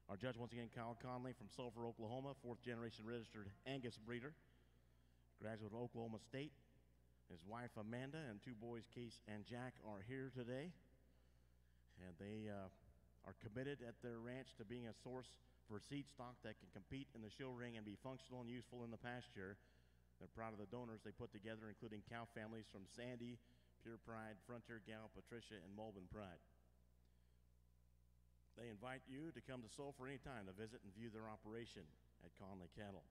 Our judge once again, Kyle Conley from Sulphur, Oklahoma, fourth generation registered Angus breeder. Graduate of Oklahoma State. His wife Amanda and two boys, Case and Jack, are here today. And they are committed at their ranch to being a source for seed stock that can compete in the show ring and be functional and useful in the pasture. They're proud of the donors they put together, including cow families from Sandy, Pure Pride, Frontier Gal, Patricia, and Malvin Pride. They invite you to come to Sulphur anytime to visit and view their operation at Conley Cattle.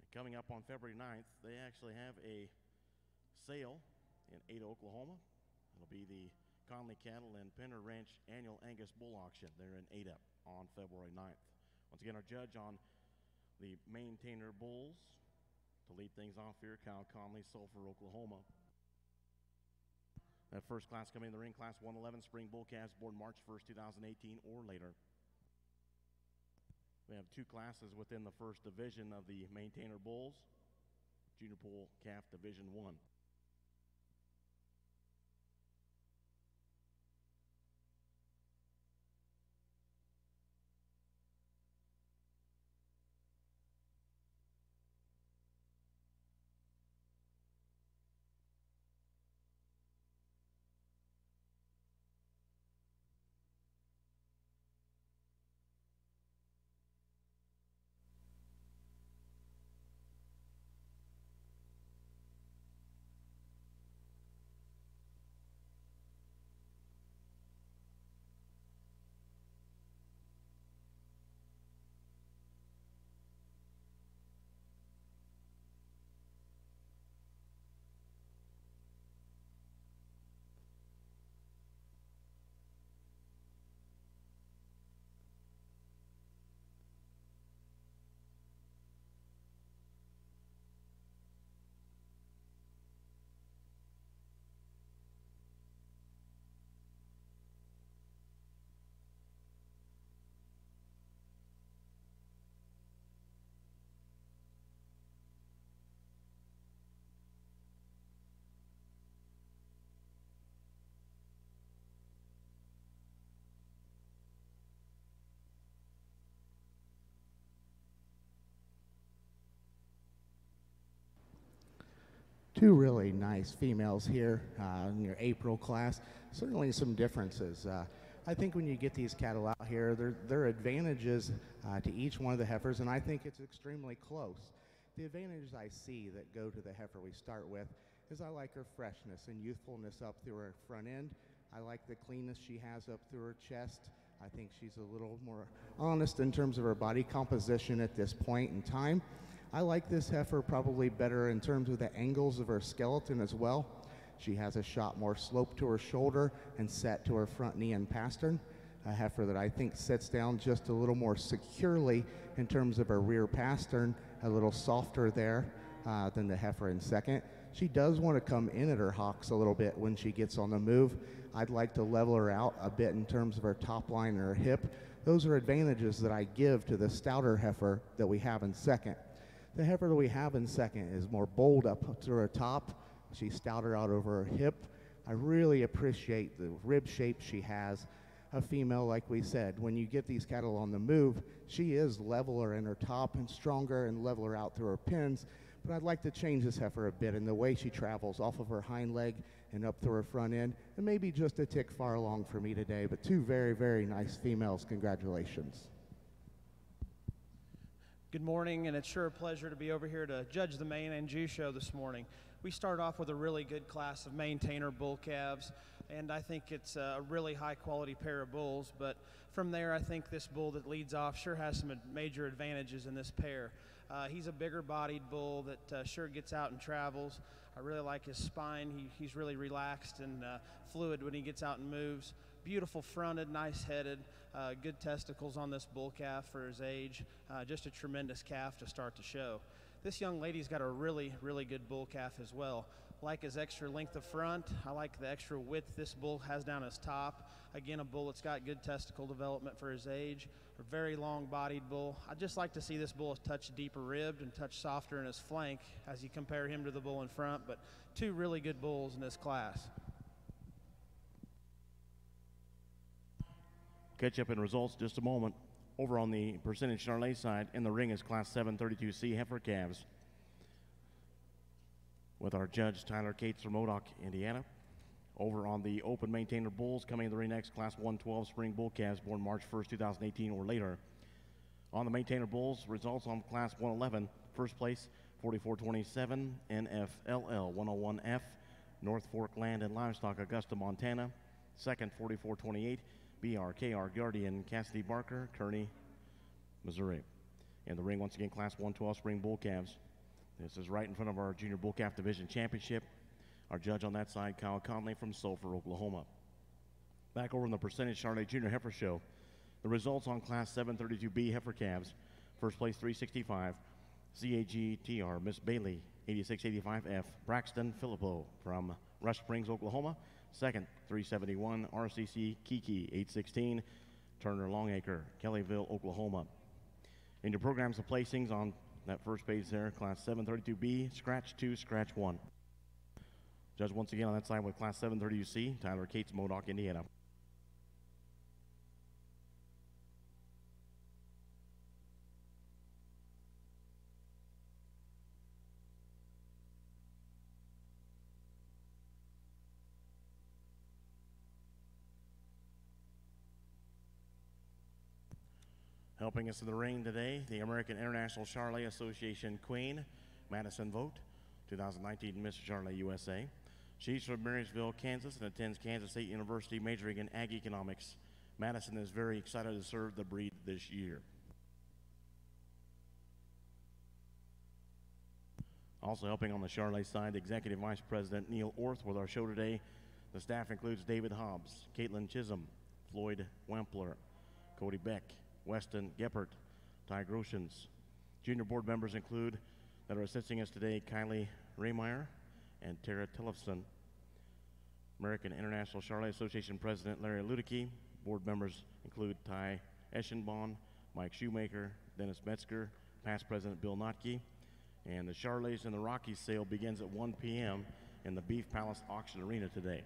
And coming up on February 9th, they actually have a sale in Ada, Oklahoma. It'll be the Conley Cattle and Penner Ranch Annual Angus Bull Auction there in Ada on February 9th. Once again, our judge on the Maintainer Bulls to lead things off here, Kyle Conley, Sulphur, Oklahoma. That first class coming in the ring, Class 111, Spring Bull Calves, born March 1st, 2018 or later. We have two classes within the first division of the Maintainer Bulls, Junior Bull Calf Division 1. Two really nice females here in your April class. Certainly some differences. I think when you get these cattle out here, there are advantages to each one of the heifers, and I think it's extremely close. The advantages I see that go to the heifer we start with is I like her freshness and youthfulness up through her front end. I like the cleanness she has up through her chest. I think she's a little more honest in terms of her body composition at this point in time. I like this heifer probably better in terms of the angles of her skeleton as well. She has a shot more slope to her shoulder and set to her front knee and pastern. A heifer that I think sits down just a little more securely in terms of her rear pastern, a little softer there than the heifer in second. She does want to come in at her hocks a little bit when she gets on the move. I'd like to level her out a bit in terms of her top line and her hip. Those are advantages that I give to the stouter heifer that we have in second. The heifer that we have in second is more bold up to her top. She's stouter out over her hip. I really appreciate the rib shape she has. A female, like we said, when you get these cattle on the move, she is leveler in her top and stronger and leveler out through her pins. But I'd like to change this heifer a bit in the way she travels off of her hind leg and up through her front end, and maybe just a tick far along for me today. But two very, very nice females. Congratulations. Good morning, and it's sure a pleasure to be over here to judge the Maine Anjou show this morning. We start off with a really good class of Maintainer bull calves, and I think it's a really high-quality pair of bulls. But from there, I think this bull that leads off sure has some major advantages in this pair. He's a bigger-bodied bull that sure gets out and travels. I really like his spine. He's really relaxed and fluid when he gets out and moves. Beautiful fronted, nice headed, good testicles on this bull calf for his age. Just a tremendous calf to start the show. This young lady's got a really, really good bull calf as well. Like his extra length of front. I like the extra width this bull has down his top. Again, a bull that's got good testicle development for his age. A very long-bodied bull. I'd just like to see this bull a touch deeper ribbed and touch softer in his flank as you compare him to the bull in front. But two really good bulls in this class. Catch up in results just a moment. Over on the Percentage Charlet side, in the ring is Class 732C heifer calves with our judge Tyler Cates from Modoc, Indiana. Over on the Open Maintainer Bulls, coming to the ring next, Class 112 Spring Bull calves born March 1st, 2018 or later. On the Maintainer Bulls, results on Class 111, first place 4427 NFLL 101F, North Fork Land and Livestock, Augusta, Montana. Second, 4428 BRKR Guardian, Cassidy Barker, Kearney, Missouri. In the ring, once again, Class 112 Spring Bull calves. This is right in front of our Junior Bull Calf Division Championship. Our judge on that side, Kyle Conley from Sulphur, Oklahoma. Back over in the Percentage Charlet Junior Heifer Show, the results on Class 732B heifer calves. First place, 365 CAGTR Miss Bailey, 8685F Braxton Filippo from Rush Springs, Oklahoma. Second, 371 RCC Kiki, 816 Turner Longacre, Kellyville, Oklahoma. In your programs, the placings on that first page there, Class 732B, Scratch 2, Scratch 1. Judge once again on that side with Class 732C, Tyler Cates, Modoc, Indiana. Helping us in the ring today, the American International Charlet Association Queen, Madison Vogt, 2019 Miss Charlet USA. She's from Marysville, Kansas, and attends Kansas State University, majoring in Ag Economics. Madison is very excited to serve the breed this year. Also helping on the Charlet side, Executive Vice President Neil Orth with our show today. The staff includes David Hobbs, Caitlin Chisholm, Floyd Wampler, Cody Beck, Weston Geppert, Ty Groshens. Junior board members include that are assisting us today, Kylie Raymeyer and Tara Tillefson. American International Charlet Association President Larry Ludicky. Board members include Ty Eschenbaum, Mike Shoemaker, Dennis Metzger, past President Bill Notke. And the Charlets in the Rockies sale begins at 1 p.m. in the Beef Palace Auction Arena today.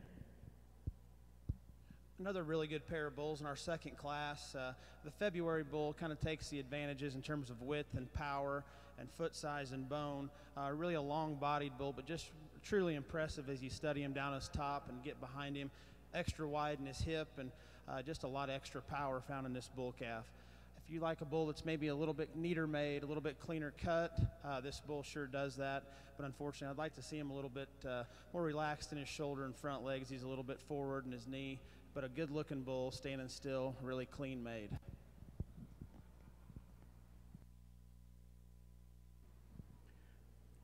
Another really good pair of bulls in our second class. The February bull kind of takes the advantages in terms of width and power and foot size and bone. Really a long-bodied bull, but just truly impressive as you study him down his top and get behind him. Extra wide in his hip and just a lot of extra power found in this bull calf. If you like a bull that's maybe a little bit neater made, a little bit cleaner cut, this bull sure does that. But unfortunately, I'd like to see him a little bit more relaxed in his shoulder and front legs. He's a little bit forward in his knee. But a good-looking bull, standing still, really clean made.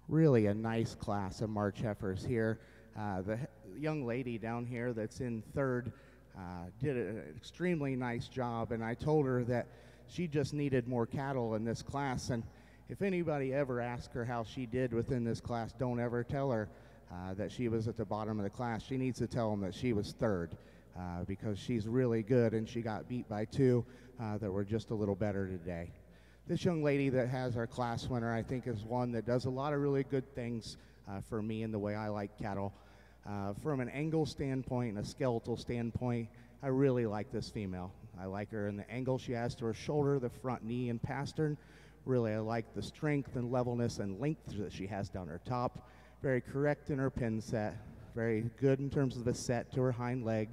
Really a nice class of March heifers here. The young lady down here that's in third did an extremely nice job, and I told her that she just needed more cattle in this class. And if anybody ever asks her how she did within this class, don't ever tell her that she was at the bottom of the class. She needs to tell them that she was third. Because she's really good, and she got beat by two that were just a little better today. This young lady that has our class winner, I think, is one that does a lot of really good things for me in the way I like cattle. From an angle standpoint and a skeletal standpoint, I really like this female. I like her in the angle she has to her shoulder, the front knee and pastern. Really, I like the strength and levelness and length that she has down her top. Very correct in her pin set. Very good in terms of the set to her hind leg.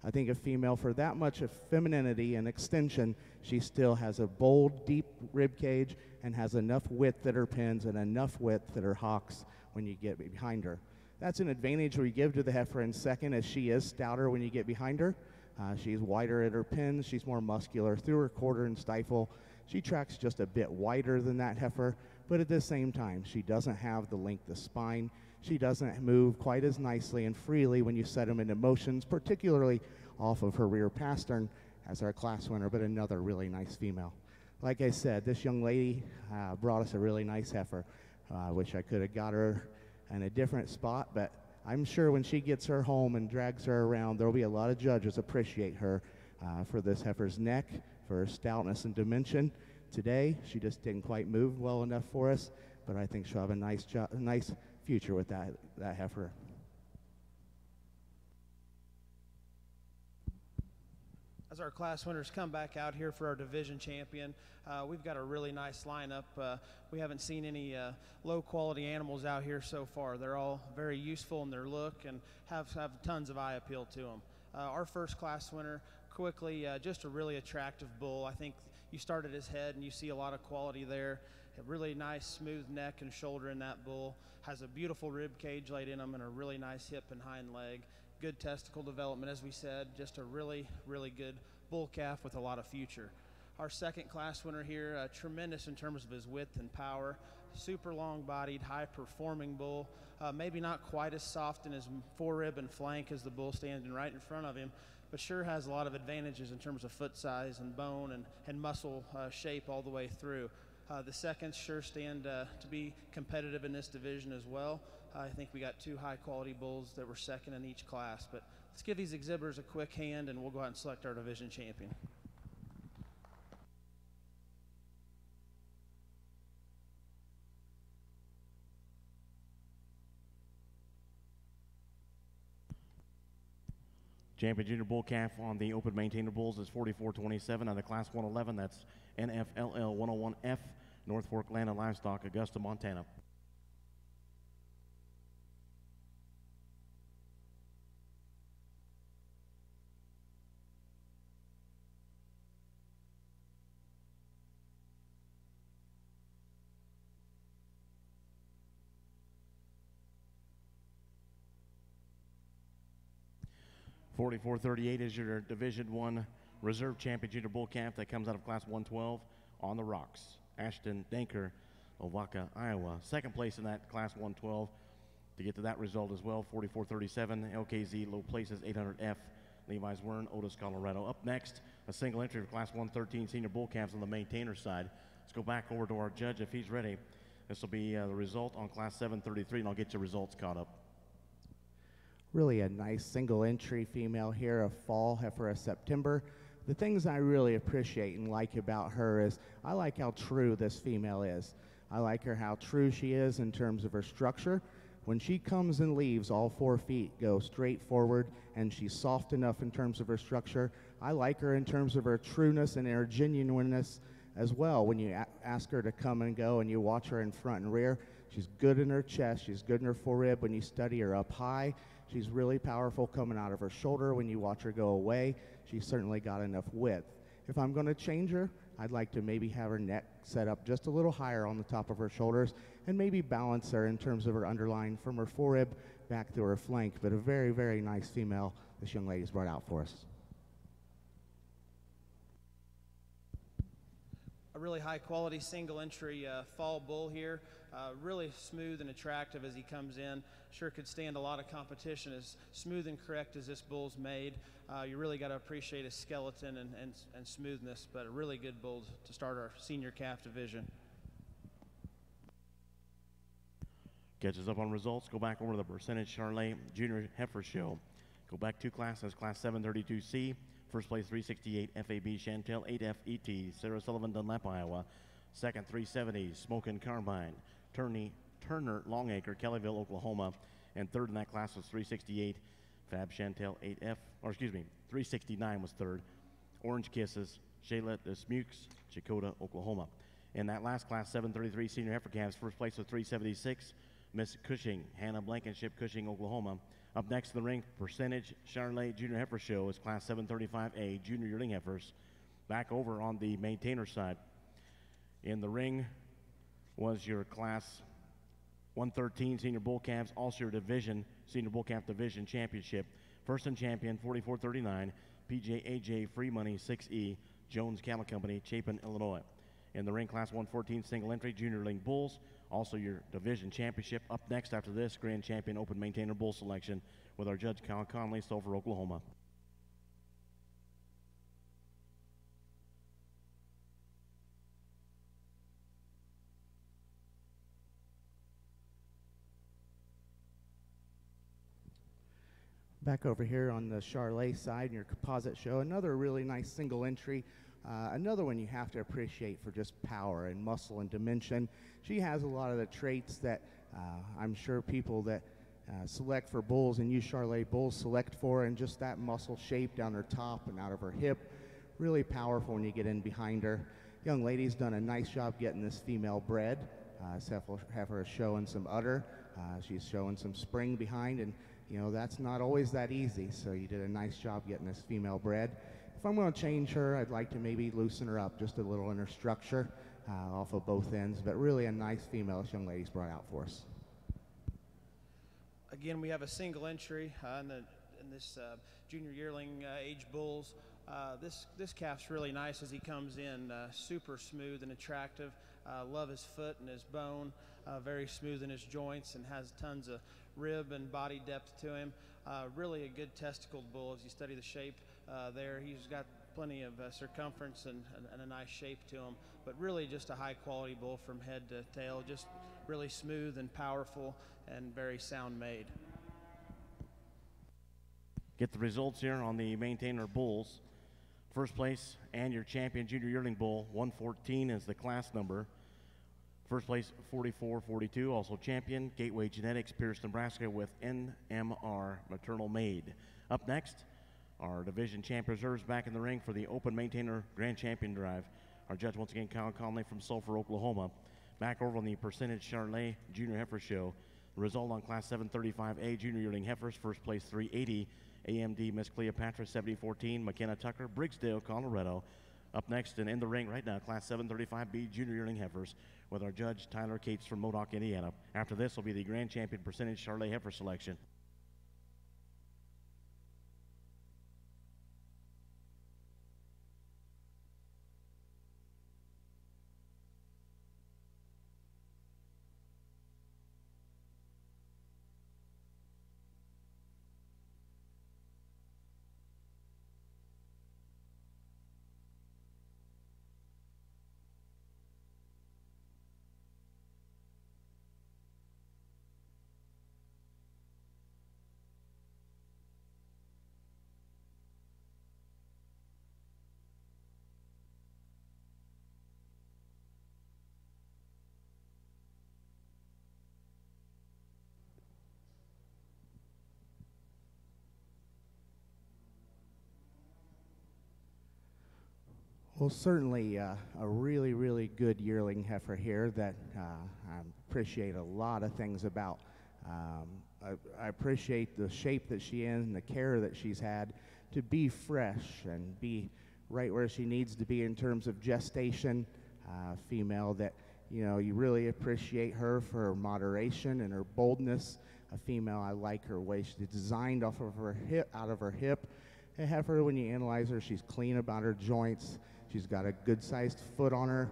I think a female for that much of femininity and extension, she still has a bold, deep rib cage and has enough width at her pins and enough width at her hocks when you get behind her. That's an advantage we give to the heifer in second, as she is stouter when you get behind her. She's wider at her pins. She's more muscular through her quarter and stifle. She tracks just a bit wider than that heifer, but at the same time, she doesn't have the length of spine. She doesn't move quite as nicely and freely when you set them into motions, particularly off of her rear pastern as our class winner, but another really nice female. Like I said, this young lady brought us a really nice heifer. Wish I could have got her in a different spot, but I'm sure when she gets her home and drags her around, there'll be a lot of judges appreciate her for this heifer's neck, for her stoutness and dimension. Today, she just didn't quite move well enough for us, but I think she'll have a nice future with that heifer. As As our class winners come back out here for our division champion, we've got a really nice lineup. We haven't seen any low-quality animals out here so far. They're all very useful in their look and have tons of eye appeal to them. Our first class winner, quickly, just a really attractive bull. I think you start at his head and you see a lot of quality there. A really nice smooth neck and shoulder in that bull. Has a beautiful rib cage laid in him and a really nice hip and hind leg. Good testicle development, as we said. Just a really, really good bull calf with a lot of future. Our second class winner here, tremendous in terms of his width and power. Super long-bodied, high-performing bull. Maybe not quite as soft in his forerib and flank as the bull standing right in front of him, but sure has a lot of advantages in terms of foot size and bone and muscle shape all the way through. The seconds sure stand to be competitive in this division as well. I think we got two high-quality bulls that were second in each class. But let's give these exhibitors a quick hand, and we'll go out and select our division champion. Champion junior bull calf on the open maintainer bulls is 4427 out of class 111. That's NFLL 101F, North Fork Land and Livestock, Augusta, Montana. .4438 is your Division I Reserve Champion Junior Bull Calf that comes out of Class 112 on the rocks. Ashton Danker, Ovaka, Iowa. Second place in that Class 112 to get to that result as well. .4437, LKZ low places 800F, Levi's Wern, Otis, Colorado. Up next, a single entry for Class 113 Senior Bull Calves on the maintainer side. Let's go back over to our judge if he's ready. This will be the result on Class 733, and I'll get your results caught up. Really a nice single entry female here, a fall heifer of September. The things I really appreciate and like about her is I like how true this female is. I like her how true she is in terms of her structure. When she comes and leaves, all 4 feet go straight forward, and she's soft enough in terms of her structure. I like her in terms of her trueness and her genuineness as well. When you ask her to come and go and you watch her in front and rear, she's good in her chest, she's good in her forerib. When you study her up high, she's really powerful coming out of her shoulder. When you watch her go away, she's certainly got enough width. If I'm going to change her, I'd like to maybe have her neck set up just a little higher on the top of her shoulders and maybe balance her in terms of her underline from her forerib back to her flank. But a very, very nice female this young lady's brought out for us. A really high quality single entry fall bull here. Really smooth and attractive as he comes in. Sure could stand a lot of competition. As smooth and correct as this bull's made, you really got to appreciate his skeleton and smoothness, but a really good bull to start our senior calf division. Catches up on results. Go back over to the percentage Charlet Junior Heifer Show. Go back 2 classes, Class 732C. First place 368 FAB Chantel 8F ET, Sarah Sullivan, Dunlap, Iowa. Second 370 Smokin' Carbine, Turner Longacre, Kellyville, Oklahoma. And third in that class was 368 Fab Chantel 8F, or excuse me, 369 was third. Orange Kisses, Shayla Smukes, Chakota, Oklahoma. In that last class, 733 Senior Heifer Calves, first place was 376 Miss Cushing, Hannah Blankenship, Cushing, Oklahoma. Up next in the ring, percentage Charlet Junior Heifer Show is Class 735A Junior Yearling Heifers. Back over on the maintainer side. In the ring was your Class 113 Senior Bull Calves, also your division, Senior Bull Calf Division Championship. First and champion, 4439, PJAJ Free Money 6E, Jones Cattle Company, Chapin, Illinois. In the ring, Class 114 Single Entry Junior Yearling Bulls, also your division championship. Up next after this, Grand Champion Open Maintainer Bull Selection with our judge, Kyle Conley, Sulphur, Oklahoma. Back over here on the Charlet side in your composite show, another really nice single entry. Another one you have to appreciate for just power and muscle and dimension. She has a lot of the traits that I'm sure people that select for bulls and use Charlet bulls select for, and just that muscle shape down her top and out of her hip. really powerful when you get in behind her. Young lady's done a nice job getting this female bred. Heifer is showing some udder. She's showing some spring behind, and you know that's not always that easy. So you did a nice job getting this female bred. If I'm going to change her, I'd like to maybe loosen her up just a little in her structure off of both ends, but really a nice female this young lady's brought out for us. Again, we have a single entry in this junior yearling age bulls. This calf's really nice as he comes in, super smooth and attractive. Love his foot and his bone, very smooth in his joints, and has tons of rib and body depth to him. Really a good testicled bull as you study the shape there. He's got plenty of circumference and a nice shape to him, but really just a high quality bull from head to tail, just really smooth and powerful and very sound made. Get the results here on the maintainer bulls. First place and your champion junior yearling bull, 114 is the class number. First place 4442, also champion Gateway Genetics, Pierce, Nebraska, with NMR maternal maid. Up next, our division champ reserves back in the ring for the Open Maintainer Grand Champion Drive. Our judge once again, Kyle Conley from Sulphur, Oklahoma. Back over on the Percentage Charlet Junior Heifer Show. The result on Class 735A Junior Yearling Heifers, first place 380, AMD Miss Cleopatra 7014, McKenna Tucker, Briggsdale, Colorado. Up next and in the ring right now, Class 735B Junior Yearling Heifers with our judge Tyler Cates from Modoc, Indiana. After this will be the Grand Champion Percentage Charlet Heifer selection. Well, certainly a really, really good yearling heifer here that I appreciate a lot of things about. I appreciate the shape that she's in and the care that she's had to be fresh and be right where she needs to be in terms of gestation. Female that, you know, you really appreciate her for her moderation and her boldness. A female, I like her way she's designed off of her hip, out of her hip. A heifer, when you analyze her, she's clean about her joints. She's got a good-sized foot on her.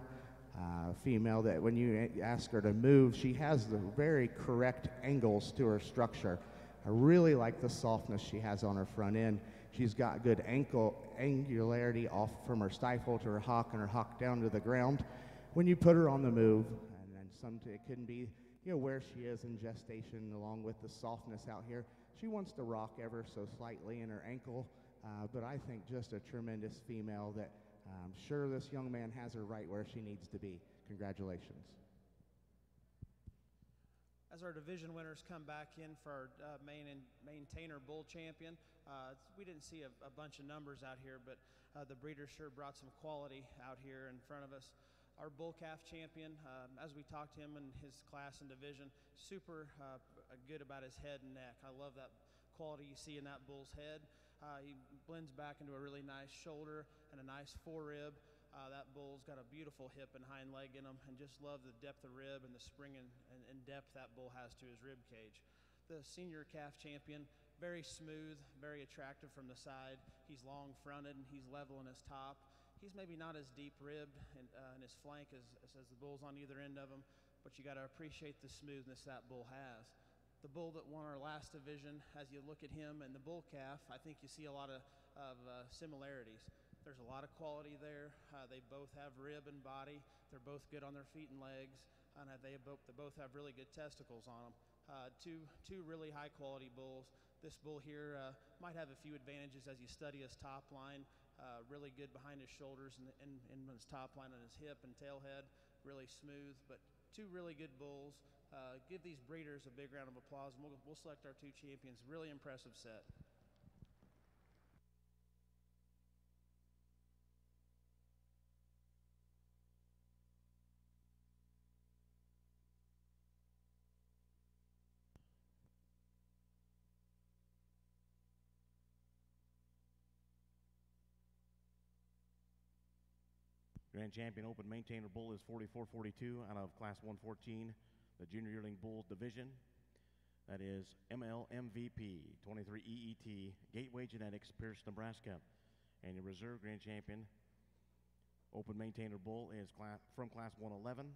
Female that when you ask her to move, she has the very correct angles to her structure. I really like the softness she has on her front end. She's got good angularity off from her stifle to her hock and her hock down to the ground. When you put her on the move, and then it can be, you know, where she is in gestation along with the softness out here. She wants to rock ever so slightly in her ankle, but I think just a tremendous female that I'm sure this young man has her right where she needs to be. Congratulations. As our division winners come back in for our maintainer bull champion, we didn't see a bunch of numbers out here, but the breeder sure brought some quality out here in front of us. Our bull calf champion, as we talked to him in his class and division, super good about his head and neck. I love that quality you see in that bull's head. He blends back into a really nice shoulder and a nice forerib. That bull's got a beautiful hip and hind leg in him, and just love the depth of rib and the spring and depth that bull has to his rib cage. The senior calf champion, very smooth, very attractive from the side. He's long fronted and he's level in his top. He's maybe not as deep ribbed in his flank as the bulls on either end of him, but you got to appreciate the smoothness that bull has. The bull that won our last division, as you look at him and the bull calf, I think you see a lot of similarities. There's a lot of quality there. They both have rib and body. They're both good on their feet and legs, and they both have really good testicles on them. Two really high quality bulls. This bull here might have a few advantages as you study his top line. Really good behind his shoulders and his top line on his hip and tail head. Really smooth, but two really good bulls. Give these breeders a big round of applause, and we'll select our two champions. Really impressive set. Grand Champion Open Maintainer Bull is 4442 out of Class 114, the Junior Yearling Bulls Division. That is MLMVP 23 EET Gateway Genetics, Pierce, Nebraska. And your reserve Grand Champion Open Maintainer Bull is from Class 111.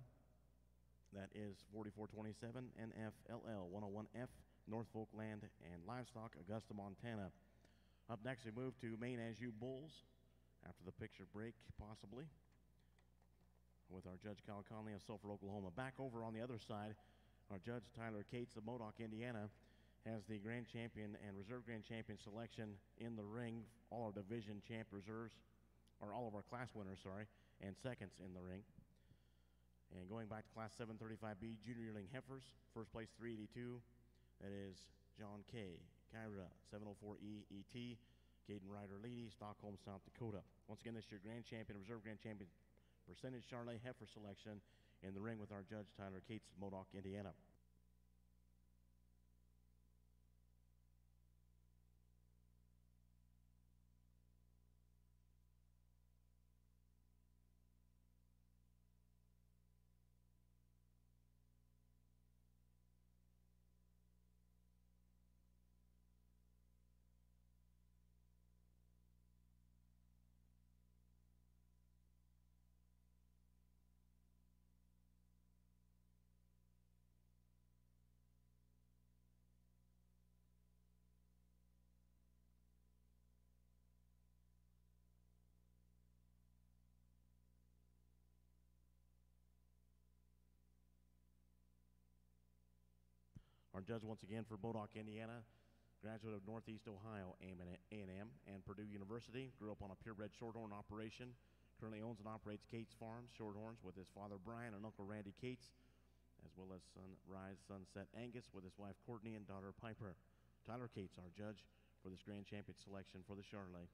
That is 4427 NFLL 101F, Norfolk Land and Livestock, Augusta, Montana. Up next, we move to Maine Anjou Bulls after the picture break, possibly, with our Judge Kyle Conley of Sulphur, Oklahoma. Back over on the other side, our Judge Tyler Cates of Modoc, Indiana, has the Grand Champion and Reserve Grand Champion selection in the ring. All our division champ reserves, or all of our class winners, sorry, and seconds in the ring. And going back to Class 735B, Junior Yearling Heifers, first place 382. That is John K. Kyra, 704E ET, Caden Ryder Leedy, Stockholm, South Dakota. Once again, this is your Grand Champion, Reserve Grand Champion percentage Charlet heifer selection in the ring with our Judge Tyler Cates of Modoc, Indiana. Our judge once again for Modoc, Indiana, graduate of Northeast Ohio A&M and Purdue University, grew up on a purebred shorthorn operation, currently owns and operates Cates Farms Shorthorns with his father Brian and Uncle Randy Cates, as well as Sunrise Sunset Angus with his wife Courtney and daughter Piper. Tyler Cates, our judge for this Grand Champion selection for the Charlet.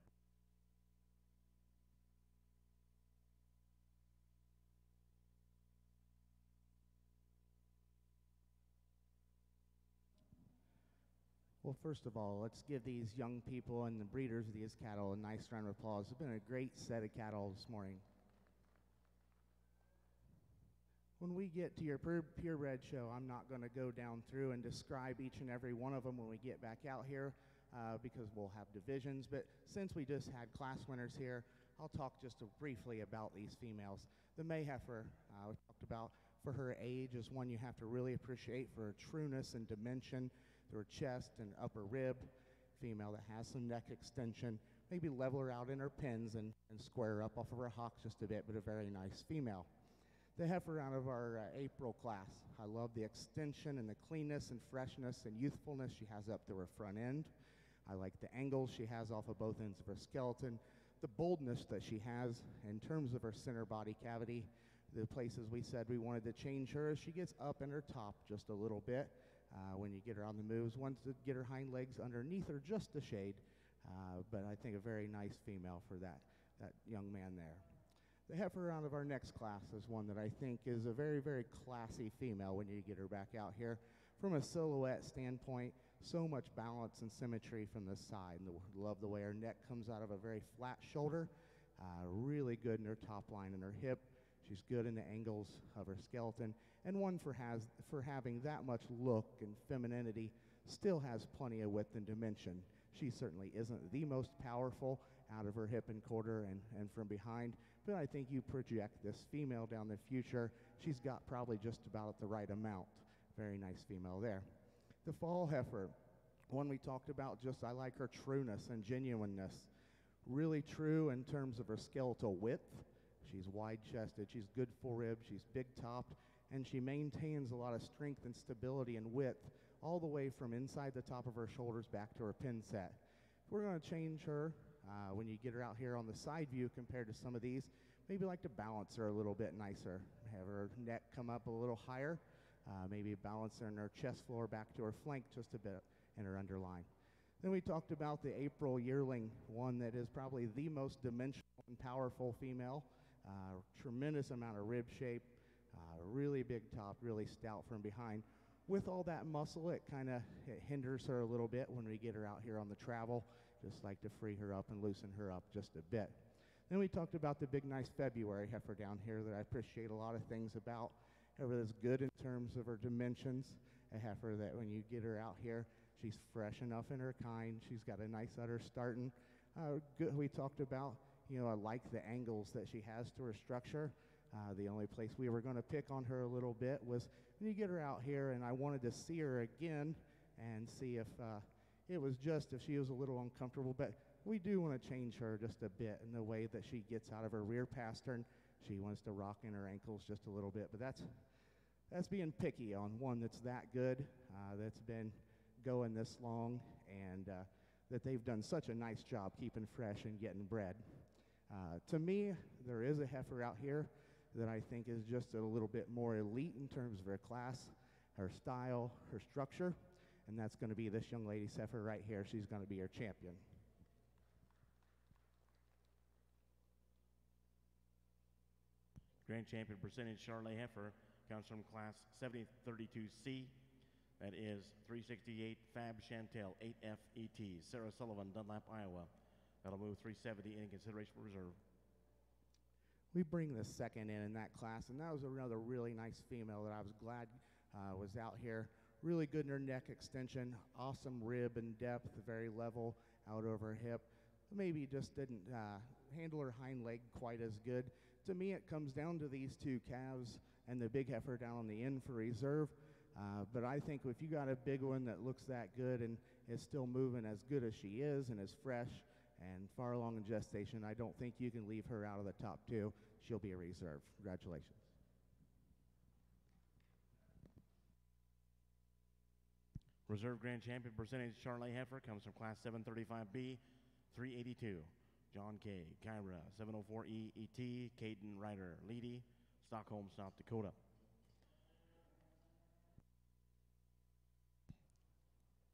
Well, first of all, let's give these young people and the breeders of these cattle a nice round of applause. It's been a great set of cattle this morning. When we get to your purebred show, I'm not going to go down through and describe each and every one of them when we get back out here because we'll have divisions. But since we just had class winners here, I'll talk just briefly about these females. The May heifer we talked about for her age is one you have to really appreciate for her trueness and dimension, through her chest and upper rib. Female that has some neck extension. Maybe level her out in her pins and square her up off of her hocks just a bit, but a very nice female. The heifer out of our April class. I love the extension and the cleanness and freshness and youthfulness she has up through her front end. I like the angles she has off of both ends of her skeleton, the boldness that she has in terms of her center body cavity. The places we said we wanted to change her is she gets up in her top just a little bit. When you get her on the moves, wants to get her hind legs underneath her just a shade, but I think a very nice female for that young man there. The heifer out of our next class is one that I think is a very, very classy female when you get her back out here. From a silhouette standpoint, so much balance and symmetry from the side. And love the way her neck comes out of a very flat shoulder, really good in her top line and her hip. She's good in the angles of her skeleton, and one for having that much look and femininity, still has plenty of width and dimension. She certainly isn't the most powerful out of her hip and quarter and from behind, but I think you project this female down the future, she's got probably just about the right amount. Very nice female there. The fall heifer, one we talked about, just I like her trueness and genuineness. Really true in terms of her skeletal width. She's wide-chested, she's good full rib, she's big-topped, and she maintains a lot of strength and stability and width all the way from inside the top of her shoulders back to her pin set. We're going to change her when you get her out here on the side view compared to some of these. Maybe like to balance her a little bit nicer. Have her neck come up a little higher. Maybe balance her in her chest floor back to her flank just a bit in her underline. Then we talked about the April yearling, one that is probably the most dimensional and powerful female. Tremendous amount of rib shape, really big top, really stout from behind. With all that muscle, it kind of hinders her a little bit when we get her out here on the travel. Just like to free her up and loosen her up just a bit. Then we talked about the big, nice February heifer down here that I appreciate a lot of things about. Heifer that's good in terms of her dimensions. A heifer that when you get her out here, she's fresh enough in her kind. She's got a nice udder starting. Good. We talked about, I like the angles that she has to her structure. The only place we were going to pick on her a little bit was when you get her out here, and I wanted to see her again and see if it was just if she was a little uncomfortable. But we do want to change her just a bit in the way that she gets out of her rear pastern. She wants to rock in her ankles just a little bit, but that's being picky on one that's that good, that's been going this long, and that they've done such a nice job keeping fresh and getting bred. To me, there is a heifer out here that I think is just a little bit more elite in terms of her class, her style, her structure, and that's going to be this young lady's heifer right here. She's going to be her champion. Grand champion percentage Charolais heifer comes from class 7032C. That is 368 Fab Chantel 8FET, Sarah Sullivan, Dunlap, Iowa. That'll move 370 in consideration for reserve. We bring the second in that class, and that was another really nice female that I was glad was out here. Really good in her neck extension, awesome rib and depth, very level out over her hip. Maybe just didn't handle her hind leg quite as good. To me, it comes down to these two calves and the big heifer down on the end for reserve. But I think if you got a big one that looks that good and is still moving as good as she is and is fresh and far along in gestation, I don't think you can leave her out of the top two. She'll be a reserve. Congratulations. Reserve Grand Champion percentage Charolais heifer comes from class 735B, 382. John K. Kyra, 704E ET, Caden Ryder, Leedy, Stockholm, South Dakota.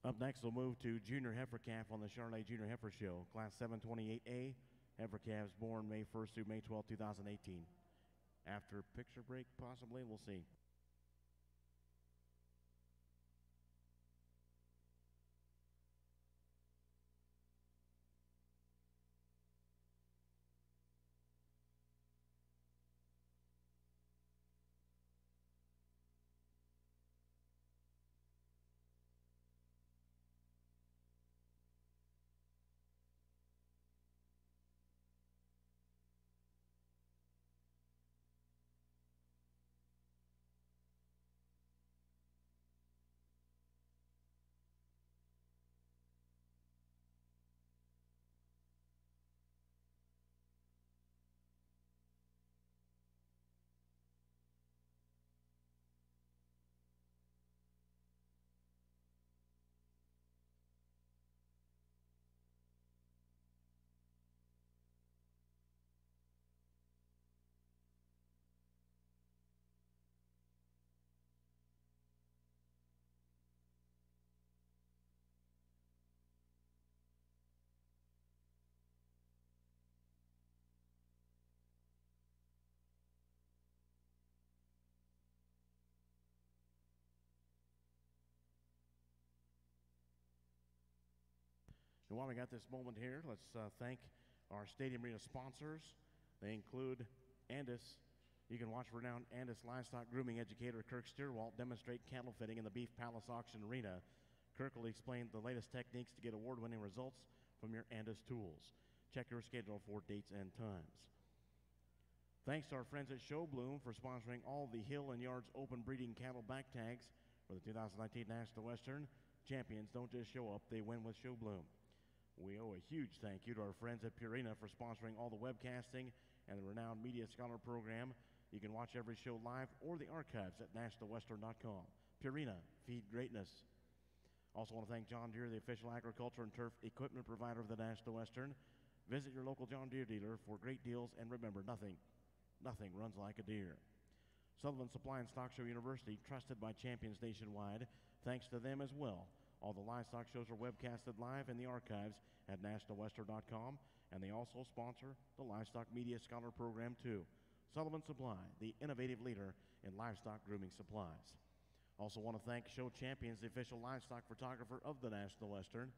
Up next, we'll move to Junior Heifer Calf on the Charolais Junior Heifer Show. Class 728A, heifer calves born May 1st through May 12, 2018. After picture break, possibly, we'll see. And while we got this moment here, let's thank our Stadium Arena sponsors. They include Andis. You can watch renowned Andis livestock grooming educator Kirk Steerwalt demonstrate cattle fitting in the Beef Palace Auction Arena. Kirk will explain the latest techniques to get award-winning results from your Andis tools. Check your schedule for dates and times. Thanks to our friends at Showbloom for sponsoring all the Hill and Yards open breeding cattle back tags for the 2019 National Western. Champions don't just show up, they win with Showbloom. We owe a huge thank you to our friends at Purina for sponsoring all the webcasting and the renowned Media Scholar program. You can watch every show live or the archives at nationalwestern.com. Purina, feed greatness. Also want to thank John Deere, the official agriculture and turf equipment provider of the National Western. Visit your local John Deere dealer for great deals, and remember, nothing runs like a deer. Sullivan Supply and Stock Show University, trusted by champions nationwide. Thanks to them as well. All the livestock shows are webcasted live in the archives at nationalwestern.com, and they also sponsor the Livestock Media Scholar program too. Sullivan Supply, the innovative leader in livestock grooming supplies. Also want to thank Show Champions, the official livestock photographer of the National Western.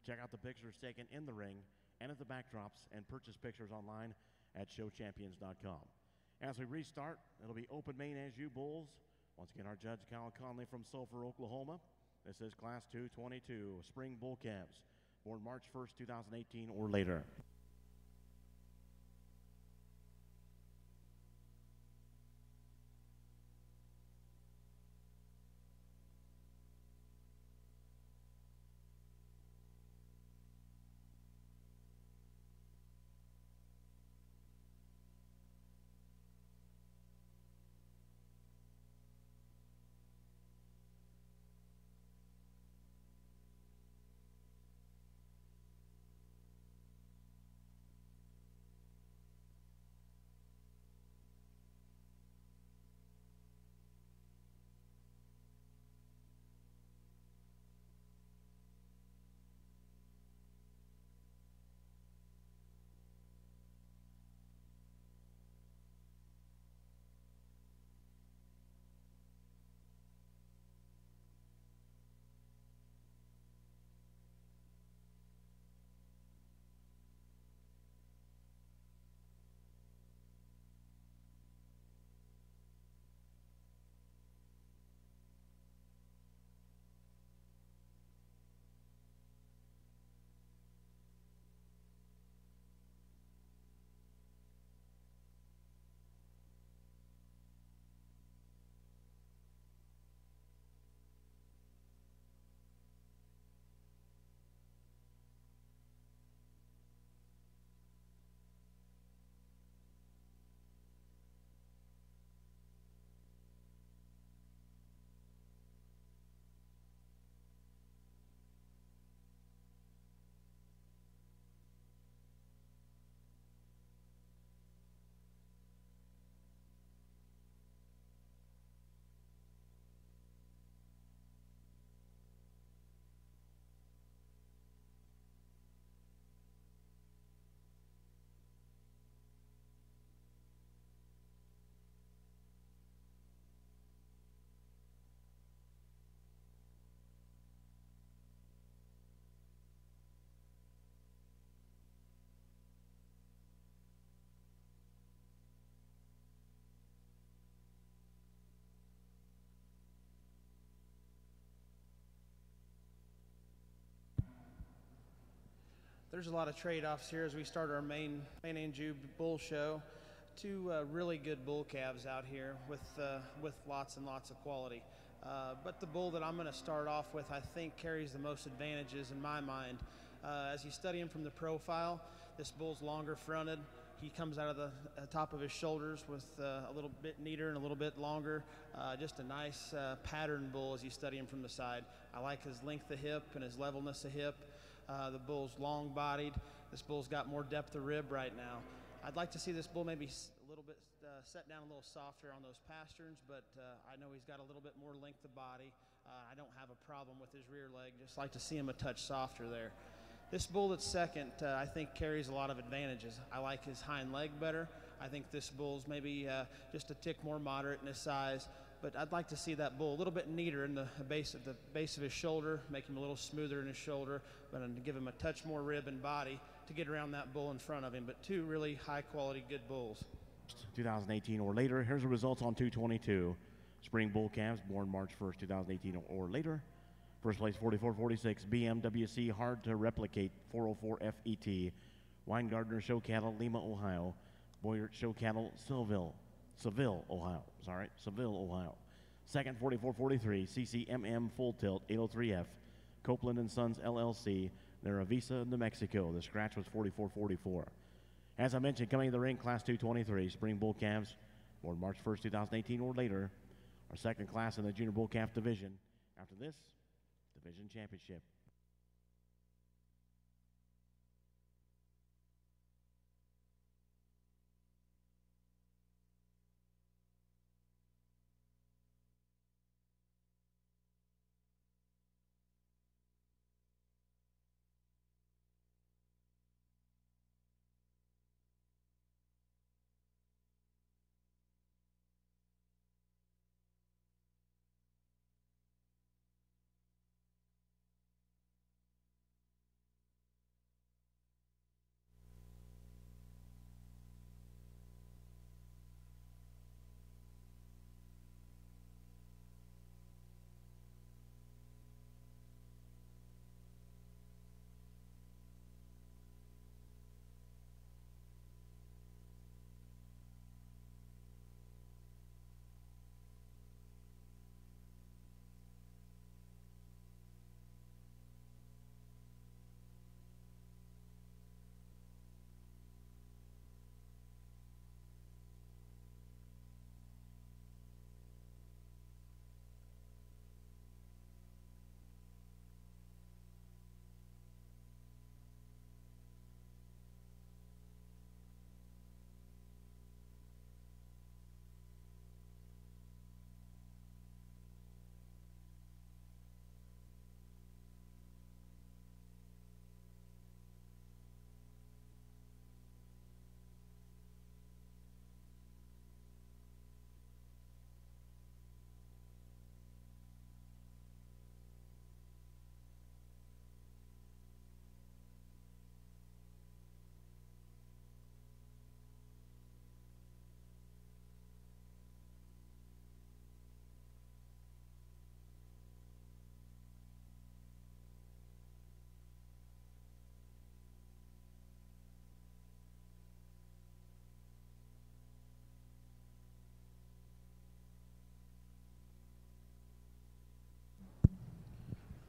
Check out the pictures taken in the ring and at the backdrops, and purchase pictures online at showchampions.com. As we restart, it'll be Open Maine Anjou Bulls. Once again, our judge, Kyle Conley from Sulphur, Oklahoma. This is Class 222 Spring Bull Calves, born March 1st, 2018 or later. There's a lot of trade-offs here as we start our Maine Anjou bull show. Two really good bull calves out here with lots and lots of quality. But the bull that I'm going to start off with, I think, carries the most advantages in my mind. As you study him from the profile, this bull's longer fronted. He comes out of the top of his shoulders with a little bit neater and a little bit longer. Just a nice pattern bull as you study him from the side. I like his length of hip and his levelness of hip. The bull's long-bodied. This bull's got more depth of rib right now. I'd like to see this bull maybe a little bit set down a little softer on those pasterns, but I know he's got a little bit more length of body. I don't have a problem with his rear leg. Just like to see him a touch softer there. This bull that's second, I think, carries a lot of advantages. I like his hind leg better. I think this bull's maybe just a tick more moderate in his size. But I'd like to see that bull a little bit neater in the base of his shoulder, make him a little smoother in his shoulder, but give him a touch more rib and body to get around that bull in front of him. But two really high-quality, good bulls. 2018 or later. Here's the results on 222 Spring Bull Calves, born March 1st, 2018 or later. First place, 44-46, BMWC Hard to Replicate 404 FET, Weingartner Show Cattle, Lima, Ohio, Boyert Show Cattle, Seville, Ohio. Second, 44-43, CCMM Full Tilt 803F, Copeland and Sons LLC, Naravisa, New Mexico. The scratch was 44-44. As I mentioned, coming to the ring, Class 223, Spring Bull Calves, born March 1st, 2018 or later. Our second class in the Junior Bull Calf Division. After this, Division Championship.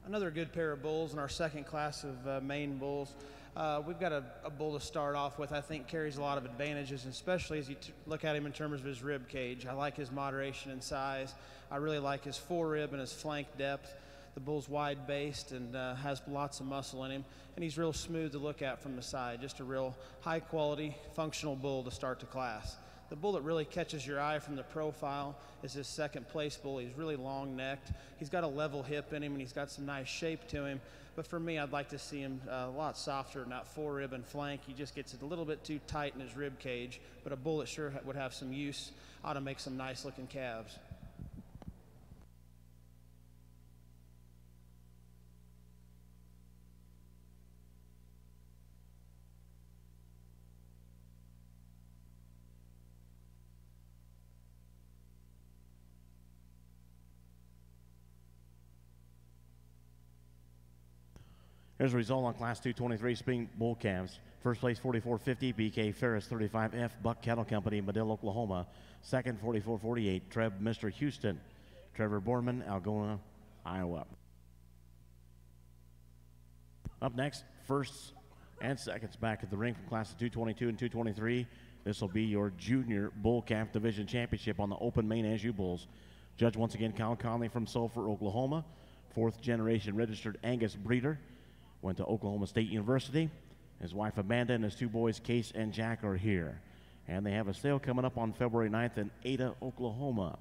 Another good pair of bulls in our second class of Maine bulls. We've got a bull to start off with I think carries a lot of advantages, especially as you look at him in terms of his rib cage. I like his moderation in size. I really like his forerib and his flank depth. The bull's wide-based and has lots of muscle in him, and he's real smooth to look at from the side. Just a real high-quality, functional bull to start the class. The bull that really catches your eye from the profile is his second place bull. He's really long-necked. He's got a level hip in him, and he's got some nice shape to him. But for me, I'd like to see him a lot softer in that forerib and flank. He just gets it a little bit too tight in his rib cage, but a bull that sure would have some use, ought to make some nice-looking calves. Here's the result on Class 223 Spring Bull Calves. First place 4450, BK Ferris 35F, Buck Cattle Company, Madill, Oklahoma. Second 4448, Treb Mr. Houston, Trevor Borman, Algona, Iowa. Up next, firsts and seconds back at the ring from Class 222 and 223. This will be your Junior Bull Calf Division Championship on the Open Maine Anjou Bulls. Judge once again Kyle Conley from Sulphur, Oklahoma. Fourth generation registered Angus breeder. Went to Oklahoma State University. His wife Amanda and his two boys Case and Jack are here. And they have a sale coming up on February 9th in Ada, Oklahoma.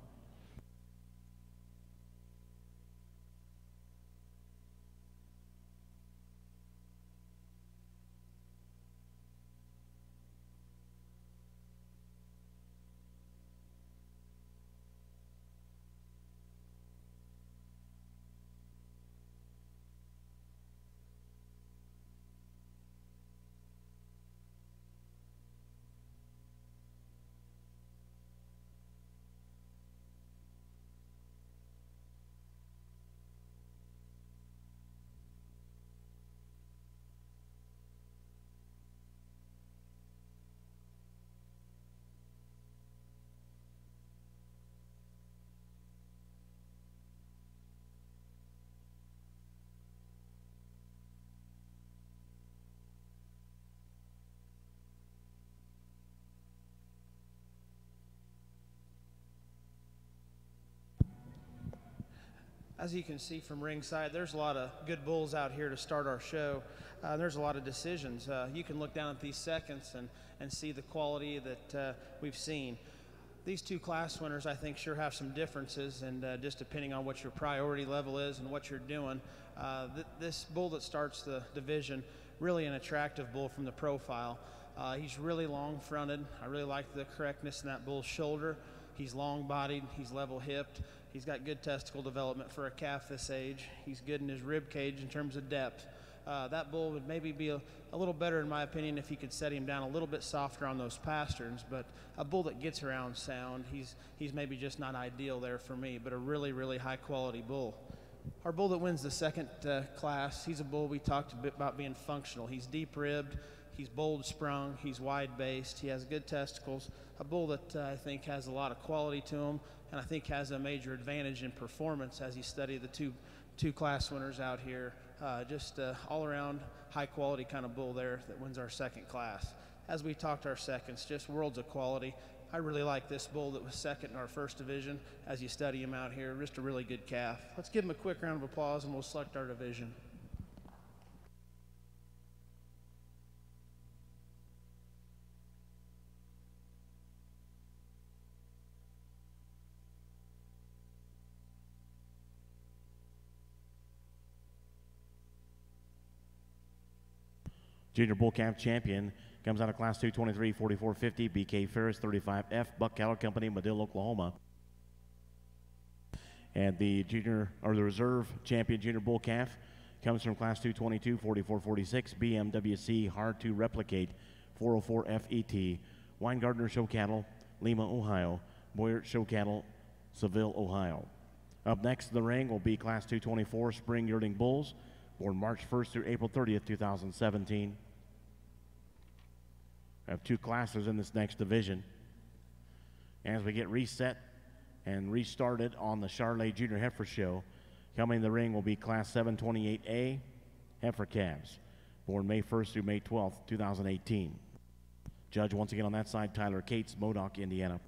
As you can see from ringside, there's a lot of good bulls out here to start our show. There's a lot of decisions. You can look down at these seconds and see the quality that we've seen. These two class winners, I think, sure have some differences, and just depending on what your priority level is and what you're doing. This bull that starts the division, really an attractive bull from the profile. He's really long-fronted. I really like the correctness in that bull's shoulder. He's long-bodied. He's level-hipped. He's got good testicle development for a calf this age. He's good in his rib cage in terms of depth. That bull would maybe be a little better, in my opinion, if you could set him down a little bit softer on those pasterns. But a bull that gets around sound, he's maybe just not ideal there for me, but a really, really high-quality bull. Our bull that wins the second class, he's a bull we talked a bit about being functional. He's deep-ribbed. He's bold-sprung. He's wide-based. He has good testicles. A bull that I think has a lot of quality to him, and I think has a major advantage in performance as you study the two class winners out here. Just all-around high-quality kind of bull there that wins our second class. As we talked our seconds, just worlds of quality. I really like this bull that was second in our first division as you study him out here. Just a really good calf. Let's give him a quick round of applause and we'll select our division. Junior Bull Calf champion comes out of Class 223, 4450, BK Ferris 35F, Buck Cattle Company, Madill, Oklahoma. And the reserve champion Junior Bull Calf comes from Class 222, 4446, BMWC Hard to Replicate 404 FET, Weingartner Show Cattle, Lima, Ohio, Boyert Show Cattle, Seville, Ohio. Up next in the ring will be Class 224 Spring Yearling Bulls, born March 1st through April 30th, 2017. We have two classes in this next division. As we get reset and restarted on the Charolais Junior Heifer Show, Coming in the ring will be Class 728A heifer calves, born May 1st through May 12th, 2018. Judge once again on that side, Tyler Cates, Modoc, Indiana.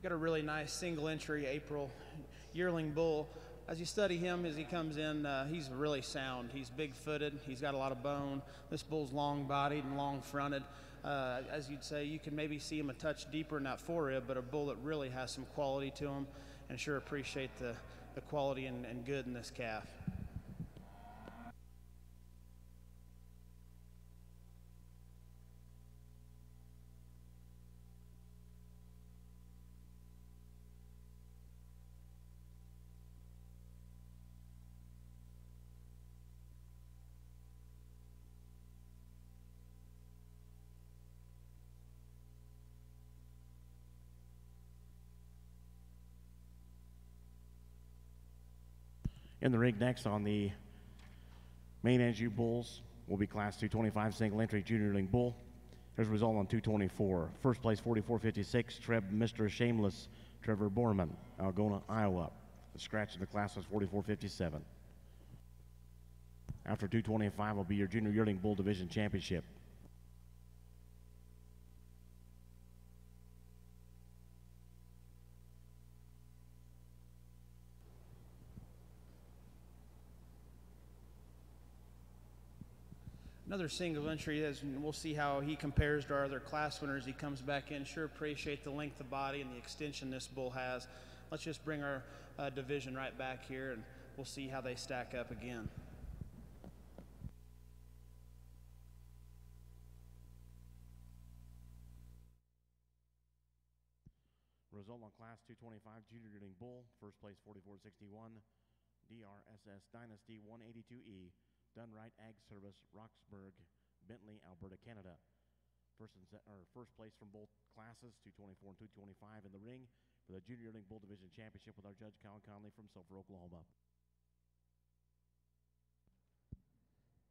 Got a really nice single entry April yearling bull. As you study him as he comes in, he's really sound. He's big footed, he's got a lot of bone. This bull's long bodied and long fronted. As you'd say, you can maybe see him a touch deeper in that forerib, but a bull that really has some quality to him, and sure appreciate the quality and good in this calf. In the ring next on the Maine Anjou bulls will be Class 225 single entry junior yearling bull. Here's a result on 224. First place 44.56, Mr. Shameless, Trevor Borman, Algona, Iowa. The scratch in the class was 44.57. After 225 will be your junior yearling bull division championship. Another single entry, as we'll see how he compares to our other class winners. He comes back in. Sure appreciate the length of body and the extension this bull has. Let's just bring our division right back here, and we'll see how they stack up again. Result on Class 225 junior yearling bull. First place 44.61, DRSS Dynasty 182E. Dunright Ag Service, Roxburgh, Bentley, Alberta, Canada. First place from both classes, 224 and 225 in the ring for the Junior Yearling Bull Division Championship with our judge, Colin Conley from Sulphur, Oklahoma.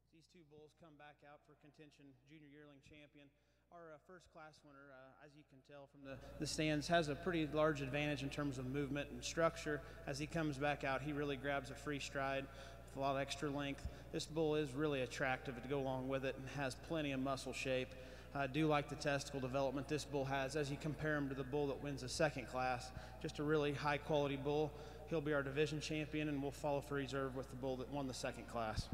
These two bulls come back out for contention, Junior Yearling Champion. Our first class winner, as you can tell from the stands, has a pretty large advantage in terms of movement and structure. As he comes back out, he really grabs a free stride with a lot of extra length. This bull is really attractive to go along with it and has plenty of muscle shape. I do like the testicle development this bull has. As you compare him to the bull that wins the second class, just a really high quality bull. He'll be our division champion, and we'll follow for reserve with the bull that won the second class.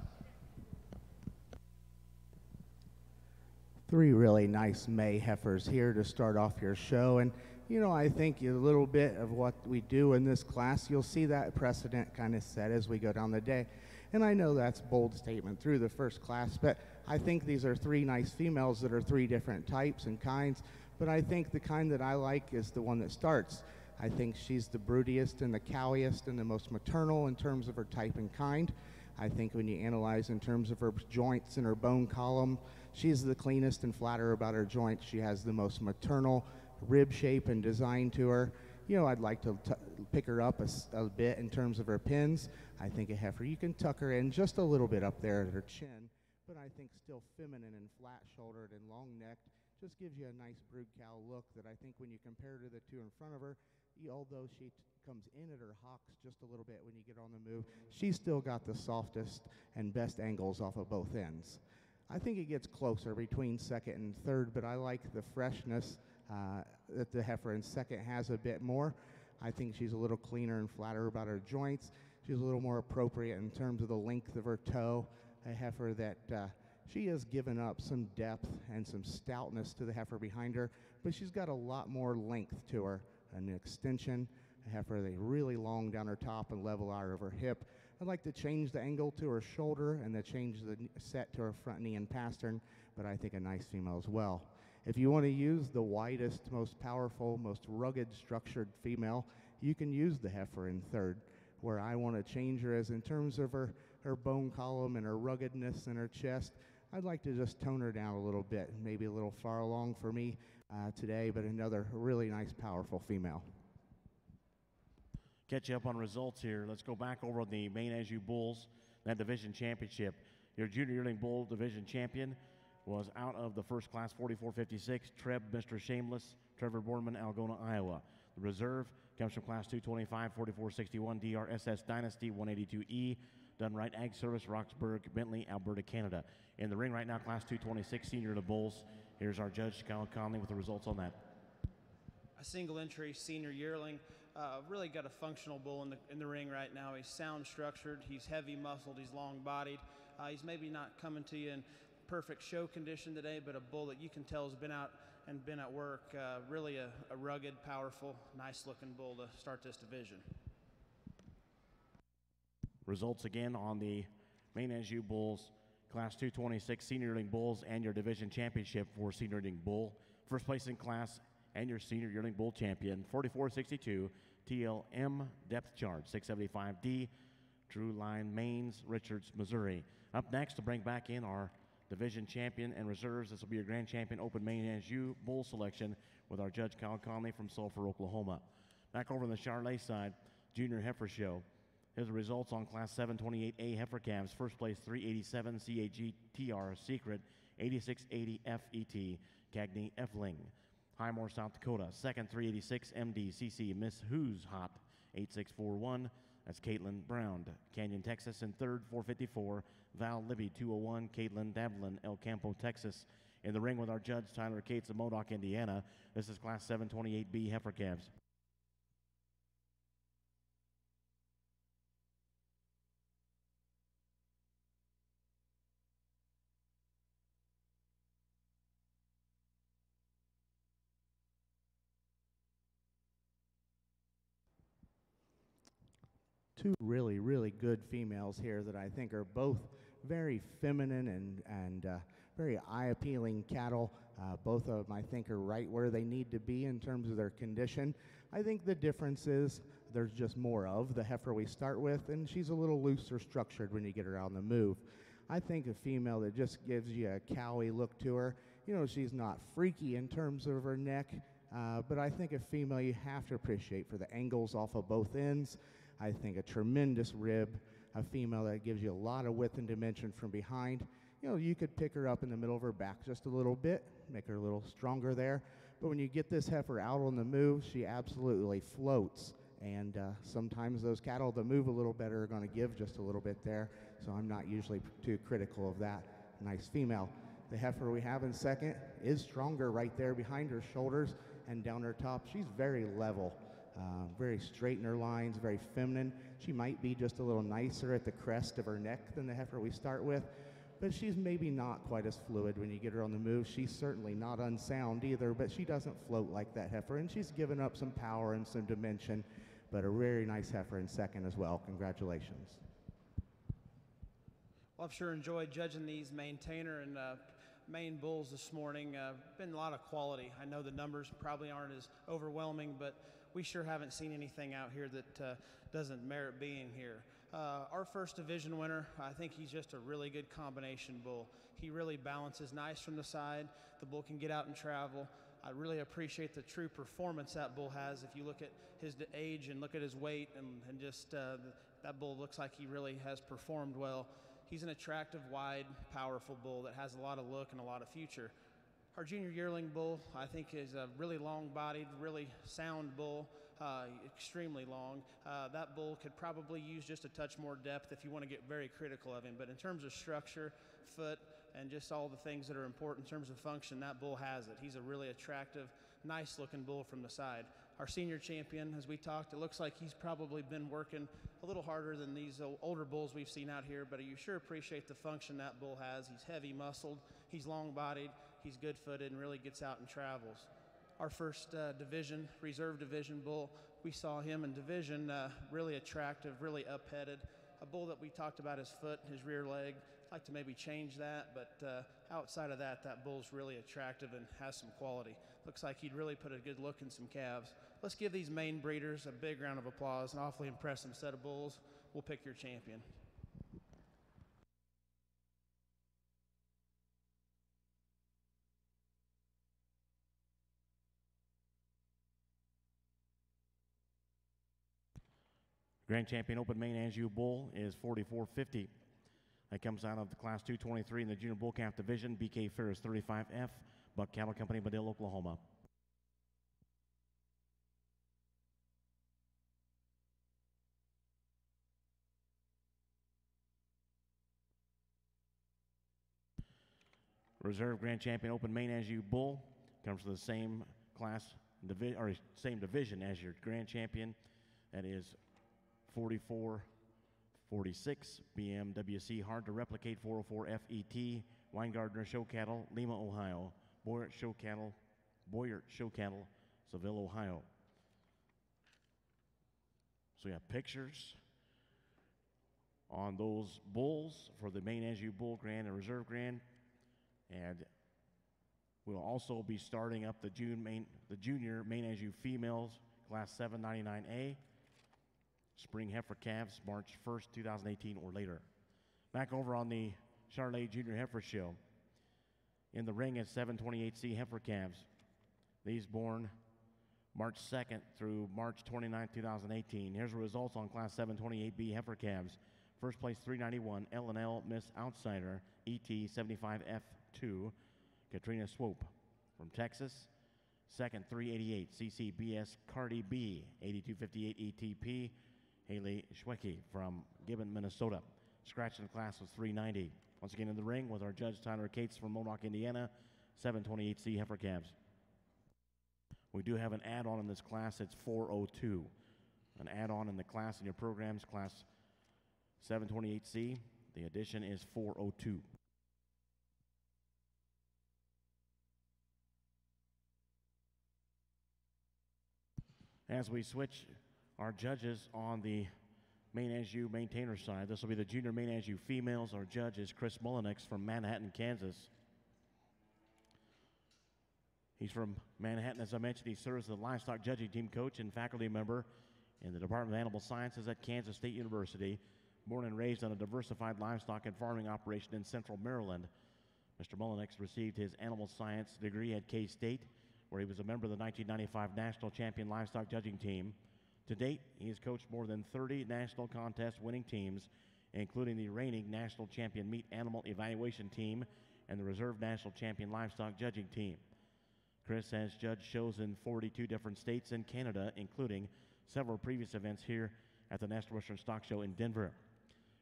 Three really nice May heifers here to start off your show. And, you know, I think a little bit of what we do in this class, you'll see that precedent kind of set as we go down the day. And I know that's a bold statement through the first class, but I think these are three nice females that are three different types and kinds. But I think the kind that I like is the one that starts. I think she's the broodiest and the cowiest and the most maternal in terms of her type and kind. I think when you analyze in terms of her joints and her bone column, she's the cleanest and flatter about her joints. She has the most maternal rib shape and design to her. You know, I'd like to pick her up a bit in terms of her pins. I think a heifer, you can tuck her in just a little bit up there at her chin, but I think still feminine and flat-shouldered and long-necked. Just gives you a nice brood cow look that I think when you compare her to the two in front of her, although she comes in at her hocks just a little bit when you get on the move, she's still got the softest and best angles off of both ends. I think it gets closer between second and third, but I like the freshness that the heifer in second has a bit more. I think she's a little cleaner and flatter about her joints. She's a little more appropriate in terms of the length of her toe. A heifer that she has given up some depth and some stoutness to the heifer behind her, but she's got a lot more length to her. an extension, a heifer that's really long down her top and level out of her hip. I'd like to change the angle to her shoulder and then change the set to her front knee and pastern, but I think a nice female as well. If you want to use the widest, most powerful, most rugged structured female, you can use the heifer in third. Where I want to change her is in terms of her bone column and her ruggedness and her chest. I'd like to just tone her down a little bit, maybe a little far along for me today, but another really nice, powerful female. Catch you up on results here. Let's go back over the Maine Anjou Bulls, that division championship. Your junior yearling bull division champion was out of the first class 4456, Treb Mr. Shameless, Trevor Borman, Algona, Iowa. The reserve comes from class 225, 4461, DRSS Dynasty 182E, done right Ag Service, Roxburgh, Bentley, Alberta, Canada. In the ring right now, class 226, senior to bulls. Here's our judge, Kyle Conley, with the results on that. A single entry senior yearling. Really got a functional bull in the ring right now. He's sound structured, he's heavy muscled, he's long bodied. He's maybe not coming to you in perfect show condition today, but a bull that you can tell has been out and been at work. Really a rugged, powerful, nice looking bull to start this division. Results again on the Maine Anjou Bulls, class 226 senior yearling bulls and your division championship for senior yearling bull. First place in class and your senior yearling bull champion, 4462 TLM depth charge, 675D, True Line Maines, Richards, Missouri. Up next to bring back in our division champion and reserves, this will be your grand champion open Maine Anjou bull selection with our judge Kyle Conley from Sulphur, Oklahoma. Back over on the Charlet side, junior heifer show. Here's the results on class 728A heifer calves. First place 387 CAGTR Secret, 8680 FET Cagney Efling. Highmore, South Dakota. Second 386 MDCC Miss Who's Hot, 8641. That's Caitlin Brown. Canyon, Texas. In third, 454 Val Libby, 201 Caitlin Davlin, El Campo, Texas. In the ring with our judge Tyler Cates of Modoc, Indiana. This is class 728B heifer calves. Two really, really good females here that I think are both very feminine and very eye-appealing cattle. Both of them, I think, are right where they need to be in terms of their condition. I think the difference is there's just more of the heifer we start with, and she's a little looser structured when you get her on the move. I think a female that just gives you a cowy look to her, you know, she's not freaky in terms of her neck, but I think a female you have to appreciate for the angles off of both ends. I think a tremendous rib, a female that gives you a lot of width and dimension from behind. You know, you could pick her up in the middle of her back just a little bit, make her a little stronger there. But when you get this heifer out on the move, she absolutely floats. And sometimes those cattle that move a little better are going to give just a little bit there. So I'm not usually too critical of that nice female. The heifer we have in second is stronger right there behind her shoulders and down her top. She's very level. Very straight in her lines, very feminine. She might be just a little nicer at the crest of her neck than the heifer we start with, but she's maybe not quite as fluid when you get her on the move. She's certainly not unsound either, but she doesn't float like that heifer, and she's given up some power and some dimension, but a very nice heifer in second as well. Congratulations. Well, I've sure enjoyed judging these maintainer and Maine bulls this morning. Been a lot of quality. I know the numbers probably aren't as overwhelming, but we sure haven't seen anything out here that doesn't merit being here. Our first division winner, I think he's just a really good combination bull. He really balances nice from the side. The bull can get out and travel. I really appreciate the true performance that bull has. If you look at his age and look at his weight and just that bull looks like he really has performed well. He's an attractive, wide, powerful bull that has a lot of look and a lot of future. Our junior yearling bull, I think, is a really long-bodied, really sound bull, extremely long. That bull could probably use just a touch more depth if you want to get very critical of him. But in terms of structure, foot, and just all the things that are important in terms of function, that bull has it. He's a really attractive, nice-looking bull from the side. Our senior champion, as we talked, it looks like he's probably been working a little harder than these older bulls we've seen out here, but you sure appreciate the function that bull has. He's heavy muscled, he's long-bodied, he's good-footed, and really gets out and travels. our first division, reserve division bull. We saw him in division, really attractive, really up-headed. A bull that we talked about his foot, his rear leg. I'd like to maybe change that, but outside of that, that bull's really attractive and has some quality. Looks like he'd really put a good look in some calves. Let's give these Maine breeders a big round of applause, an awfully impressive set of bulls. We'll pick your champion. Grand Champion Open Maine Anjou Bull is 4450. That comes out of the Class 223 in the Junior Bull Calf Division. BK Ferris 35F, Buck Cattle Company, Madill, Oklahoma. Reserve Grand Champion Open Maine Anjou Bull comes from the same class or same division as your Grand Champion. That is 4446 BMWC, hard to replicate 404 FET, Weingartner Show Cattle, Lima, Ohio, Boyert Show Cattle, Seville, Ohio. So we have pictures on those bulls for the Maine Anjou Bull Grand and Reserve Grand, and we'll also be starting up the junior Maine Anjou Females Class 799A. Spring heifer calves, March 1st, 2018 or later. Back over on the Charolais Junior Heifer Show. In the ring is 728C heifer calves. These born March 2nd through March 29th, 2018. Here's the results on Class 728B heifer calves. First place 391, L&L Miss Outsider, ET 75F2, Katrina Swope from Texas. Second 388, CCBS Cardi B, 8258 ETP. Haley Schwecke from Gibbon, Minnesota. Scratch in the class was 390. Once again in the ring with our judge Tyler Cates from Monoc, Indiana, 728C heifer calves. We do have an add-on in this class. It's 402. An add-on in the class in your programs, class 728C. The addition is 402. As we switch our judges on the Maine Anjou maintainer side, this will be the junior Maine Anjou females. Our judge is Chris Mullinex from Manhattan, Kansas. He's from Manhattan, as I mentioned. He serves as the livestock judging team coach and faculty member in the Department of Animal Sciences at Kansas State University. Born and raised on a diversified livestock and farming operation in central Maryland, Mr. Mullinex received his animal science degree at K-State, where he was a member of the 1995 National Champion Livestock Judging Team. To date, he has coached more than 30 national contest winning teams, including the reigning National Champion Meat Animal Evaluation Team and the Reserve National Champion Livestock Judging Team. Chris has judged shows in 42 different states and Canada, including several previous events here at the National Western Stock Show in Denver.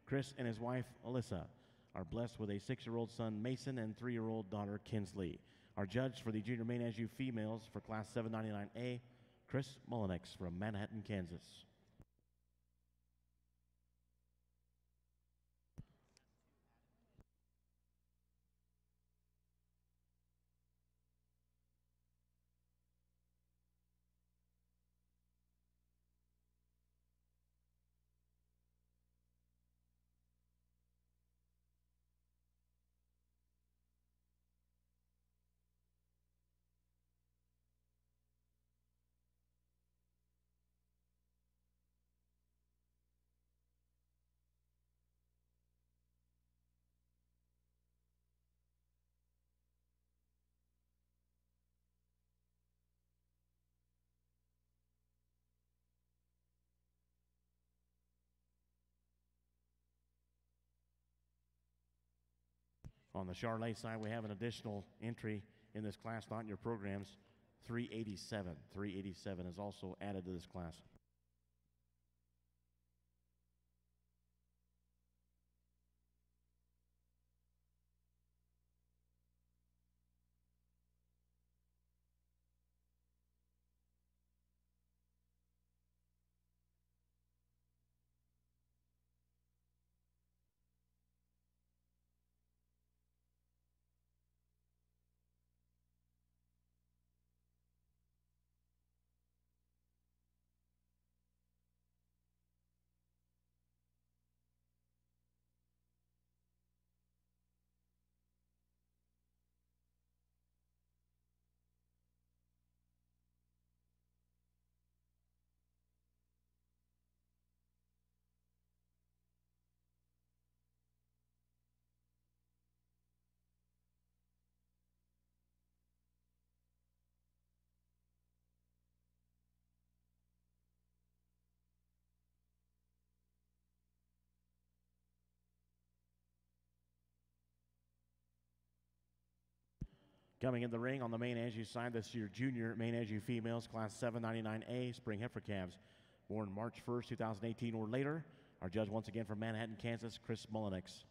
Chris and his wife, Alyssa, are blessed with a 6-year-old son, Mason, and 3-year-old daughter, Kinsley. Our judge for the junior Maine Anjou females for Class 799A, Chris Mullinex from Manhattan, Kansas. On the Charolais side, we have an additional entry in this class, not in your programs, 387. 387 is also added to this class. Coming in the ring on the Maine Anjou side, this is your junior Maine Anjou females, class 799A, spring heifer calves, born March 1st, 2018 or later. Our judge once again from Manhattan, Kansas, Chris Mullenix.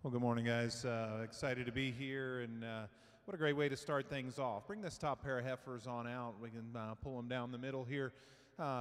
Well, good morning, guys. Excited to be here, and what a great way to start things off. Bring this top pair of heifers on out. We can pull them down the middle here.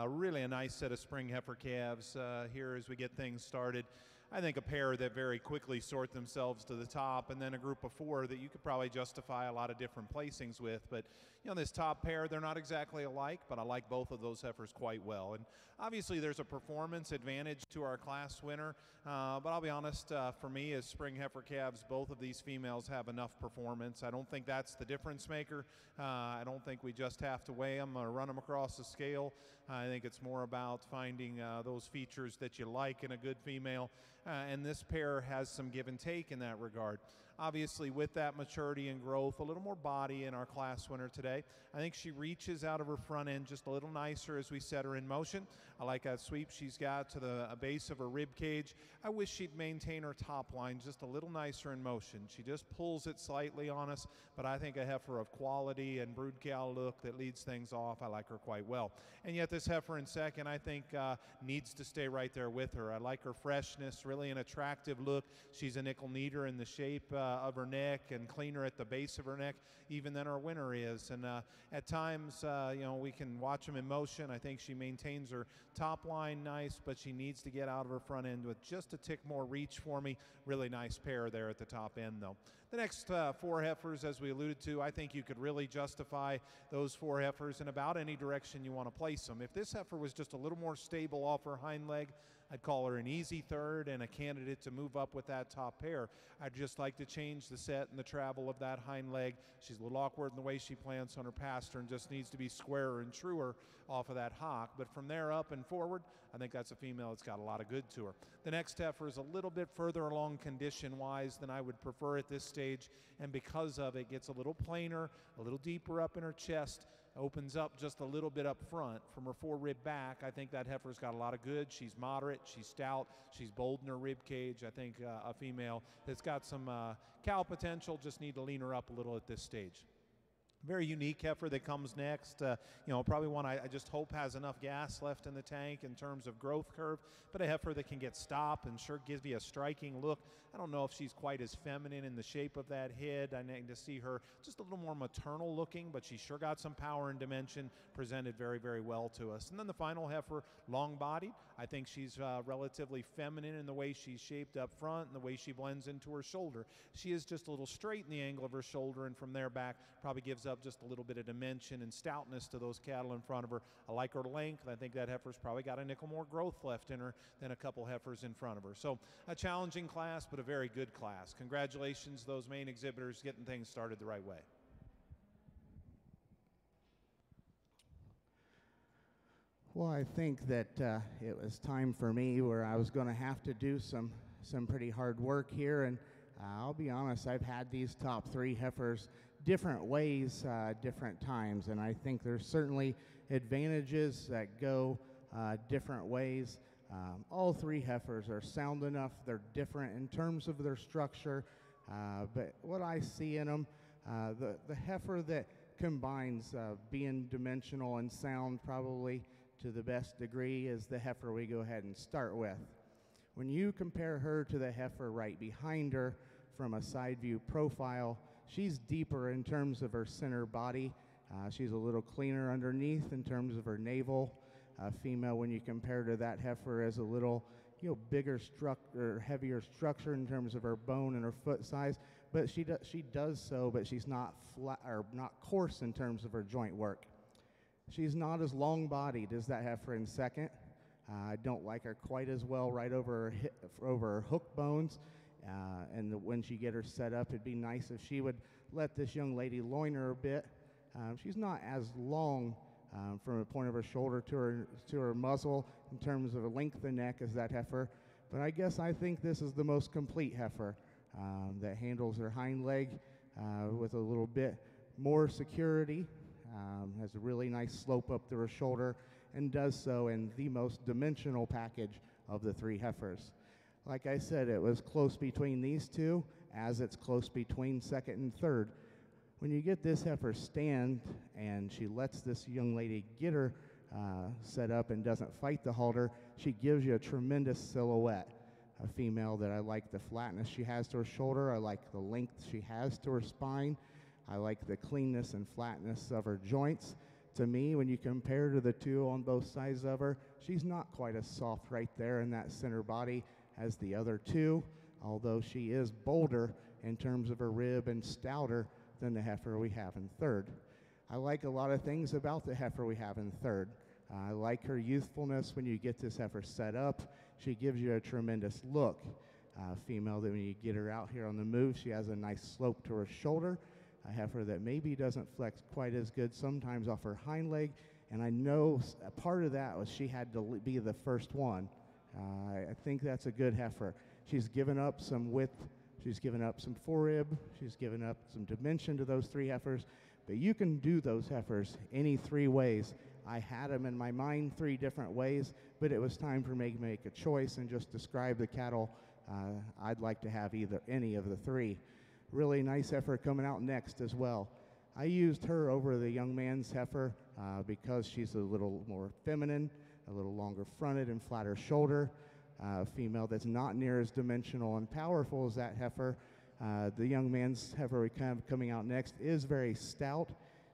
Really a nice set of spring heifer calves here as we get things started. I think a pair that very quickly sort themselves to the top, and then a group of four that you could probably justify a lot of different placings with. But, you know, this top pair, they're not exactly alike, but I like both of those heifers quite well. And obviously there's a performance advantage to our class winner, but I'll be honest, for me as spring heifer calves, both of these females have enough performance. I don't think that's the difference maker. I don't think we just have to weigh them or run them across the scale. I think it's more about finding those features that you like in a good female. And this pair has some give and take in that regard. obviously with that maturity and growth, a little more body in our class winner today. I think she reaches out of her front end just a little nicer as we set her in motion. I like that sweep she's got to the base of her rib cage. I wish she'd maintain her top line just a little nicer in motion. She just pulls it slightly on us, but I think a heifer of quality and brood cow look that leads things off, I like her quite well. And yet this heifer in second, I think needs to stay right there with her. I like her freshness, really an attractive look. She's a nickel neater in the shape of her neck and cleaner at the base of her neck even than our winner is. And at times, you know, we can watch them in motion. I think she maintains her top line nice, but she needs to get out of her front end with just a tick more reach for me. Really nice pair there at the top end, though. The next 4 heifers, as we alluded to, I think you could really justify those 4 heifers in about any direction you want to place them. If this heifer was just a little more stable off her hind leg, I'd call her an easy third and a candidate to move up with that top pair. I'd just like to change the set and the travel of that hind leg. She's a little awkward in the way she plants on her pasture and just needs to be squarer and truer off of that hock. But from there up and forward, I think that's a female that's got a lot of good to her. The next heifer is a little bit further along condition-wise than I would prefer at this stage, and because of it, gets a little plainer, a little deeper up in her chest, opens up just a little bit up front from her forerib back. I think that heifer's got a lot of good. She's moderate, she's stout, she's bold in her rib cage. I think a female that's got some cow potential, just need to lean her up a little at this stage. Very unique heifer that comes next. You know, probably one I just hope has enough gas left in the tank in terms of growth curve, but a heifer that can get stopped and sure gives you a striking look. I don't know if she's quite as feminine in the shape of that head. I need to see her just a little more maternal looking, but she's sure got some power and dimension, presented very, very well to us. And then the final heifer, long-bodied. I think she's relatively feminine in the way she's shaped up front and the way she blends into her shoulder. She is just a little straight in the angle of her shoulder, and from there back probably gives up just a little bit of dimension and stoutness to those cattle in front of her. I like her length. I think that heifer's probably got a nickel more growth left in her than a couple heifers in front of her. So a challenging class, but a very good class. Congratulations, those Maine exhibitors, getting things started the right way. Well, I think that it was time for me where I was going to have to do some pretty hard work here, and I'll be honest, I've had these top 3 heifers different ways, different times, and I think there's certainly advantages that go different ways. All 3 heifers are sound enough. They're different in terms of their structure, but what I see in them, the heifer that combines being dimensional and sound probably to the best degree is the heifer we go ahead and start with. When you compare her to the heifer right behind her from a side view profile, she's deeper in terms of her center body. She's a little cleaner underneath in terms of her navel. Female, when you compare to that heifer, is a little, you know, bigger structure, heavier structure in terms of her bone and her foot size. But she does so, but she's not flat or not coarse in terms of her joint work. She's not as long-bodied as that heifer in second. I don't like her quite as well right over her hook bones. And when she get her set up, it'd be nice if she would let this young lady loin her a bit. She's not as long from the point of her shoulder to her muzzle in terms of the length of neck as that heifer, but I think this is the most complete heifer that handles her hind leg with a little bit more security, has a really nice slope up to her shoulder, and does so in the most dimensional package of the 3 heifers. Like I said, it was close between these 2, as it's close between second and third. When you get this heifer stand and she lets this young lady get her set up and doesn't fight the halter, she gives you a tremendous silhouette. A female that I like the flatness she has to her shoulder, I like the length she has to her spine, I like the cleanness and flatness of her joints. To me, when you compare to the 2 on both sides of her, she's not quite as soft right there in that center body as the other 2, although she is bolder in terms of her rib and stouter than the heifer we have in third. I like a lot of things about the heifer we have in third. I like her youthfulness when you get this heifer set up. She gives you a tremendous look. Female that when you get her out here on the move, she has a nice slope to her shoulder. A heifer that maybe doesn't flex quite as good sometimes off her hind leg, and I know a part of that was she had to be the first one. I think that's a good heifer. She's given up some width She's given up some forerib. She's given up some dimension to those 3 heifers. But you can do those heifers any 3 ways. I had them in my mind 3 different ways, but it was time for me to make a choice and just describe the cattle I'd like to have any of the 3. Really nice heifer coming out next as well. I used her over the young man's heifer because she's a little more feminine, a little longer fronted and flatter shoulder. Female that's not near as dimensional and powerful as that heifer. The young man's heifer coming out next is very stout.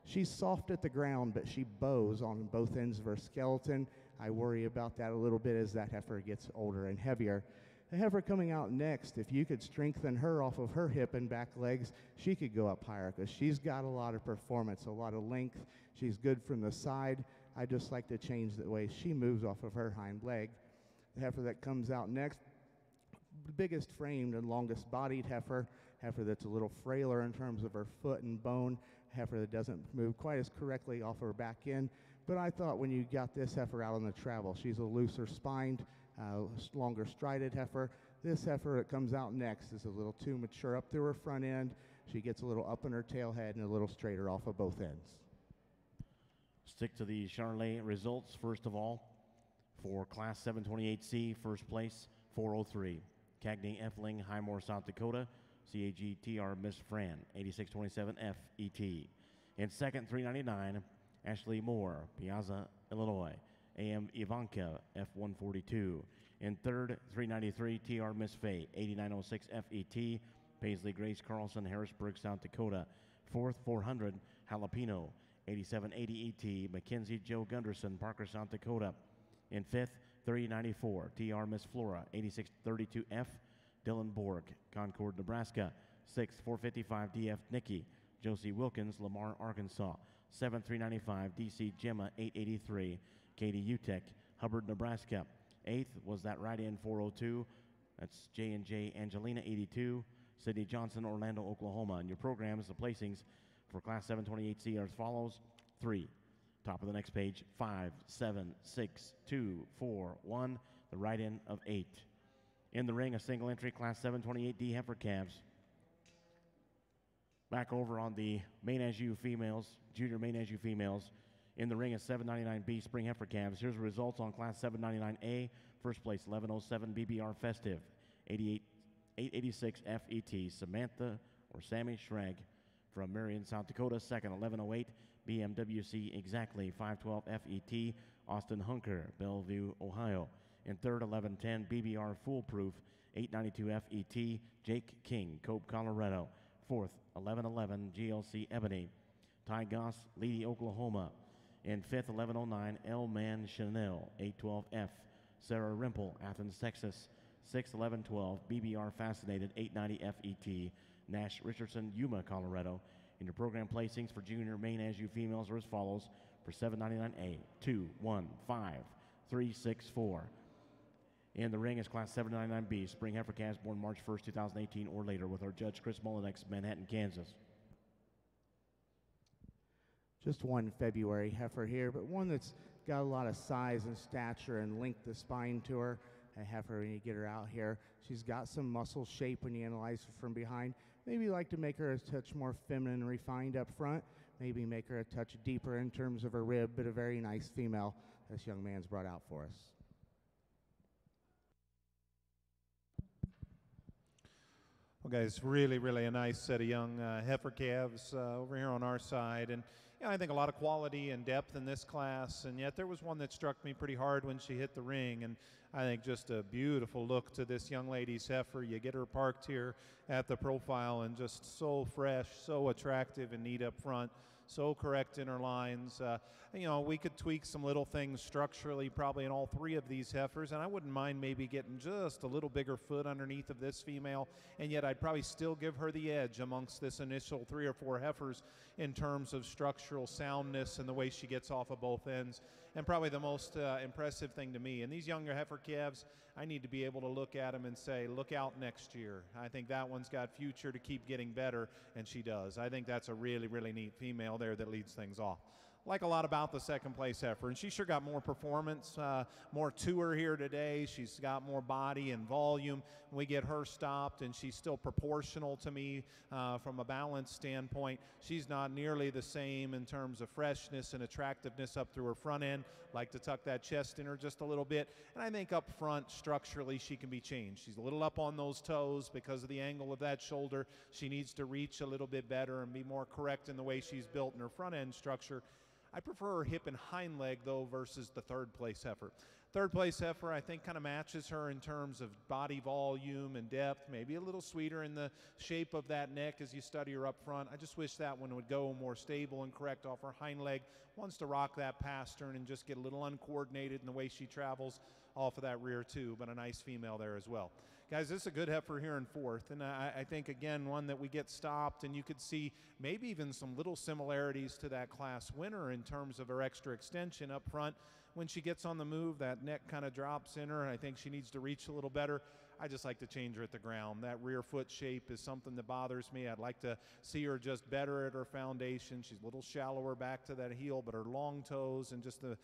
She's soft at the ground, but she bows on both ends of her skeleton. I worry about that a little bit as that heifer gets older and heavier. The heifer coming out next, if you could strengthen her off of her hip and back legs, she could go up higher because she's got a lot of performance, a lot of length. She's good from the side. I just like to change the way she moves off of her hind leg. The heifer that comes out next, the biggest framed and longest bodied heifer that's a little frailer in terms of her foot and bone, heifer that doesn't move quite as correctly off her back end. But I thought when you got this heifer out on the travel, she's a looser spined, longer strided heifer. This heifer that comes out next is a little too mature up through her front end. She gets a little up in her tail head and a little straighter off of both ends. Stick to the Charolais results first of all. For Class 728C, first place, 403. Cagney Effling, Highmore, South Dakota. CAGTR Miss Fran, 8627 FET. In second, 399, Ashley Moore, Piazza, Illinois. AM Ivanka, F142. In third, 393, TR Miss Faye, 8906 FET. Paisley Grace Carlson, Harrisburg, South Dakota. Fourth, 400, Jalapeno, 8780 ET. Mackenzie Joe Gunderson, Parker, South Dakota. In fifth, 394, TR Miss Flora, 8632F, Dylan Borg, Concord, Nebraska. Sixth, 455, DF Nikki, Josie Wilkins, Lamar, Arkansas. Seventh, 395, DC Gemma, 883, Katie Utek, Hubbard, Nebraska. Eighth was that right-in 402, that's J&J Angelina, 82, Sydney Johnson, Orlando, Oklahoma. And your programs, the placings for Class 728C are as follows. 3. Top of the next page, 5, 7, 6, 2, 4, 1, the right-in of 8. In the ring, a single entry Class 728D heifer calves. Back over on the Maine Anjou females, junior Maine Anjou females. In the ring, a 799B spring heifer calves. Here's the results on Class 799A. First place, 1107 BBR Festive, 886 FET, Samantha or Sammy Schrag from Marion, South Dakota. Second, 1108 BMWC Exactly, 512 FET, Austin Hunker, Bellevue, Ohio. In third, 1110 BBR Foolproof, 892 FET, Jake King, Cope, Colorado. Fourth, 1111 GLC Ebony, Ty Goss, Leedy, Oklahoma. In fifth, 1109 El Man Chanel, 812F, Sarah Rimple, Athens, Texas. Sixth, 1112 BBR Fascinated, 890 FET, Nash Richardson, Yuma, Colorado. And your program placings for junior Maine Anjou females are as follows. For 799A, 2, 1, 5, 3, 6, 4. In the ring is Class 799B, spring heifer calves born March 1st, 2018 or later, with our judge Chris Mullinex, Manhattan, Kansas. Just one February heifer here, but one that's got a lot of size and stature and length of spine to her. A heifer, when you get her out here, she's got some muscle shape when you analyze her from behind. Maybe like to make her a touch more feminine and refined up front. Maybe make her a touch deeper in terms of her rib, but a very nice female this young man's brought out for us. Well, guys, really a nice set of young heifer calves over here on our side. And you know, I think a lot of quality and depth in this class, and yet there was one that struck me pretty hard when she hit the ring. And I think just a beautiful look to this young lady's heifer. You get her parked here at the profile and just so fresh, so attractive and neat up front, so correct in her lines. You know, we could tweak some little things structurally probably in all three of these heifers, and I wouldn't mind maybe getting just a little bigger foot underneath of this female, and yet I'd probably still give her the edge amongst this initial 3 or 4 heifers in terms of structural soundness and the way she gets off of both ends. And probably the most impressive thing to me, and these younger heifer calves, I need to be able to look at them and say, look out next year. I think that one's got future to keep getting better, and she does. I think that's a really neat female there that leads things off. like a lot about the second place heifer, and she sure got more performance, more to her here today. She's got more body and volume. We get her stopped, and she's still proportional to me from a balance standpoint. She's not nearly the same in terms of freshness and attractiveness up through her front end. Like to tuck that chest in her just a little bit, and I think up front structurally she can be changed. She's a little up on those toes because of the angle of that shoulder. She needs to reach a little bit better and be more correct in the way she's built in her front end structure. I prefer her hip and hind leg, though, versus the third place heifer. Third place heifer, I think, kind of matches her in terms of body volume and depth, maybe a little sweeter in the shape of that neck as you study her up front. I just wish that one would go more stable and correct off her hind leg. Wants to rock that pastern and just get a little uncoordinated in the way she travels off of that rear, too, but a nice female there as well. Guys, this is a good heifer here in fourth, and I think, again, one that we get stopped, and you could see maybe even some little similarities to that class winner in terms of her extra extension up front. When she gets on the move, that neck kind of drops in her, and I think she needs to reach a little better. I just like to change her at the ground. That rear foot shape is something that bothers me. I'd like to see her just better at her foundation. She's a little shallower back to that heel, but her long toes and just the,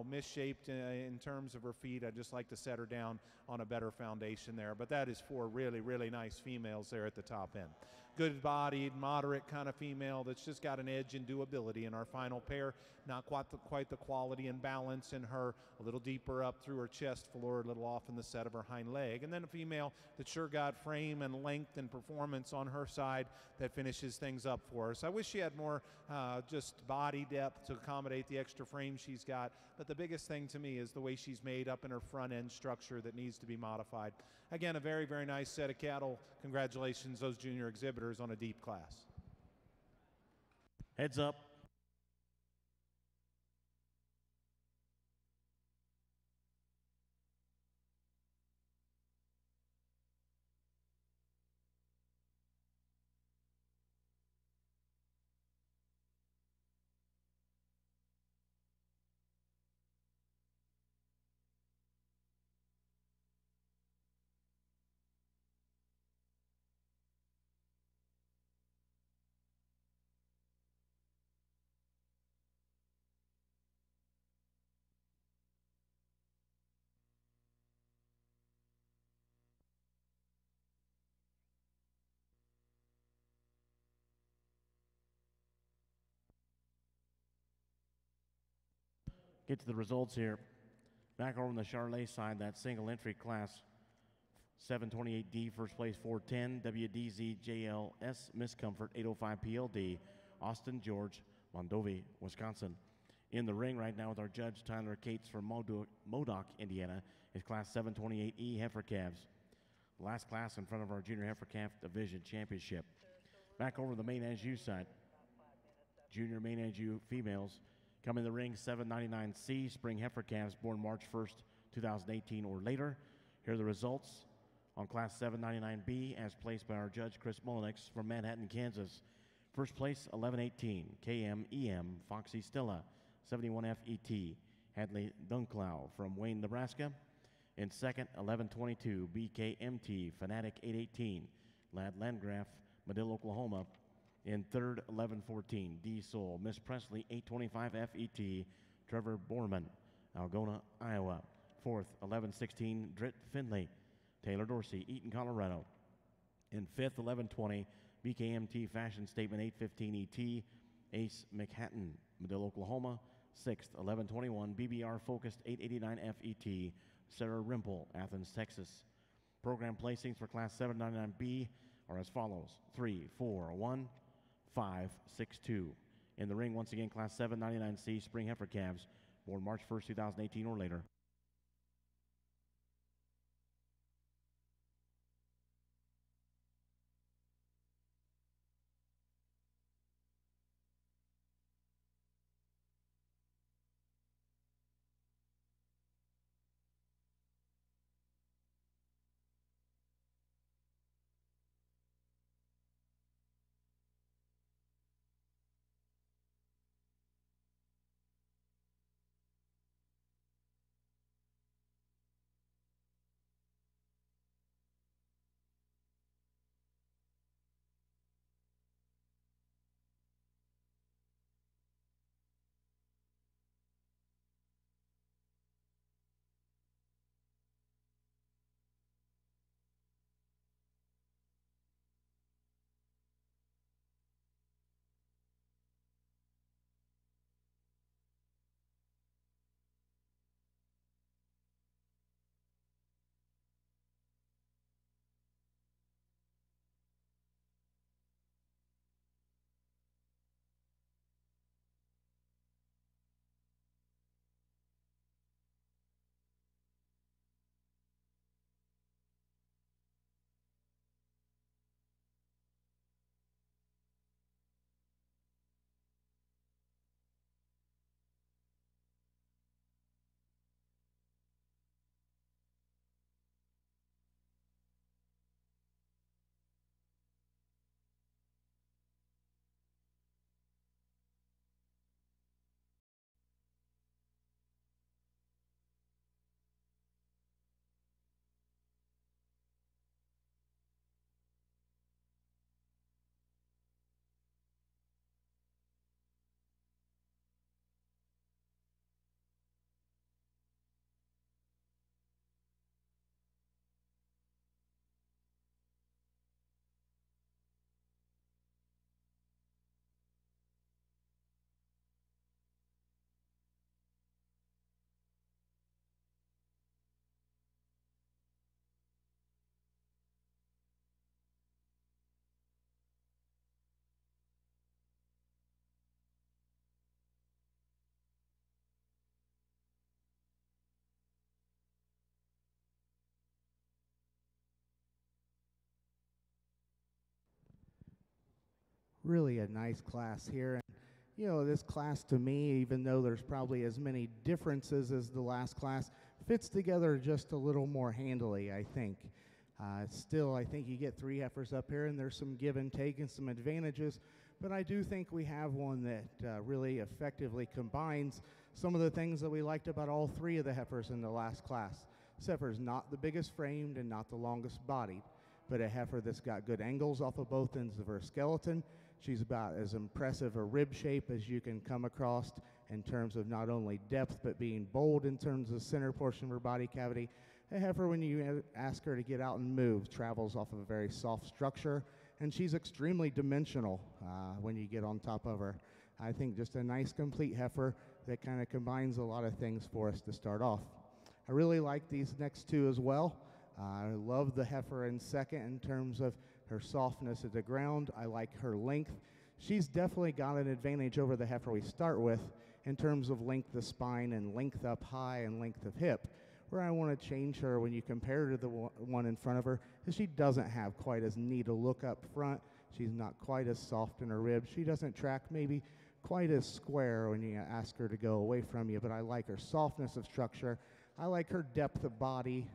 misshaped in terms of her feet, I'd just like to set her down on a better foundation there. But that is four really, really nice females there at the top end. Good-bodied, moderate kind of female that's just got an edge and doability in our final pair. Not quite the quality and balance in her, a little deeper up through her chest floor, a little off in the set of her hind leg. And then a female that sure got frame and length and performance on her side that finishes things up for us. I wish she had more just body depth to accommodate the extra frame she's got, but the biggest thing to me is the way she's made up in her front end structure that needs to be modified. Again, a very, very nice set of cattle. Congratulations, those junior exhibitors, on a deep class. Heads up. Get to the results here. Back over on the Charlet side, that single entry class 728D, first place 410, WDZ JLS Miscomfort 805 PLD, Austin George, Mondovi, Wisconsin. In the ring right now with our judge, Tyler Cates from Modoc, Indiana, is class 728E heifer calves. Last class in front of our junior heifer calf division championship. Back over the Maine Anjou side, junior Maine Anjou females come in the ring, 799C, spring heifer calves born March 1st, 2018 or later. Here are the results on class 799B as placed by our judge, Chris Mullenix from Manhattan, Kansas. First place, 1118, KMEM, Foxy Stella, 71FET, Hadley Dunklau from Wayne, Nebraska. In second, 1122, BKMT, Fanatic 818, Lad Landgraf, Madill, Oklahoma. In third, 1114, D Soul, Miss Presley, 825 FET, Trevor Borman, Algona, Iowa. Fourth, 1116, Drit Finley, Taylor Dorsey, Eaton, Colorado. In fifth, 1120, BKMT Fashion Statement 815 ET, Ace McHatton, Madill, Oklahoma. Sixth, 1121, BBR Focused 889 FET, Sarah Rimple, Athens, Texas. Program placings for Class 799B are as follows: 3, 4, 1, 5, 6, 2. In the ring, once again, Class 799C, spring heifer calves, born March 1st, 2018 or later. really a nice class here. And, you know, this class to me, even though there's probably as many differences as the last class, fits together just a little more handily, I think. Still, I think you get 3 heifers up here, and there's some give and take and some advantages, but I do think we have one that really effectively combines some of the things that we liked about all 3 of the heifers in the last class. This heifer is not the biggest framed and not the longest bodied, but a heifer that's got good angles off of both ends of her skeleton. She's about as impressive a rib shape as you can come across in terms of not only depth, but being bold in terms of the center portion of her body cavity. A heifer, when you ask her to get out and move, travels off of a very soft structure, and she's extremely dimensional when you get on top of her. I think just a nice complete heifer that kind of combines a lot of things for us to start off. I really like these next 2 as well. I love the heifer in second in terms of her softness at the ground. I like her length. She's definitely got an advantage over the heifer we start with in terms of length of spine and length up high and length of hip. Where I want to change her when you compare her to the one in front of her is she doesn't have quite as neat a look up front. She's not quite as soft in her ribs. She doesn't track maybe quite as square when you ask her to go away from you, but I like her softness of structure. I like her depth of body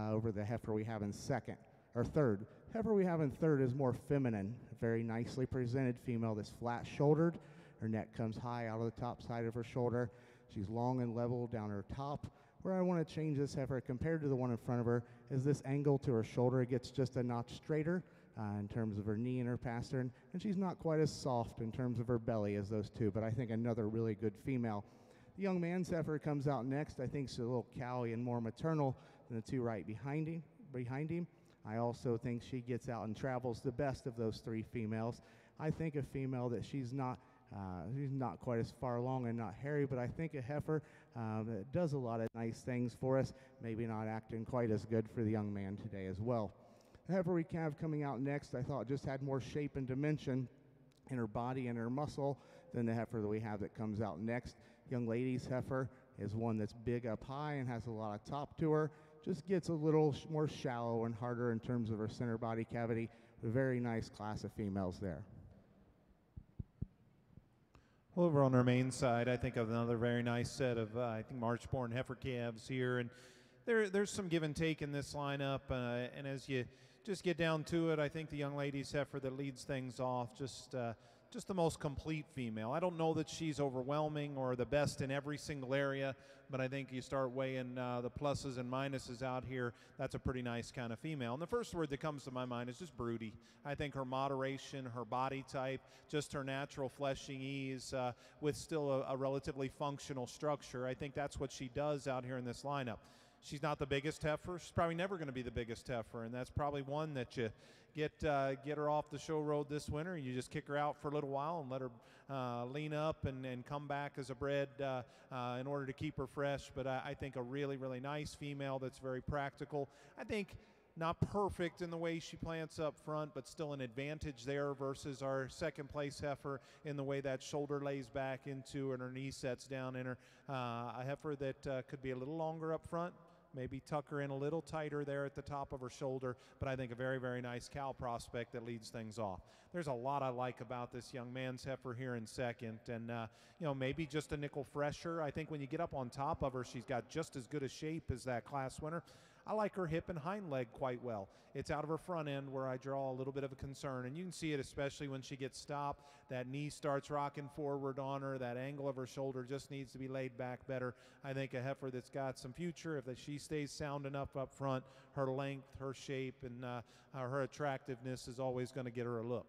over the heifer we have in second, or third. Heifer we have in third is more feminine, a very nicely presented female that's flat-shouldered. Her neck comes high out of the top side of her shoulder. She's long and level down her top. Where I want to change this heifer compared to the one in front of her is this angle to her shoulder gets just a notch straighter in terms of her knee and her pastern, and she's not quite as soft in terms of her belly as those 2, but I think another really good female. The young man's heifer comes out next. I think she's a little cowy and more maternal than the 2 right behind him. I also think she gets out and travels the best of those 3 females. I think a female that she's not quite as far along and not hairy, but I think a heifer that does a lot of nice things for us, maybe not acting quite as good for the young man today as well. The heifer we have coming out next, I thought just had more shape and dimension in her body and her muscle than the heifer that we have that comes out next. Young lady's heifer is one that's big up high and has a lot of top to her, just gets a little more shallow and harder in terms of her center body cavity. A very nice class of females there. Over on our main side, I think of another very nice set of, I think, March-born heifer calves here. And there's some give and take in this lineup. And as you just get down to it, I think the young lady's heifer that leads things off, just the most complete female. I don't know that she's overwhelming or the best in every single area, but I think you start weighing the pluses and minuses out here, that's a pretty nice kind of female. And the first word that comes to my mind is just broody. I think her moderation, her body type, just her natural fleshing ease with still a relatively functional structure, I think that's what she does out here in this lineup. She's not the biggest heifer. She's probably never going to be the biggest heifer, and that's probably one that you get her off the show road this winter. You just kick her out for a little while and let her lean up and come back as a bred in order to keep her fresh. But I think a really, really nice female that's very practical. I think not perfect in the way she plants up front, but still an advantage there versus our second place heifer in the way that shoulder lays back into and her knee sets down in her. A heifer that could be a little longer up front, maybe tuck her in a little tighter there at the top of her shoulder, but I think a very, very nice cow prospect that leads things off. There's a lot I like about this young man's heifer here in second, and maybe just a nickel fresher. I think when you get up on top of her, she's got just as good a shape as that class winner. I like her hip and hind leg quite well. It's out of her front end where I draw a little bit of a concern, and you can see it especially when she gets stopped. That knee starts rocking forward on her. That angle of her shoulder just needs to be laid back better. I think a heifer that's got some future, if she stays sound enough up front, her length, her shape, and her attractiveness is always going to get her a look.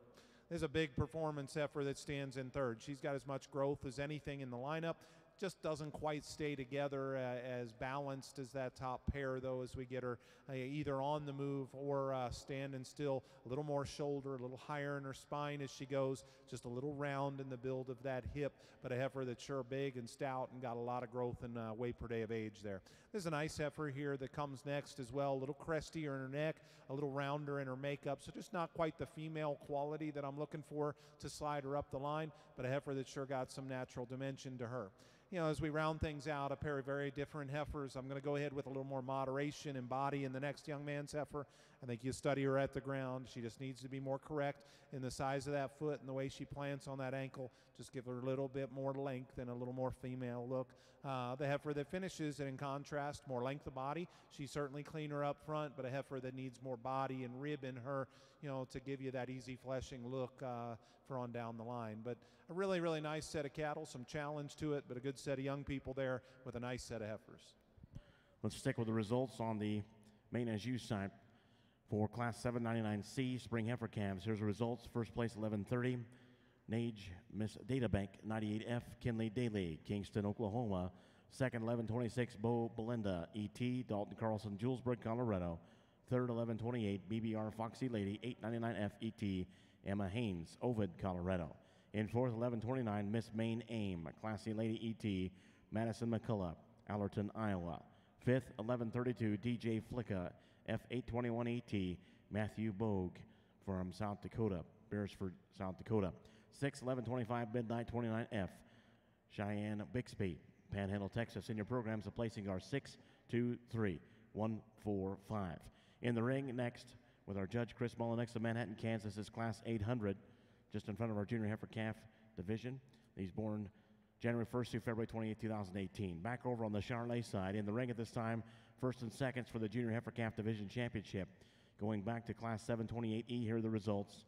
There's a big performance heifer that stands in third. She's got as much growth as anything in the lineup. Just doesn't quite stay together as balanced as that top pair, though, as we get her either on the move or standing still. A little more shoulder, a little higher in her spine as she goes, just a little round in the build of that hip, but a heifer that's sure big and stout and got a lot of growth and weight per day of age there. There's a nice heifer here that comes next as well, a little crestier in her neck, a little rounder in her makeup, so just not quite the female quality that I'm looking for to slide her up the line, but a heifer that's sure got some natural dimension to her. as we round things out, a pair of very different heifers. I'm going to go ahead with a little more moderation and body in the next young man's heifer. I think you study her at the ground. She just needs to be more correct in the size of that foot and the way she plants on that ankle. Just give her a little bit more length and a little more female look. The heifer that finishes, and in contrast, more length of body. She's certainly cleaner up front, but a heifer that needs more body and rib in her, to give you that easy fleshing look for on down the line. But a really, really nice set of cattle, some challenge to it, but a good set of young people there with a nice set of heifers. Let's stick with the results on the Maine Anjou side. For Class 799C Spring Heifer Calves, here's the results. First place, 1130. Nage, Miss Databank, 98F, Kinley Daly, Kingston, Oklahoma. Second, 1126, Bo Belinda, ET, Dalton Carlson, Julesburg, Colorado. Third, 1128, BBR Foxy Lady, 899F, ET, Emma Haynes, Ovid, Colorado. In fourth, 1129, Miss Maine Aim, Classy Lady, ET, Madison McCullough, Allerton, Iowa. Fifth, 1132, DJ Flicka, F821ET, Matthew Bogue from South Dakota, Beresford, South Dakota. 6, 1125, Midnight 29F, Cheyenne Bixby, Panhandle, Texas. In your programs, the placing are 6, 2, 3, 1, 4, 5. In the ring next, with our judge Chris Mullen, next to Manhattan, Kansas, is Class 800, just in front of our junior heifer calf division. He's born January 1st through February 28, 2018. Back over on the Charlet side, in the ring at this time, first and seconds for the Junior Heifer Calf Division Championship. Going back to Class 728E, here are the results.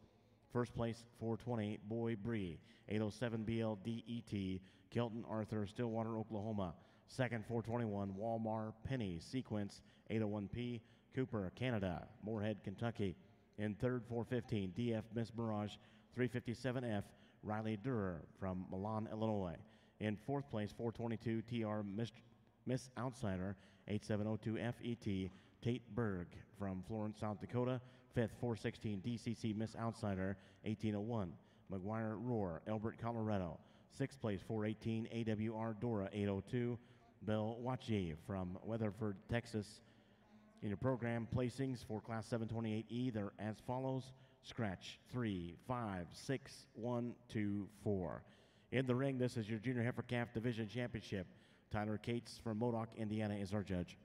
First place, 420, Boy Bree, 807 BLDET, Kelton Arthur, Stillwater, Oklahoma. Second, 421, Walmart Penny, Sequence, 801P, Cooper, Canada, Moorhead, Kentucky. In third, 415, DF Miss Mirage, 357F, Riley Durer from Milan, Illinois. In fourth place, 422, TR Miss Outsider, 8702 FET, Tate Berg from Florence, South Dakota. Fifth, 416, DCC Miss Outsider, 1801, McGuire Roar, Elbert, Colorado. Sixth place, 418, AWR Dora, 802, Bill Watchie from Weatherford, Texas. In your program placings for Class 728E, they're as follows. Scratch 3, 5, 6, 1, 2, 4. In the ring, this is your Junior Heifer Calf Division Championship. Tyler Cates from Modoc, Indiana is our judge.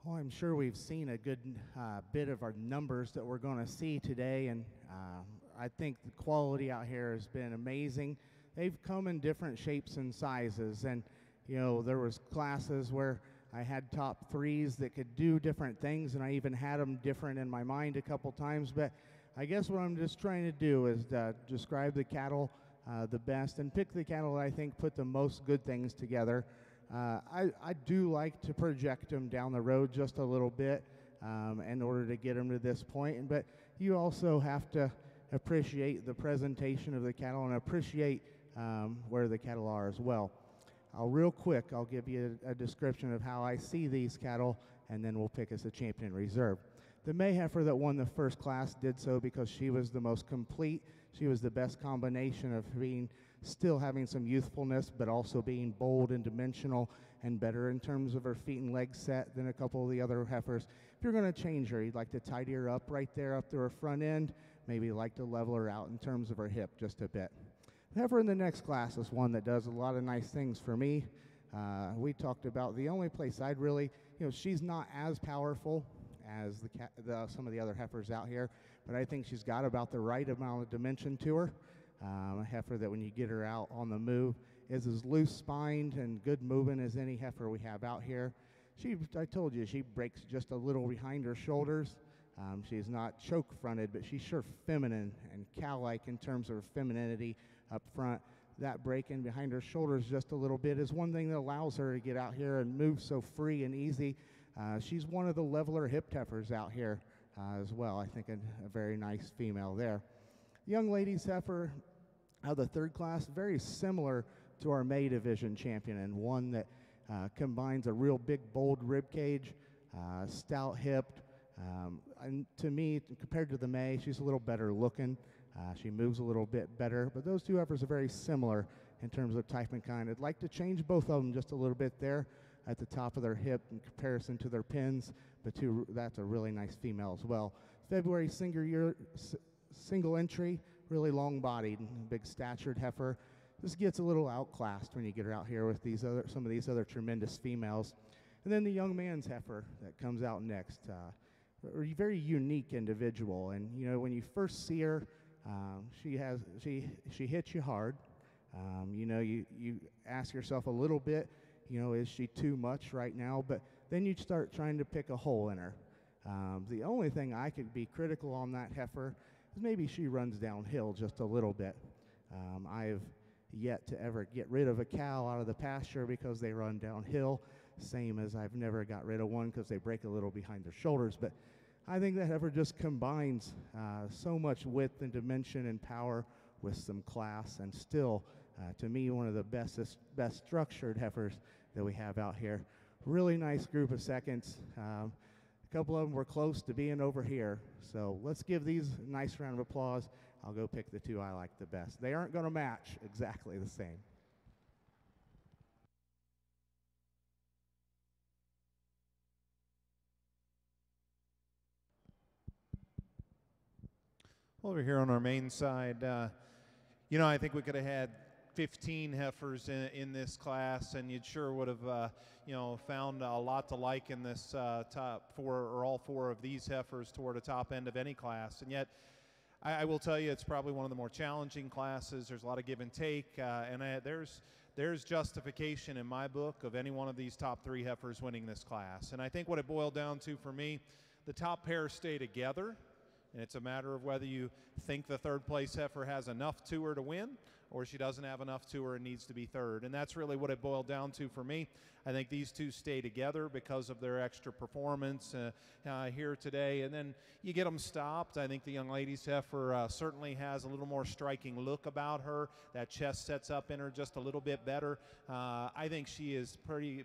Well, I'm sure we've seen a good bit of our numbers that we're going to see today, and I think the quality out here has been amazing. They've come in different shapes and sizes, and you know, there was classes where I had top threes that could do different things, and I even had them different in my mind a couple times. But I guess what I'm just trying to do is describe the cattle the best and pick the cattle that I think put the most good things together. I do like to project them down the road just a little bit in order to get them to this point. But you also have to appreciate the presentation of the cattle and appreciate where the cattle are as well. Real quick, I'll give you a description of how I see these cattle, and then we'll pick us a champion reserve. The May heifer that won the first class did so because she was the most complete. She was the best combination of being still having some youthfulness, but also being bold and dimensional and better in terms of her feet and leg set than a couple of the other heifers. If you're going to change her, you'd like to tidy her up right there up to her front end. Maybe you'd like to level her out in terms of her hip just a bit. The heifer in the next class is one that does a lot of nice things for me. We talked about the only place I'd really, she's not as powerful as some of the other heifers out here, but I think she's got about the right amount of dimension to her. A heifer that when you get her out on the move is as loose-spined and good moving as any heifer we have out here. I told you, she breaks just a little behind her shoulders. She's not choke-fronted, but she's sure feminine and cow-like in terms of her femininity up front. That breaking behind her shoulders just a little bit is one thing that allows her to get out here and move so free and easy. She's one of the leveler hip heifers out here as well. I think a very nice female there. Young ladies heifer out of the third class, very similar to our May division champion, and one that combines a real big, bold rib cage, stout-hipped. And to me, compared to the May, she's a little better looking. She moves a little bit better, but those two heifers are very similar in terms of type and kind. I'd like to change both of them just a little bit there at the top of their hip in comparison to their pins, but that's a really nice female as well. February single entry, really long-bodied, big statured heifer. This gets a little outclassed when you get her out here with some of these other tremendous females. And then the young man's heifer that comes out next. A very unique individual, and when you first see her, she hits you hard. You ask yourself a little bit, is she too much right now? But then you start trying to pick a hole in her. The only thing I could be critical on that heifer is maybe she runs downhill just a little bit. I've yet to ever get rid of a cow out of the pasture because they run downhill, same as I've never got rid of one because they break a little behind their shoulders. But I think that heifer just combines so much width and dimension and power with some class, and still, to me, one of the best structured heifers that we have out here. Really nice group of seconds. A couple of them were close to being over here. So let's give these a nice round of applause. I'll go pick the two I like the best. They aren't going to match exactly the same. Over here on our main side, I think we could have had 15 heifers in this class, and you sure would have, found a lot to like in this top four, or all four of these heifers toward the top end of any class. And yet, I will tell you, it's probably one of the more challenging classes. There's a lot of give and take, and there's justification in my book of any one of these top three heifers winning this class. And I think what it boiled down to for me, the top pair stay together. And it's a matter of whether you think the third place heifer has enough to her to win, or she doesn't have enough to her and needs to be third. And that's really what it boiled down to for me. I think these two stay together because of their extra performance here today. And then you get them stopped. I think the young lady's heifer certainly has a little more striking look about her. That chest sets up in her just a little bit better. I think she is pretty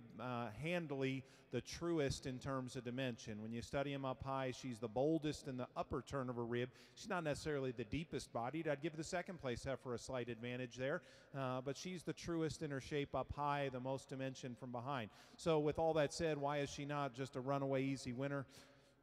handily the truest in terms of dimension. When you study them up high, she's the boldest in the upper turn of her rib. She's not necessarily the deepest bodied. I'd give the second place heifer a slight advantage there, but she's the truest in her shape up high, the most dimension from behind. So with all that said, why is she not just a runaway easy winner?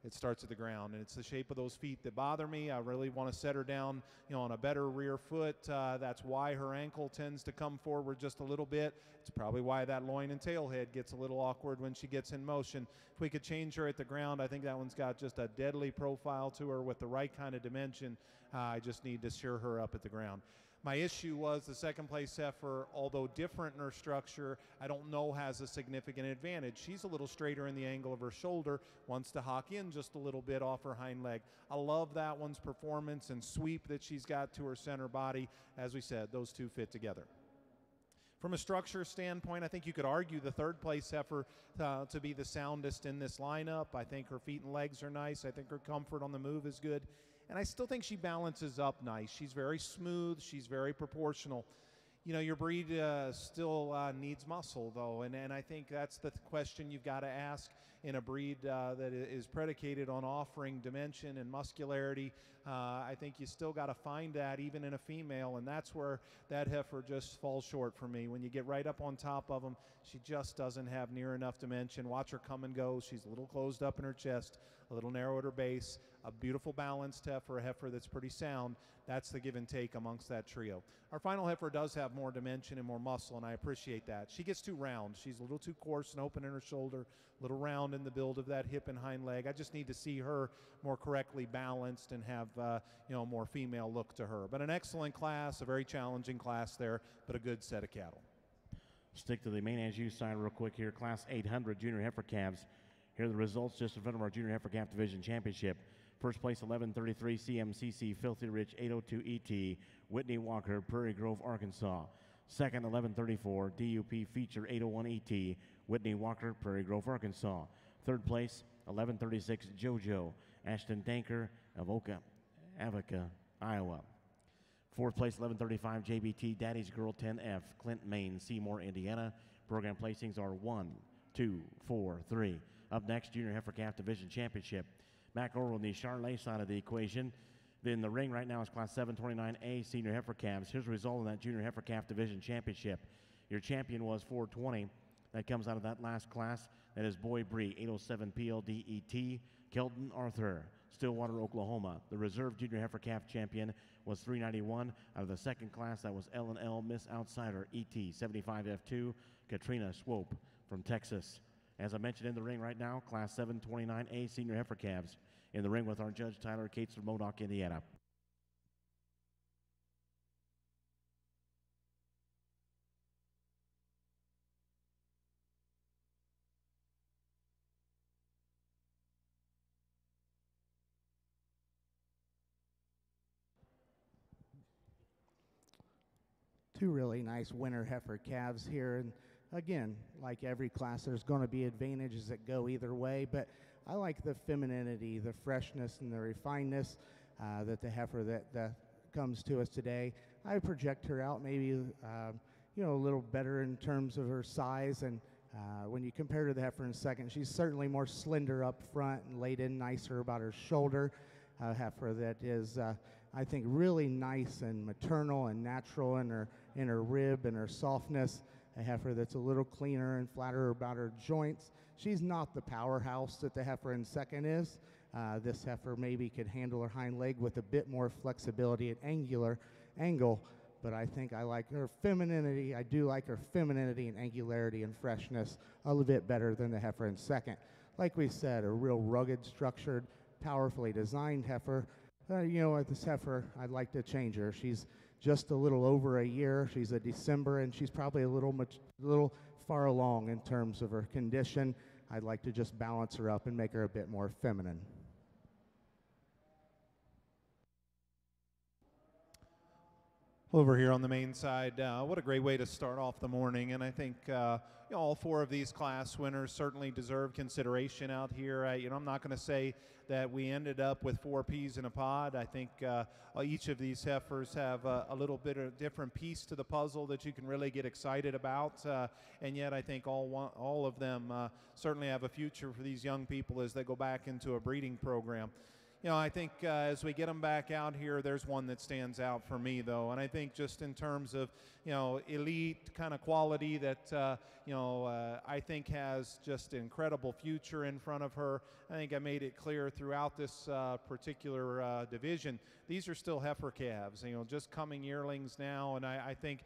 It starts at the ground, and it's the shape of those feet that bother me. I really want to set her down, on a better rear foot. That's why her ankle tends to come forward just a little bit. It's probably why that loin and tail head gets a little awkward when she gets in motion. If we could change her at the ground, I think that one's got just a deadly profile to her with the right kind of dimension. I just need to shear her up at the ground. My issue was the second place heifer, although different in her structure, I don't know has a significant advantage. She's a little straighter in the angle of her shoulder, wants to hawk in just a little bit off her hind leg. I love that one's performance and sweep that she's got to her center body. As we said, those two fit together. From a structure standpoint, I think you could argue the third place heifer to be the soundest in this lineup. I think her feet and legs are nice. I think her comfort on the move is good. And I still think she balances up nice. She's very smooth. She's very proportional. Your breed still needs muscle, though, and I think that's the question you've got to ask in a breed that is predicated on offering dimension and muscularity. I think you still got to find that even in a female, and that's where that heifer just falls short for me. When you get right up on top of them, she just doesn't have near enough dimension. Watch her come and go. She's a little closed up in her chest, a little narrow at her base, a beautiful balanced heifer, a heifer that's pretty sound. That's the give and take amongst that trio. Our final heifer does have more dimension and more muscle, and I appreciate that. She gets too round. She's a little too coarse and open in her shoulder, a little round in the build of that hip and hind leg. I just need to see her more correctly balanced and have a more female look to her. But an excellent class, a very challenging class there, but a good set of cattle. Stick to the Maine Anjou side real quick here. Class 800 junior heifer calves. Here are the results just in front of our junior heifer calf division championship. First place, 1133 CMCC Filthy Rich 802 ET, Whitney Walker, Prairie Grove, Arkansas. Second, 1134 DUP Feature 801 ET, Whitney Walker, Prairie Grove, Arkansas. Third place, 1136 JoJo, Ashton Danker of Avoca, Iowa. Fourth place, 1135 JBT Daddy's Girl 10F, Clint, Maine, Seymour, Indiana. Program placings are 1, 2, 4, 3. Up next, junior heifer calf division championship. Back over on the Charlet side of the equation. Then the ring right now is Class 729A senior heifer calves. Here's the result of that junior heifer calf division championship. Your champion was 420. That comes out of that last class. That is Boy Bree, 807 PLDET, Kelton Arthur, Stillwater, Oklahoma. The reserve junior heifer calf champion was 391. Out of the second class, that was L&L Miss Outsider, ET, 75F2, Katrina Swope from Texas. As I mentioned in the ring right now, Class 729A senior heifer calves. In the ring with our judge, Tyler Cates from Modoc, Indiana. Two really nice winter heifer calves here, and again, like every class, there's going to be advantages that go either way, but I like the femininity, the freshness, and the refinedness that the heifer that comes to us today. I project her out maybe a little better in terms of her size, and when you compare to the heifer in second, she's certainly more slender up front and laid in nicer about her shoulder. Heifer that is, I think, really nice and maternal and natural in her rib and her softness. A heifer that's a little cleaner and flatter about her joints. She's not the powerhouse that the heifer in second is. This heifer maybe could handle her hind leg with a bit more flexibility at angle, but I think I like her femininity. I do like her femininity and angularity and freshness a little bit better than the heifer in second. Like we said, a real rugged, structured, powerfully designed heifer. With this heifer, I'd like to change her. She's just a little over a year. She's a December, and she's probably a little far along in terms of her condition. I'd like to just balance her up and make her a bit more feminine. Over here on the Maine side, what a great way to start off the morning, and I think all four of these class winners certainly deserve consideration out here. I'm not going to say that we ended up with 4 peas in a pod. I think each of these heifers have a little bit of different piece to the puzzle that you can really get excited about, and yet I think all of them certainly have a future for these young people as they go back into a breeding program. I think as we get them back out here, there's one that stands out for me, though. And I think just in terms of, elite kind of quality that, I think has just incredible future in front of her. I think I made it clear throughout this particular division. These are still heifer calves, just coming yearlings now. And I think,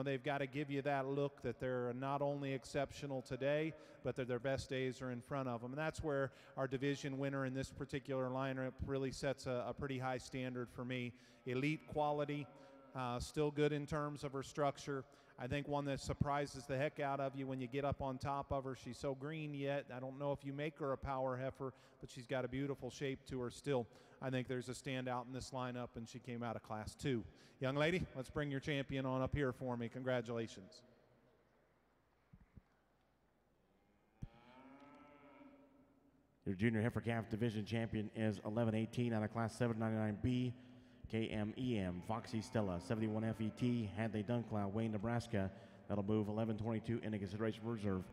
they've got to give you that look that they're not only exceptional today, but that their best days are in front of them. And that's where our division winner in this particular lineup really sets a pretty high standard for me. Elite quality, still good in terms of her structure. I think one that surprises the heck out of you when you get up on top of her. She's so green yet. I don't know if you make her a power heifer, but she's got a beautiful shape to her still. I think there's a standout in this lineup, and she came out of Class 2. Young lady, let's bring your champion on up here for me. Congratulations. Your junior heifer calf division champion is 1118 out of Class 799B. KMEM, Foxy Stella, 71 FET, Hadley Dunclow, Wayne, Nebraska. That'll move 1122 into consideration for reserve.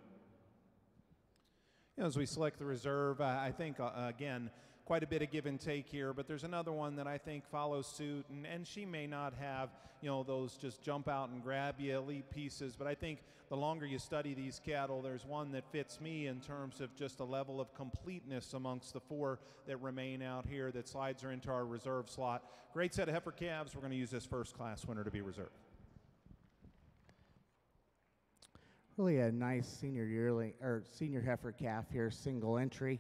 As we select the reserve, I think, again, quite a bit of give and take here, but there's another one that I think follows suit, and she may not have, those just jump out and grab you elite pieces, but I think the longer you study these cattle, there's one that fits me in terms of just a level of completeness amongst the four that remain out here that slides her into our reserve slot. Great set of heifer calves. We're going to use this first class winner to be reserved. Really a nice senior heifer calf here, single entry.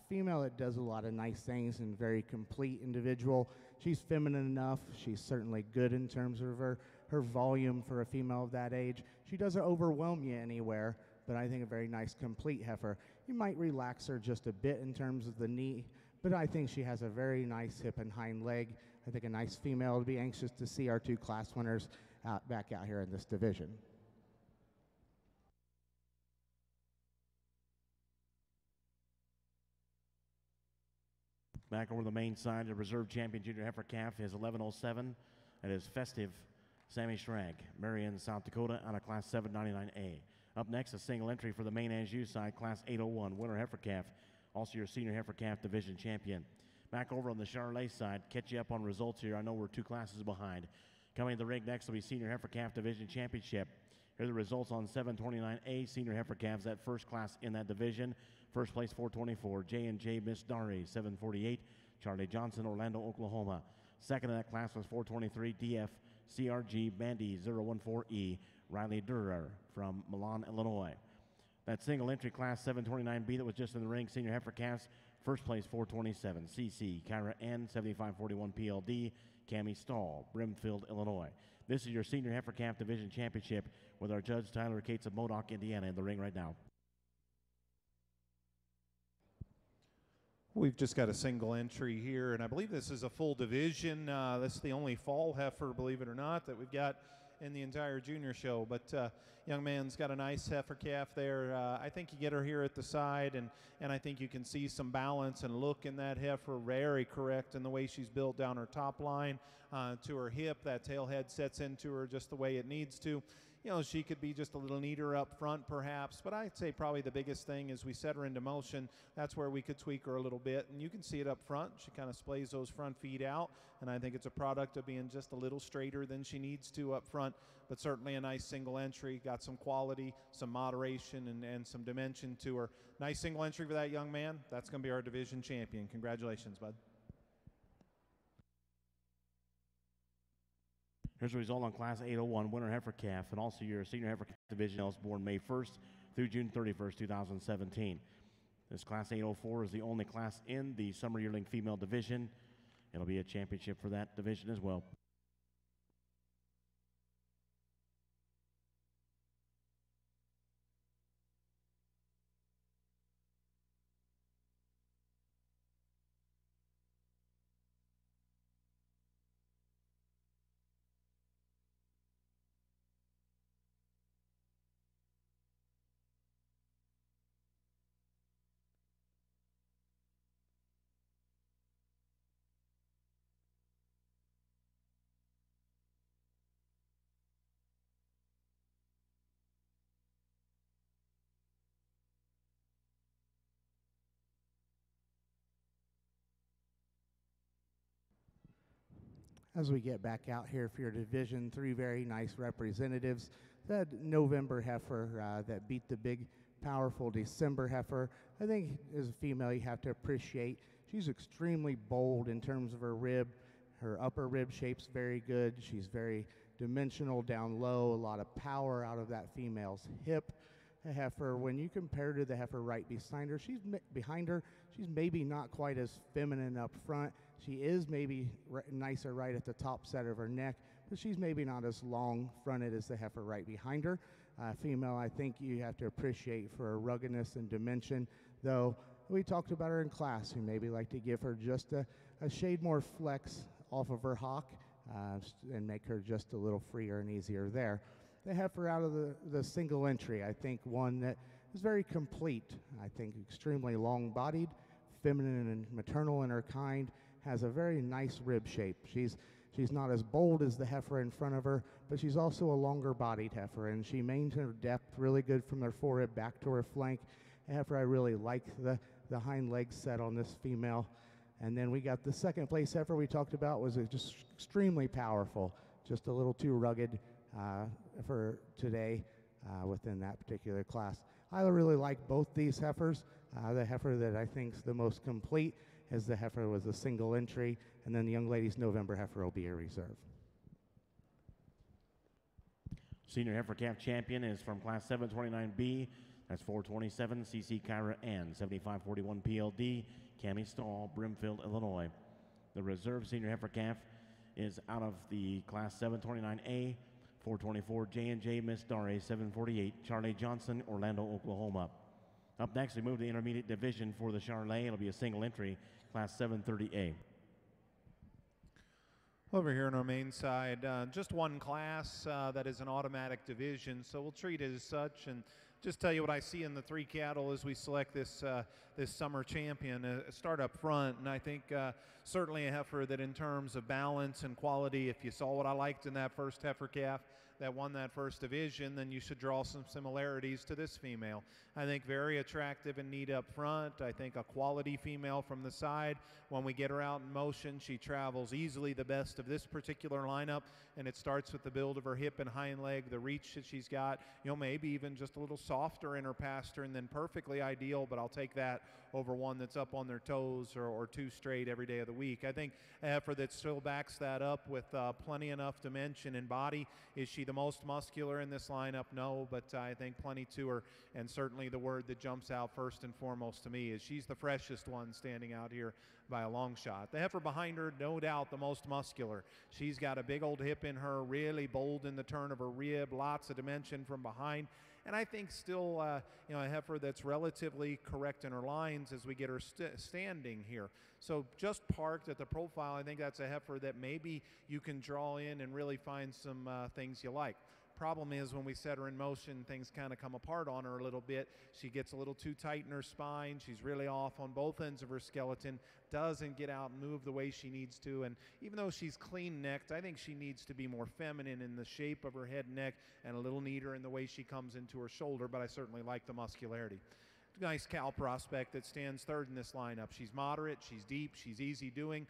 Female that does a lot of nice things and very complete individual. She's feminine enough. She's certainly good in terms of her volume for a female of that age. She doesn't overwhelm you anywhere, but I think a very nice complete heifer. You might relax her just a bit in terms of the knee, but I think she has a very nice hip and hind leg. I think a nice female to be anxious to see our two class winners back out here in this division. Back over the main side, the reserve champion junior heifer calf is 1107. That is Festive Sammy Schrag, Marion, South Dakota, out of Class 799A. Up next, a single entry for the Maine Anjou side, Class 801, winner heifer calf, also your senior heifer calf division champion. Back over on the Charolais side, catch you up on results here. I know we're 2 classes behind. Coming to the ring next will be senior heifer calf division championship. Here are the results on 729A senior heifer calves, that first class in that division. First place 424, J&J Miss Dari, 748, Charlie Johnson, Orlando, Oklahoma. Second in that class was 423, DF CRG Bandy 014E, Riley Durer from Milan, Illinois. That single entry class 729B that was just in the ring, senior heifer calves, first place 427, CC Kyra N, 7541 PLD, Cami Stahl, Brimfield, Illinois. This is your senior heifer calf division championship with our judge Tyler Cates of Modoc, Indiana, in the ring right now. We've just got a single entry here, and I believe this is a full division. This is the only fall heifer, believe it or not, that we've got in the entire junior show. But young man's got a nice heifer calf there. I think you get her here at the side, and I think you can see some balance and look in that heifer. Very correct in the way she's built down her top line to her hip. That tail head sets into her just the way it needs to. She could be just a little neater up front perhaps, but I'd say probably the biggest thing is we set her into motion. That's where we could tweak her a little bit, and you can see it up front. She kind of splays those front feet out, and I think it's a product of being just a little straighter than she needs to up front, but certainly a nice single entry. Got some quality, some moderation, and some dimension to her. Nice single entry for that young man. That's going to be our division champion. Congratulations, bud. Here's the result on Class 801, winner heifer calf, and also your senior heifer calf division was born May 1st through June 31st, 2017. This Class 804 is the only class in the summer yearling female division. It'll be a championship for that division as well. As we get back out here for your division, 3 very nice representatives. That November heifer that beat the big, powerful December heifer, I think as a female you have to appreciate. She's extremely bold in terms of her rib. Her upper rib shape's very good. She's very dimensional down low, a lot of power out of that female's hip. A heifer, when you compare to the heifer right beside her, she's maybe not quite as feminine up front. She is maybe nicer right at the top set of her neck, but she's maybe not as long fronted as the heifer right behind her. Female, I think you have to appreciate for her ruggedness and dimension, though we talked about her in class. We maybe like to give her just a shade more flex off of her hock and make her just a little freer and easier there. The heifer out of the single entry, I think one that is very complete. I think extremely long-bodied, feminine and maternal in her kind, has a very nice rib shape. She's not as bold as the heifer in front of her, but she's also a longer-bodied heifer, and she maintains her depth really good from her forerib back to her flank. A heifer I really like the hind legs set on this female. And then we got the second place heifer we talked about was just extremely powerful, just a little too rugged for today within that particular class. I really like both these heifers. The heifer that I think is the most complete is the heifer with a single entry, and then the young lady's November heifer will be a reserve. Senior heifer calf champion is from class 729B. That's 427 CC Kyra Ann, 7541 PLD, Cami Stahl, Brimfield, Illinois. The reserve senior heifer calf is out of the class 729A, 424 J&J Miss Dare, 748 Charlie Johnson, Orlando, Oklahoma. Up next, we move to the intermediate division for the Charlet. It'll be a single entry, class 730A. Over here on our main side, just one class that is an automatic division, so we'll treat it as such and just tell you what I see in the 3 cattle as we select this summer champion. Start up front, and I think certainly a heifer that in terms of balance and quality, if you saw what I liked in that first heifer calf that won that first division, then you should draw some similarities to this female. I think very attractive and neat up front. I think a quality female from the side. When we get her out in motion, she travels easily the best of this particular lineup, and it starts with the build of her hip and hind leg, the reach that she's got, maybe even just a little softer in her pastern than perfectly ideal, but I'll take that over one that's up on their toes or 2 straight every day of the week. I think a heifer that still backs that up with plenty enough dimension and body. Is she the most muscular in this lineup? No, but I think plenty to her, and certainly the word that jumps out first and foremost to me is she's the freshest one standing out here by a long shot. The heifer behind her, no doubt the most muscular. She's got a big old hip in her, really bold in the turn of her rib, lots of dimension from behind. And I think still, a heifer that's relatively correct in her lines as we get her standing here. So just parked at the profile, I think that's a heifer that maybe you can draw in and really find some things you like. Problem is when we set her in motion, things kind of come apart on her a little bit. She gets a little too tight in her spine. She's really off on both ends of her skeleton, doesn't get out and move the way she needs to. And even though she's clean-necked, I think she needs to be more feminine in the shape of her head and neck and a little neater in the way she comes into her shoulder, but I certainly like the muscularity. Nice cow prospect that stands third in this lineup. She's moderate, she's deep, she's easy doing.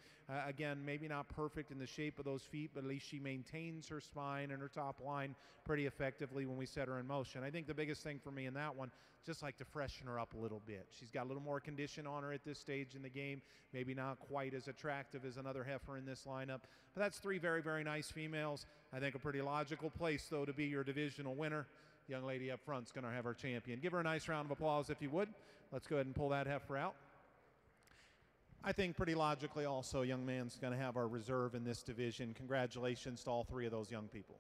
Again, maybe not perfect in the shape of those feet, but at least she maintains her spine and her top line pretty effectively when we set her in motion. I think the biggest thing for me in that one, just like to freshen her up a little bit. She's got a little more condition on her at this stage in the game, maybe not quite as attractive as another heifer in this lineup. But that's 3 very, very nice females. I think a pretty logical place, though, to be your divisional winner. Young lady up front's going to have our champion. Give her a nice round of applause if you would. Let's go ahead and pull that heifer out. I think pretty logically also, young man's going to have our reserve in this division. Congratulations to all 3 of those young people.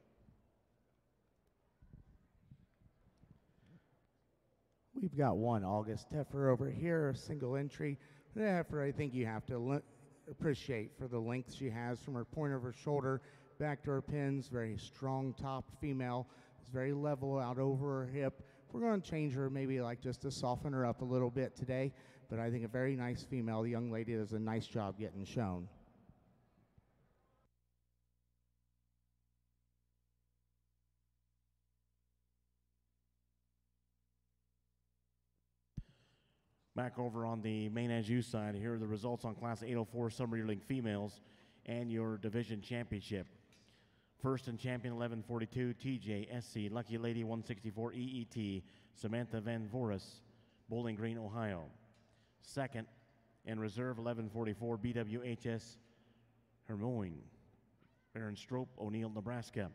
We've got one August heifer over here, a single entry. The heifer I think you have to appreciate for the length she has from her point of her shoulder back to her pins. Very strong-topped female. It's very level out over her hip. We're going to change her maybe like just to soften her up a little bit today, but I think a very nice female. The young lady does a nice job getting shown. Back over on the Maine Anjou side, here are the results on Class 804 Summer Yearling females. and your division championship. First in champion 1142 TJSC Lucky Lady 164 EET Samantha Van Voris, Bowling Green, Ohio. Second in reserve 1144 BWHS Hermoine, Baron Strope, O'Neill, Nebraska.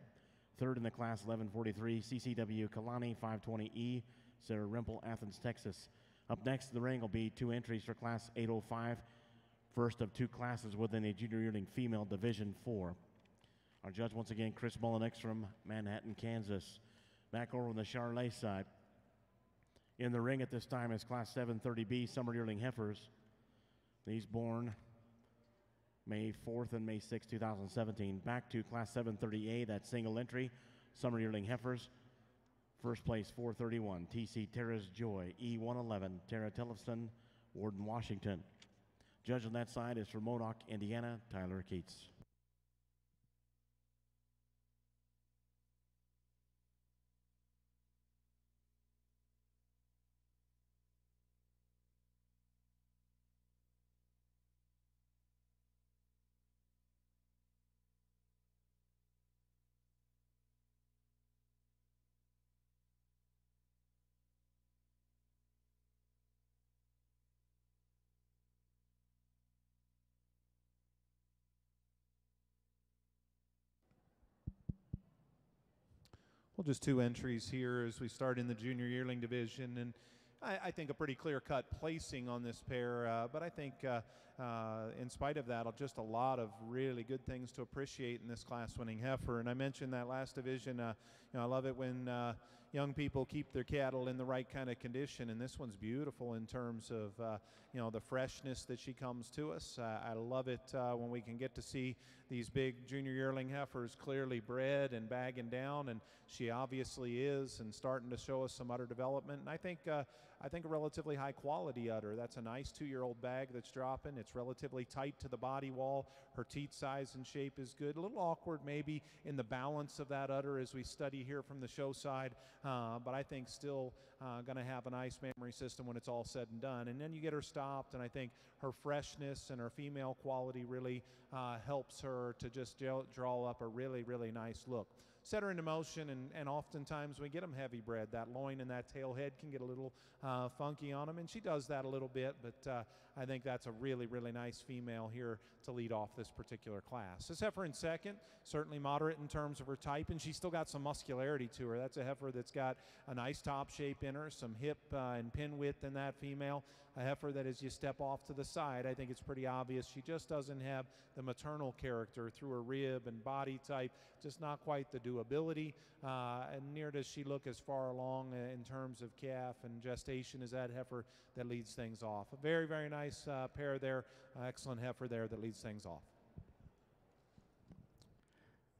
Third in the class 1143 CCW Kalani 520E Sarah Rimple, Athens, Texas. Up next in the ring will be 2 entries for class 805, first of 2 classes within the junior yearling female division 4. Our judge once again, Chris Mullinex from Manhattan, Kansas. Back over on the Charlet side. In the ring at this time is class 730B summer yearling heifers. These born May 4th and May 6th, 2017. Back to class 730A, that single entry, summer yearling heifers. First place 431, TC Tara's Joy, E111, Tara Tellefson, Warden, Washington. Judge on that side is from Modoc, Indiana, Tyler Keats. Well, just 2 entries here as we start in the junior yearling division, and I think a pretty clear-cut placing on this pair, but I think in spite of that, just a lot of really good things to appreciate in this class-winning heifer. And I mentioned that last division, I love it when young people keep their cattle in the right kind of condition, and this one's beautiful in terms of the freshness that she comes to us. I love it when we can get to see these big junior yearling heifers clearly bred and bagging down, and she obviously is, and starting to show us some udder development. And I think a relatively high quality udder. That's a nice 2-year-old bag that's dropping. It's relatively tight to the body wall. Her teat size and shape is good. A little awkward maybe in the balance of that udder as we study here from the show side, but I think still going to have a nice memory system when it's all said and done. And then you get her stopped, and I think her freshness and her female quality really helps her to just draw up a really, really nice look. Set her into motion, and oftentimes we get them heavy bred. That loin and that tail head can get a little funky on them, and she does that a little bit, but I think that's a really, really nice female here to lead off this particular class. This heifer in second, certainly moderate in terms of her type, and she's still got some muscularity to her. That's a heifer that's got a nice top shape in her, some hip and pin width in that female. A heifer that as you step off to the side, I think it's pretty obvious she just doesn't have the maternal character through her rib and body type, just not quite the doability, and near does she look as far along in terms of calf and gestation as that heifer that leads things off. A very, very nice pair there, excellent heifer there that leads things off.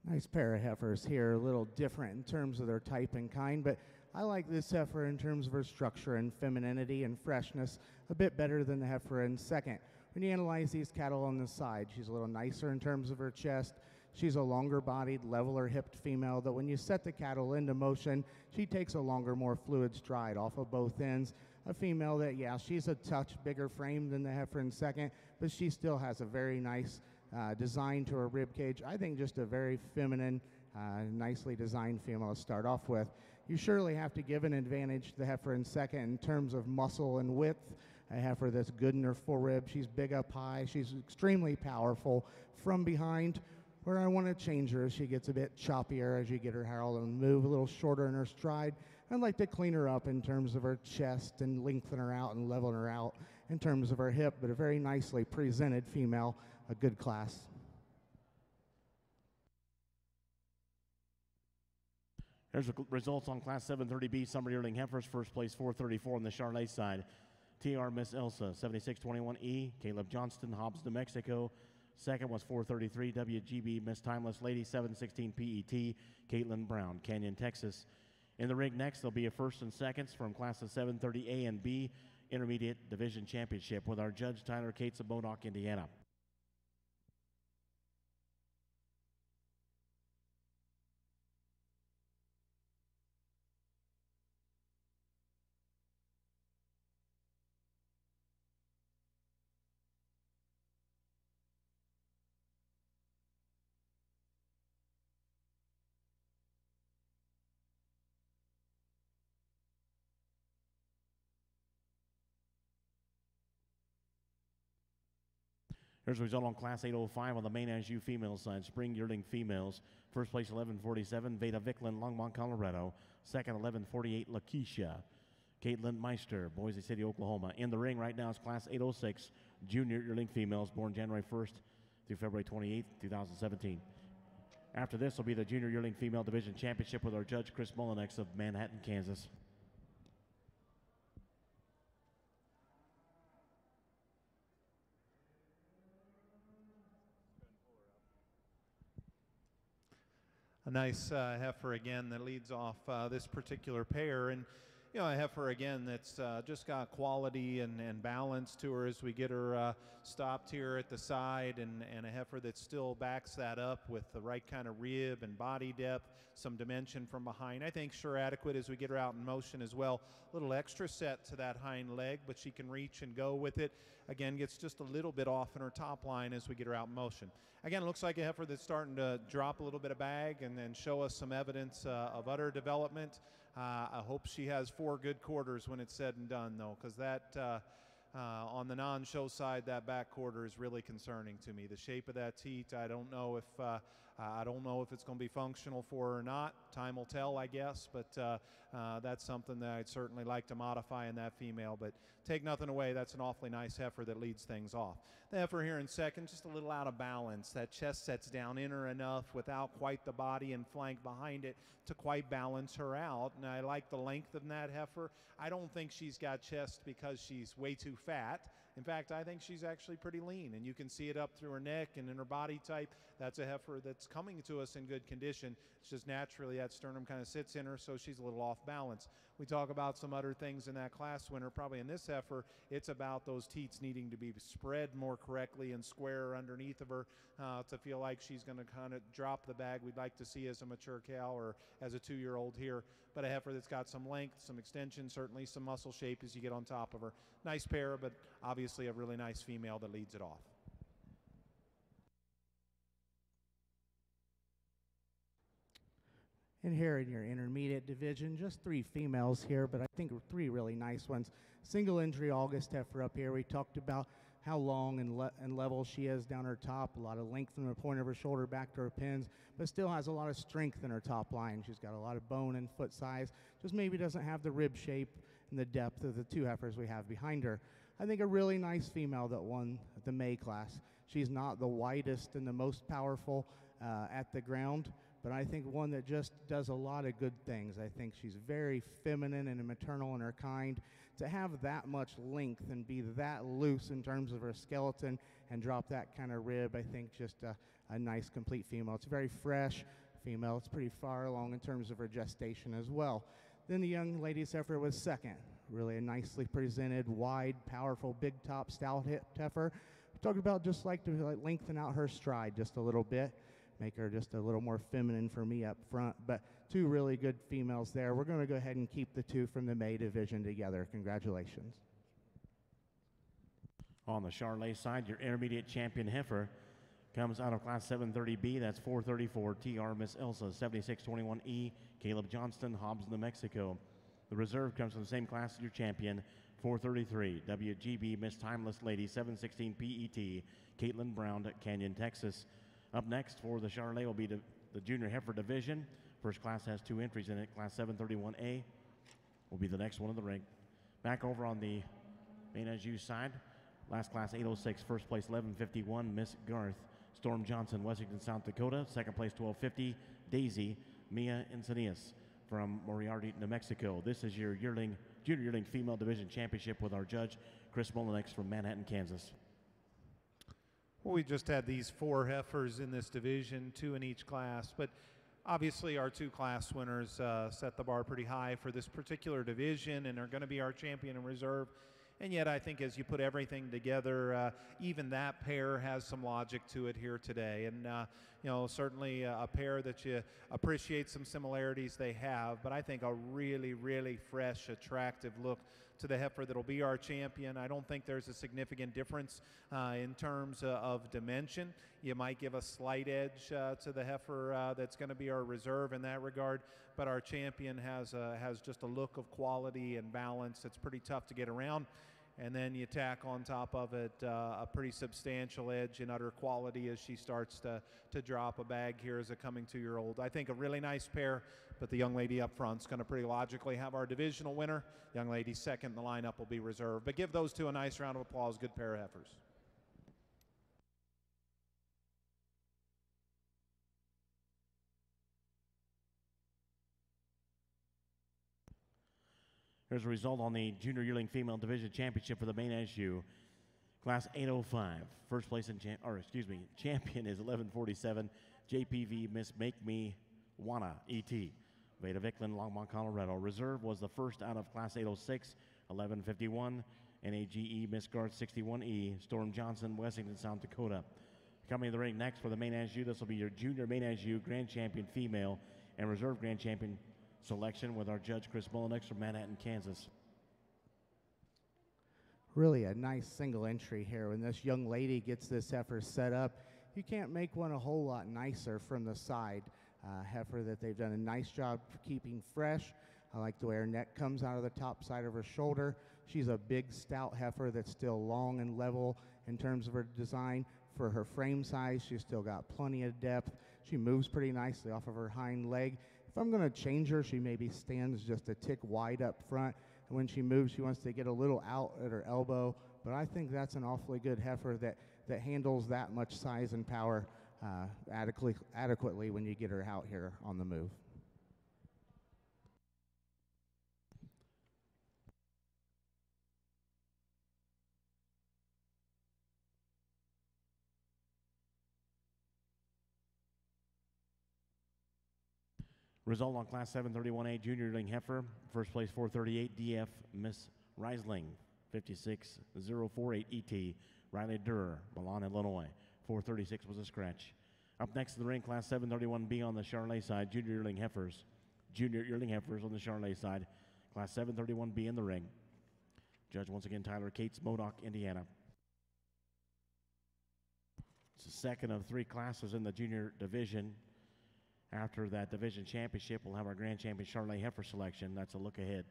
Nice pair of heifers here, a little different in terms of their type and kind, but I like this heifer in terms of her structure and femininity and freshness a bit better than the heifer in second. When you analyze these cattle on the side, she's a little nicer in terms of her chest. She's a longer-bodied, leveler-hipped female that when you set the cattle into motion, she takes a longer, more fluid stride off of both ends. A female that, yeah, she's a touch bigger frame than the heifer in second, but she still has a very nice design to her rib cage. I think just a very feminine, nicely designed female to start off with. You surely have to give an advantage to the heifer in second in terms of muscle and width. A heifer that's good in her forerib. She's big up high. She's extremely powerful from behind. Where I want to change her as she gets a bit choppier as you get her herald and move a little shorter in her stride. I'd like to clean her up in terms of her chest and lengthen her out and level her out in terms of her hip, but a very nicely presented female, a good class. Here's the results on Class 730B Summer Yearling Heifers. First place 434 on the Charlet side. TR Miss Elsa, 7621E. Caleb Johnston, Hobbs, New Mexico. Second was 433 WGB Miss Timeless Lady, 716 PET. Caitlin Brown, Canyon, Texas. In the ring next, there'll be a first and seconds from classes 730A and B Intermediate Division Championship with our judge Tyler Cates of Modoc, Indiana. Here's the result on Class 805 on the Maine Anjou female side. Spring yearling females. First place 1147, Veda Vicklin, Longmont, Colorado. Second 1148, Lakeisha. Caitlin Meister, Boise City, Oklahoma. In the ring right now is Class 806 junior yearling females born January 1st through February 28th, 2017. After this will be the junior yearling female division championship with our judge Chris Mullinex of Manhattan, Kansas. A nice heifer again that leads off this particular pair, and you know, a heifer again that's just got quality and balance to her as we get her stopped here at the side, and a heifer that still backs that up with the right kind of rib and body depth, some dimension from behind. I think sure adequate as we get her out in motion as well. A little extra set to that hind leg, but she can reach and go with it. Again, gets just a little bit off in her top line as we get her out in motion. Again, it looks like a heifer that's starting to drop a little bit of bag and then show us some evidence of udder development. I hope she has 4 good quarters when it's said and done, though, because that on the non-show side, that back quarter is really concerning to me. The shape of that teat, I don't know if it's going to be functional for her or not. Time will tell, I guess, but that's something that I'd certainly like to modify in that female. But take nothing away, that's an awfully nice heifer that leads things off. The heifer here in second, just a little out of balance. That chest sets down in her enough without quite the body and flank behind it to quite balance her out. And I like the length of that heifer. I don't think she's got chest because she's way too fat. In fact, I think she's actually pretty lean, and you can see it up through her neck and in her body type. That's a heifer that's coming to us in good condition. It's just naturally that sternum kind of sits in her, so she's a little off balance. We talk about some other things in that class winner. Probably in this heifer, it's about those teats needing to be spread more correctly and square underneath of her to feel like she's going to kind of drop the bag we'd like to see as a mature cow or as a 2-year-old here. But a heifer that's got some length, some extension, certainly some muscle shape as you get on top of her. Nice pair, but obviously a really nice female that leads it off. And here in your intermediate division, just 3 females here, but I think 3 really nice ones. Single injury August heifer up here. We talked about how long and level she is down her top, a lot of length from the point of her shoulder back to her pins, but still has a lot of strength in her top line. She's got a lot of bone and foot size, just maybe doesn't have the rib shape and the depth of the 2 heifers we have behind her. I think a really nice female that won the May class. She's not the widest and the most powerful at the ground, but I think one that just does a lot of good things. I think she's very feminine and maternal in her kind. To have that much length and be that loose in terms of her skeleton and drop that kind of rib, I think just a nice complete female. It's a very fresh female. It's pretty far along in terms of her gestation as well. Then the young lady's heifer was second. Really a nicely presented, wide, powerful, big top, stout hipped heifer. We talked about just like to lengthen out her stride just a little bit, make her just a little more feminine for me up front. But 2 really good females there. We're going to go ahead and keep the 2 from the May division together. Congratulations. On the Charlet side, your intermediate champion heifer comes out of Class 730B. That's 434 TR Miss Elsa, 7621E Caleb Johnston, Hobbs, New Mexico. The reserve comes from the same class as your champion, 433 WGB Miss Timeless Lady, 716 PET Caitlin Brown, Canyon, Texas. Up next for the Charlet will be the junior heifer division. First class has 2 entries in it. Class 731A will be the next one in the ring. Back over on the Maine Anjou side, last class 806, first place 1151, Miss Garth Storm Johnson, Washington, South Dakota. Second place 1250, Daisy Mia Encinias from Moriarty, New Mexico. This is your junior yearling female division championship with our judge Chris Mullinex from Manhattan, Kansas. Well, we just had these 4 heifers in this division, 2 in each class, but obviously our 2 class winners set the bar pretty high for this particular division and are going to be our champion in reserve. And yet I think as you put everything together, even that pair has some logic to it here today. And, you know, certainly a pair that you appreciate some similarities they have, but I think a really, really fresh, attractive look to the heifer that'll be our champion. I don't think there's a significant difference in terms of dimension. You might give a slight edge to the heifer that's going to be our reserve in that regard, but our champion has just a look of quality and balance that's pretty tough to get around. and then you tack on top of it a pretty substantial edge and udder quality as she starts to drop a bag here as a coming 2-year-old. I think a really nice pair, but the young lady up front is going to pretty logically have our divisional winner. Young lady second in the lineup will be reserved. But give those two a nice round of applause. Good pair of heifers. Here's a result on the Junior Yearling Female Division Championship for the Maine Anjou. Class 805. First place in champion is 1147. JPV Miss Make Me Wanna ET. Veda Vicklin, Longmont, Colorado. Reserve was the first out of Class 806, 1151. NAGE Miss Guard 61E, Storm Johnson, Wessington, South Dakota. Coming to the ring next for the Maine Anjou, this will be your Junior Maine Anjou Grand Champion Female and Reserve Grand Champion selection with our judge Chris Mullinex from Manhattan, Kansas. Really a nice single entry here. When this young lady gets this heifer set up, you can't make one a whole lot nicer from the side. Heifer that they've done a nice job keeping fresh. I like the way her neck comes out of the top side of her shoulder. She's a big stout heifer that's still long and level in terms of her design. For her frame size, she's still got plenty of depth. She moves pretty nicely off of her hind leg. If I'm going to change her, she maybe stands just a tick wide up front. And when she moves, she wants to get a little out at her elbow. But I think that's an awfully good heifer that handles that much size and power adequately when you get her out here on the move. Result on Class 731A Junior Yearling Heifer. First place 438 DF Miss Reisling, 56048 ET. Riley Durer, Milan, Illinois. 436 was a scratch. Up next in the ring, Class 731B on the Charolais side, Junior Yearling Heifers. Junior Yearling Heifers on the Charolais side. Class 731B in the ring. Judge once again Tyler Cates, Modoc, Indiana. It's the second of 3 classes in the junior division. After that division championship, we'll have our grand champion Charolais heifer selection. That's a look ahead.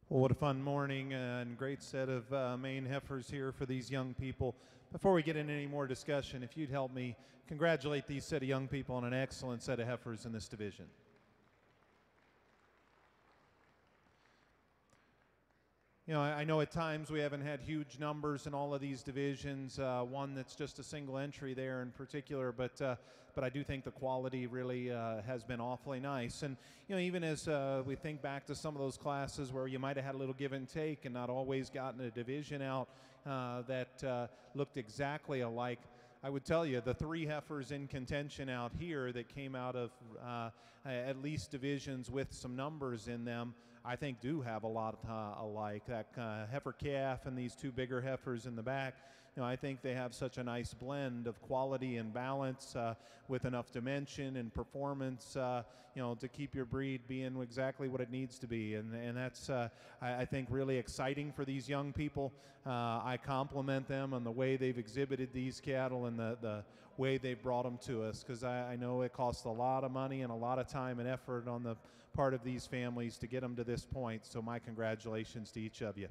Well, what a fun morning and great set of Maine heifers here for these young people. Before we get into any more discussion, if you'd help me congratulate these set of young people on an excellent set of heifers in this division. You know, I know at times we haven't had huge numbers in all of these divisions, one that's just a single entry there in particular, but I do think the quality really has been awfully nice. And, you know, even as we think back to some of those classes where you might have had a little give and take and not always gotten a division out that looked exactly alike, I would tell you the three heifers in contention out here that came out of at least divisions with some numbers in them, I think do have a lot alike. That heifer calf and these two bigger heifers in the back, you know, I think they have such a nice blend of quality and balance with enough dimension and performance, you know, to keep your breed being exactly what it needs to be. And that's, I think, really exciting for these young people. I compliment them on the way they've exhibited these cattle and the way they've brought them to us, because I know it costs a lot of money and a lot of time and effort on the part of these families to get them to this point. So my congratulations to each of you.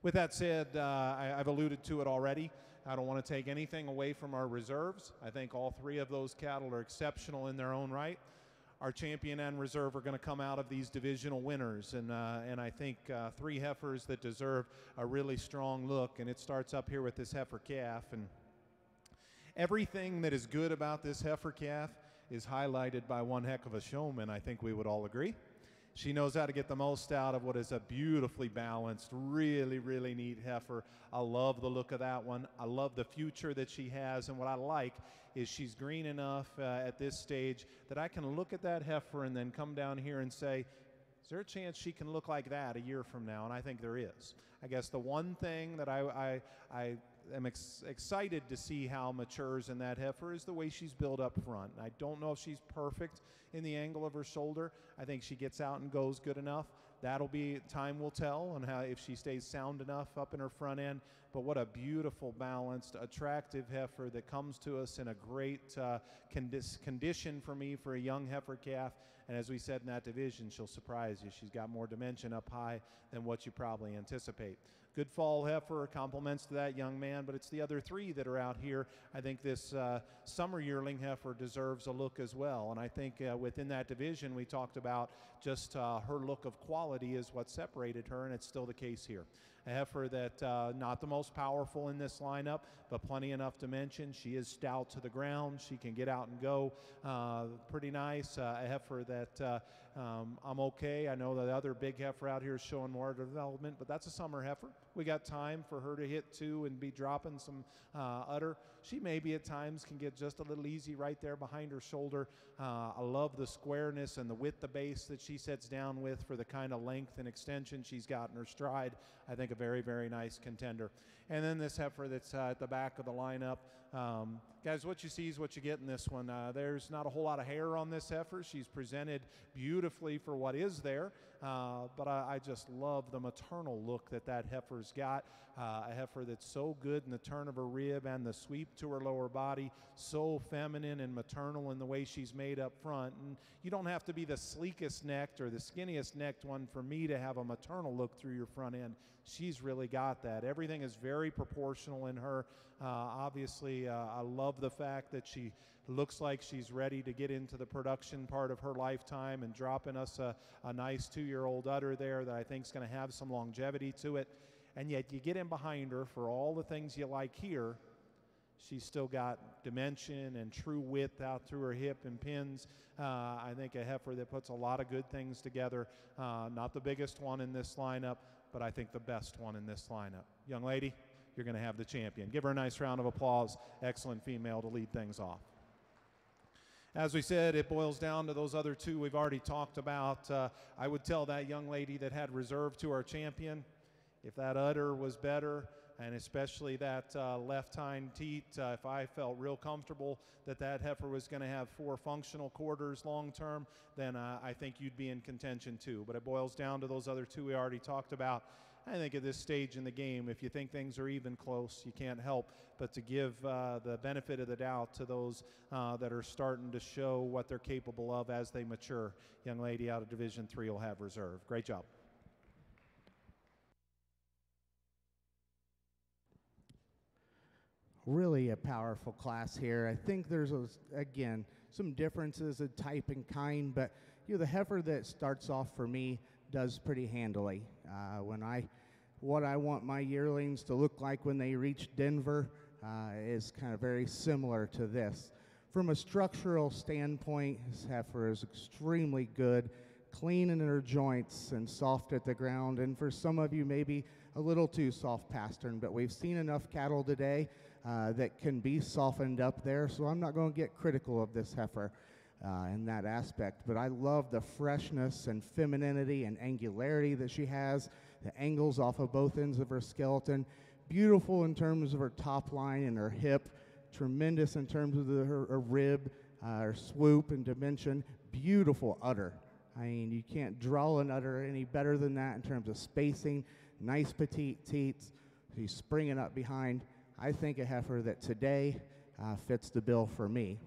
With that said, I've alluded to it already. I don't want to take anything away from our reserves. I think all three of those cattle are exceptional in their own right. Our champion and reserve are going to come out of these divisional winners, and I think three heifers that deserve a really strong look. And it starts up here with this heifer calf, and everything that is good about this heifer calf is highlighted by one heck of a showman. I think we would all agree. She knows how to get the most out of what is a beautifully balanced, really, really neat heifer. I love the look of that one. I love the future that she has, and what I like is she's green enough at this stage that I can look at that heifer and then come down here and say, is there a chance she can look like that a year from now? And I think there is. I guess the one thing that I am excited to see how matures in that heifer is the way she's built up front. I don't know if she's perfect in the angle of her shoulder. I think she gets out and goes good enough. That'll be, time will tell on how, if she stays sound enough up in her front end. But what a beautiful, balanced, attractive heifer that comes to us in a great condition for me for a young heifer calf. And as we said in that division, she'll surprise you. She's got more dimension up high than what you probably anticipate. Good fall heifer, compliments to that young man, but it's the other three that are out here. I think this summer yearling heifer deserves a look as well. And I think within that division, we talked about just her look of quality is what separated her, and it's still the case here. A heifer that not the most powerful in this lineup, but plenty enough dimension. She is stout to the ground. She can get out and go pretty nice. A heifer that I'm okay. I know the other big heifer out here is showing more development, but that's a summer heifer. We got time for her to hit two and be dropping some udder. She maybe at times can get just a little easy right there behind her shoulder. I love the squareness and the width of base that she sets down with for the kind of length and extension she's got in her stride. I think a very, very nice contender. And then this heifer that's at the back of the lineup. Guys, what you see is what you get in this one. There's not a whole lot of hair on this heifer. She's presented beautifully for what is there, but I just love the maternal look that heifer's got. A heifer that's so good in the turn of her rib and the sweep to her lower body, so feminine and maternal in the way she's made up front. And you don't have to be the sleekest necked or the skinniest necked one for me to have a maternal look through your front end. She's really got that. Everything is very proportional in her. Obviously, I love the fact that she looks like she's ready to get into the production part of her lifetime and dropping us a nice 2-year-old udder there that I think is going to have some longevity to it. And yet you get in behind her for all the things you like here. She's still got dimension and true width out through her hip and pins. I think a heifer that puts a lot of good things together. Not the biggest one in this lineup, but I think the best one in this lineup. Young lady, you're going to have the champion. Give her a nice round of applause. Excellent female to lead things off. As we said, it boils down to those other two we've already talked about. I would tell that young lady that had reserve to our champion, if that udder was better, and especially that left hind teat, if I felt real comfortable that heifer was going to have 4 functional quarters long term, then I think you'd be in contention too. But it boils down to those other two we already talked about. I think at this stage in the game, if you think things are even close, you can't help but to give the benefit of the doubt to those that are starting to show what they're capable of as they mature. Young lady out of Division III will have reserve. Great job. Really a powerful class here. I think there's, again, some differences in type and kind, but the heifer that starts off for me does pretty handily. What I want my yearlings to look like when they reach Denver is kind of very similar to this. From a structural standpoint, this heifer is extremely good, clean in her joints and soft at the ground, and for some of you maybe a little too soft pastern, but we've seen enough cattle today that can be softened up there, so I'm not going to get critical of this heifer in that aspect. But I love the freshness and femininity and angularity that she has, the angles off of both ends of her skeleton, beautiful in terms of her top line and her hip, tremendous in terms of her rib, her swoop and dimension, beautiful udder. I mean, you can't draw an udder any better than that in terms of spacing, nice petite teats. She's springing up behind. I think a heifer that today fits the bill for me.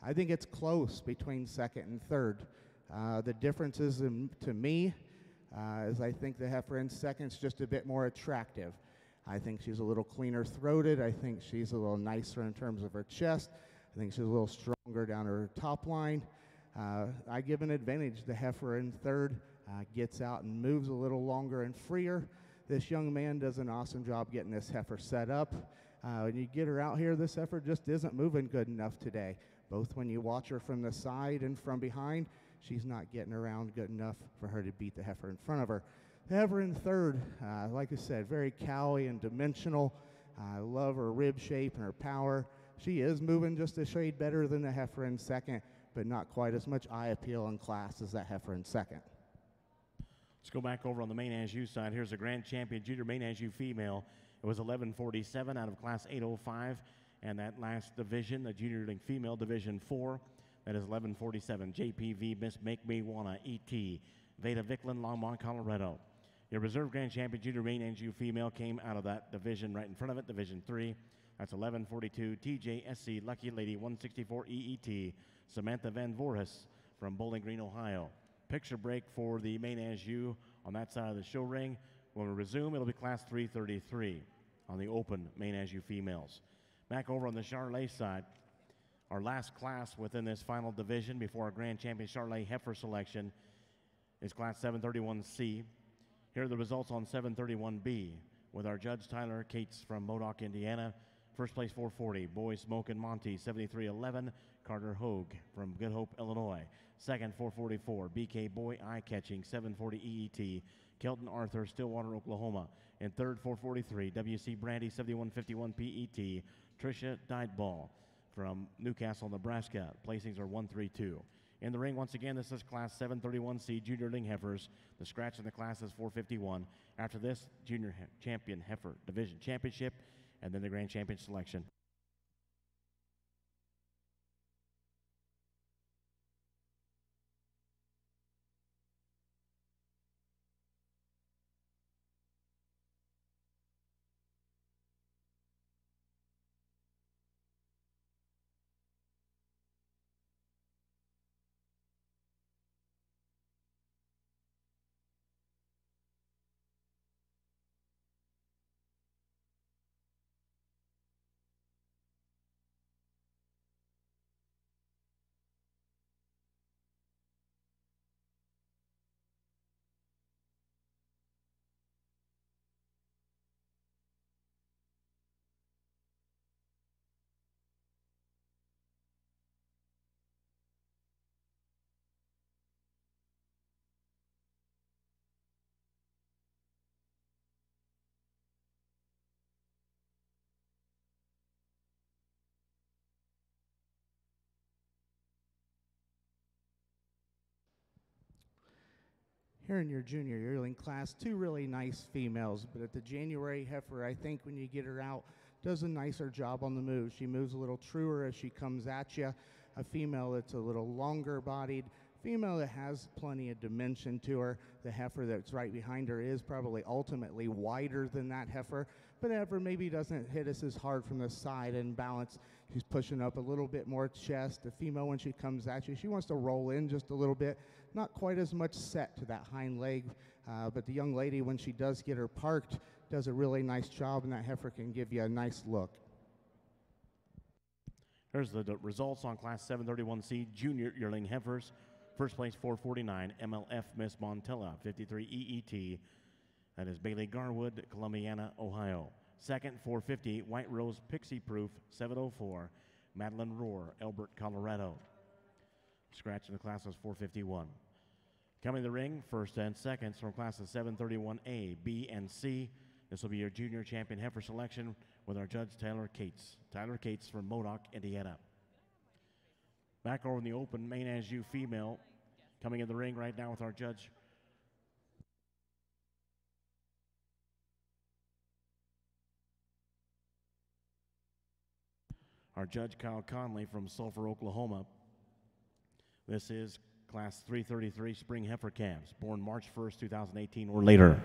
I think it's close between second and third. The differences to me is I think the heifer in second's just a bit more attractive. I think she's a little cleaner throated. I think she's a little nicer in terms of her chest. I think she's a little stronger down her top line. I give an advantage. The heifer in third gets out and moves a little longer and freer. This young man does an awesome job getting this heifer set up. When you get her out here, this heifer just isn't moving good enough today. Both when you watch her from the side and from behind, she's not getting around good enough for her to beat the heifer in front of her. The heifer in third, like I said, very cowy and dimensional. I love her rib shape and her power. She is moving just a shade better than the heifer in second, but not quite as much eye appeal and class as that heifer in second. Let's go back over on the Maine Anjou side. Here's a grand champion junior Maine Anjou female. It was 11:47 out of class 805. And that last division, the junior league female division 4, that is 11:47. JPV Miss Make Me Wanna ET, Veda Vicklin, Longmont, Colorado. Your reserve grand champion junior Maine Anjou female came out of that division right in front of it, division 3. That's 11:42. TJSC Lucky Lady 164 EET, Samantha Van Voorhis from Bowling Green, Ohio. Picture break for the Maine Anjou on that side of the show ring. When we resume, it'll be class 333 on the open Maine Anjou females. Back over on the Charolais side, our last class within this final division before our grand champion Charolais heifer selection is class 731C. Here are the results on 731B with our judge Tyler Cates from Modoc, Indiana. First place 440, Boy Smoke and Monty 7311, Carter Hogue from Good Hope, Illinois. Second 444, BK Boy Eye Catching 740 EET, Kelton Arthur, Stillwater, Oklahoma. And third 443, WC Brandy 7151 PET, Tricia Dideball from Newcastle, Nebraska. Placings are 132. In the ring, once again, this is class 731C junior ling heifers. The scratch in the class is 451. After this, junior champion heifer division championship, and then the grand champion selection. Here in your junior yearling class, two really nice females, but at the January heifer, I think when you get her out, does a nicer job on the move. She moves a little truer as she comes at you. A female that's a little longer bodied, female that has plenty of dimension to her. The heifer that's right behind her is probably ultimately wider than that heifer, but heifer maybe doesn't hit us as hard from the side and balance. She's pushing up a little bit more chest. The female, when she comes at you, she wants to roll in just a little bit. Not quite as much set to that hind leg, but the young lady, when she does get her parked, does a really nice job, and that heifer can give you a nice look. Here's the results on Class 731C Junior Yearling Heifers. First place 449, MLF Miss Montella, 53 EET. That is Bailey Garwood, Columbiana, Ohio. Second, 450, White Rose Pixie Proof, 704, Madeline Rohr, Elbert, Colorado. Scratch in the class was 451. Coming to the ring, first and seconds from classes 731A, B, and C. This will be your junior champion heifer selection with our judge, Tyler Cates. Tyler Cates from Modoc, Indiana. Back over in the open, Maine Anjou female coming in the ring right now with our judge. Our judge, Kyle Conley from Sulphur, Oklahoma. This is Class 333 Spring Heifer Calves, born March 1st, 2018 or later.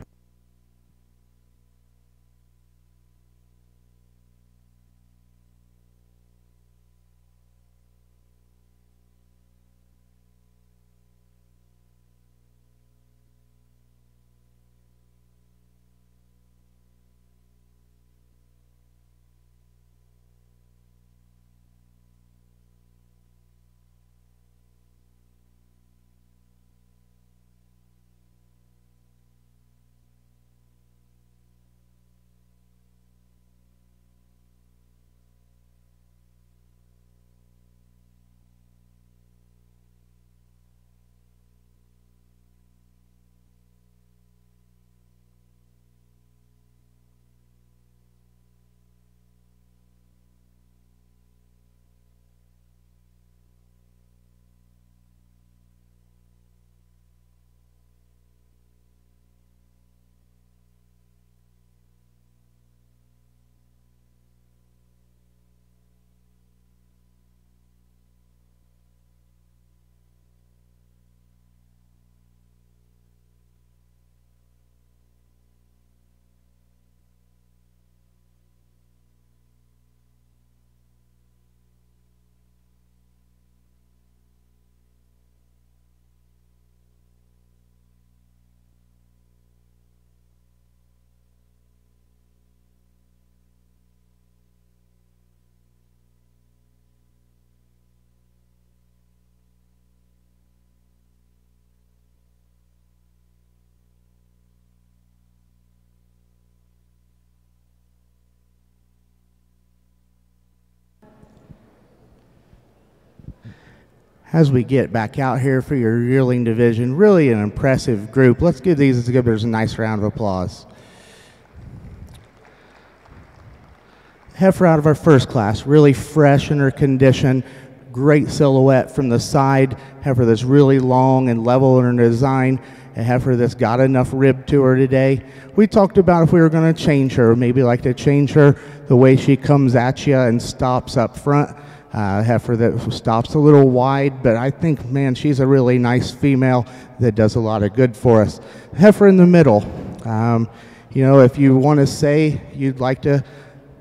As we get back out here for your yearling division, really an impressive group. Let's give these exhibitors a nice round of applause. Heifer out of our first class, really fresh in her condition, great silhouette from the side, heifer that's really long and level in her design, a heifer that's got enough rib to her today. We talked about if we were going to change her, maybe like to change her the way she comes at you and stops up front. Heifer that stops a little wide, but I think, man, she's a really nice female that does a lot of good for us. Heifer in the middle. You know, if you want to say you'd like to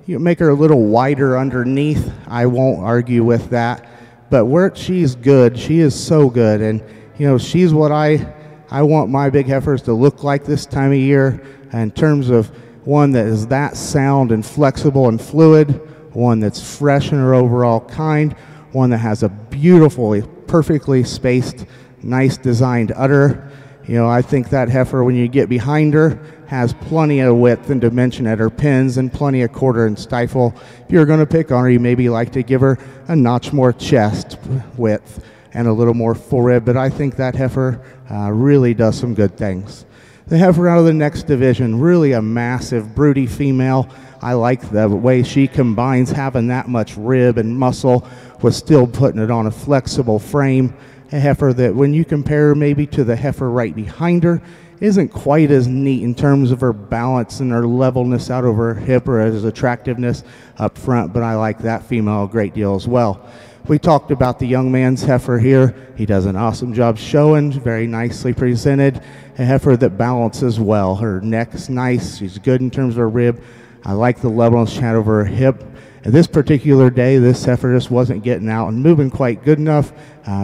make her a little wider underneath, I won't argue with that. But where she's good, she is so good. And, you know, she's what I want my big heifers to look like this time of year in terms of one that is that sound and flexible and fluid, one that's fresh in her overall kind, one that has a beautifully, perfectly spaced, nice designed udder. You know, I think that heifer, when you get behind her, has plenty of width and dimension at her pins and plenty of quarter and stifle. If you're going to pick on her, you maybe like to give her a notch more chest width and a little more full rib, but I think that heifer really does some good things. The heifer out of the next division, really a massive, broody female. I like the way she combines having that much rib and muscle with still putting it on a flexible frame. A heifer that, when you compare her maybe to the heifer right behind her, isn't quite as neat in terms of her balance and her levelness out over her hip or as attractiveness up front, but I like that female a great deal as well. We talked about the young man's heifer here. He does an awesome job showing, very nicely presented. A heifer that balances well. Her neck's nice. She's good in terms of her rib. I like the levelness she had over her hip. And this particular day, this heifer just wasn't getting out and moving quite good enough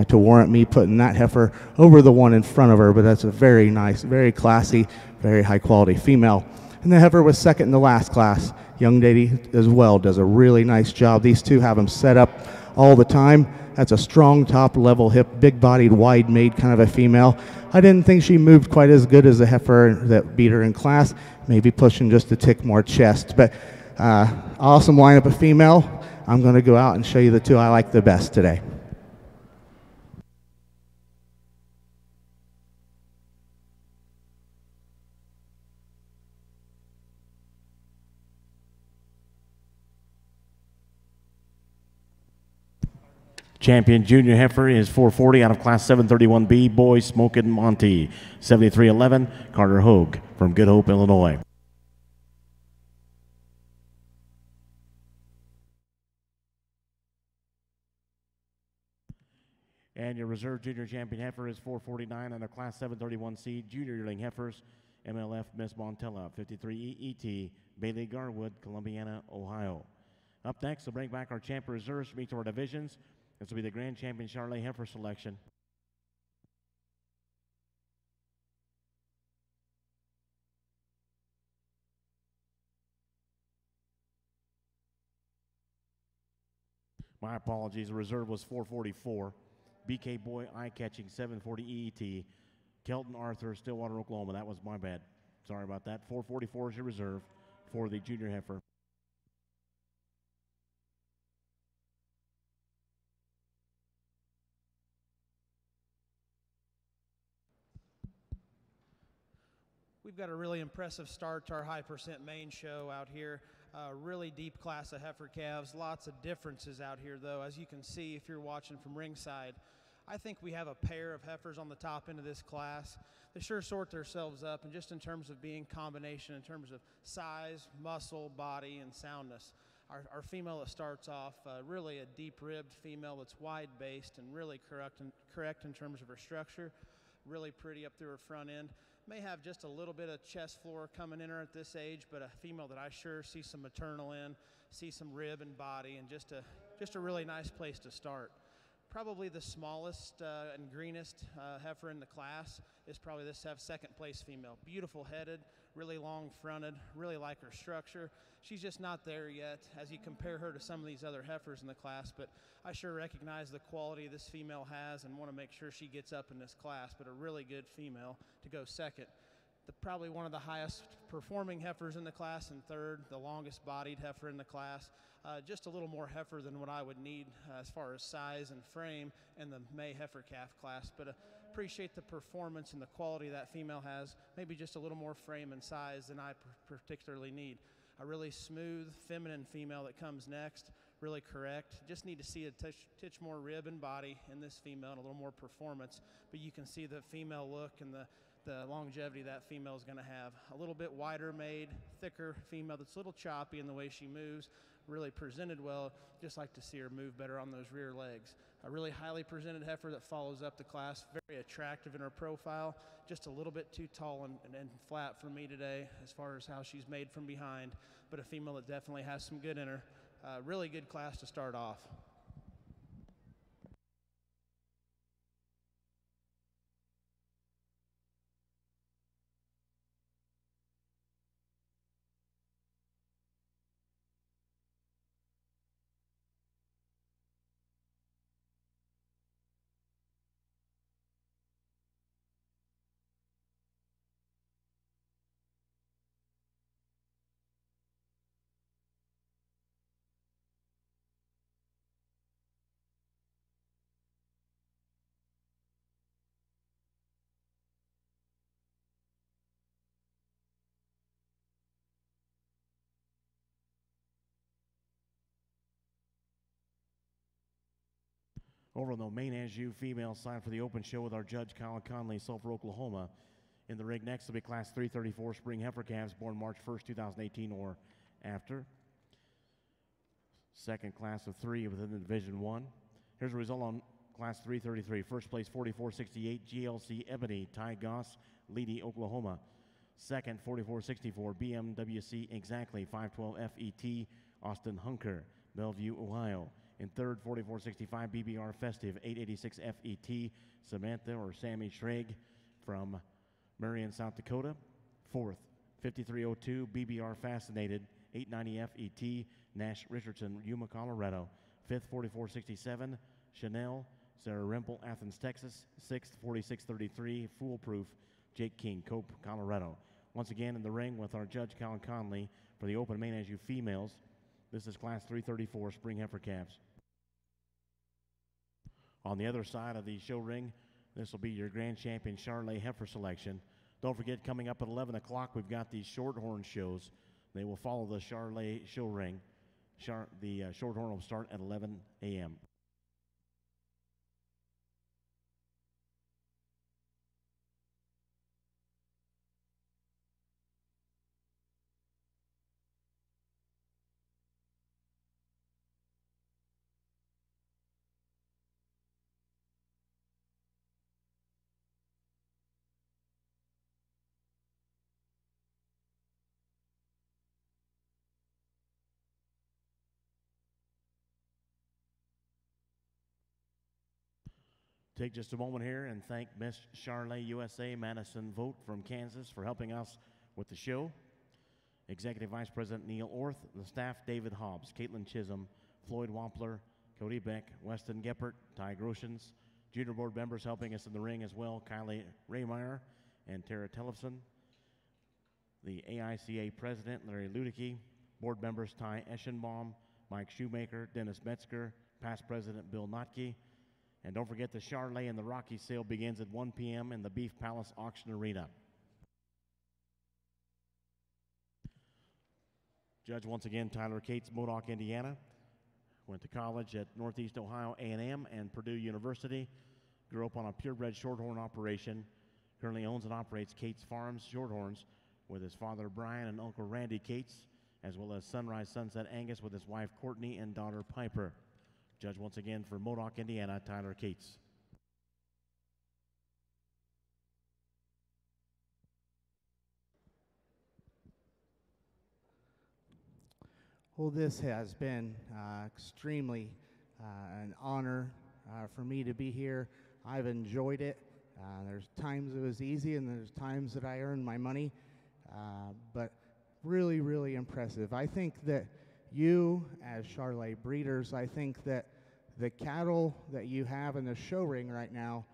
to warrant me putting that heifer over the one in front of her, but that's a very nice, very classy, very high quality female. And the heifer was second in the last class. Young lady as well does a really nice job. These two have them set up all the time. That's a strong top level hip, big bodied, wide made kind of a female. I didn't think she moved quite as good as the heifer that beat her in class, maybe pushing just a tick more chest. But awesome lineup of female. I'm going to go out and show you the two I like the best today. Champion junior heifer is 440 out of class 731B, Boy Smokin' Monty. 7311, Carter Hogue from Good Hope, Illinois. And your reserve junior champion heifer is 449 out of class 731C, junior yearling heifers, MLF Miss Montella, 53EET, Bailey Garwood, Columbiana, Ohio. Up next, to bring back our champion reserves from each of our divisions. This will be the Grand Champion Charlotte heifer selection. My apologies, the reserve was 444. BK Boy eye-catching 740 EET. Kelton Arthur, Stillwater, Oklahoma. That was my bad. Sorry about that. 444 is your reserve for the junior heifer. We've got a really impressive start to our high percent Maine show out here. Really deep class of heifer calves. Lots of differences out here, though, as you can see if you're watching from ringside. I think we have a pair of heifers on the top end of this class. They sure sort themselves up, and just in terms of being combination, in terms of size, muscle, body, and soundness. Our female that starts off really a deep-ribbed female that's wide-based and really correct in terms of her structure. Really pretty up through her front end. May have just a little bit of chest floor coming in her at this age, but a female that I sure see some maternal in, see some rib and body, and just a really nice place to start. Probably the smallest and greenest heifer in the class is probably this second place female. Beautiful headed, really long fronted, really like her structure. She's just not there yet as you compare her to some of these other heifers in the class, but I sure recognize the quality this female has and want to make sure she gets up in this class, but a really good female to go second. Probably one of the highest performing heifers in the class, and third, the longest bodied heifer in the class. Just a little more heifer than what I would need as far as size and frame in the May heifer calf class, but appreciate the performance and the quality that female has. Maybe just a little more frame and size than I particularly need. A really smooth, feminine female that comes next, really correct. Just need to see a titch more rib and body in this female and a little more performance, but you can see the female look and the longevity that female is going to have. A little bit wider made, thicker female that's a little choppy in the way she moves, really presented well. Just like to see her move better on those rear legs. A really highly presented heifer that follows up the class, very attractive in her profile, just a little bit too tall and flat for me today as far as how she's made from behind, but a female that definitely has some good in her. Really good class to start off. Over on the Maine Anjou female side for the open show with our judge, Colin Conley, Sulphur, Oklahoma. In the rig next will be class 334 spring heifer calves born March 1st, 2018 or after. Second class of three within the Division 1. Here's the result on class 333. First place 4468 GLC Ebony, Ty Goss, Leedy, Oklahoma. Second 4464 BMWC Exactly 512 FET, Austin Hunker, Bellevue, Ohio. In third, 4465 BBR Festive 886 FET, Samantha or Sammy Schrag from Marion, South Dakota. Fourth, 5302 BBR Fascinated 890 FET, Nash Richardson, Yuma, Colorado. 5th, 4467, Chanel, Sarah Rimple, Athens, Texas. 6th, 4633, Foolproof, Jake King, Cope, Colorado. Once again in the ring with our judge, Colin Conley, for the Open Maine Anjou females. This is Class 334 Spring Heifer Calves. On the other side of the show ring, this will be your Grand Champion Charolais Heifer selection. Don't forget, coming up at 11 o'clock, we've got the Shorthorn shows. They will follow the Charolais show ring. The Shorthorn will start at 11 a.m. Take just a moment here and thank Miss Charolais USA Madison Vogt from Kansas for helping us with the show. Executive Vice President Neil Orth, the staff David Hobbs, Caitlin Chisholm, Floyd Wampler, Cody Beck, Weston Geppert, Ty Groshans. Junior board members helping us in the ring as well, Kylie Raymeyer and Tara Tellefson. The AICA President, Larry Ludicky. Board members Ty Eschenbaum, Mike Shoemaker, Dennis Metzger, past President Bill Notke. And don't forget the Charolais and the Rocky sale begins at 1 p.m. in the Beef Palace Auction Arena. Judge once again, Tyler Cates, Modoc, Indiana. Went to college at Northeast Ohio A&M and Purdue University. Grew up on a purebred shorthorn operation. Currently owns and operates Cates Farms Shorthorns with his father Brian and uncle Randy Cates, as well as Sunrise Sunset Angus with his wife Courtney and daughter Piper. Judge once again for Modoc, Indiana, Tyler Cates. Well, this has been extremely an honor for me to be here. I've enjoyed it. There's times it was easy and there's times that I earned my money, but really, really impressive. I think that you, as Charolais breeders, I think that the cattle that you have in the show ring right now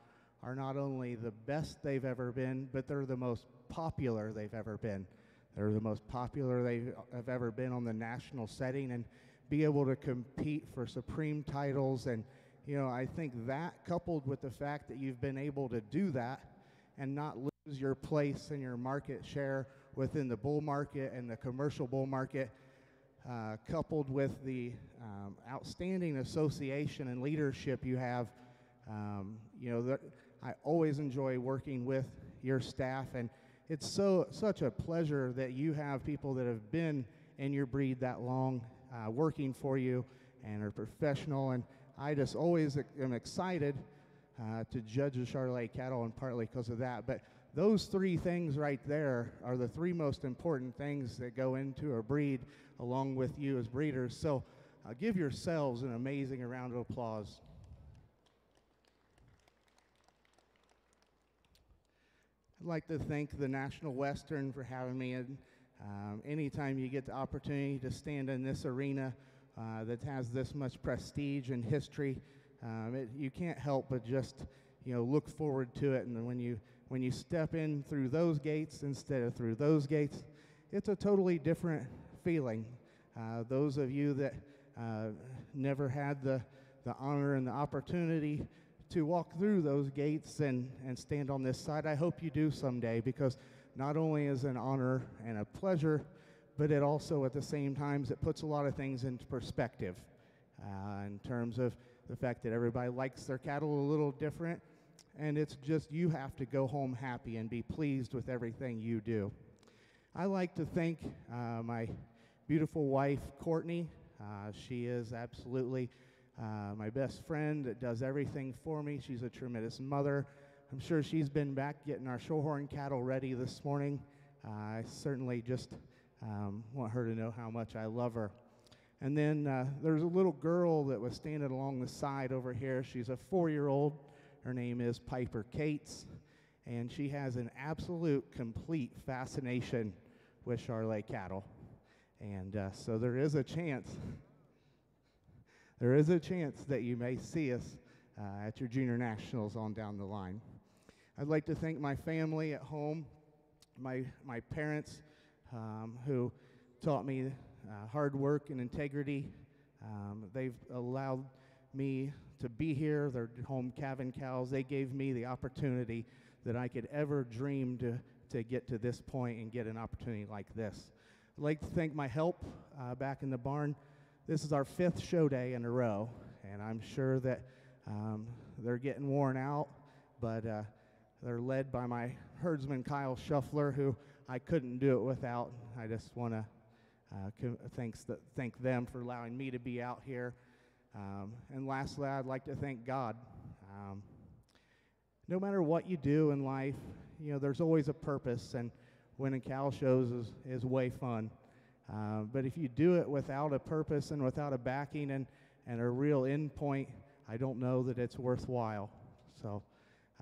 are not only the best they've ever been, but they're the most popular they've ever been. They're the most popular they have ever been on the national setting, and be able to compete for supreme titles. And, you know, I think that, coupled with the fact that you've been able to do that and not lose your place and your market share within the bull market and the commercial bull market, coupled with the outstanding association and leadership you have, you know, I always enjoy working with your staff, and it's such a pleasure that you have people that have been in your breed that long, working for you and are professional. And I just always am excited to judge the Charolais cattle, and partly because of that. But those three things right there are the three most important things that go into a breed, along with you as breeders. So give yourselves an amazing round of applause. I'd like to thank the National Western for having me in. Anytime you get the opportunity to stand in this arena that has this much prestige and history, you can't help but just, you know, look forward to it. And when you step in through those gates instead of through those gates, it's a totally different feeling. Those of you that never had the honor and the opportunity to walk through those gates and stand on this side, I hope you do someday, because not only is it an honor and a pleasure, but it also at the same time it puts a lot of things into perspective in terms of the fact that everybody likes their cattle a little different, and it's just you have to go home happy and be pleased with everything you do. I like to thank my beautiful wife, Courtney. She is absolutely my best friend that does everything for me. She's a tremendous mother. I'm sure she's been back getting our Shorthorn cattle ready this morning. I certainly just want her to know how much I love her. And then there's a little girl that was standing along the side over here. She's a 4-year-old. Her name is Piper Cates, and she has an absolute complete fascination with Charolais cattle. And so there is a chance there is a chance that you may see us at your junior nationals on down the line. I'd like to thank my family at home, my parents who taught me hard work and integrity. They've allowed me to be here. They're home calving cows. They gave me the opportunity that I could ever dream to get to this point and get an opportunity like this. I'd like to thank my help back in the barn. This is our 5th show day in a row, and I'm sure that they're getting worn out, but they're led by my herdsman, Kyle Shuffler, who I couldn't do it without. I just want to thank them for allowing me to be out here. And lastly, I'd like to thank God. No matter what you do in life, you know, there's always a purpose, and winning cow shows is way fun. But if you do it without a purpose and without a backing and a real end point, I don't know that it's worthwhile. So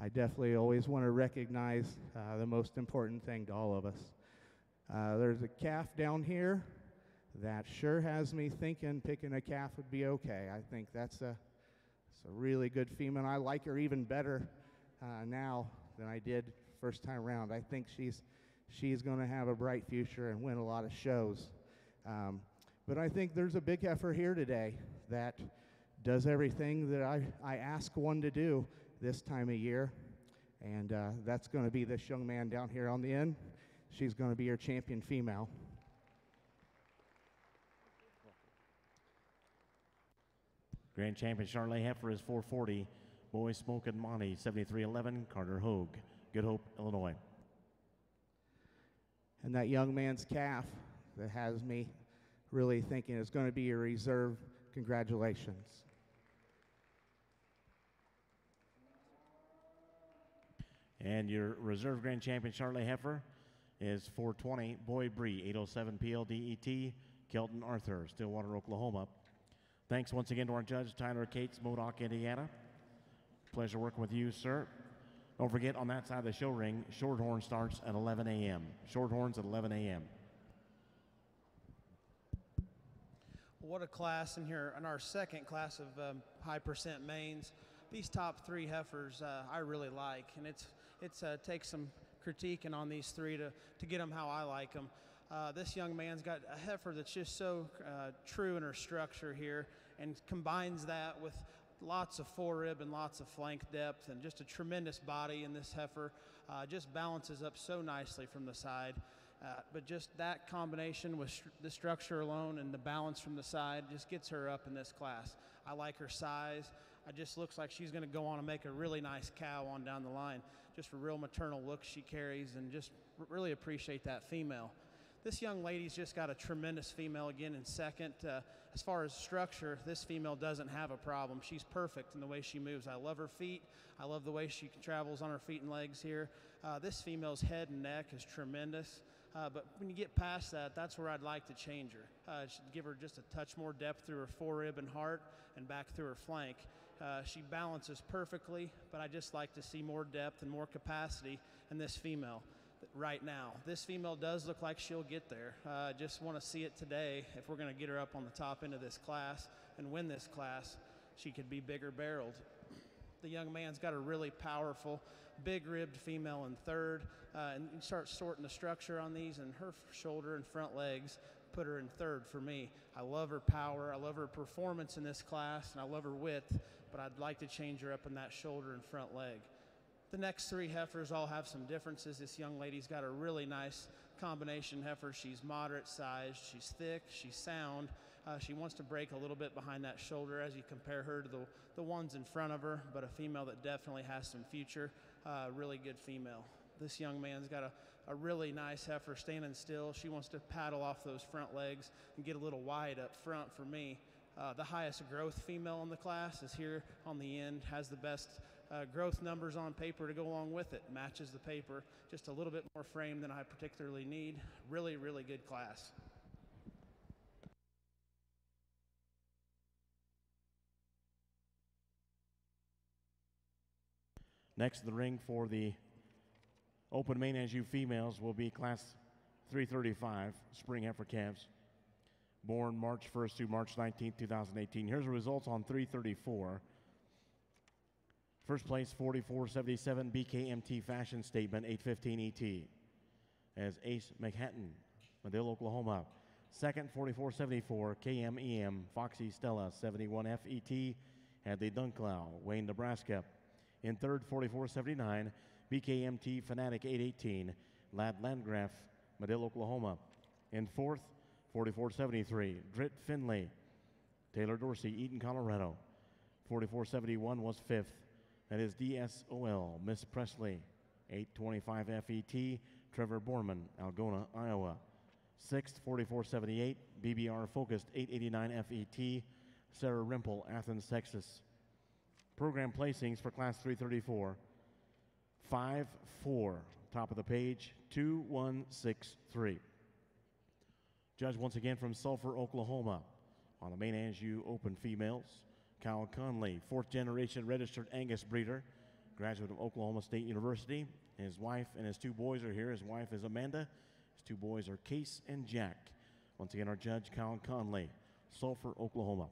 I definitely always want to recognize the most important thing to all of us. There's a calf down here that sure has me thinking picking a calf would be okay. I think that's a really good female. I like her even better now than I did first time around. I think she's going to have a bright future and win a lot of shows. But I think there's a big heifer here today that does everything that I ask one to do this time of year, and that's going to be this young man down here on the end. She's going to be your champion female. Grand champion Charlotte heifer is 440. Boy Smokin' Monty, 7311, Carter Hogue, Good Hope, Illinois. And that young man's calf that has me really thinking is going to be a reserve. Congratulations. And your reserve grand champion Charlotte heifer is 420, Boy Bree, 807 PLDET, Kelton Arthur, Stillwater, Oklahoma. Thanks once again to our judge, Tyler Cates, Modoc, Indiana. Pleasure working with you, sir. Don't forget, on that side of the show ring, Shorthorn starts at 11 a.m. Shorthorns at 11 a.m. What a class in here, in our second class of high percent mains. These top 3 heifers I really like, and it takes some critiquing on these 3 to get them how I like them. This young man's got a heifer that's just so true in her structure here, and combines that with lots of forerib and lots of flank depth, and just a tremendous body in this heifer. Just balances up so nicely from the side. But just that combination with the structure alone and the balance from the side just gets her up in this class. I like her size. It just looks like she's going to go on and make a really nice cow on down the line. Just a real maternal look she carries, and just really appreciate that female. This young lady's just got a tremendous female again in second. As far as structure, this female doesn't have a problem. She's perfect in the way she moves. I love her feet. I love the way she travels on her feet and legs here. This female's head and neck is tremendous. But when you get past that, that's where I'd like to change her. Give her just a touch more depth through her forerib and heart, and back through her flank. She balances perfectly, but I just like to see more depth and more capacity in this female right now. This female does look like she'll get there. Just want to see it today. If we're going to get her up on the top end of this class and win this class, she could be bigger barreled. The young man's got a really powerful, big-ribbed female in third, and you start sorting the structure on these, and her shoulder and front legs put her in third for me. I love her power, I love her performance in this class, and I love her width, but I'd like to change her up in that shoulder and front leg. The next 3 heifers all have some differences. This young lady's got a really nice combination heifer. She's moderate sized, she's thick, she's sound. She wants to break a little bit behind that shoulder as you compare her to the ones in front of her, but a female that definitely has some future. Really good female. This young man's got a really nice heifer standing still. She wants to paddle off those front legs and get a little wide up front for me. The highest growth female in the class is here on the end, has the best growth numbers on paper to go along with it, matches the paper, just a little bit more frame than I particularly need. Really, really good class. Next in the ring for the Open Maine Anjou females will be Class 335 Spring Heifer Calves. born March 1st through March 19th, 2018. Here's the results on 334. First place, 4477 BKMT Fashion Statement, 815 ET, as Ace McHatton, Madill, Oklahoma. Second, 4474 KMEM Foxy Stella, 71 FET, Hadley Dunklow, Wayne, Nebraska. In third, 4479 BKMT Fanatic, 818, Lad Landgraf, Madill, Oklahoma. In fourth, 4473 Drit Finley, Taylor Dorsey, Eaton, Colorado. 4471 was fifth. That is DSOL, Miss Presley, 825 FET, Trevor Borman, Algona, Iowa. Sixth, 4478, BBR Focused, 889 FET, Sarah Rimple, Athens, Texas. Program placings for Class 334, 5-4, top of the page, 2-1-6-3. Judge once again from Sulphur, Oklahoma, on the Maine Anjou Open Females. Kyle Conley, fourth generation registered Angus breeder, graduate of Oklahoma State University. His wife and his two boys are here. His wife is Amanda. His two boys are Case and Jack. Once again, our judge, Kyle Conley, Sulphur, Oklahoma.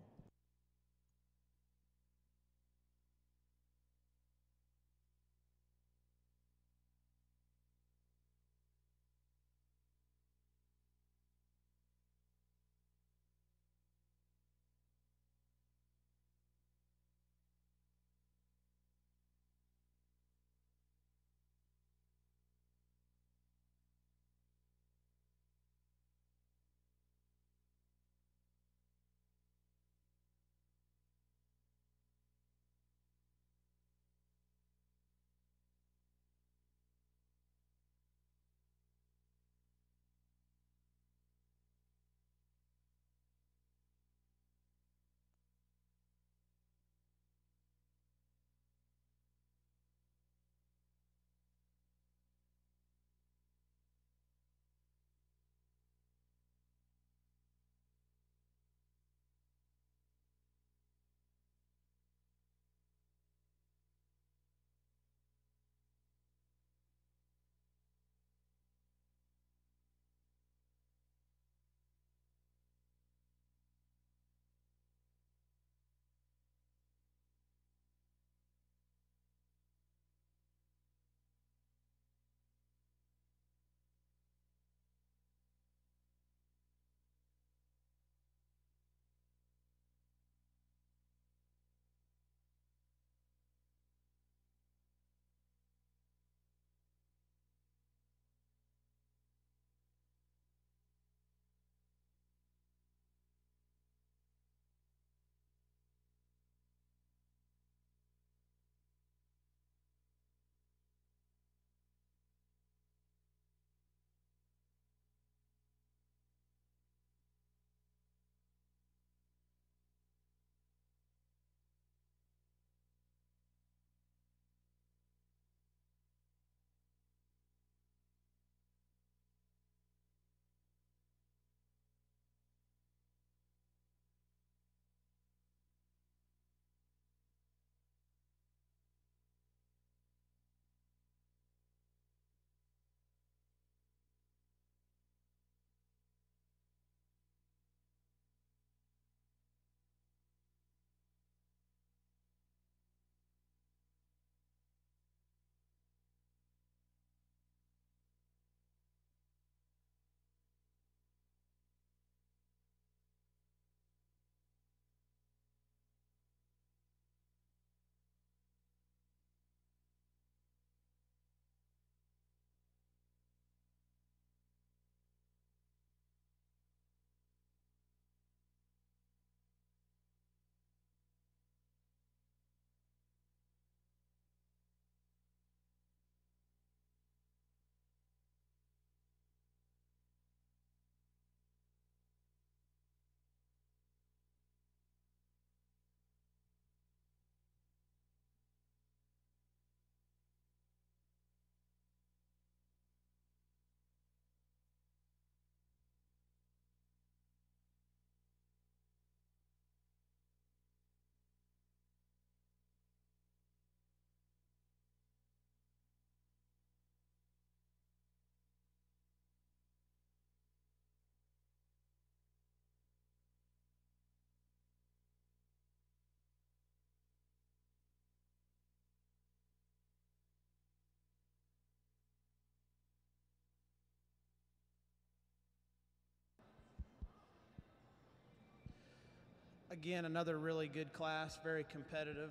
Again, another really good class, very competitive,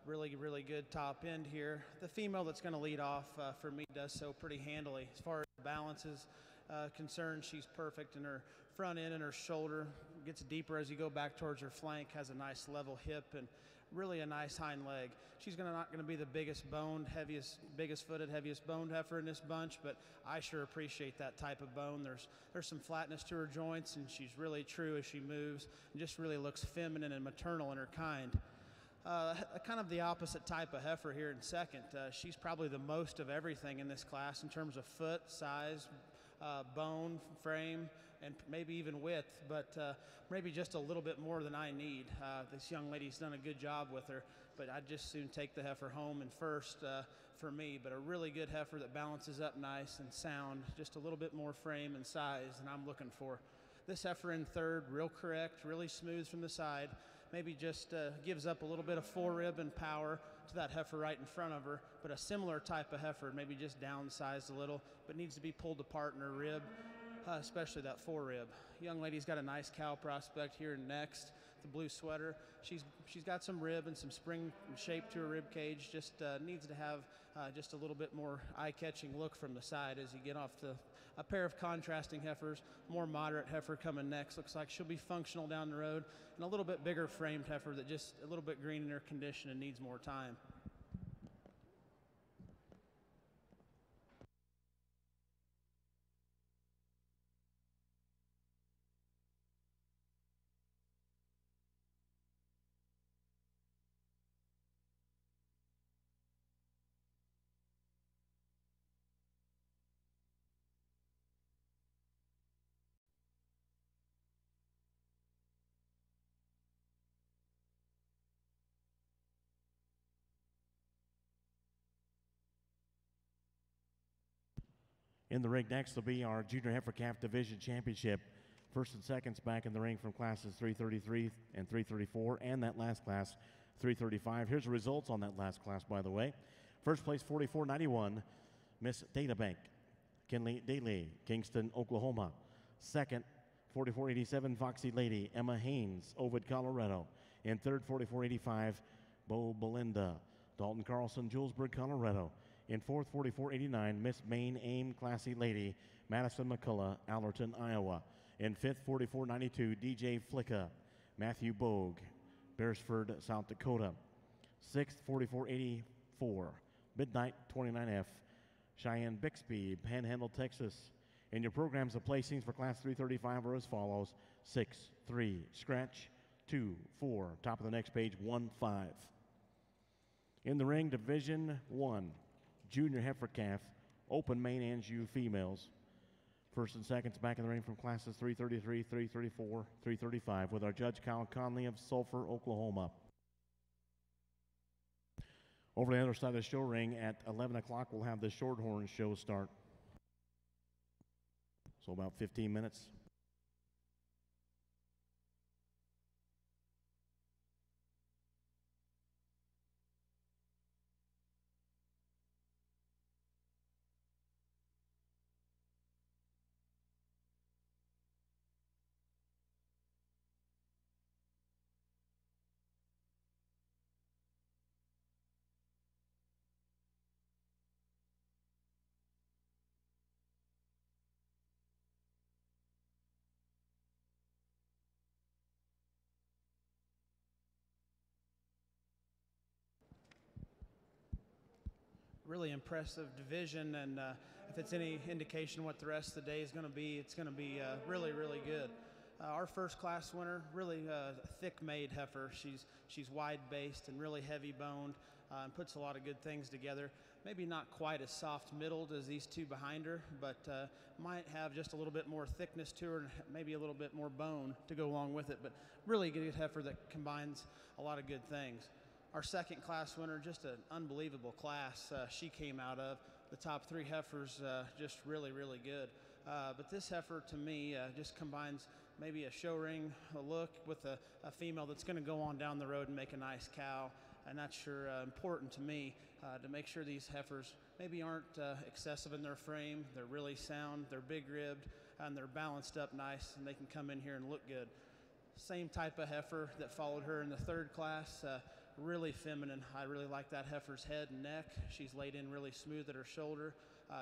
really good top end here. The female that's going to lead off for me does so pretty handily. As far as balance is concerned, she's perfect in her front end and her shoulder. Gets deeper as you go back towards her flank, has a nice level hip and really a nice hind leg. She's not going to be the biggest boned, biggest footed, heaviest boned heifer in this bunch, but I sure appreciate that type of bone. There's some flatness to her joints, and she's really true as she moves, and just really looks feminine and maternal in her kind. Kind of the opposite type of heifer here in second. She's probably the most of everything in this class in terms of foot, size, bone, frame, and maybe even width, but maybe just a little bit more than I need. This young lady's done a good job with her, but I'd just soon take the heifer home and first for me, but a really good heifer that balances up nice and sound, just a little bit more frame and size than I'm looking for. This heifer in third, real correct, really smooth from the side, maybe just gives up a little bit of forerib and power to that heifer right in front of her, but a similar type of heifer, maybe just downsized a little, but needs to be pulled apart in her rib, especially that forerib. Young lady's got a nice cow prospect here next, the blue sweater. She's got some rib and some spring shape to her rib cage, just needs to have just a little bit more eye-catching look from the side as you get off to a pair of contrasting heifers. More moderate heifer coming next. Looks like she'll be functional down the road, and a little bit bigger framed heifer that just a little bit green in her condition and needs more time. In the ring next will be our Junior Heifer Calf Division Championship. First and seconds back in the ring from classes 333 and 334, and that last class, 335. Here's the results on that last class, by the way. First place, 4491, Miss Databank, Kinley Daly, Kingston, Oklahoma. Second, 4487, Foxy Lady, Emma Haynes, Ovid, Colorado. In third, 4485, Bo Belinda, Dalton Carlson, Julesburg, Colorado. In fourth, 4489, Miss Maine Aim Classy Lady, Madison McCullough, Allerton, Iowa. In fifth, 4492, DJ Flicka, Matthew Bogue, Beresford, South Dakota. Sixth, 4484, Midnight 29F, Cheyenne Bixby, Panhandle, Texas. And your programs of placings for Class 335 are as follows: 6, 3, scratch, 2, 4, top of the next page, 1, 5. In the ring, Division 1. Junior Heifer Calf, Open Maine Anjou females. First and seconds back in the ring from classes 333, 334, 335 with our judge Kyle Conley of Sulphur, Oklahoma. Over the other side of the show ring at 11 o'clock, we'll have the Shorthorn show start. So about 15 minutes. Really impressive division, and if it's any indication what the rest of the day is going to be, it's going to be really good. Our first class winner, really thick-made heifer. She's wide-based and really heavy-boned, and puts a lot of good things together. Maybe not quite as soft-middled as these two behind her, but might have just a little bit more thickness to her and maybe a little bit more bone to go along with it. But really good heifer that combines a lot of good things. Our second class winner, just an unbelievable class she came out of. The top three heifers just really good. But this heifer, to me, just combines maybe a show ring look with a female that's going to go on down the road and make a nice cow. And that's sure important to me to make sure these heifers maybe aren't excessive in their frame. They're really sound, they're big ribbed, and they're balanced up nice, and they can come in here and look good. Same type of heifer that followed her in the third class. Really feminine. I really like that heifer's head and neck. She's laid in really smooth at her shoulder.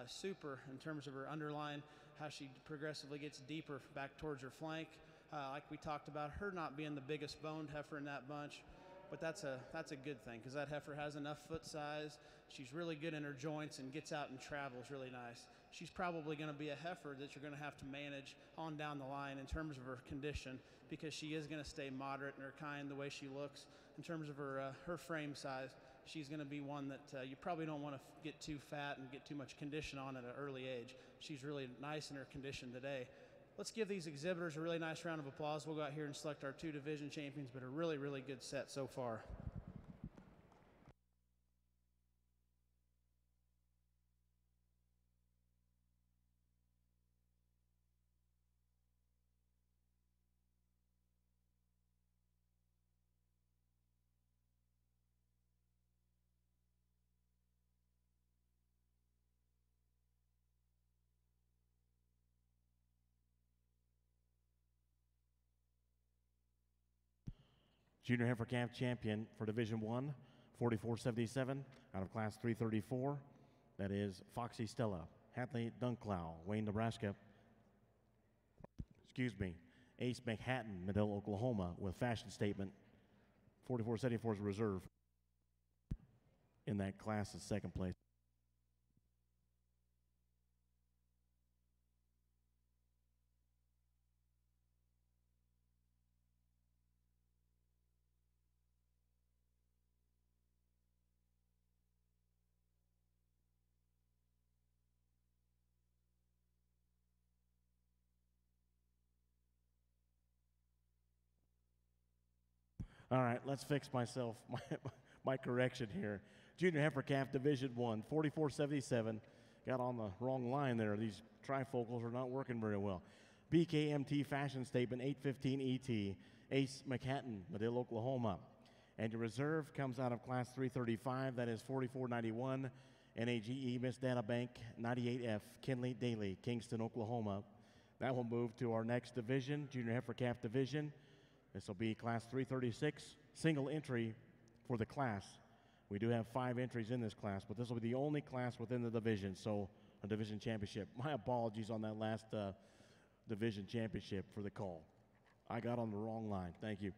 Super in terms of her underline, how she progressively gets deeper back towards her flank. Like we talked about, her not being the biggest boned heifer in that bunch, but that's a good thing because that heifer has enough foot size. She's really good in her joints and gets out and travels really nice. She's probably going to be a heifer that you're going to have to manage on down the line in terms of her condition, because she is going to stay moderate in her kind the way she looks. In terms of her frame size, she's going to be one that you probably don't want to get too fat and get too much condition on at an early age. She's really nice in her condition today. Let's give these exhibitors a really nice round of applause. We'll go out here and select our 2 division champions, but a really, really good set so far. Junior heifer calf champion for Division 1, 4477, out of Class 334. That is Foxy Stella, Hatley Dunklow, Wayne, Nebraska. Ace McHatton, Medill, Oklahoma, with fashion statement. 4474 is reserve in that class is second place. All right, let's fix my correction here. Junior heifer calf Division 1, 4477. Got on the wrong line there. These trifocals are not working very well. BKMT fashion statement 815 ET. Ace McHatton, Medill, Oklahoma. And your reserve comes out of Class 335. That is 4491. NAGE Miss Data Bank 98F. Kinley Daly, Kingston, Oklahoma. That will move to our next division, Junior heifer calf division. This will be Class 336, single entry for the class. We do have 5 entries in this class, but this will be the only class within the division, so a division championship. My apologies on that last division championship for the call. I got on the wrong line. Thank you.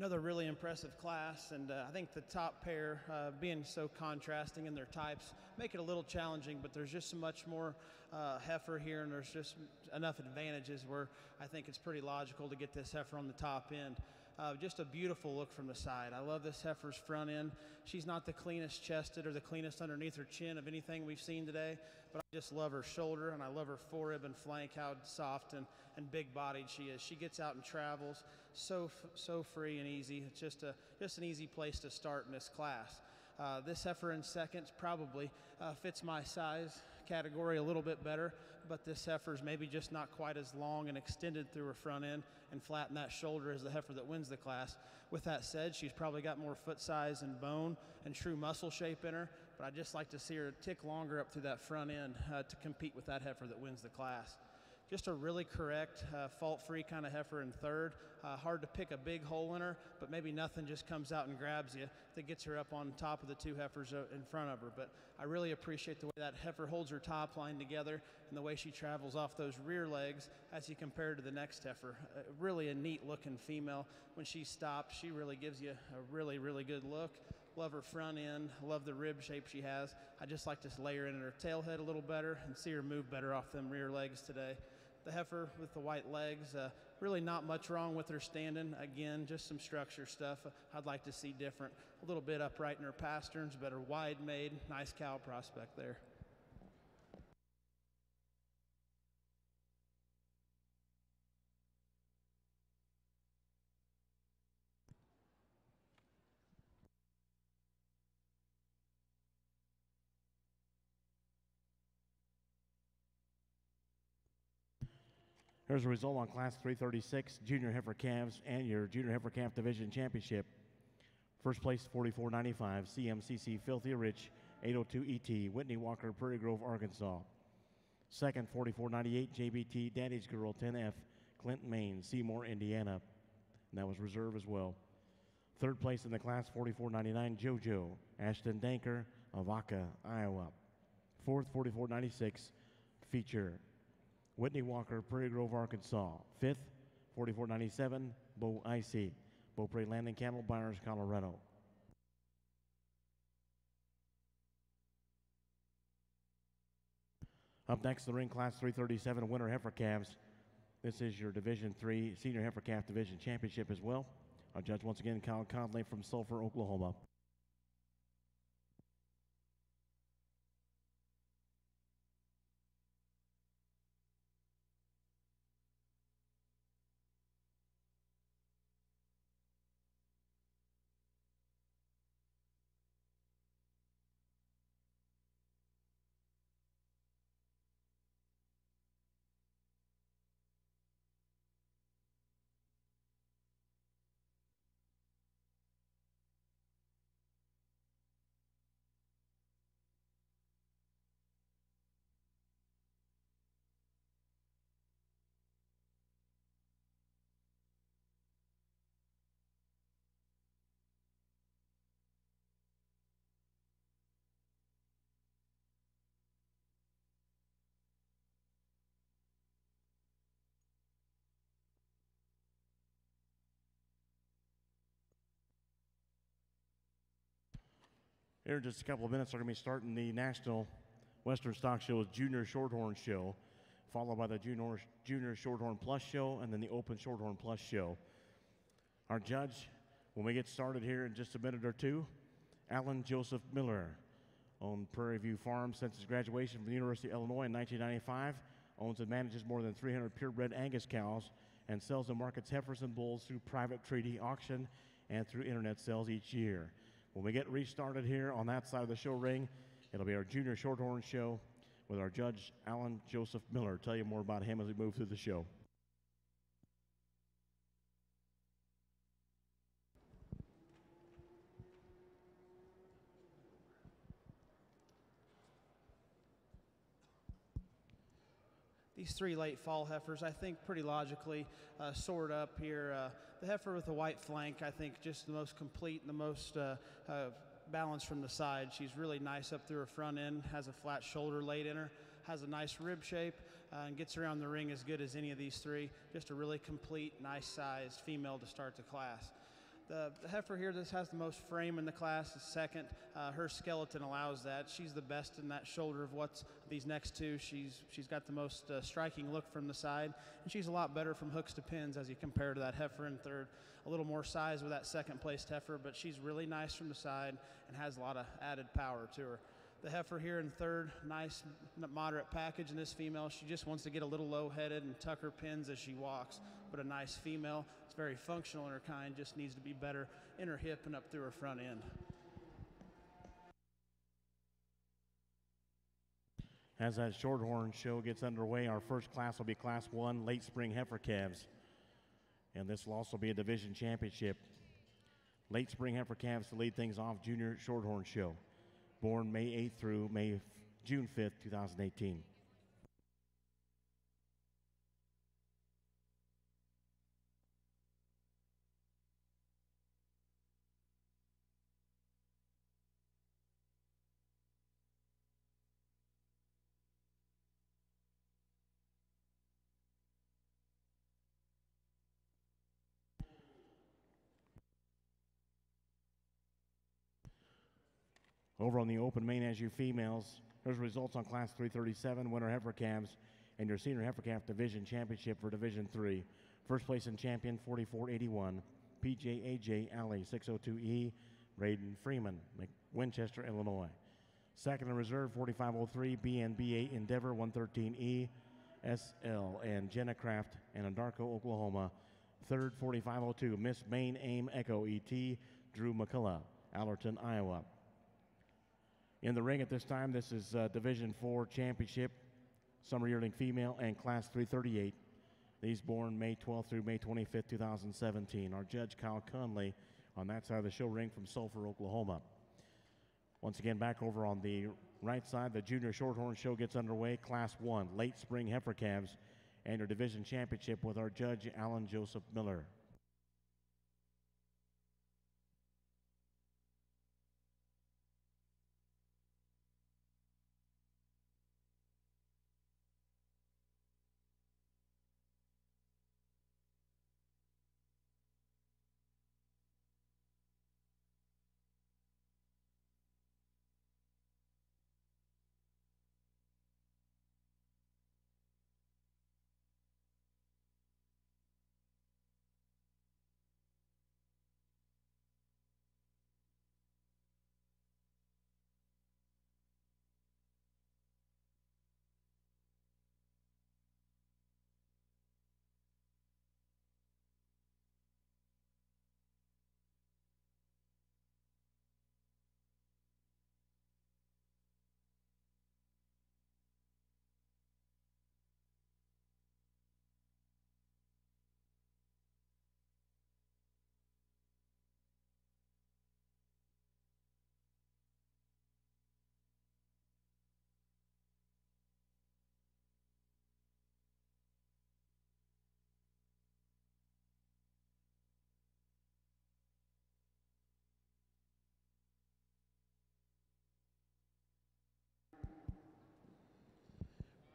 Another really impressive class, and I think the top pair, being so contrasting in their types, make it a little challenging, but there's just so much more heifer here, and there's just enough advantages where I think it's pretty logical to get this heifer on the top end. Just a beautiful look from the side. I love this heifer's front end. She's not the cleanest chested or the cleanest underneath her chin of anything we've seen today, but I just love her shoulder, and I love her forerib and flank, how soft and big-bodied she is. She gets out and travels so free and easy. It's just an easy place to start in this class. This heifer in seconds probably fits my size category a little bit better, but this heifer's maybe just not quite as long and extended through her front end and flat in that shoulder as the heifer that wins the class. With that said, she's probably got more foot size and bone and true muscle shape in her, but I'd just like to see her a tick longer up through that front end to compete with that heifer that wins the class. Just a really correct, fault-free kind of heifer in third. Hard to pick a big hole in her, but maybe nothing just comes out and grabs you that gets her up on top of the two heifers in front of her. But I really appreciate the way that heifer holds her top line together and the way she travels off those rear legs as you compare to the next heifer. Really a neat-looking female. When she stops, she really gives you a really, really good look. Love her front end, love the rib shape she has. I just like to lay her in her tail head a little better and see her move better off them rear legs today. The heifer with the white legs, really not much wrong with her standing. Again, just some structure stuff I'd like to see different. A little bit upright in her pasterns, but her wide made, nice cow prospect there. Here's the result on Class 336 Junior Heifer Calves and your Junior Heifer Calf Division Championship. First place, 44.95, CMCC Filthy Rich, 802 ET, Whitney Walker, Prairie Grove, Arkansas. Second, 44.98, JBT Daddy's Girl, 10F, Clinton, Maine, Seymour, Indiana. And that was reserve as well. Third place in the class, 44.99, JoJo, Ashton Danker, Avoca, Iowa. Fourth, 44.96, Feature, Whitney Walker, Prairie Grove, Arkansas. Fifth, 44.97, Bo Icy, Beaupre Landing Cattle, Byers, Colorado. Up next, the ring class 337 winter heifer calves. This is your Division III Senior Heifer Calf Division Championship as well. Our judge once again, Kyle Conley from Sulphur, Oklahoma. Here in just a couple of minutes, we're going to be starting the National Western Stock Show's Junior Shorthorn Show, followed by the Junior Shorthorn Plus Show, and then the Open Shorthorn Plus Show. Our judge, when we get started here in just a minute or two, Alan Joseph Miller, owned Prairie View Farm since his graduation from the University of Illinois in 1995, owns and manages more than 300 purebred Angus cows, and sells and markets heifers and bulls through private treaty auction and through internet sales each year. When we get restarted here on that side of the show ring, it'll be our Junior Shorthorn Show with our judge, Alan Joseph Miller. Tell you more about him as we move through the show. These three late fall heifers, I think pretty logically sort up here. The heifer with the white flank, I think just the most complete and the most balanced from the side. She's really nice up through her front end, has a flat shoulder laid in her, has a nice rib shape, and gets around the ring as good as any of these three. Just a really complete, nice sized female to start the class. The heifer here, this has the most frame in the class, is second. Her skeleton allows that. She's the best in that shoulder of what's these next two. She's got the most striking look from the side, and she's a lot better from hooks to pins as you compare to that heifer in third. A little more size with that second placed heifer, but she's really nice from the side and has a lot of added power to her. The heifer here in third, nice moderate package in this female. She just wants to get a little low-headed and tuck her pins as she walks, but a nice female. It's very functional in her kind, just needs to be better in her hip and up through her front end. As that Shorthorn show gets underway, our first class will be Class 1 late spring heifer calves, and this will also be a division championship. Late spring heifer calves to lead things off, Junior Shorthorn show, born May 8th through June 5th, 2018. Over on the open Maine Anjou females, there's results on Class 337 winter heifer calves and your senior heifer calf division championship for Division 3. First place in champion 4481, PJAJ Alley 602E, Braden Freeman, Winchester, Illinois. Second in reserve 4503, BNBA Endeavor 113E, SL and Jenna Craft and Andarko, Oklahoma. Third 4502, Miss Maine Aim Echo ET, Drew McCullough, Allerton, Iowa. In the ring at this time, this is Division 4 Championship, Summer Yearling Female, and Class 338. These born May 12th through May 25th, 2017. Our judge, Kyle Conley, on that side of the show ring from Sulphur, Oklahoma. Once again, back over on the right side, the Junior Shorthorn show gets underway. Class 1, late spring heifer calves, and your division championship with our judge, Alan Joseph Miller.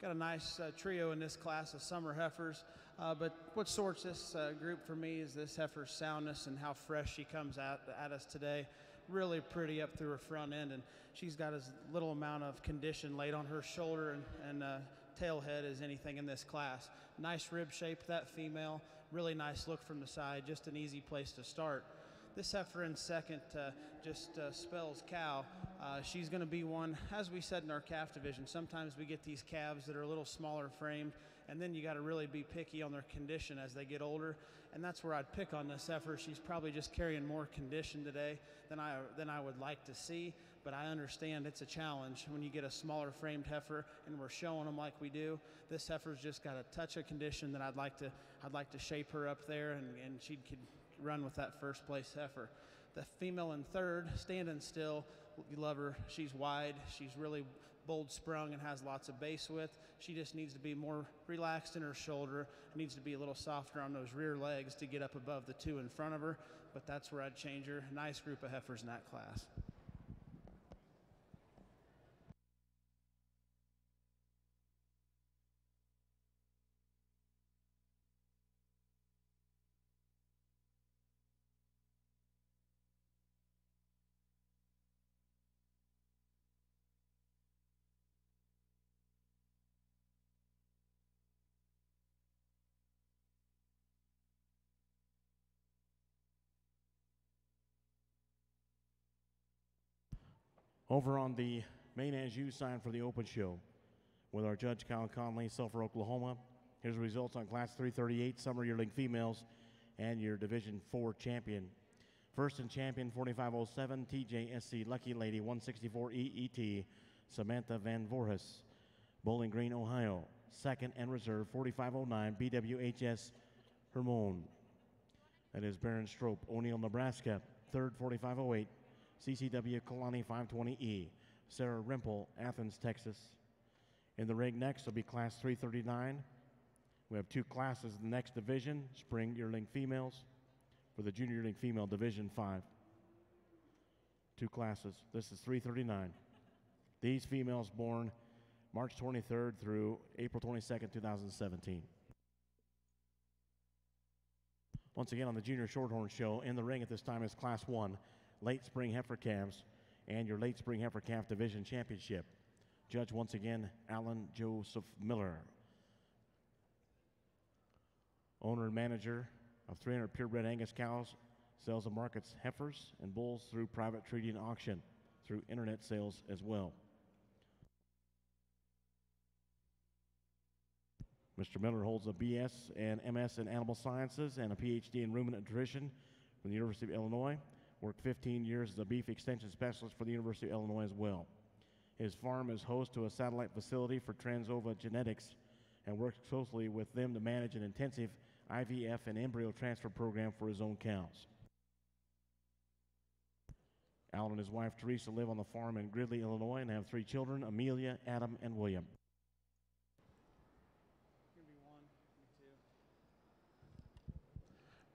Got a nice trio in this class of summer heifers, but what sorts this group for me is this heifer's soundness and how fresh she comes at us today. Really pretty up through her front end, and she's got as little amount of condition laid on her shoulder and tail head as anything in this class. Nice rib shape, that female, really nice look from the side, just an easy place to start. This heifer in second just spells cow. She's going to be one, as we said in our calf division, sometimes we get these calves that are a little smaller framed, and then you got to really be picky on their condition as they get older, and that's where I'd pick on this heifer. She's probably just carrying more condition today than I would like to see, but I understand it's a challenge when you get a smaller framed heifer and we're showing them like we do. This heifer's just got a touch of condition that I'd like to shape her up there, and she could run with that first place heifer. The female in third, standing still, you love her. She's wide, she's really bold sprung and has lots of base width. She just needs to be more relaxed in her shoulder, needs to be a little softer on those rear legs to get up above the two in front of her, but that's where I'd change her. Nice group of heifers in that class. Over on the Maine Anjou side for the open show, with our judge Kyle Conley, Sulphur, Oklahoma. Here's the results on Class 338 Summer Yearling Females and your Division 4 champion. First in champion, 4507, TJSC Lucky Lady, 164 EET, Samantha Van Voorhis, Bowling Green, Ohio. Second and reserve, 4509, BWHS Hermon. That is Baron Strope, O'Neill, Nebraska. Third, 4508, CCW Kalani 520E, Sarah Rimple, Athens, Texas. In the ring next will be Class 339. We have two classes in the next division, Spring Yearling Females for the Junior Yearling Female Division 5. Two classes. This is 339. These females born March 23rd through April 22nd, 2017. Once again on the Junior Shorthorn Show, in the ring at this time is Class 1, Late Spring Heifer Calves, and your Late Spring Heifer Calf Division Championship. Judge once again, Alan Joseph Miller. Owner and manager of 300 purebred Angus cows, sells and markets heifers and bulls through private treaty and auction, through internet sales as well. Mr. Miller holds a BS and MS in Animal Sciences and a PhD in Ruminant Nutrition from the University of Illinois. Worked 15 years as a beef extension specialist for the University of Illinois as well. His farm is host to a satellite facility for Transova Genetics and works closely with them to manage an intensive IVF and embryo transfer program for his own cows. Alan and his wife Teresa live on the farm in Gridley, Illinois, and have 3 children, Amelia, Adam, and William.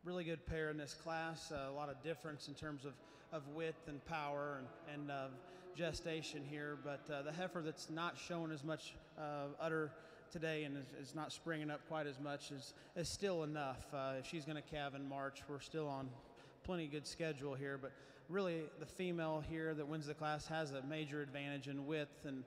Really good pair in this class. A lot of difference in terms of width and power and gestation here, but the heifer that's not showing as much udder today and is not springing up quite as much is still enough. If she's going to calve in March, we're still on plenty good schedule here, but really the female here that wins the class has a major advantage in width and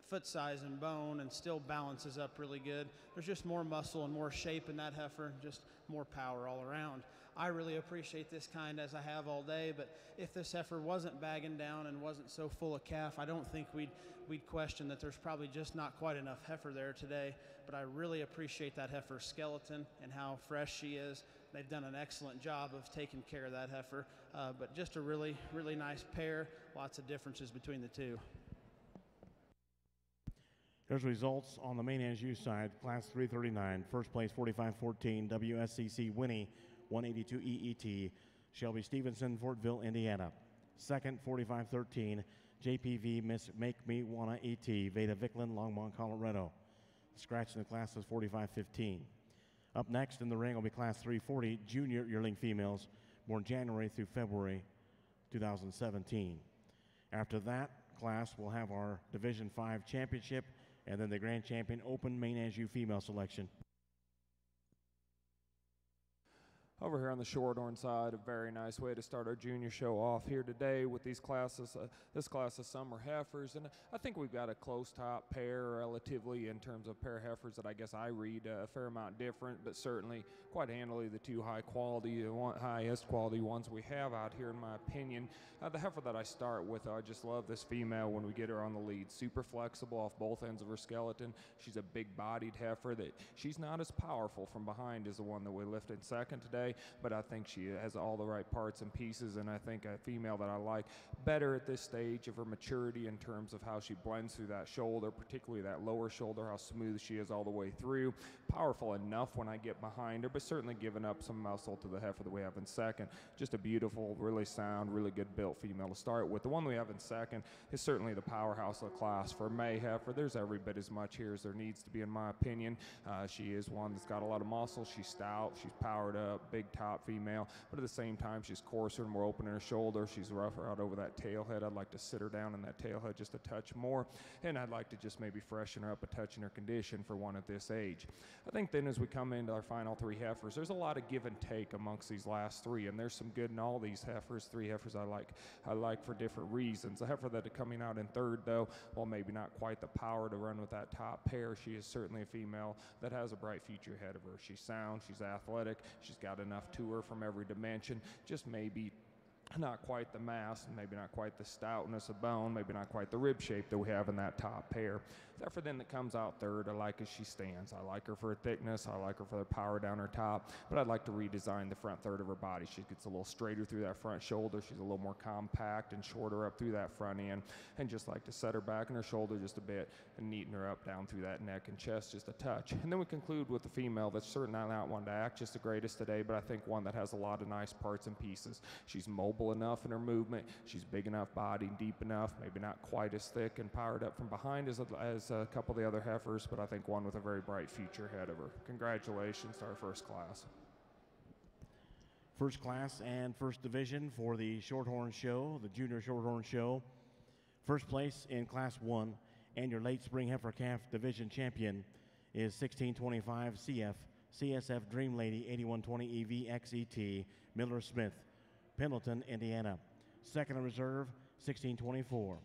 foot size and bone, and still balances up really good. There's just more muscle and more shape in that heifer, just more power all around. I really appreciate this kind as I have all day, but if this heifer wasn't bagging down and wasn't so full of calf, I don't think we'd question that there's probably just not quite enough heifer there today. But I really appreciate that heifer's skeleton and how fresh she is. They've done an excellent job of taking care of that heifer, but just a really, really nice pair. Lots of differences between the two. There's results on the Maine Anjou side, Class 339. First place, 4514, WSCC Winnie, 182 EET, Shelby Stevenson, Fortville, Indiana. Second, 4513, JPV Miss Make Me Wanna ET, Veda Vicklin, Longmont, Colorado. Scratch in the class is 4515. Up next in the ring will be Class 340, Junior Yearling Females, born January through February 2017. After that class, we'll have our Division 5 Championship and then the Grand Champion Open Maine Anjou Female Selection. Over here on the Shorthorn side, a very nice way to start our junior show off here today with these classes, this class of summer heifers. And I think we've got a close top pair relatively in terms of pair heifers that I guess I read a fair amount different, but certainly quite handily the two highest quality ones we have out here in my opinion. The heifer that I start with, I just love this female when we get her on the lead. Super flexible off both ends of her skeleton. She's a big bodied heifer that she's not as powerful from behind as the one that we lifted second today, but I think she has all the right parts and pieces, and I think a female that I like better at this stage of her maturity in terms of how she blends through that shoulder, particularly that lower shoulder, how smooth she is all the way through. Powerful enough when I get behind her, but certainly giving up some muscle to the heifer that we have in second. Just a beautiful, really sound, really good built female to start with. The one we have in second is certainly the powerhouse of the class for May heifer. There's every bit as much here as there needs to be in my opinion. She is one that's got a lot of muscle. She's stout, she's powered up, big top female, but at the same time she's coarser and more open in her shoulder. She's rougher out over that tail head. I'd like to sit her down in that tail head just a touch more, and I'd like to just maybe freshen her up a touch in her condition for one at this age. I think then as we come into our final three heifers, there's a lot of give and take amongst these last three, and there's some good in all these heifers. Three heifers I like for different reasons. The heifer that are coming out in third, though, while maybe not quite the power to run with that top pair, she is certainly a female that has a bright future ahead of her. She's sound, she's athletic, she's got enough to her from every dimension, just maybe not quite the mass, maybe not quite the stoutness of bone, maybe not quite the rib shape that we have in that top pair. The heifer then that comes out third, I like as she stands. I like her for her thickness, I like her for the power down her top, but I'd like to redesign the front third of her body. She gets a little straighter through that front shoulder, she's a little more compact and shorter up through that front end, and just like to set her back and her shoulder just a bit and neaten her up down through that neck and chest just a touch. And then we conclude with the female that's certainly not one to act just the greatest today, but I think one that has a lot of nice parts and pieces. She's mobile enough in her movement, she's big enough body, deep enough, maybe not quite as thick and powered up from behind as a couple of the other heifers, but I think one with a very bright future ahead of her. Congratulations to our first class. First class and first division for the Shorthorn Show, the Junior Shorthorn Show. First place in Class 1 and your late spring heifer calf division champion is 1625 CF CSF Dream Lady 8120 EV XET Miller Smith, Pendleton, Indiana. Second in reserve, 1624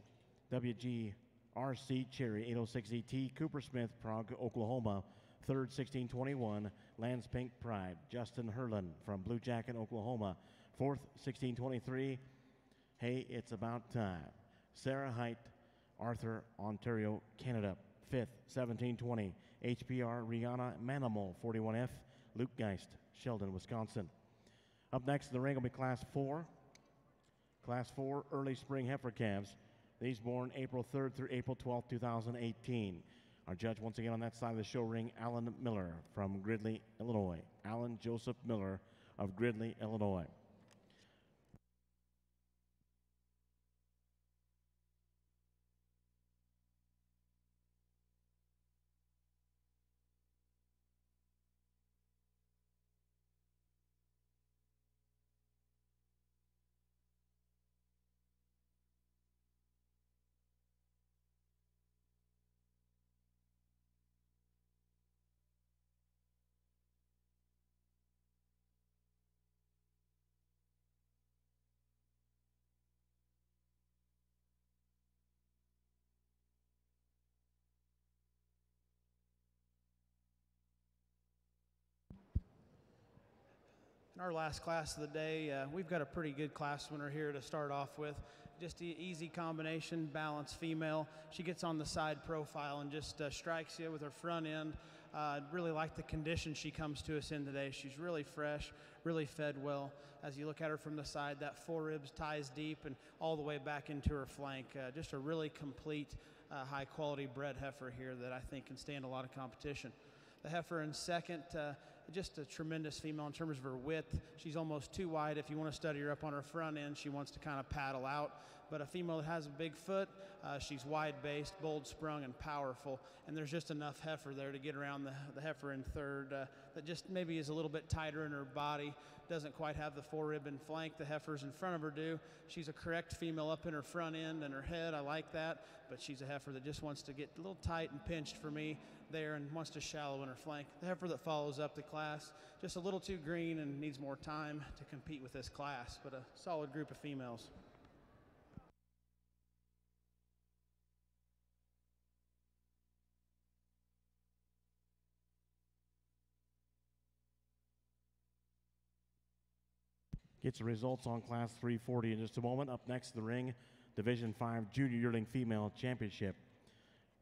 WGRC Cherry 806 ET Cooper Smith, Prague, Oklahoma. Third, 1621 Lance Pink Pride Justin Herlin from Blue Jacket, Oklahoma. Fourth, 1623 Hey, It's About Time Sarah Height, Arthur, Ontario, Canada. Fifth, 1720 HPR Rihanna Manimal 41F Luke Geist, Sheldon, Wisconsin. Up next in the ring will be Class 4. Class 4 early spring heifer calves. These born April 3rd through April 12th, 2018. Our judge once again on that side of the show ring, Alan Miller from Gridley, Illinois. Alan Joseph Miller of Gridley, Illinois. In our last class of the day, we've got a pretty good class winner here to start off with. Just an easy combination, balanced female. She gets on the side profile and just strikes you with her front end. Really like the condition she comes to us in today. She's really fresh, really fed well. As you look at her from the side, that foreribs ties deep and all the way back into her flank. Just a really complete, high-quality bred heifer here that I think can stand a lot of competition. The heifer in second, just a tremendous female in terms of her width. She's almost too wide. If you want to study her up on her front end, she wants to kind of paddle out. But a female that has a big foot, she's wide-based, bold-sprung, and powerful. And there's just enough heifer there to get around the heifer in third that just maybe is a little bit tighter in her body, doesn't quite have the forerib and flank the heifers in front of her do. She's a correct female up in her front end and her head. I like that. But she's a heifer that just wants to get a little tight and pinched for me there and wants to shallow in her flank. The heifer that follows up the class, just a little too green and needs more time to compete with this class, but a solid group of females. Gets the results on Class 340 in just a moment. Up next in the ring, Division 5 Junior Yearling Female Championship,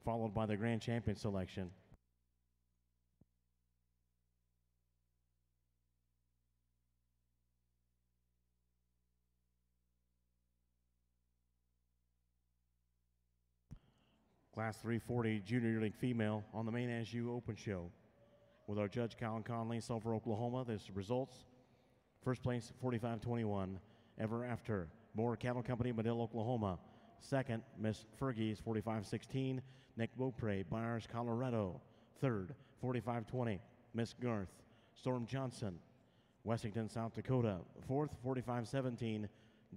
followed by the Grand Champion selection. Class 340 Junior Yearling Female on the Maine Anjou Open Show. With our judge, Colin Conley, Sulphur, Oklahoma, there's the results. First place, 45-21, Ever After, Moore Cattle Company, Medill, Oklahoma. Second, Miss Fergie's 45-16, Nick Beaupre, Byers, Colorado. Third, 45-20, Miss Garth, Storm Johnson, Wessington, South Dakota. Fourth, 45-17,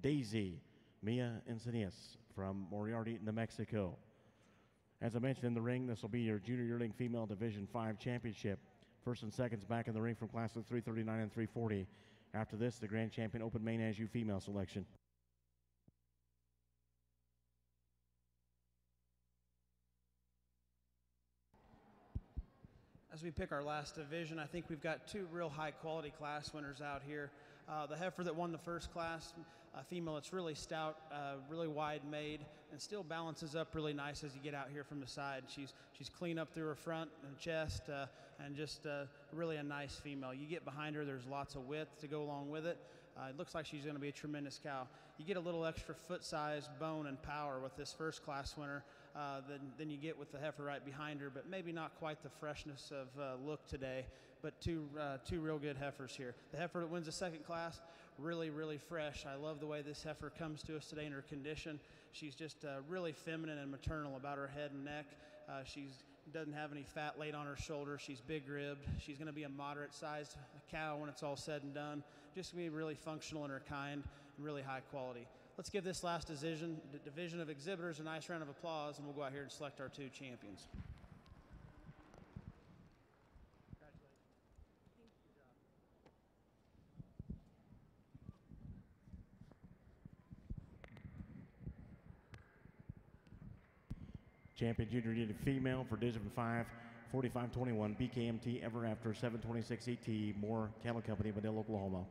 Daisy, Mia Encinias from Moriarty, New Mexico. As I mentioned in the ring, this will be your Junior Yearling Female Division 5 Championship. First and seconds back in the ring from classes 339 and 340. After this, the Grand Champion Open Maine Anjou Female selection. As we pick our last division, I think we've got two real high-quality class winners out here. The heifer that won the first class, a female that's really stout, really wide made, and still balances up really nice as you get out here from the side. She's clean up through her front and chest, and just really a nice female. You get behind her, there's lots of width to go along with it. It looks like she's going to be a tremendous cow. You get a little extra foot size, bone, and power with this first class winner than you get with the heifer right behind her, but maybe not quite the freshness of look today, but two real good heifers here. The heifer that wins the second class, really, really fresh. I love the way this heifer comes to us today in her condition. She's just really feminine and maternal about her head and neck. She doesn't have any fat laid on her shoulder. She's big-ribbed. She's going to be a moderate-sized cow when it's all said and done. Just going to be really functional in her kind and really high quality. Let's give this last division of exhibitors a nice round of applause, and we'll go out here and select our two champions. Champion junior unit female for Division 5, 45-21, BKMT Ever After 726 ET, Moore Cattle Company, Vanilla, Oklahoma.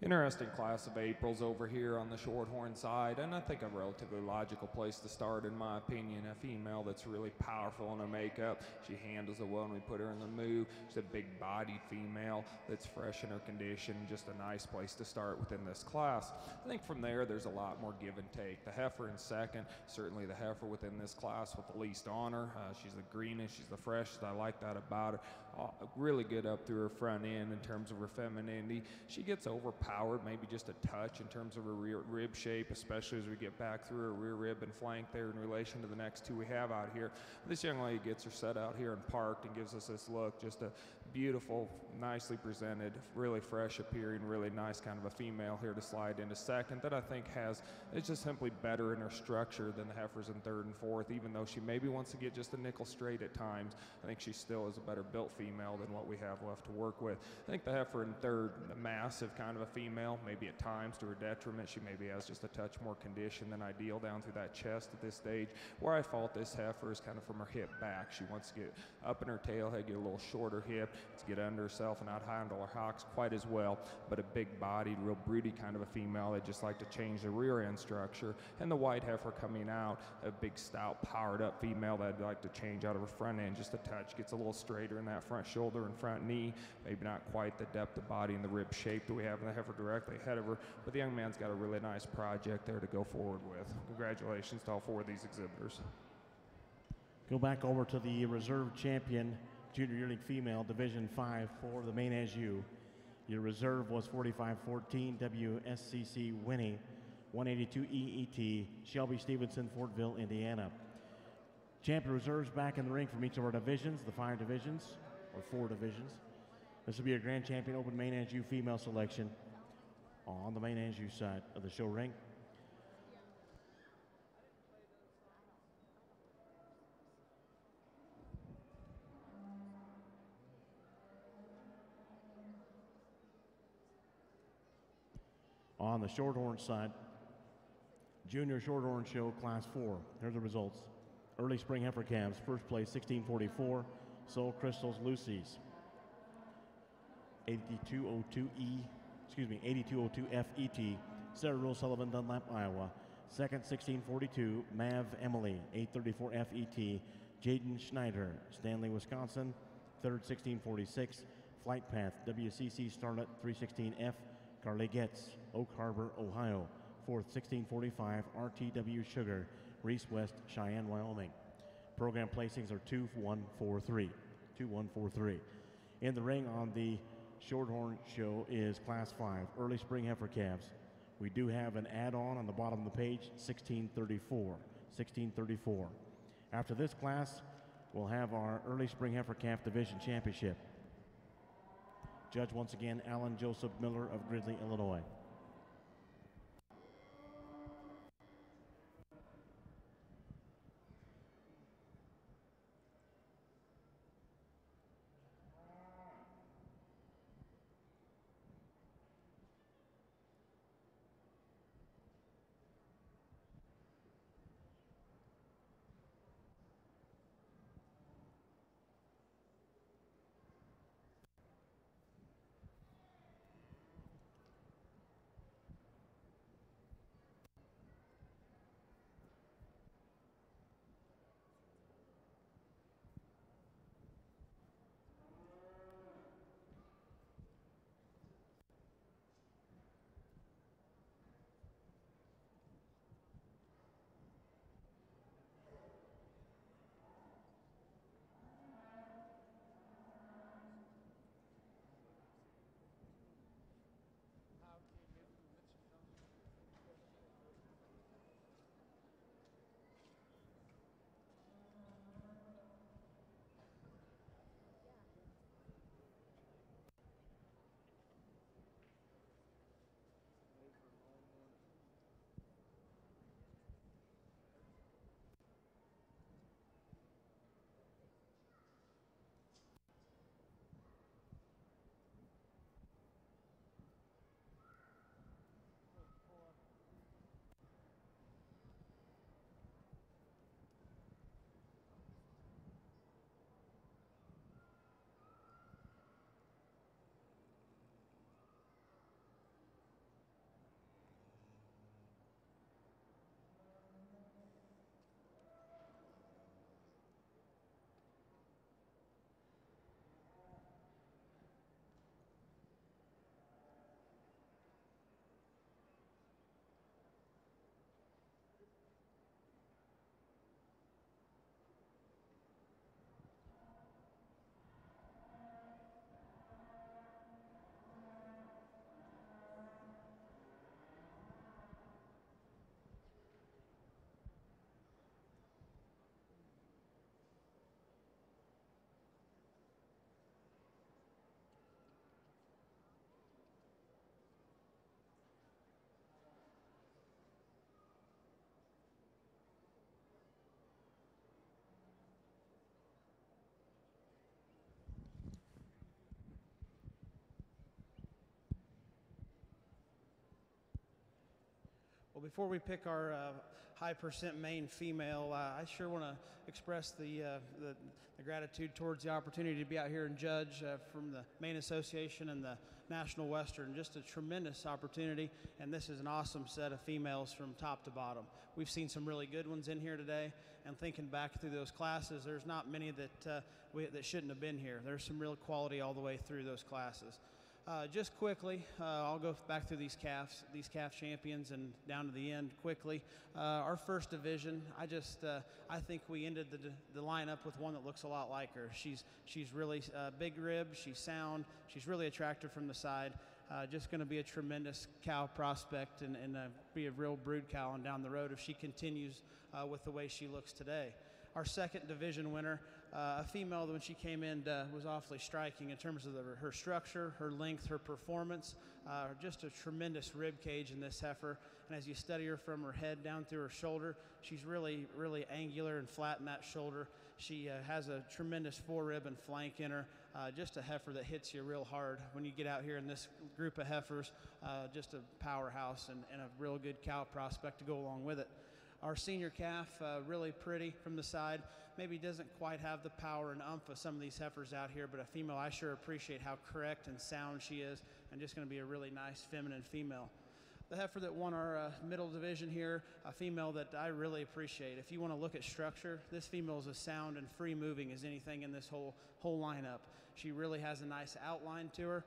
Interesting class of Aprils over here on the Shorthorn side, and I think a relatively logical place to start, in my opinion. A female that's really powerful in her makeup. She handles it well when we put her in the move. She's a big-bodied female that's fresh in her condition. Just a nice place to start within this class. I think from there, there's a lot more give and take. The heifer in second, certainly the heifer within this class with the least honor. She's the greenest, she's the freshest. I like that about her. Really good up through her front end in terms of her femininity. She gets overpowered, maybe just a touch in terms of her rear rib shape, especially as we get back through her rear rib and flank there in relation to the next two we have out here. This young lady gets her set out here and parked and gives us this look, just a beautiful, nicely presented, really fresh appearing, really nice kind of a female here to slide into second that I think is just simply better in her structure than the heifers in third and fourth, even though she maybe wants to get just a nickel straight at times. I think she still is a better built female than what we have left to work with. I think the heifer in third, a massive kind of a female, maybe at times to her detriment. She maybe has just a touch more condition than ideal down through that chest at this stage. Where I fault this heifer is kind of from her hip back. She wants to get up in her tail head, get a little shorter hip, to get under herself and not handle her hocks quite as well, but a big-bodied, real broody kind of a female. They just like to change the rear end structure. And the white heifer coming out, a big, stout, powered-up female that'd like to change out of her front end just a touch, gets a little straighter in that front shoulder and front knee, maybe not quite the depth of body and the rib shape that we have in the heifer directly ahead of her, but the young man's got a really nice project there to go forward with. Congratulations to all four of these exhibitors. Go back over to the reserve champion, junior yearling female, Division 5 for the Maine Anjou. Your reserve was 45-14, WSCC winning, 182 EET, Shelby Stevenson, Fortville, Indiana. Champion reserves back in the ring from each of our divisions, the 5 divisions, or 4 divisions. This will be a grand champion open Maine Anjou female selection on the Maine Anjou side of the show ring. On the Shorthorn side, Junior Shorthorn Show Class 4. Here's the results. Early Spring Heifer Calves, first place 1644, Soul Crystals Lucy's. 8202 FET, Sarah Rose Sullivan, Dunlap, Iowa. Second, 1642, Mav Emily, 834 FET, Jaden Schneider, Stanley, Wisconsin. Third, 1646, Flight Path, WCC Starlet 316F, Carly Getz, Oak Harbor, Ohio. Fourth, 1645, RTW Sugar, Reese West, Cheyenne, Wyoming. Program placings are 2143. 2143. In the ring on the Shorthorn Show is Class 5, Early Spring Heifer Calves. We do have an add-on the bottom of the page, 1634. 1634. After this class, we'll have our Early Spring Heifer Calf Division Championship. Judge once again, Alan Joseph Miller of Gridley, Illinois. Well, before we pick our high percent Maine female, I sure want to express the gratitude towards the opportunity to be out here and judge from the Maine Association and the National Western. Just a tremendous opportunity, and this is an awesome set of females from top to bottom. We've seen some really good ones in here today, and thinking back through those classes, there's not many that shouldn't have been here. There's some real quality all the way through those classes. Just quickly, I'll go back through these calf champions and down to the end quickly. Our first division, I think we ended the lineup with one that looks a lot like her. She's really big rib, she's sound, she's really attractive from the side. Just going to be a tremendous cow prospect and be a real brood cow on down the road if she continues with the way she looks today. Our second division winner, a female that when she came in was awfully striking in terms of her structure, her length, her performance. Just a tremendous rib cage in this heifer. And as you study her from her head down through her shoulder, she's really, really angular and flat in that shoulder. She has a tremendous forerib and flank in her. Just a heifer that hits you real hard when you get out here in this group of heifers. Just a powerhouse and a real good cow prospect to go along with it. Our senior calf, really pretty from the side. Maybe doesn't quite have the power and umph of some of these heifers out here, but a female I sure appreciate how correct and sound she is, and just going to be a really nice feminine female. The heifer that won our middle division here, a female that I really appreciate. If you want to look at structure, this female is as sound and free moving as anything in this whole lineup. She really has a nice outline to her.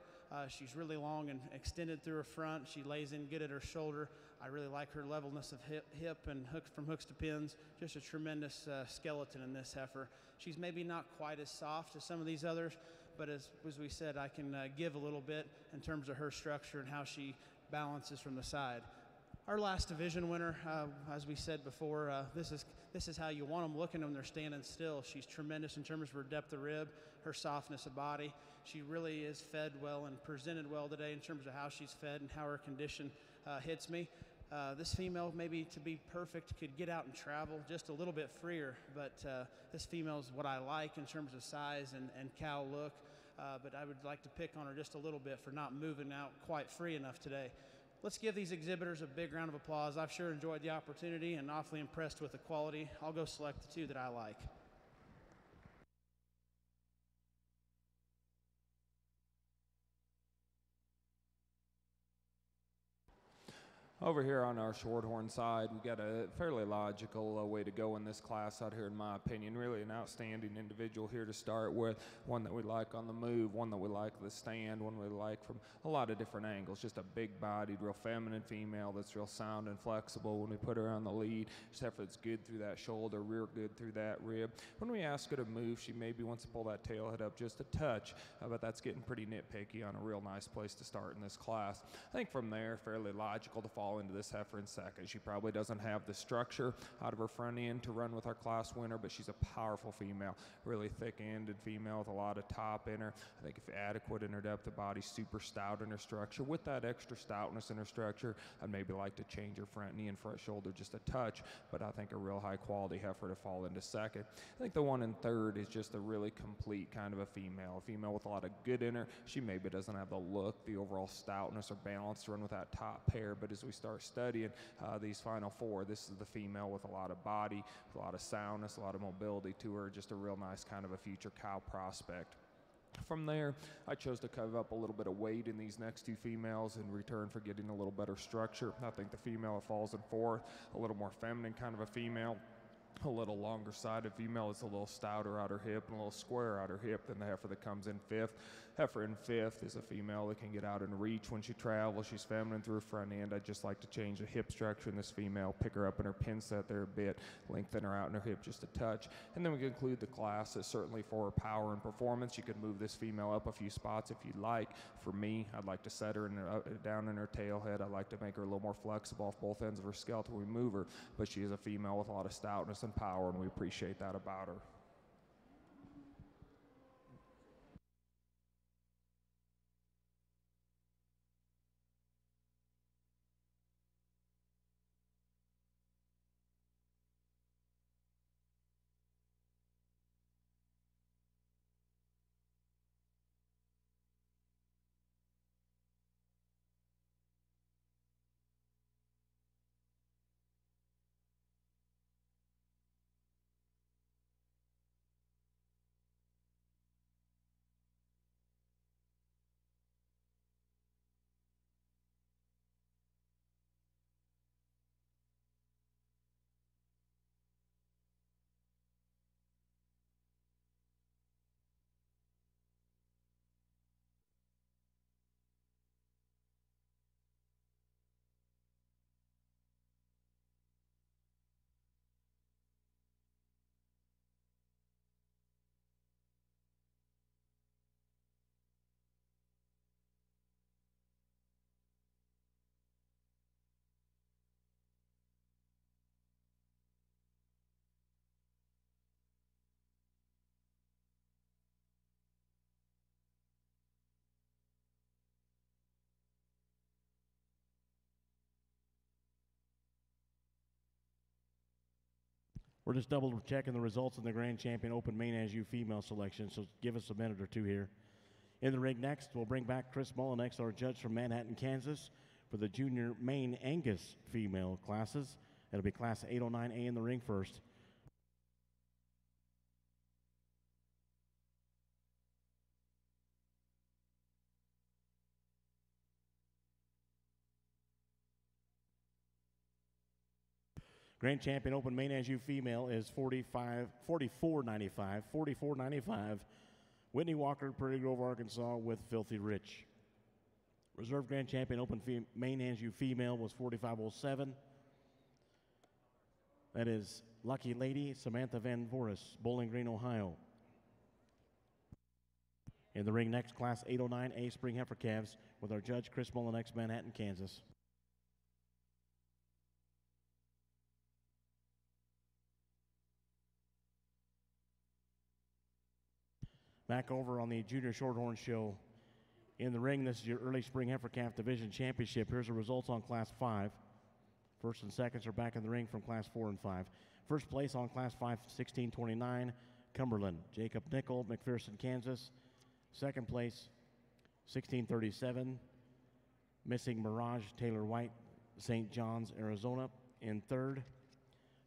She's really long and extended through her front. She lays in good at her shoulder. I really like her levelness of hip and from hooks to pins. Just a tremendous skeleton in this heifer. She's maybe not quite as soft as some of these others, but as we said, I can give a little bit in terms of her structure and how she balances from the side. Our last division winner, as we said before, this is how you want them looking when they're standing still. She's tremendous in terms of her depth of rib, her softness of body. She really is fed well and presented well today in terms of how she's fed and how her condition hits me. This female, maybe to be perfect, could get out and travel just a little bit freer, but this female is what I like in terms of size and cow look, but I would like to pick on her just a little bit for not moving out quite free enough today. Let's give these exhibitors a big round of applause. I've sure enjoyed the opportunity and awfully impressed with the quality. I'll go select the two that I like. Over here on our shorthorn side, we got a fairly logical way to go in this class out here, in my opinion. Really an outstanding individual here to start with. One that we like on the move, one that we like the stand, one we like from a lot of different angles. Just a big-bodied, real feminine female that's real sound and flexible. When we put her on the lead, except for it's good through that shoulder, rear good through that rib. When we ask her to move, she maybe wants to pull that tail head up just a touch, but that's getting pretty nitpicky on a real nice place to start in this class. I think from there, fairly logical to fall into this heifer in second. She probably doesn't have the structure out of her front end to run with our class winner, but she's a powerful female, really thick-ended female with a lot of top in her. I think if adequate in her depth of body, super stout in her structure. With that extra stoutness in her structure, I'd maybe like to change her front knee and front shoulder just a touch, but I think a real high-quality heifer to fall into second. I think the one in third is just a really complete kind of a female with a lot of good in her. She maybe doesn't have the look, the overall stoutness or balance to run with that top pair, but as we start studying these final four, this is the female with a lot of body, with a lot of soundness, a lot of mobility to her, just a real nice kind of a future cow prospect. From there, I chose to cover up a little bit of weight in these next two females in return for getting a little better structure. I think the female that falls in fourth, a little more feminine kind of a female, a little longer sided female is a little stouter out her hip and a little squarer out her hip than the heifer that comes in fifth. Heifer in fifth is a female that can get out and reach when she travels. She's feminine through her front end. I'd just like to change the hip structure in this female, pick her up in her pin set there a bit, lengthen her out in her hip just a touch. And then we conclude the class as certainly for her power and performance. You could move this female up a few spots if you'd like. For me, I'd like to set her down in her tail head. I'd like to make her a little more flexible off both ends of her skeleton when we move her. But she is a female with a lot of stoutness and power, and we appreciate that about her. We're just double checking the results in the Grand Champion Open Maine Anjou female selection, so give us a minute or two here. In the ring next, we'll bring back Chris Mullinex, our judge from Manhattan, Kansas, for the Junior Maine Angus female classes. It'll be Class 809A in the ring first. Grand Champion Open Maine Anjou female is 44.95. Whitney Walker, Prairie Grove, Arkansas, with Filthy Rich. Reserve Grand Champion Open Maine Anjou female was 45.07. That is Lucky Lady Samantha Van Voris, Bowling Green, Ohio. In the ring next, Class 809A Spring Heifer Calves with our judge Chris Mullinex, Manhattan, Kansas. Back over on the Junior Shorthorn Show. In the ring, this is your early Spring Heifer Calf Division Championship. Here's the results on Class 5. First and seconds are back in the ring from Class 4 and 5. First place on Class 5, 1629, Cumberland, Jacob Nickel, McPherson, Kansas. Second place, 1637, Missing Mirage, Taylor White, St. John's, Arizona. In third,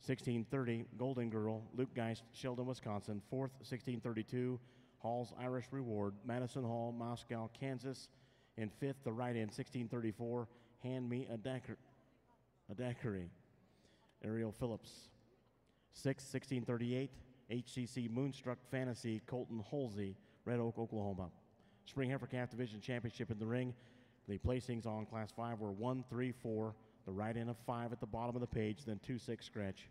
1630, Golden Girl, Luke Geist, Sheldon, Wisconsin. Fourth, 1632, Hall's Irish Reward, Madison Hall, Moscow, Kansas. In fifth, the right-in, 1634, Hand Me a Daiquiri, Ariel Phillips. Sixth, 1638, HCC Moonstruck Fantasy, Colton Halsey, Red Oak, Oklahoma. Spring Heifer Calf Division Championship in the ring. The placings on Class 5 were 1, 3, 4, the right-in of 5 at the bottom of the page, then 2, 6 scratch.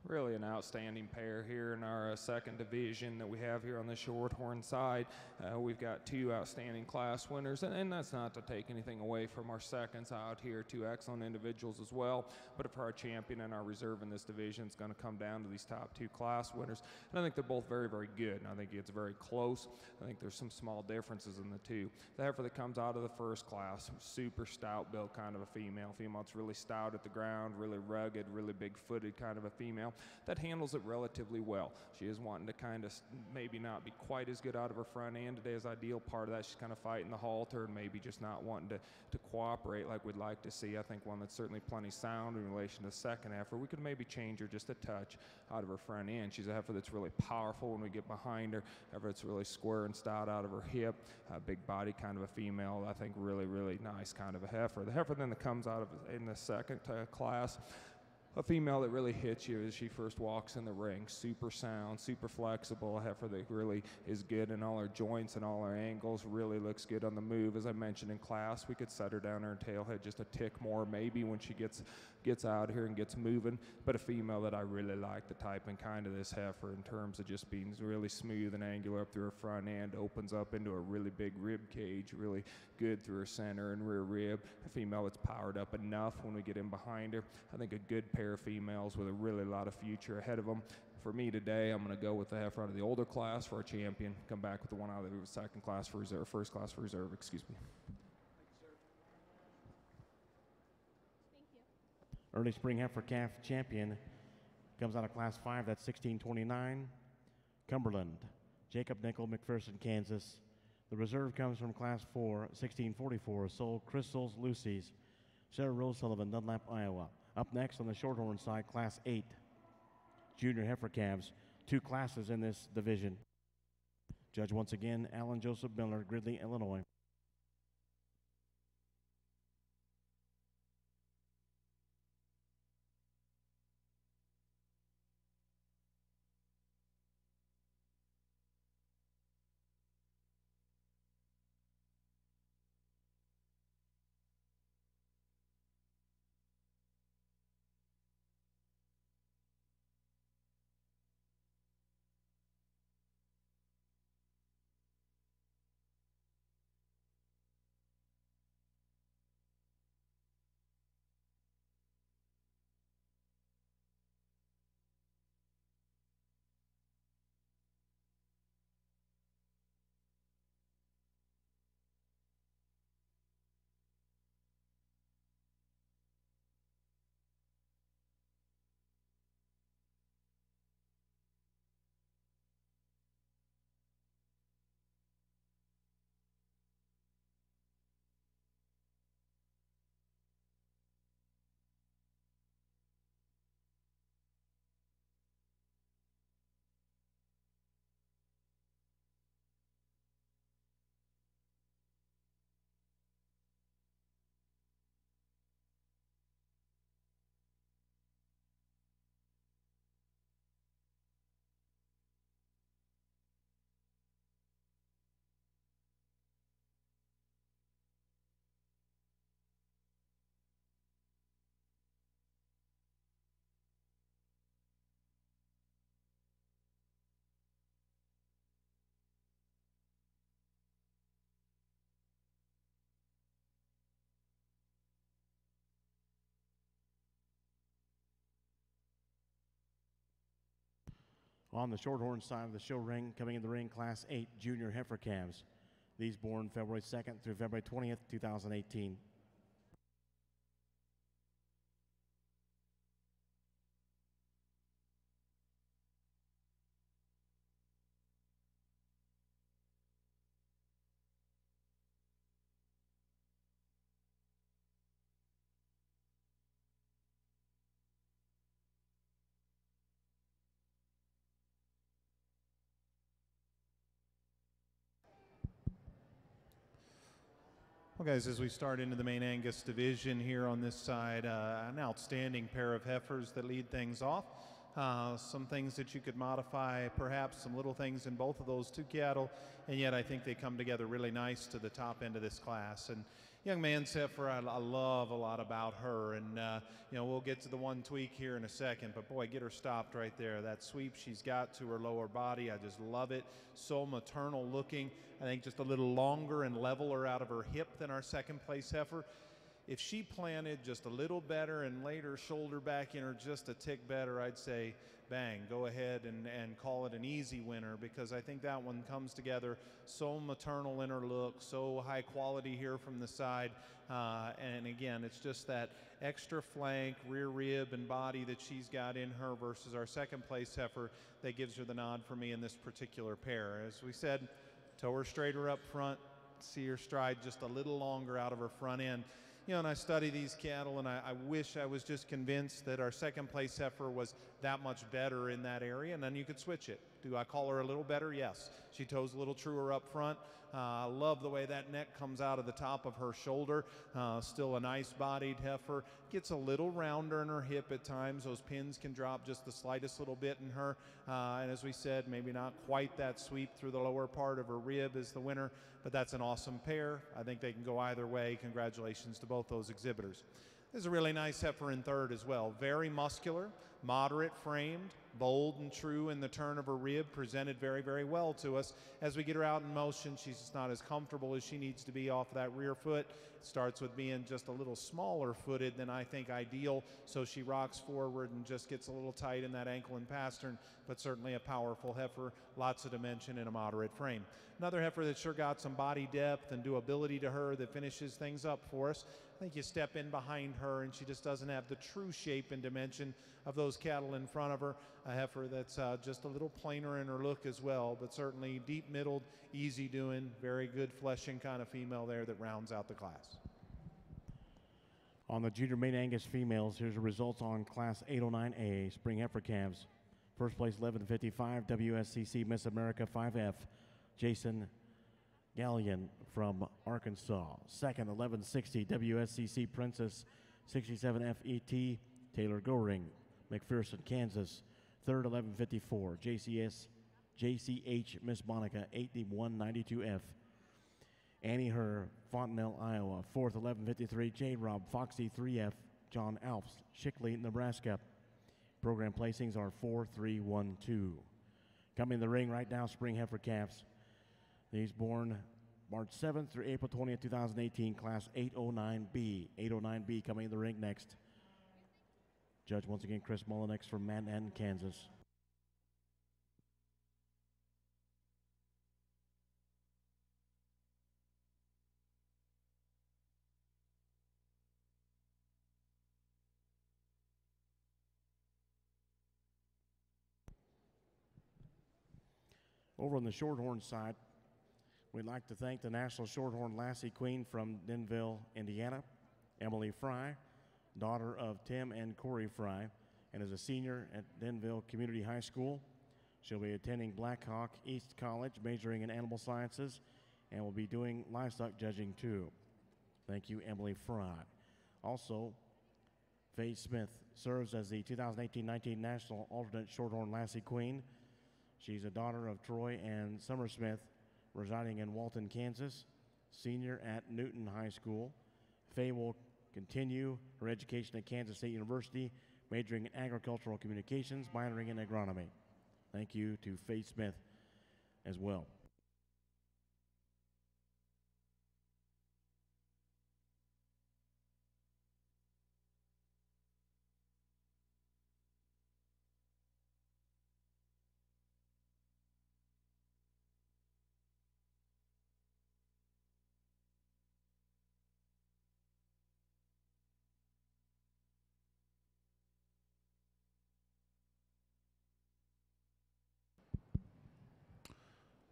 Really an outstanding pair here in our second division that we have here on the Shorthorn side. We've got two outstanding class winners, and that's not to take anything away from our seconds out here, two excellent individuals as well. But for our champion and our reserve in this division, it's going to come down to these top two class winners. And I think they're both very, very good, and I think it's very close. I think there's some small differences in the two. The heifer that comes out of the first class, super stout built kind of a female. Female that's really stout at the ground, really rugged, really big-footed kind of a female that handles it relatively well. She is wanting to kind of maybe not be quite as good out of her front end today as ideal. Part of that, she's kind of fighting the halter and maybe just not wanting to cooperate like we'd like to see. I think one that's certainly plenty sound in relation to the second heifer. We could maybe change her just a touch out of her front end. She's a heifer that's really powerful when we get behind her. Heifer that's really square and stout out of her hip. Big body kind of a female. I think really, really nice kind of a heifer. The heifer then that comes out of in the second class, a female that really hits you as she first walks in the ring. Super sound, super flexible, a heifer that really is good in all her joints and all her angles, really looks good on the move. As I mentioned in class, we could set her down her tailhead just a tick more maybe when she gets out here and gets moving, but a female that I really like the type and kind of this heifer in terms of just being really smooth and angular up through her front end, opens up into a really big rib cage, really good through her center and rear rib. A female that's powered up enough when we get in behind her. I think a good pair of females with a really lot of future ahead of them. For me today, I'm going to go with the heifer out of the older class for our champion, come back with the one out of the second class for reserve, first class for reserve, excuse me. Early Spring Heifer Calf champion comes out of Class 5, that's 1629, Cumberland, Jacob Nickel, McPherson, Kansas. The reserve comes from Class 4, 1644, Soul Crystals, Lucy's, Sarah Rose Sullivan, Dunlap, Iowa. Up next on the Shorthorn side, Class 8, Junior Heifer Calves, two classes in this division. Judge once again, Alan Joseph Miller, Gridley, Illinois. On the shorthorn side of the show ring, coming in the ring, Class 8 junior heifer calves. These born February 2nd through February 20th, 2018. Well, guys, as we start into the Maine Angus division here on this side, an outstanding pair of heifers that lead things off. Some things that you could modify, perhaps some little things in both of those two cattle, and yet I think they come together really nice to the top end of this class. And young man's heifer, I love a lot about her, and you know, we'll get to the one tweak here in a second, but boy, get her stopped right there. That sweep she's got to her lower body, I just love it. So maternal looking. I think just a little longer and leveler out of her hip than our second place heifer. If she planted just a little better and laid her shoulder back in her just a tick better, I'd say, bang, go ahead and call it an easy winner, because I think that one comes together so maternal in her look, so high quality here from the side. And again, it's just that extra flank, rear rib, and body that she's got in her versus our second place heifer that gives her the nod for me in this particular pair. As we said, toe her straighter up front, see her stride just a little longer out of her front end. You know, and I study these cattle, and I wish I was just convinced that our second place heifer was that much better in that area, and then you could switch it. Do I call her a little better? Yes. She toes a little truer up front. I love the way that neck comes out of the top of her shoulder. Still a nice bodied heifer. Gets a little rounder in her hip at times. Those pins can drop just the slightest little bit in her. And as we said, maybe not quite that sweep through the lower part of her rib as the winner, but that's an awesome pair. I think they can go either way. Congratulations to both those exhibitors. There's a really nice heifer in third as well. Very muscular, moderate framed, bold and true in the turn of her rib, presented very, very well to us. As we get her out in motion, she's just not as comfortable as she needs to be off of that rear foot. Starts with being just a little smaller footed than I think ideal, so she rocks forward and just gets a little tight in that ankle and pastern, but certainly a powerful heifer, lots of dimension in a moderate frame. Another heifer that sure got some body depth and durability to her that finishes things up for us. I think you step in behind her and she just doesn't have the true shape and dimension of those cattle in front of her. A heifer that's just a little plainer in her look as well, but certainly deep middled, easy doing, very good fleshing kind of female there that rounds out the class. On the junior Maine Angus females, here's the results on Class 809A spring heifer calves. First place 1155 WSCC Miss America 5F, Jason Gallion from Arkansas. Second 1160 WSCC Princess 67 FET, Taylor Goring, McPherson, Kansas. Third 1154 JCH Miss Monica 8192F, Annie Herr, Fontenelle, Iowa. Fourth 1153 J Rob Foxy 3F, John Alps, Shickley, Nebraska. Program placings are 4, 3, 1, 2. Coming in the ring right now, spring heifer calves. These born March 7th through April 20th, 2018, Class 809B. 809B coming in the ring next. Judge once again Chris Mullinex from Manhattan, Kansas. Over on the Shorthorn side, we'd like to thank the National Shorthorn Lassie Queen from Denville, Indiana, Emily Fry, daughter of Tim and Corey Fry, and is a senior at Denville Community High School. She'll be attending Blackhawk East College, majoring in animal sciences, and will be doing livestock judging too. Thank you, Emily Fry. Also, Faye Smith serves as the 2018-19 National Alternate Shorthorn Lassie Queen. She's a daughter of Troy and Summer Smith, residing in Walton, Kansas, senior at Newton High School. Faye will continue her education at Kansas State University, majoring in agricultural communications, minoring in agronomy. Thank you to Faye Smith as well.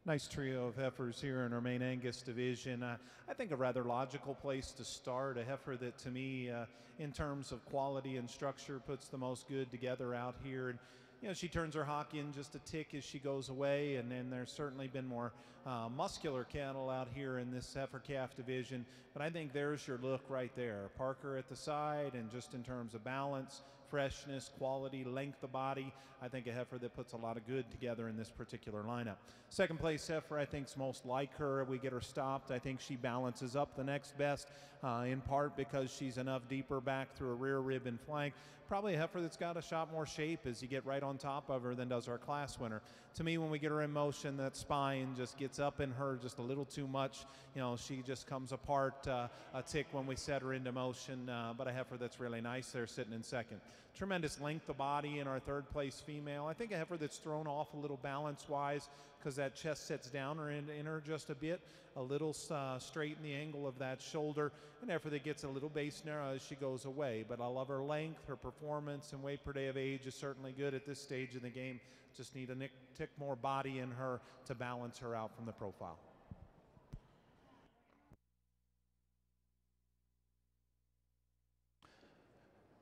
Nice trio of heifers here in our Maine Angus division. I think a rather logical place to start. A heifer that, to me, in terms of quality and structure, puts the most good together out here. And you know, she turns her hock in just a tick as she goes away, and then there's certainly been more muscular cattle out here in this heifer calf division. But I think there's your look right there. Parker at the side, and just in terms of balance, freshness, quality, length of body, I think a heifer that puts a lot of good together in this particular lineup. Second place heifer I think is most like her. We get her stopped. I think she balances up the next best, in part because she's enough deeper back through a rear rib and flank. Probably a heifer that's got a shot more shape as you get right on top of her than does our class winner. To me, when we get her in motion, that spine just gets up in her just a little too much. You know, she just comes apart a tick when we set her into motion, but a heifer that's really nice there sitting in second. Tremendous length of body in our third place female. I think a heifer that's thrown off a little balance-wise because that chest sits down or in her just a bit, a little straight in the angle of that shoulder, an heifer that gets a little base narrow as she goes away. But I love her length, her performance, and weight per day of age is certainly good at this stage of the game. Just need a tick more body in her to balance her out from the profile.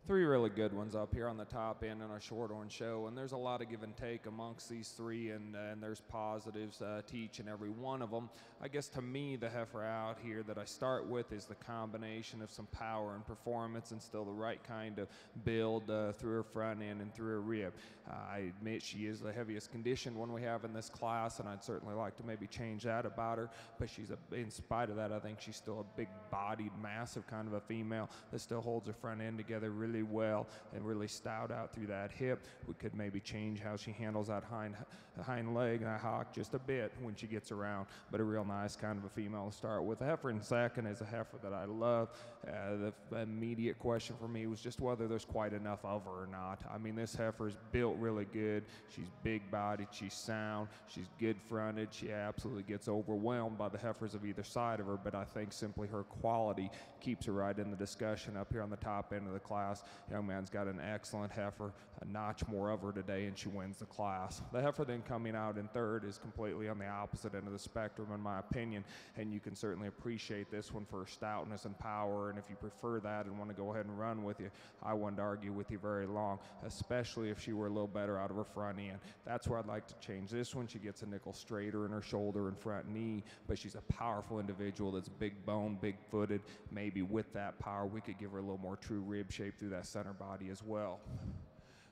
Three really good ones up here on the top end in our Shorthorn show, and there's a lot of give and take amongst these three, and there's positives to each and every one of them. I guess to me, the heifer out here that I start with is the combination of some power and performance and still the right kind of build through her front end and through her rib. I admit she is the heaviest conditioned one we have in this class, and I'd certainly like to maybe change that about her, but in spite of that, I think she's still a big-bodied, massive kind of a female that still holds her front end together really well and really stout out through that hip. We could maybe change how she handles that hind leg and that hock just a bit when she gets around, but a real nice kind of a female to start with. The heifer in second is a heifer that I love. The immediate question for me was just whether there's quite enough of her or not. I mean, this heifer is built really good. She's big-bodied, she's sound, she's good-fronted. She absolutely gets overwhelmed by the heifers of either side of her, but I think simply her quality keeps her right in the discussion up here on the top end of the class. Young man's got an excellent heifer, a notch more of her today, and she wins the class. The heifer then coming out in third is completely on the opposite end of the spectrum, in my opinion, and you can certainly appreciate this one for her stoutness and power, and if you prefer that and want to go ahead and run with you, I wouldn't argue with you very long, especially if she were a little better out of her front end. That's where I'd like to change this one. She gets a nickel straighter in her shoulder and front knee, but she's a powerful individual that's big bone, big footed. Maybe with that power, we could give her a little more true rib shape through that center body as well.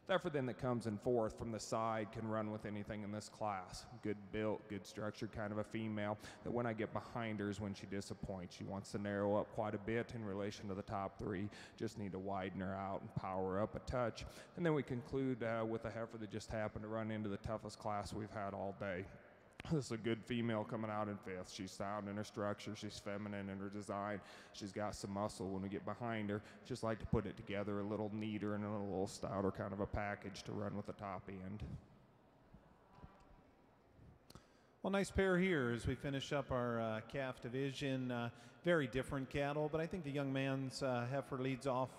The heifer then that comes in fourth from the side can run with anything in this class. Good built, good structured kind of a female that when I get behind her is when she disappoints. She wants to narrow up quite a bit in relation to the top three. Just need to widen her out and power her up a touch. And then we conclude with a heifer that just happened to run into the toughest class we've had all day. This is a good female coming out in fifth. She's sound in her structure. She's feminine in her design. She's got some muscle when we get behind her. Just like to put it together a little neater and a little stouter kind of a package to run with the top end. Well, nice pair here as we finish up our calf division. Very different cattle, but I think the young man's heifer leads off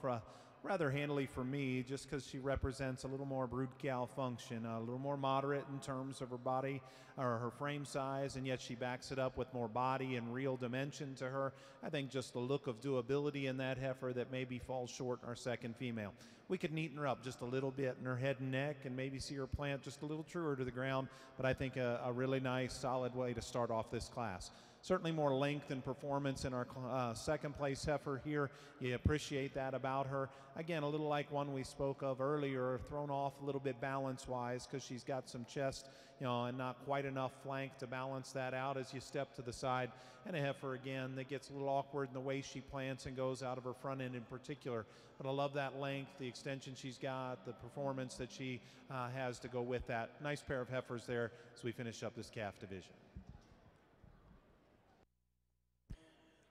rather handily for me just because she represents a little more brood cow function, a little more moderate in terms of her body or her frame size, and yet she backs it up with more body and real dimension to her. I think just the look of doability in that heifer that maybe falls short in our second female. We could neaten her up just a little bit in her head and neck and maybe see her plant just a little truer to the ground, but I think a really nice, solid way to start off this class. Certainly more length and performance in our second place heifer here. You appreciate that about her. Again, a little like one we spoke of earlier, thrown off a little bit balance-wise because she's got some chest, and not quite enough flank to balance that out as you step to the side. And a heifer, again, that gets a little awkward in the way she plants and goes out of her front end in particular. But I love that length, the extension she's got, the performance that she has to go with that. Nice pair of heifers there as we finish up this calf division.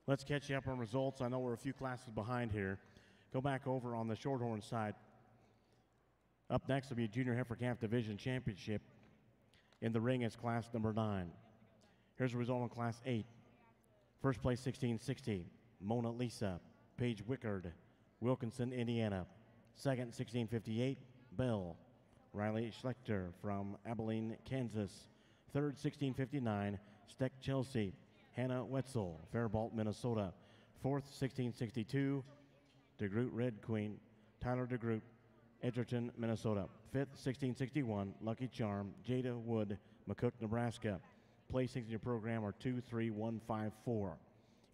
Let's catch you up on results. I know we're a few classes behind here. Go back over on the Shorthorn side. Up next will be Junior Heifer Calf Division Championship. In the ring is class number 9. Here's the result in class 8. First place 1660, Mona Lisa, Paige Wickard, Wilkinson, Indiana. Second 1658, Bell, Riley Schlechter from Abilene, Kansas. Third, 1659, Steck Chelsea, Hannah Wetzel, Faribault, Minnesota. Fourth, 1662, DeGroot Red Queen, Tyler DeGroot, Edgerton, Minnesota. Fifth, 1661, Lucky Charm, Jada Wood, McCook, Nebraska. Placings in your program are 2, 3, 1, 5, 4.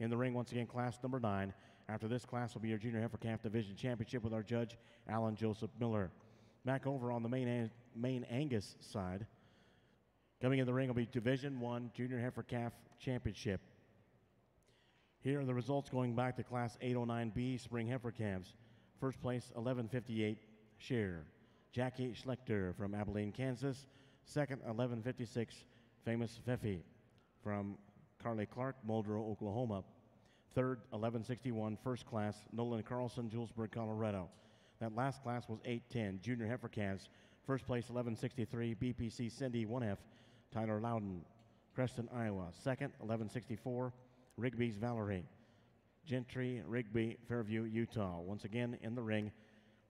In the ring, once again, class number 9. After this class will be your Junior Heifer Calf Division Championship with our judge, Alan Joseph Miller. Back over on the Maine Angus side, coming in the ring will be Division I Junior Heifer Calf Championship. Here are the results going back to Class 809B Spring Heifer Calves. First place, 1158 share, Jackie Schlechter from Abilene, Kansas. Second, 1156 Famous Feffy from Carly Clark, Muldrow, Oklahoma. Third, 1161 First Class Nolan Carlson, Julesburg, Colorado. That last class was 810 Junior Heifer Calves. First place, 1163 BPC Cindy 1F, Tyler Loudon, Creston, Iowa. Second, 1164 Rigby's Valerie, Gentry, Rigby, Fairview, Utah. Once again in the ring,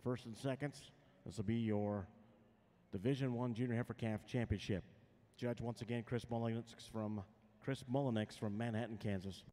first and seconds. This will be your Division I Junior Heifer Calf Championship. Judge once again Chris Mullenix from Manhattan, Kansas.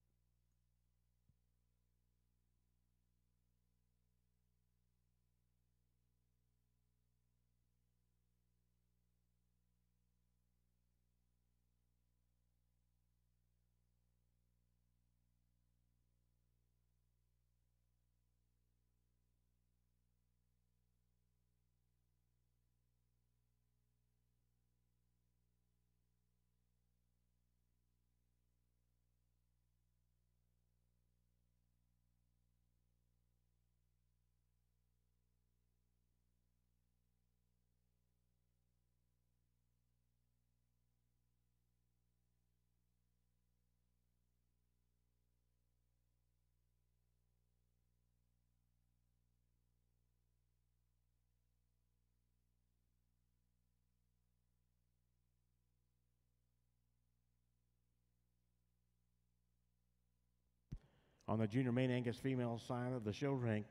On the Junior Maine Angus female side of the show ring,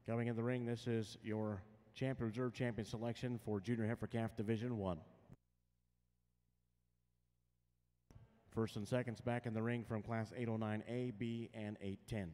coming in the ring, this is your reserve champion selection for Junior Heifer Calf Division I. First and seconds back in the ring from Class 809A, B, and 810.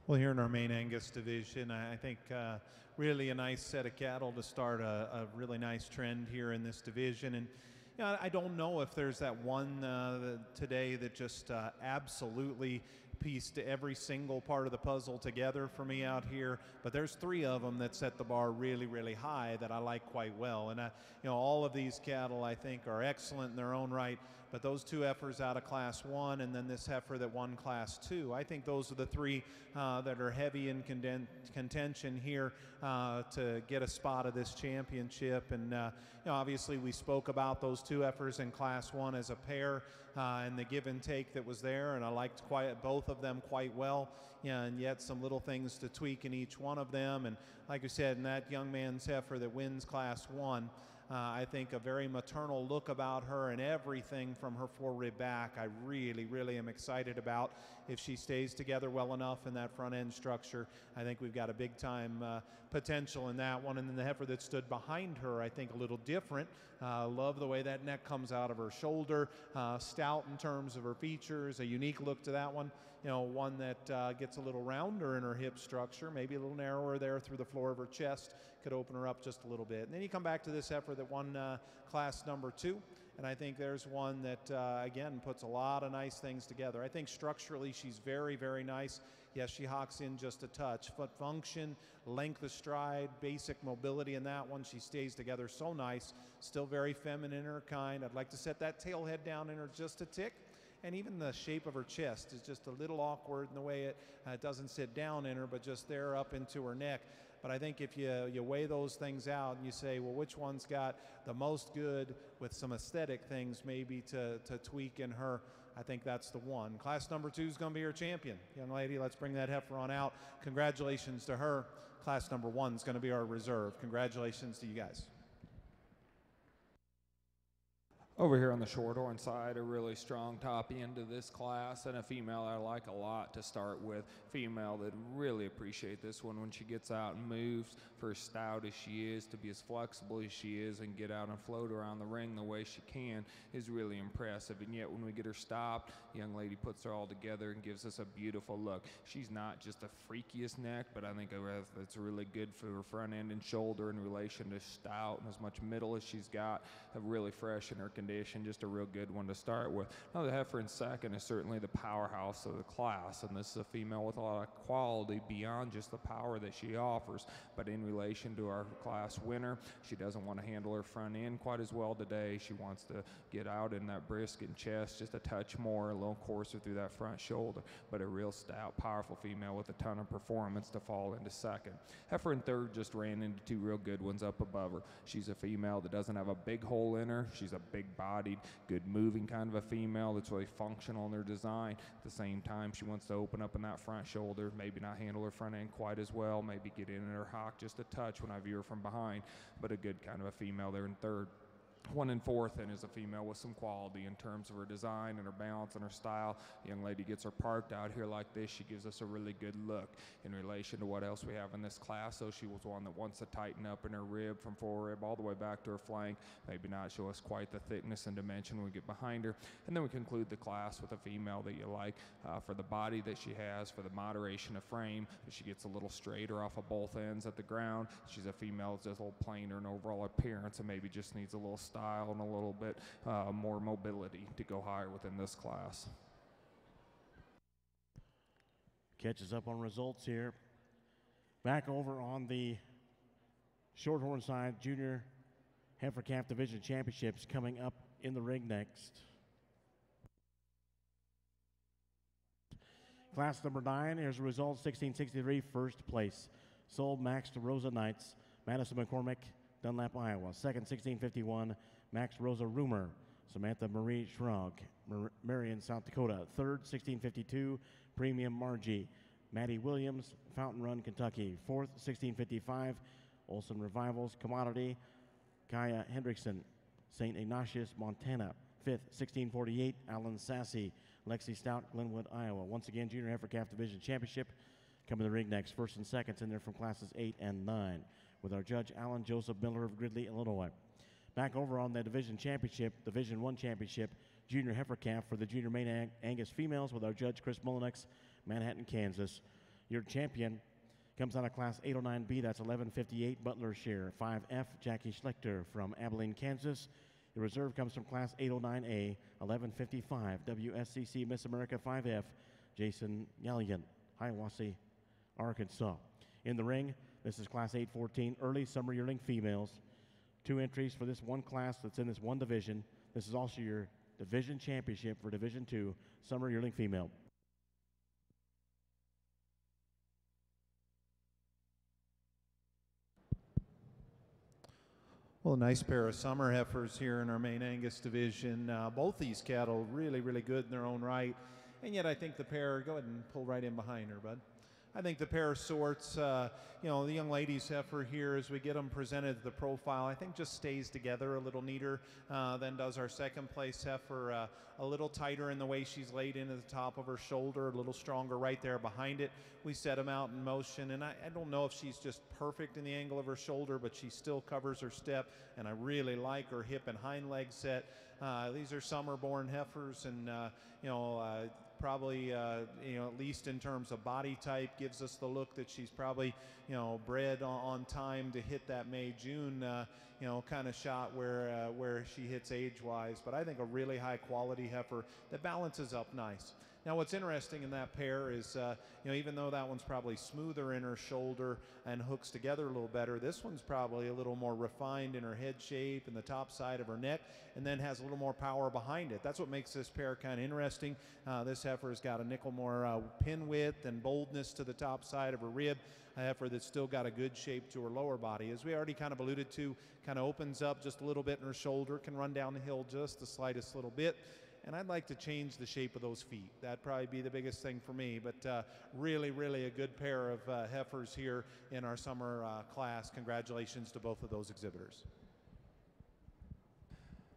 Well, here in our Maine Angus division, I think really a nice set of cattle to start a really nice trend here in this division. And you know, I don't know if there's that one today that just absolutely pieced every single part of the puzzle together for me out here, but there's 3 of them that set the bar really, really high that I like quite well. And you know, all of these cattle I think are excellent in their own right, but those two heifers out of Class 1 and then this heifer that won Class 2, I think those are the three that are heavy in contention here to get a spot of this championship. And you know, obviously we spoke about those two heifers in Class 1 as a pair and the give and take that was there, and I liked both of them quite well. Yeah, and yet some little things to tweak in each one of them. And like I said, in that young man's heifer that wins Class 1, I think a very maternal look about her, and everything from her forerib back I really, really am excited about. If she stays together well enough in that front end structure, I think we've got a big time potential in that one. And then the heifer that stood behind her, I think a little different. Love the way that neck comes out of her shoulder, stout in terms of her features, a unique look to that one. You know, one that gets a little rounder in her hip structure, maybe a little narrower there through the floor of her chest, could open her up just a little bit. And then you come back to this heifer that won Class number 2, and I think there's one that, again, puts a lot of nice things together. I think structurally she's very, very nice. Yes, she hocks in just a touch. Foot function, length of stride, basic mobility in that one. She stays together so nice. Still very feminine in her kind. I'd like to set that tail head down in her just a tick. And even the shape of her chest is just a little awkward in the way it doesn't sit down in her, but just there up into her neck. But I think if you weigh those things out and you say, well, which one's got the most good with some aesthetic things maybe to tweak in her, I think that's the one. Class number 2 is going to be her champion. Young lady, let's bring that heifer on out. Congratulations to her. Class number 1 is going to be our reserve. Congratulations to you guys. Over here on the Shorthorn side, a really strong top end of this class, and a female I like a lot to start with. Female that really appreciate this one when she gets out and moves, for as stout as she is, to be as flexible as she is and get out and float around the ring the way she can is really impressive. And yet when we get her stopped, the young lady puts her all together and gives us a beautiful look. She's not just the freakiest neck, but I think it's really good for her front end and shoulder in relation to stout and as much middle as she's got, really fresh in her condition, just a real good one to start with. Now the heifer in second is certainly the powerhouse of the class, and this is a female with a lot of quality beyond just the power that she offers. But in relation to our class winner, she doesn't want to handle her front end quite as well today. She wants to get out in that brisket chest just a touch more, a little coarser through that front shoulder, but a real stout, powerful female with a ton of performance to fall into second. Heifer in third just ran into two real good ones up above her. She's a female that doesn't have a big hole in her. She's a big-bodied, good moving kind of a female that's really functional in her design. At the same time, she wants to open up in that front shoulder, maybe not handle her front end quite as well, maybe get in her hock just a touch when I view her from behind, but a good kind of a female there in third. One in fourth then is a female with some quality in terms of her design and her balance and her style. The young lady gets her parked out here like this. She gives us a really good look in relation to what else we have in this class. So she was one that wants to tighten up in her rib from forerib all the way back to her flank, maybe not show us quite the thickness and dimension when we get behind her. And then we conclude the class with a female that you like for the body that she has, for the moderation of frame. She gets a little straighter off of both ends at the ground. She's a female that's just a little plainer in overall appearance and maybe just needs a little style and a little bit more mobility to go higher within this class. Catches up on results here. Back over on the Shorthorn side, Junior Heifer Calf Division Championships coming up in the ring next. Class number 9, here's the results. 1663, first place. Sold Max to Rosa Knights, Madison McCormick, Dunlap, Iowa. Second, 1651, Max Rosa Rumor, Samantha Marie Schrog, Marion, South Dakota. Third, 1652, Premium Margie, Maddie Williams, Fountain Run, Kentucky. Fourth, 1655, Olson Revivals, Commodity, Kaya Hendrickson, St. Ignatius, Montana. Fifth, 1648, Alan Sassy, Lexi Stout, Glenwood, Iowa. Once again, Junior Heifer Calf Division Championship coming to the ring next. First and seconds in there from classes 8 and 9 with our judge, Alan Joseph Miller of Gridley, Illinois. Back over on the Division Championship, Division 1 Championship, Junior Heifer Calf for the Junior Maine Angus females with our judge, Chris Mullinex, Manhattan, Kansas. Your champion comes out of Class 809B, that's 1158, Butler Share. 5F, Jackie Schlechter from Abilene, Kansas. The reserve comes from Class 809A, 1155, WSCC Miss America 5F, Jason Galligan, Hiawassee, Arkansas. In the ring, this is Class 814, early summer yearling females. 2 entries for this one class that's in this one division. This is also your Division Championship for Division II Summer Yearling Female. Well, a nice pair of summer heifers here in our Maine Angus division. Both these cattle really, really good in their own right. And yet I think the pair, go ahead and pull right in behind her, bud. I think the pair of sorts, you know, the young lady's heifer here, as we get them presented to the profile, I think just stays together a little neater than does our second place heifer. A little tighter in the way she's laid into the top of her shoulder, a little stronger right there behind it. We set them out in motion, and I don't know if she's just perfect in the angle of her shoulder, but she still covers her step, and I really like her hip and hind leg set. These are summer-born heifers, and you know, probably, you know, at least in terms of body type, gives us the look that she's probably, you know, bred on time to hit that May-June, you know, kind of shot where she hits age-wise. But I think a really high-quality heifer that balances up nice. Now, what's interesting in that pair is, you know, even though that one's probably smoother in her shoulder and hooks together a little better, this one's probably a little more refined in her head shape and the top side of her neck, and then has a little more power behind it. That's what makes this pair kind of interesting. This heifer's got a nickel more pin width and boldness to the top side of her rib. A heifer that's still got a good shape to her lower body. As we already kind of alluded to, kind of opens up just a little bit in her shoulder, can run down the hill just the slightest little bit. And I'd like to change the shape of those feet. That'd probably be the biggest thing for me. But really, really a good pair of heifers here in our summer class. Congratulations to both of those exhibitors.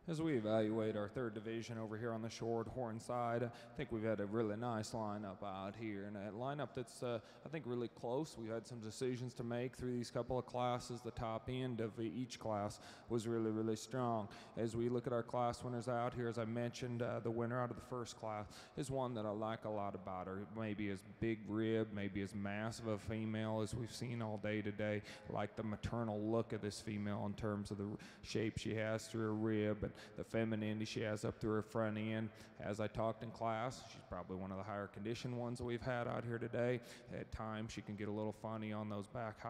As we evaluate our third division over here on the Shorthorn side, I think we've had a really nice lineup out here, and a lineup that's, I think, really close. We had some decisions to make through these couple of classes. The top end of each class was really, really strong. As we look at our class winners out here, as I mentioned, the winner out of the first class is one that I like a lot about her. Maybe as big rib, maybe as massive a female as we've seen all day today. I like the maternal look of this female in terms of the shape she has through her rib and the femininity she has up through her front end. As I talked in class, she's probably one of the higher conditioned ones that we've had out here today. At times she can get a little funny on those back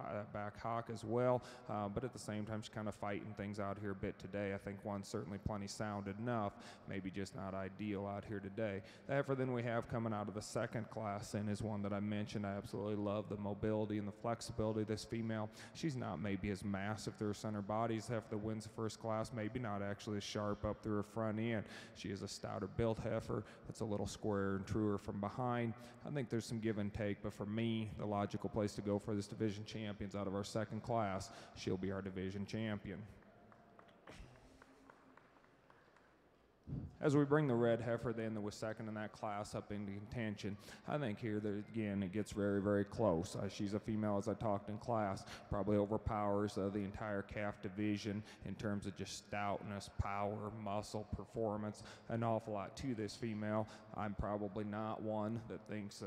hock as well, but at the same time she's kind of fighting things out here a bit today. I think one's certainly plenty sound enough, maybe just not ideal out here today. The heifer then we have coming out of the second class and is one that I mentioned. I absolutely love the mobility and the flexibility of this female. She's not maybe as massive through her center body as the heifer that wins the first class, maybe not actually as sharp up through her front end. She is a stouter built heifer that's a little squarer and truer from behind. I think there's some give and take, but for me, the logical place to go for this division champions out of our second class, she'll be our division champion. As we bring the red heifer then that was second in that class up into contention, I think here that again it gets very, very close. She's a female, as I talked in class, probably overpowers the entire calf division in terms of just stoutness, power, muscle, performance, an awful lot to this female. I'm probably not one that thinks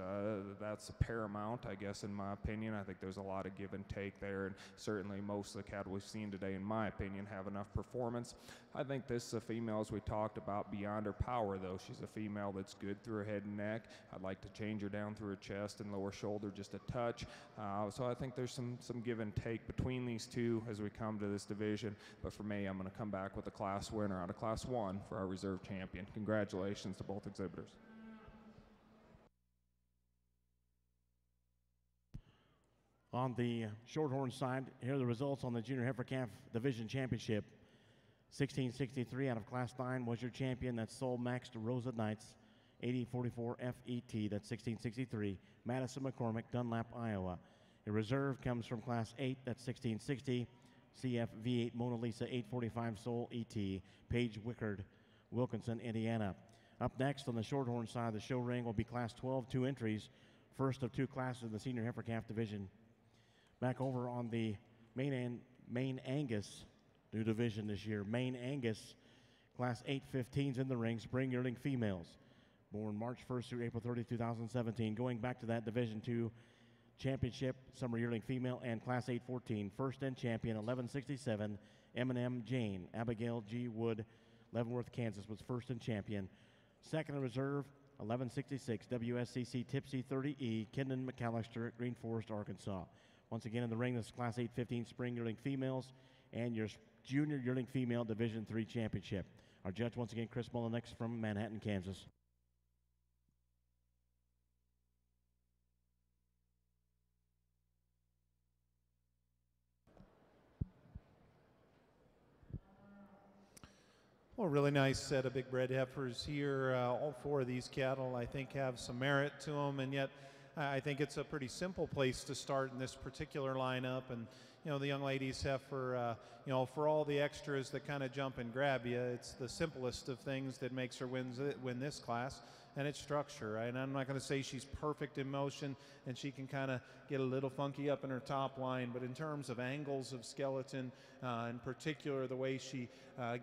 that's paramount, I guess, in my opinion. I think there's a lot of give and take there, and certainly most of the cattle we've seen today, in my opinion, have enough performance. I think this is a female, as we talked about, beyond her power, though. She's a female that's good through her head and neck. I'd like to change her down through her chest and lower shoulder just a touch. So I think there's some give and take between these two as we come to this division. But for me, I'm going to come back with a class winner out of Class 1 for our reserve champion. Congratulations to both exhibitors. On the Shorthorn side, here are the results on the Junior Heifer Calf Division Championship. 1663 out of Class 9 was your champion. That's Soul Max to Rosa Knights. 8044 FET, that's 1663. Madison McCormick, Dunlap, Iowa. Your reserve comes from Class 8, that's 1660. CF V8 Mona Lisa 845 Soul ET. Paige Wickard, Wilkinson, Indiana. Up next on the Shorthorn side of the show ring will be Class 12, 2 entries. First of 2 classes in the Senior Heifer Calf Division. Back over on the Maine Angus new division this year. Maine Angus, Class 8-15s in the ring, spring yearling females. Born March 1st through April 30, 2017. Going back to that Division II championship, summer yearling female, and Class 8-14. First and champion, 1167, M&M Jane. Abigail G. Wood, Leavenworth, Kansas, was first and champion. Second in reserve, 1166, WSCC Tipsy 30E, Kendon McAllister, Green Forest, Arkansas. Once again in the ring, this is Class 8-15 spring yearling females and your junior yearling female Division III championship. Our judge, once again, Chris Mullinex from Manhattan, Kansas. Well, a really nice set of big bred heifers here. All four of these cattle, I think, have some merit to them, and yet I think it's a pretty simple place to start in this particular lineup. And you know, the young lady's heifer, you know, for all the extras that kind of jump and grab you, it's the simplest of things that makes her win this class, and it's structure. And I'm not going to say she's perfect in motion, and she can kind of get a little funky up in her top line, but in terms of angles of skeleton, in particular the way she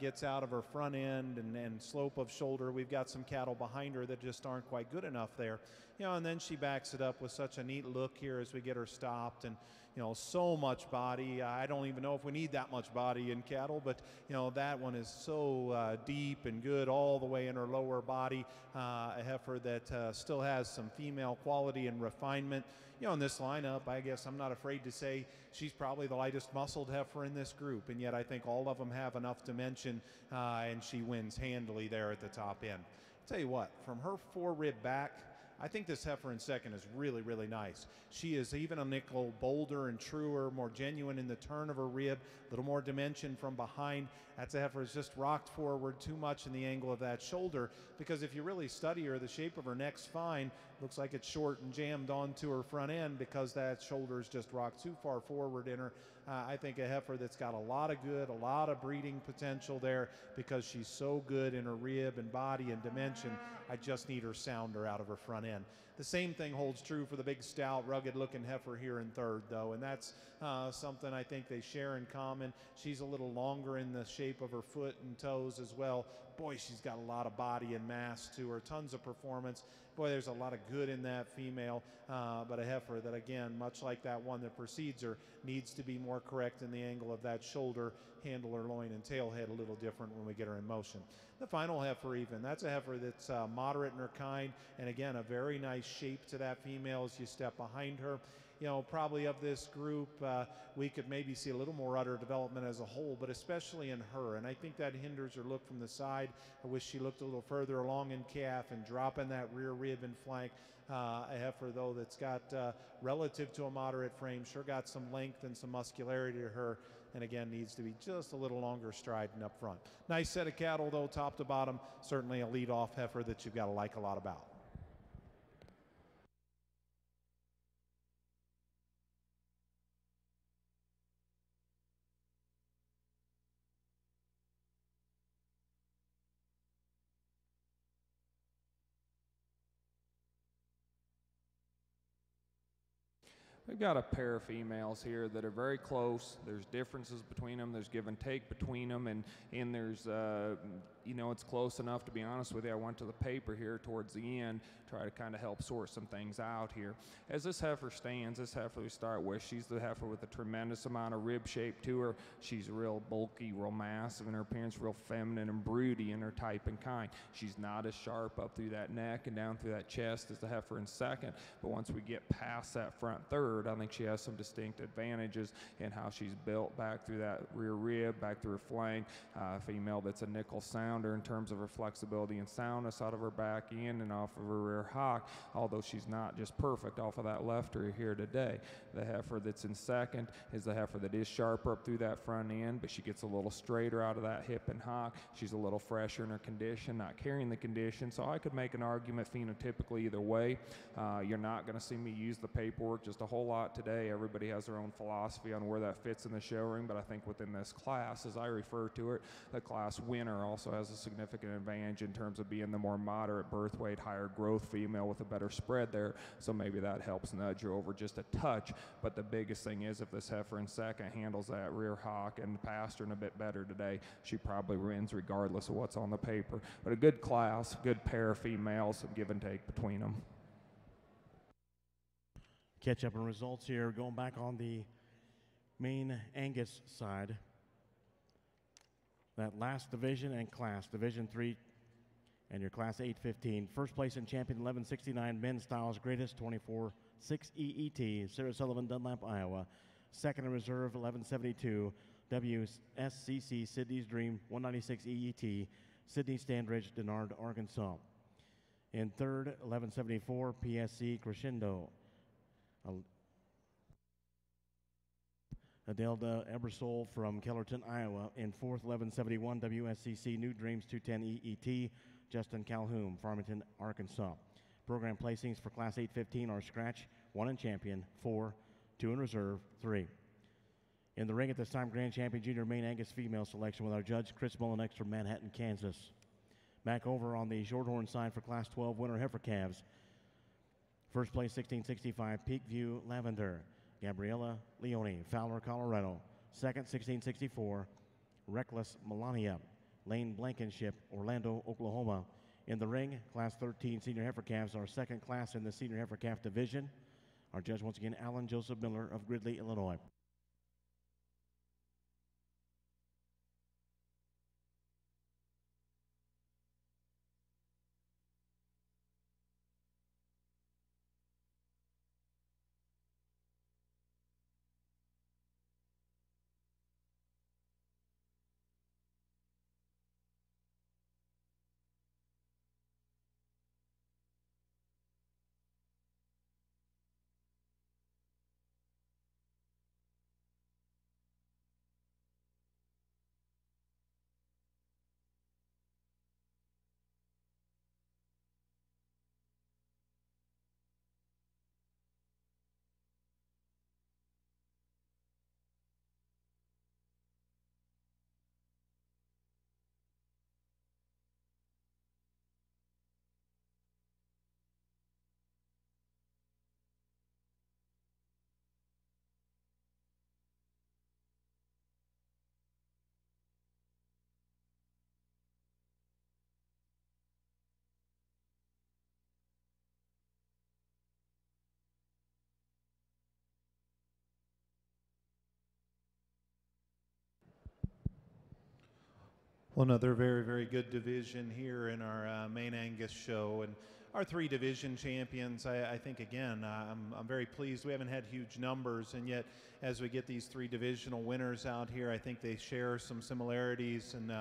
gets out of her front end and slope of shoulder, we've got some cattle behind her that just aren't quite good enough there. You know, and then she backs it up with such a neat look here as we get her stopped, and you know, so much body. I don't even know if we need that much body in cattle, but you know, that one is so deep and good all the way in her lower body. A heifer that still has some female quality and refinement. You know, in this lineup, I guess I'm not afraid to say she's probably the lightest muscled heifer in this group, and yet I think all of them have enough dimension, and she wins handily there at the top end. I'll tell you what, from her fore-rib back, I think this heifer in second is really, really nice. She is even a nickel bolder and truer, more genuine in the turn of her rib, a little more dimension from behind. That's a heifer that's just rocked forward too much in the angle of that shoulder, because if you really study her, the shape of her neck's fine. Looks like it's short and jammed onto her front end because that shoulder is just rocked too far forward in her. I think a heifer that's got a lot of good, a lot of breeding potential there because she's so good in her rib and body and dimension. I just need her sounder out of her front end. The same thing holds true for the big, stout, rugged-looking heifer here in third, though, and that's something I think they share in common. She's a little longer in the shape of her foot and toes as well. Boy, she's got a lot of body and mass to her, tons of performance. Boy, there's a lot of good in that female, but a heifer that, again, much like that one that precedes her, needs to be more correct in the angle of that shoulder, handle, her loin, and tail head a little different when we get her in motion. The final heifer even, that's a heifer that's moderate in her kind, and again, a very nice shape to that female as you step behind her. You know, probably of this group, we could maybe see a little more udder development as a whole, but especially in her. And I think that hinders her look from the side. I wish she looked a little further along in calf and dropping that rear rib and flank. A heifer, though, that's got, relative to a moderate frame, sure got some length and some muscularity to her. And again, needs to be just a little longer striding up front. Nice set of cattle, though, top to bottom. Certainly a lead-off heifer that you've got to like a lot about. We've got a pair of females here that are very close. There's differences between them. There's give and take between them, and there's, you know, it's close enough, to be honest with you. I went to the paper here towards the end, try to kind of help sort some things out here. As this heifer stands, this heifer we start with, she's the heifer with a tremendous amount of rib shape to her. She's real bulky, real massive in her appearance, real feminine and broody in her type and kind. She's not as sharp up through that neck and down through that chest as the heifer in second, but once we get past that front third, I think she has some distinct advantages in how she's built back through that rear rib, back through her flank. Female that's a nickel sounder in terms of her flexibility and soundness out of her back end and off of her rear hock, although she's not just perfect off of that left rear here today. The heifer that's in second is the heifer that is sharper up through that front end, but she gets a little straighter out of that hip and hock. She's a little fresher in her condition, not carrying the condition, so I could make an argument phenotypically either way. You're not going to see me use the paperwork just a whole lot today. Everybody has their own philosophy on where that fits in the show ring, but I think within this class, as I refer to it, the class winner also has a significant advantage in terms of being the more moderate birth weight, higher growth female with a better spread there, so maybe that helps nudge her over just a touch. But the biggest thing is if this heifer in second handles that rear hock and pastern a bit better today, she probably wins regardless of what's on the paper. But a good class, good pair of females, some give and take between them. Catch up on results here, going back on the Maine Angus side. That last division and class, Division 3 and your Class 815. First place in champion 1169, men's styles greatest 24-6 EET, Sarah Sullivan, Dunlap, Iowa. Second in reserve 1172, WSCC Sydney's Dream 196 EET, Sydney Standridge, Denard, Arkansas. In third, 1174 PSC Crescendo. Adelda Ebersole from Kellerton, Iowa. In fourth, 1171 WSCC New Dreams 210 EET, Justin Calhoun, Farmington, Arkansas. Program placings for Class 815 are scratch, 1 in champion, 4, 2 in reserve, 3. In the ring at this time, Grand Champion Junior Maine Angus female selection with our judge, Chris Mullinex from Manhattan, Kansas. Back over on the Shorthorn side for Class 12 winner heifer calves. First place, 1665 Peakview Lavender, Gabriella Leone, Fowler, Colorado. Second, 1664 Reckless Melania, Lane Blankenship, Orlando, Oklahoma. In the ring, Class 13 senior heifer calves, our second class in the senior heifer calf division. Our judge, once again, Alan Joseph Miller of Gridley, Illinois. Well, another very, very good division here in our Maine Angus show. And our 3 division champions, I think, again, I'm very pleased. We haven't had huge numbers, and yet as we get these 3 divisional winners out here, I think they share some similarities. And,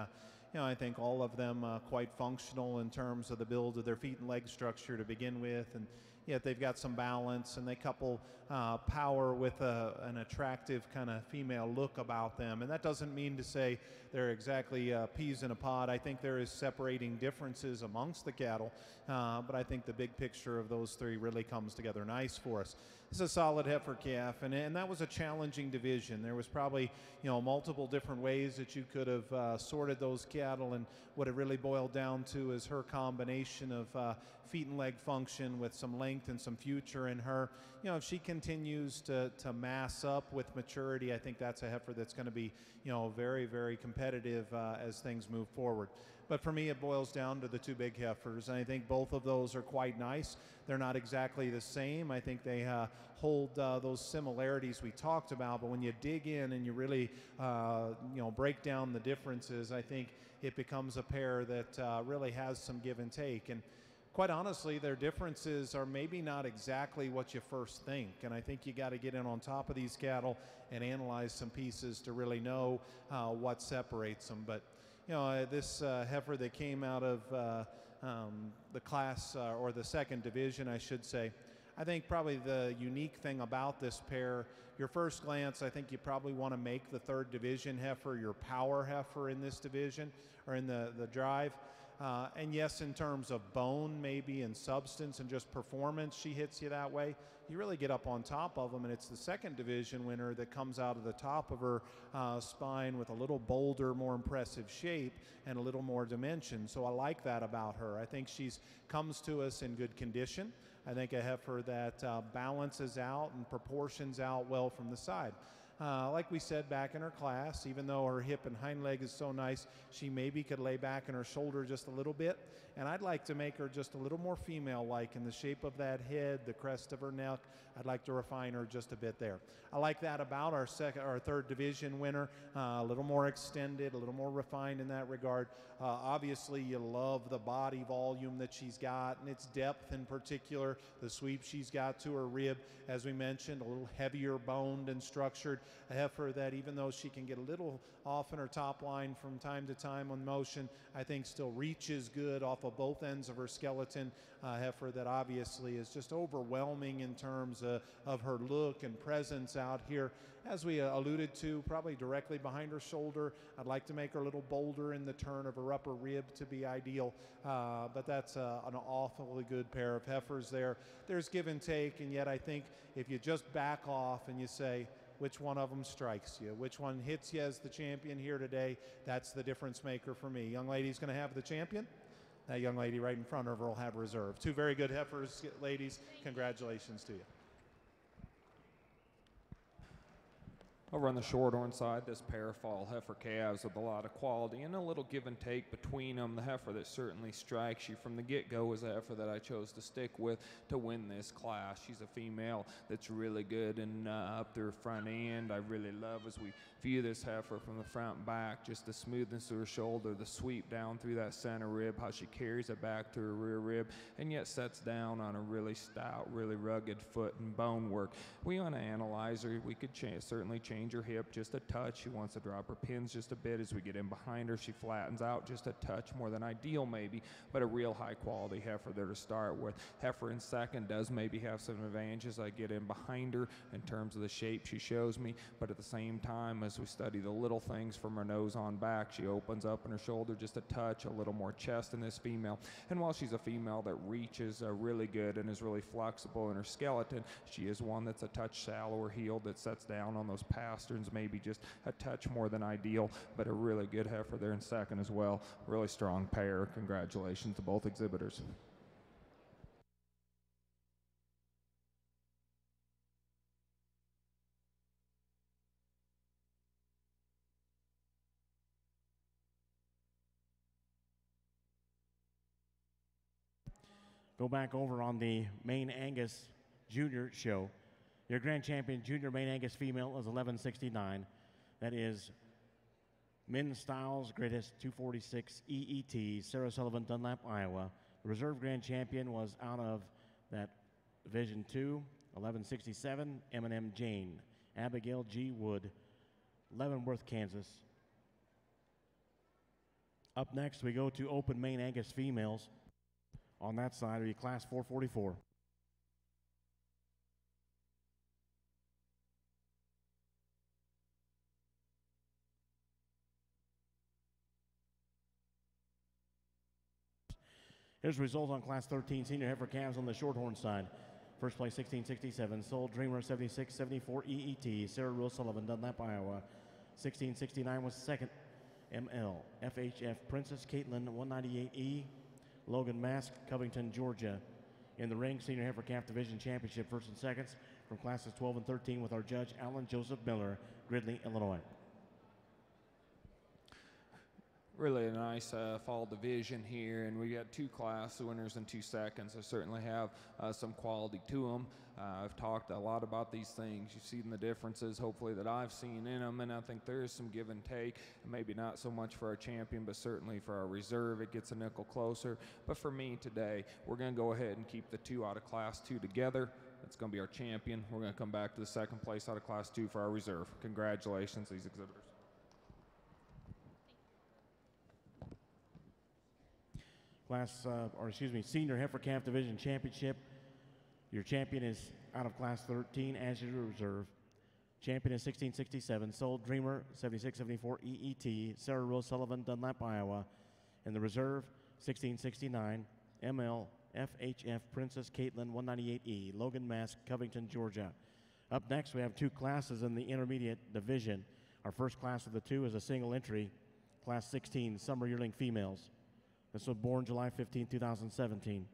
I think all of them quite functional in terms of the build of their feet and leg structure to begin with. And yet they've got some balance, and they couple power with an attractive kind of female look about them. And that doesn't mean to say they're exactly peas in a pod. I think there is separating differences amongst the cattle, but I think the big picture of those 3 really comes together nice for us. It's a solid heifer calf, and that was a challenging division. There was probably, multiple different ways that you could have sorted those cattle, and what it really boiled down to is her combination of feet and leg function with some length and some future in her. If she continues to mass up with maturity, I think that's a heifer that's going to be, very, very competitive as things move forward. But for me, it boils down to the 2 big heifers, and I think both of those are quite nice. They're not exactly the same. I think they hold those similarities we talked about, but when you dig in and you really, break down the differences, I think it becomes a pair that really has some give and take. And quite honestly, their differences are maybe not exactly what you first think, and I think you got to get in on top of these cattle and analyze some pieces to really know what separates them. But this heifer that came out of the class, or the 2nd division, I should say, I think probably the unique thing about this pair, your first glance, I think you probably want to make the 3rd division heifer your power heifer in this division, or in the drive. And yes, in terms of bone, maybe, and substance and just performance, she hits you that way. You really get up on top of them, and it's the 2nd division winner that comes out of the top of her spine with a little bolder, more impressive shape and a little more dimension. So I like that about her. I think she's comes to us in good condition. I think a heifer that balances out and proportions out well from the side. Like we said back in her class, even though her hip and hind leg is so nice, she maybe could lay back in her shoulder just a little bit and I'd like to make her just a little more female-like in the shape of that head, the crest of her neck. I'd like to refine her just a bit there. I like that about our third division winner, a little more extended, a little more refined in that regard. Obviously, you love the body volume that she's got and its depth in particular, the sweep she's got to her rib, as we mentioned, a little heavier boned and structured, a heifer that even though she can get a little off in her top line from time to time on motion, I think still reaches good off of both ends of her skeleton. Heifer that obviously is just overwhelming in terms of her look and presence out here. As we alluded to, probably directly behind her shoulder. I'd like to make her a little bolder in the turn of her upper rib to be ideal, but that's an awfully good pair of heifers there. There's give and take, and yet I think if you just back off and you say, which one of them strikes you, which one hits you as the champion here today, that's the difference maker for me. Young lady's going to have the champion. That young lady right in front of her will have reserve. Two very good heifers, ladies. Congratulations to you. Over on the shorthorn side, this pair of fall heifer calves with a lot of quality and a little give and take between them. The heifer that certainly strikes you from the get-go is a heifer that I chose to stick with to win this class. She's a female that's really good and up through her front end. I really love as we view this heifer from the front and back, just the smoothness of her shoulder, the sweep down through that center rib, how she carries it back to her rear rib, and yet sets down on a really stout, really rugged foot and bone work. We want to analyze her. We could certainly change her hip just a touch. She wants to drop her pins just a bit. As we get in behind her, she flattens out just a touch more than ideal maybe, but a real high quality heifer there to start with. Heifer in second does maybe have some advantages. I get in behind her in terms of the shape she shows me, but at the same time, as we study the little things from her nose on back, she opens up in her shoulder just a touch, a little more chest in this female. And while she's a female that reaches really good and is really flexible in her skeleton, she is one that's a touch shallower heeled, that sets down on those pasterns maybe just a touch more than ideal, but a really good heifer there in second as well. Really strong pair. Congratulations to both exhibitors. Go back over on the Maine Angus Junior show. Your grand champion junior Maine Angus female is 1169. That is Men's Styles Greatest 246 EET, Sarah Sullivan, Dunlap, Iowa. The reserve grand champion was out of that Division 2, 1167, M&M Jane, Abigail G. Wood, Leavenworth, Kansas. Up next, we go to Open Maine Angus females. On that side will be Class 444. Here's the results on Class 13 senior heifer calves on the shorthorn side. First place 1667, Soul Dreamer 7674 EET, Sarah Rule Sullivan, Dunlap, Iowa. 1669 was second, ML FHF Princess Caitlin 198E, Logan Mask, Covington, Georgia. In the ring, senior heifer calf division championship, first and seconds from classes 12 and 13 with our judge Alan Joseph Miller, Gridley, Illinois. Really a nice fall division here, and we got two class winners and 2 seconds. They certainly have some quality to them. I've talked a lot about these things. You've seen the differences, hopefully, that I've seen in them, and I think there is some give and take. Maybe not so much for our champion, but certainly for our reserve, it gets a nickel closer. But for me today, we're going to go ahead and keep the 2 out of Class 2 together. That's going to be our champion. We're going to come back to the second place out of Class 2 for our reserve. Congratulations, these exhibitors. Senior heifer calf division championship. Your champion is out of Class 13 as your reserve. Champion is 1667, Soul Dreamer 7674 EET, Sarah Rose Sullivan, Dunlap, Iowa. In the reserve, 1669, ML FHF Princess Caitlin 198E, Logan Mask, Covington, Georgia. Up next, we have 2 classes in the intermediate division. Our first class of the 2 is a single entry, Class 16, Summer Yearling Females. This was born July 15, 2017.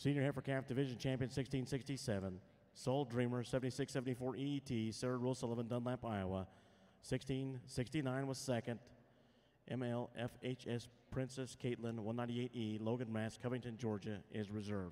Senior Heifer Calf Division Champion 1667, Soul Dreamer 7674 EET, Sarah Rose Sullivan, Dunlap, Iowa. 1669 was second. MLFHS Princess Caitlin 198E, Logan Mass, Covington, Georgia, is reserve.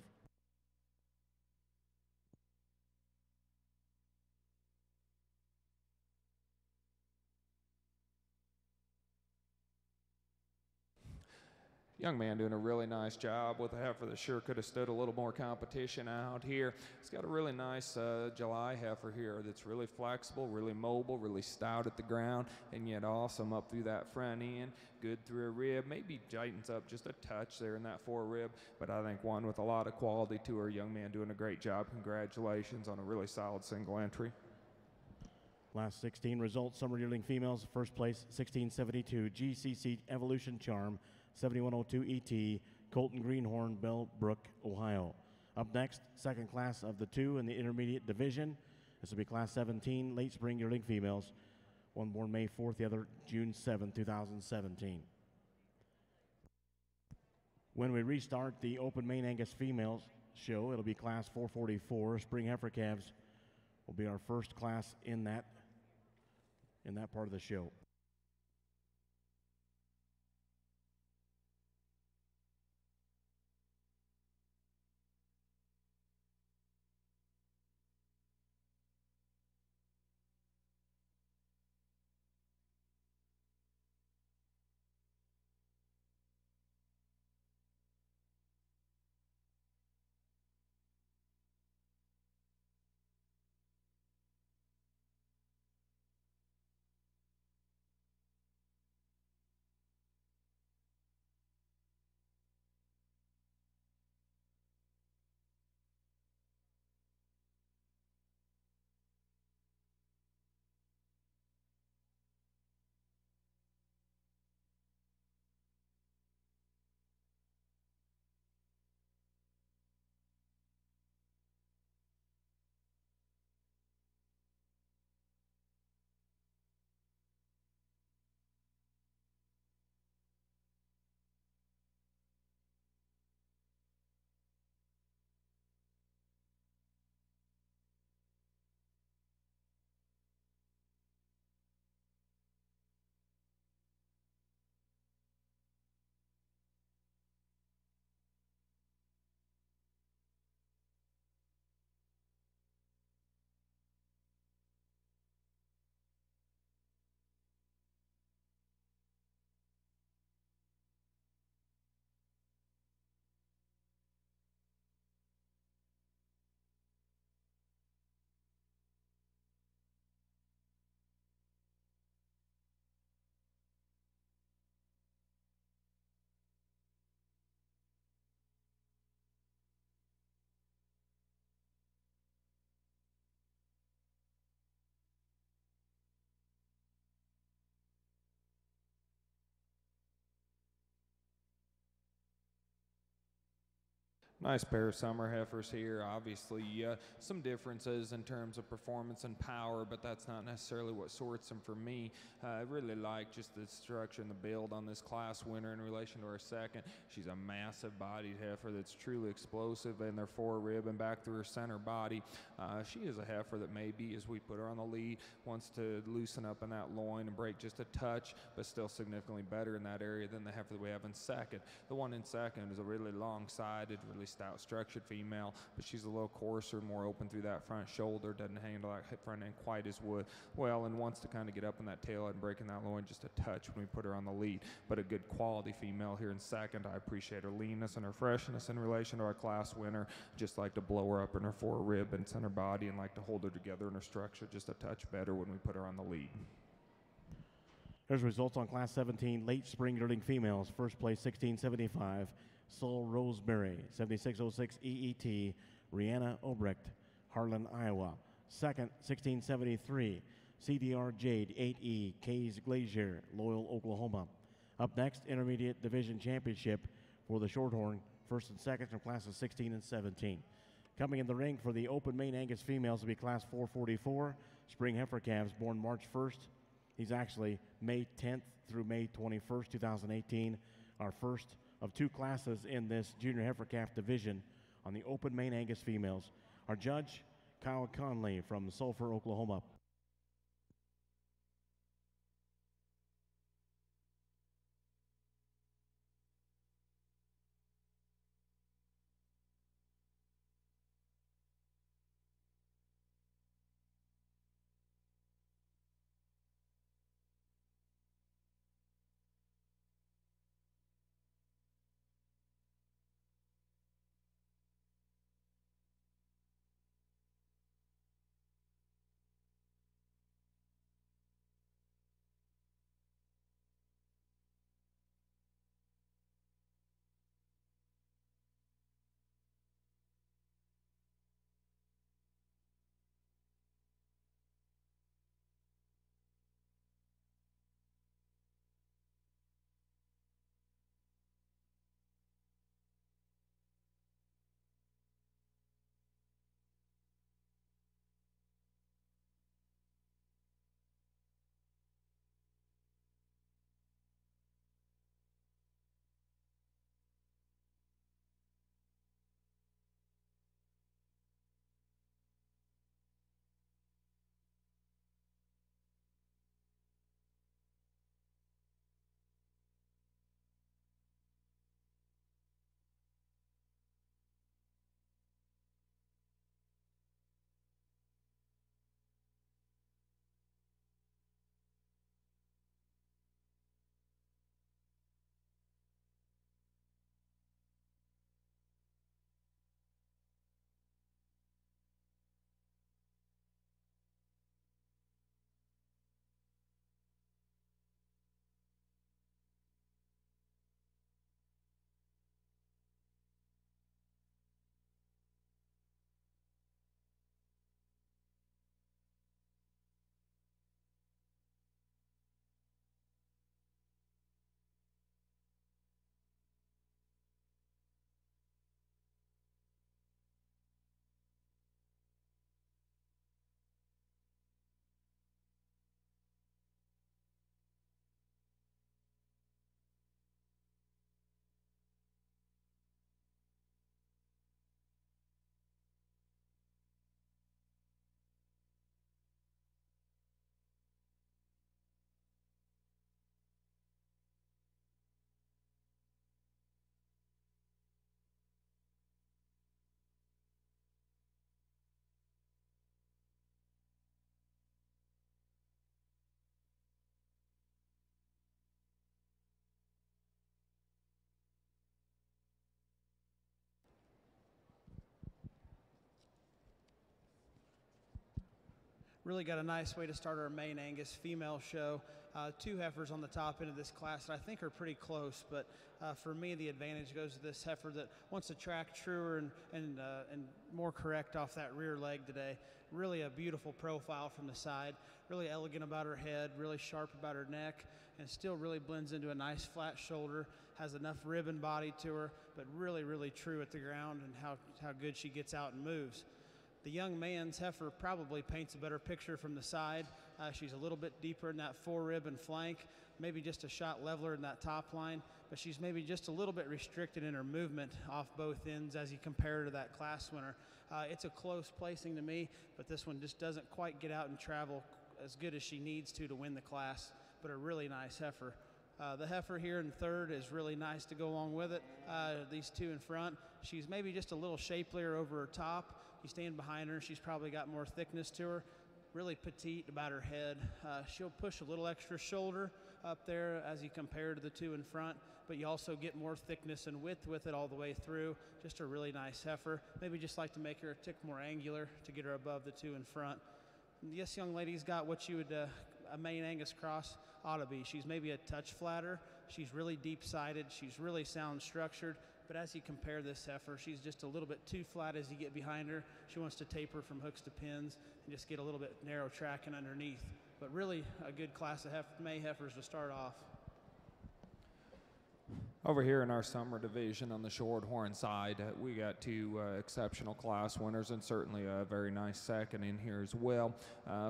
Young man doing a really nice job with a heifer that sure could have stood a little more competition out here. He's got a really nice July heifer here that's really flexible, really mobile, really stout at the ground, and yet awesome up through that front end. Good through a rib, maybe tightens up just a touch there in that fore rib, but I think one with a lot of quality to her. Young man doing a great job. Congratulations on a really solid single entry. Last 16 results, summer yearling females, first place 1672, GCC Evolution Charm, 7102 ET, Colton Greenhorn, Bellbrook, Ohio. Up next, second class of the two in the intermediate division. This will be class 17, late spring yearling females. One born May 4th, the other June 7th, 2017. When we restart the Open Maine Angus Females show, it'll be class 444. Spring heifer calves will be our first class in that part of the show. Nice pair of summer heifers here. Obviously, some differences in terms of performance and power, but that's not necessarily what sorts them for me. I really like just the structure and the build on this class winner in relation to her second. She's a massive bodied heifer that's truly explosive in their fore rib and back through her center body. She is a heifer that maybe, as we put her on the lead, wants to loosen up in that loin and break just a touch, but still significantly better in that area than the heifer that we have in second. The one in second is a really long-sided, really stout structured female, but she's a little coarser, more open through that front shoulder, doesn't handle that front end quite as well, and wants to kind of get up in that tail head and breaking that loin just a touch when we put her on the lead. But a good quality female here in second. I appreciate her leanness and her freshness in relation to our class winner. Just like to blow her up in her fore rib and center body, and like to hold her together in her structure just a touch better when we put her on the lead. Here's results on class 17 late spring yearling females. First place 1675, Soul Rosemary 7606 EET, Rihanna Obrecht, Harlan, Iowa. Second 1673, CDR Jade 8E, Kays Glazier, Loyal, Oklahoma. Up next, intermediate division championship for the Shorthorn, first and second from classes 16 and 17. Coming in the ring for the Open Maine Angus females will be class 444, spring heifer calves born March 1st. He's actually May 10th through May 21st, 2018. Our first of two classes in this junior heifer calf division on the Open Maine Angus females. Our judge, Kyle Conley from Sulphur, Oklahoma. Really got a nice way to start our Maine Angus female show. Two heifers on the top end of this class that I think are pretty close, but for me the advantage goes to this heifer that wants to track truer and more correct off that rear leg today. Really a beautiful profile from the side, really elegant about her head, really sharp about her neck, and still really blends into a nice flat shoulder, has enough ribbon body to her, but really, really true at the ground and how good she gets out and moves. The young man's heifer probably paints a better picture from the side. She's a little bit deeper in that forerib and flank, maybe just a shot leveler in that top line, but she's maybe just a little bit restricted in her movement off both ends as you compare her to that class winner. It's a close placing to me, but this one just doesn't quite get out and travel as good as she needs to win the class, but a really nice heifer. The heifer here in third is really nice to go along with it. These two in front, she's maybe just a little shapelier over her top. You stand behind her, she's probably got more thickness to her. Really petite about her head. She'll push a little extra shoulder up there as you compare to the two in front, but you also get more thickness and width with it all the way through. Just a really nice heifer. Maybe just like to make her a tick more angular to get her above the two in front. And this young lady's got what you would, a Maine Angus cross ought to be. She's maybe a touch flatter. She's really deep-sided. She's really sound structured. But as you compare this heifer, she's just a little bit too flat as you get behind her. She wants to taper from hooks to pins and just get a little bit narrow tracking underneath. But really a good class of May heifers to start off. Over here in our summer division on the Shorthorn side, we got two exceptional class winners and certainly a very nice second in here as well.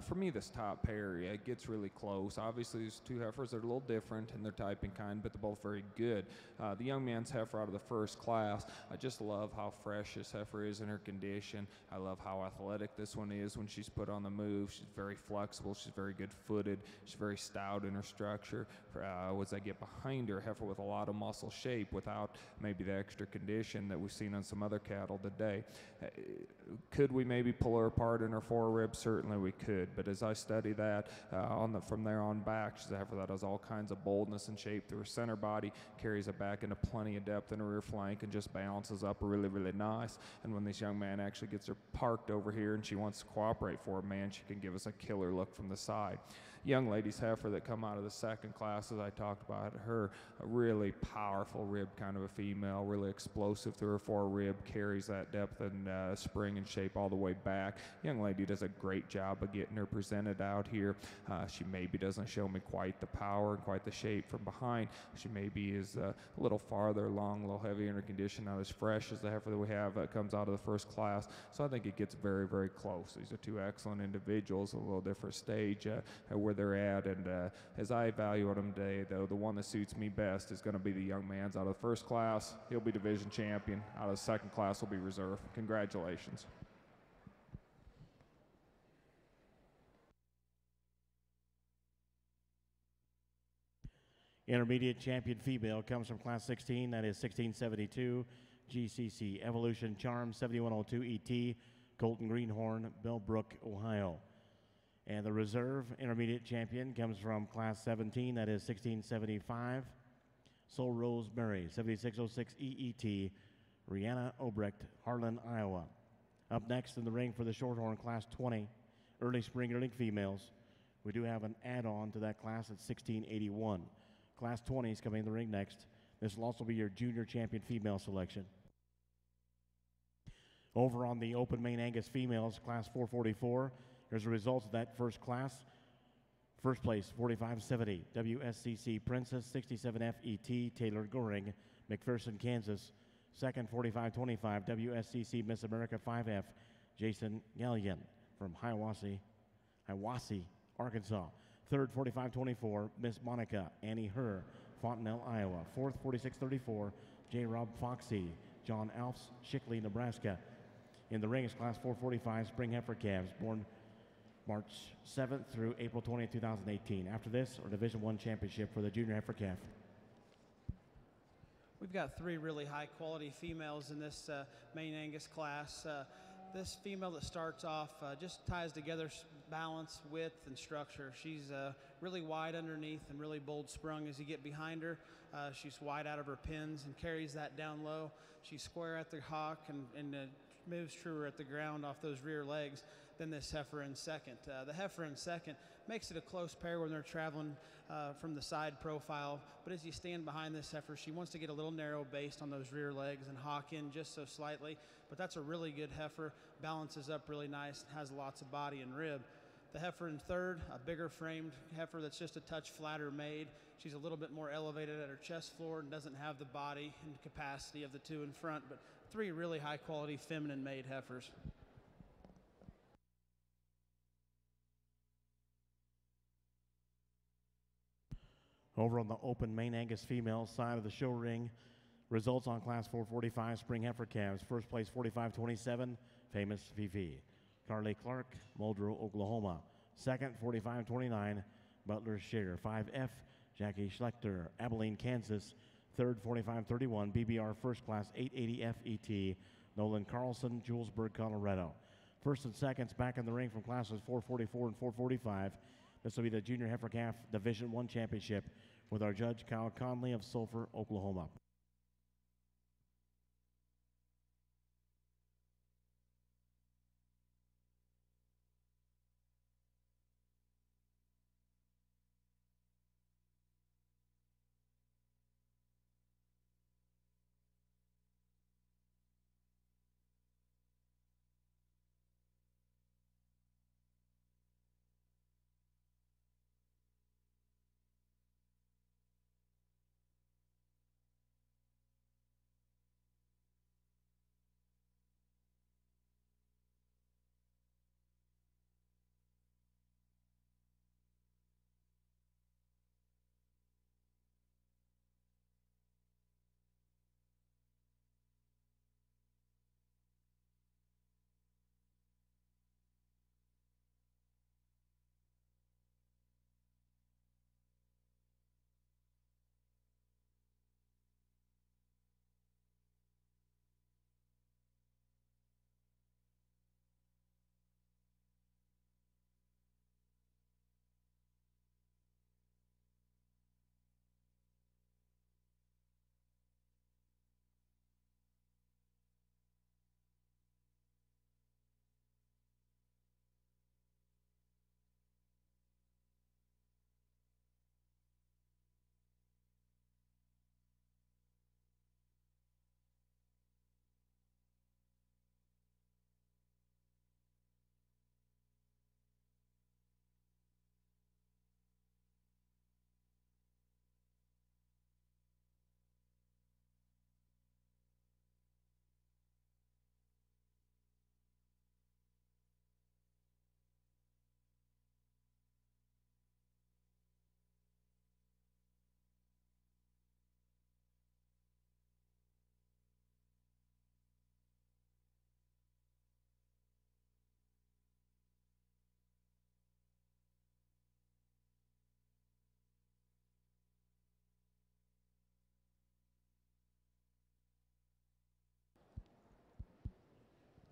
For me, this top pair, it gets really close. Obviously, these two heifers are a little different in their type and kind, but they're both very good. The young man's heifer out of the first class, I just love how fresh this heifer is in her condition. I love how athletic this one is when she's put on the move. She's very flexible. She's very good-footed. She's very stout in her structure. As I get behind her, heifer with a lot of muscle shape without maybe the extra condition that we've seen on some other cattle today. Could we maybe pull her apart in her foreribs? Certainly we could, but as I study that from there on back, she's a heifer that has all kinds of boldness and shape through her center body, carries it back into plenty of depth in her rear flank, and just balances up really, really nice. And when this young man actually gets her parked over here and she wants to cooperate for a man, she can give us a killer look from the side. Young ladies heifer that come out of the second class, as I talked about her, a really powerful rib kind of a female, really explosive through her forerib, carries that depth and spring and shape all the way back. Young lady does a great job of getting her presented out here. She maybe doesn't show me quite the power and quite the shape from behind. She maybe is a little farther along, a little heavier in her condition, not as fresh as the heifer that we have that comes out of the first class. So I think it gets very, very close. These are two excellent individuals, a little different stage where they're at, and as I evaluate them today, though, the one that suits me best is going to be the young man's out of the first class. He'll be division champion. Out of the second class will be reserve. Congratulations. Intermediate champion female comes from class 16, that is 1672, GCC Evolution Charm 7102 ET, Colton Greenhorn, Bellbrook, Ohio. And the reserve intermediate champion comes from class 17, that is 1675, Soul Rosemary 7606 EET, Rihanna Obrecht, Harlan, Iowa. Up next in the ring for the Shorthorn class 20, early spring early females, we do have an add-on to that class at 1681. Class 20 is coming in the ring next. This will also be your junior champion female selection. Over on the open Maine Angus females, class 444, here's the results of that first class. First place, 4570, WSCC Princess 67F ET, Taylor Goring, McPherson, Kansas. Second, 4525, WSCC Miss America 5F, Jason Gallion from Hiawassee, Arkansas. Third, 4524, Miss Monica, Annie Herr, Fontenelle, Iowa. Fourth, 4634, J. Rob Foxy, John Alfs, Shickley, Nebraska. In the ring is class 445 Spring Heifer Calves, born March 7th through April 20th, 2018. After this, our Division I championship for the junior heifer calf. We've got three really high-quality females in this Maine Angus class. This female that starts off just ties together balance, width, and structure. She's really wide underneath and really bold sprung as you get behind her. She's wide out of her pins and carries that down low. She's square at the hock and moves truer at the ground off those rear legs than this heifer in second. The heifer in second makes it a close pair when they're traveling from the side profile, but as you stand behind this heifer, she wants to get a little narrow based on those rear legs and hawk in just so slightly, but that's a really good heifer, balances up really nice, has lots of body and rib. The heifer in third, a bigger framed heifer that's just a touch flatter made. She's a little bit more elevated at her chest floor and doesn't have the body and capacity of the two in front, but three really high quality feminine made heifers. Over on the open Maine Angus female side of the show ring, results on class 445 Spring Heifer Calves. First place 4527, Famous Fifi. Carly Clark, Muldrow, Oklahoma. Second 4529, Butler Shear. 5F, Jackie Schlechter, Abilene, Kansas. Third 4531, BBR First Class 880F ET, Nolan Carlson, Julesburg, Colorado. First and seconds back in the ring from classes 444 and 445. This will be the Junior Heifer Calf Division I Championship with our judge, Kyle Conley of Sulphur, Oklahoma.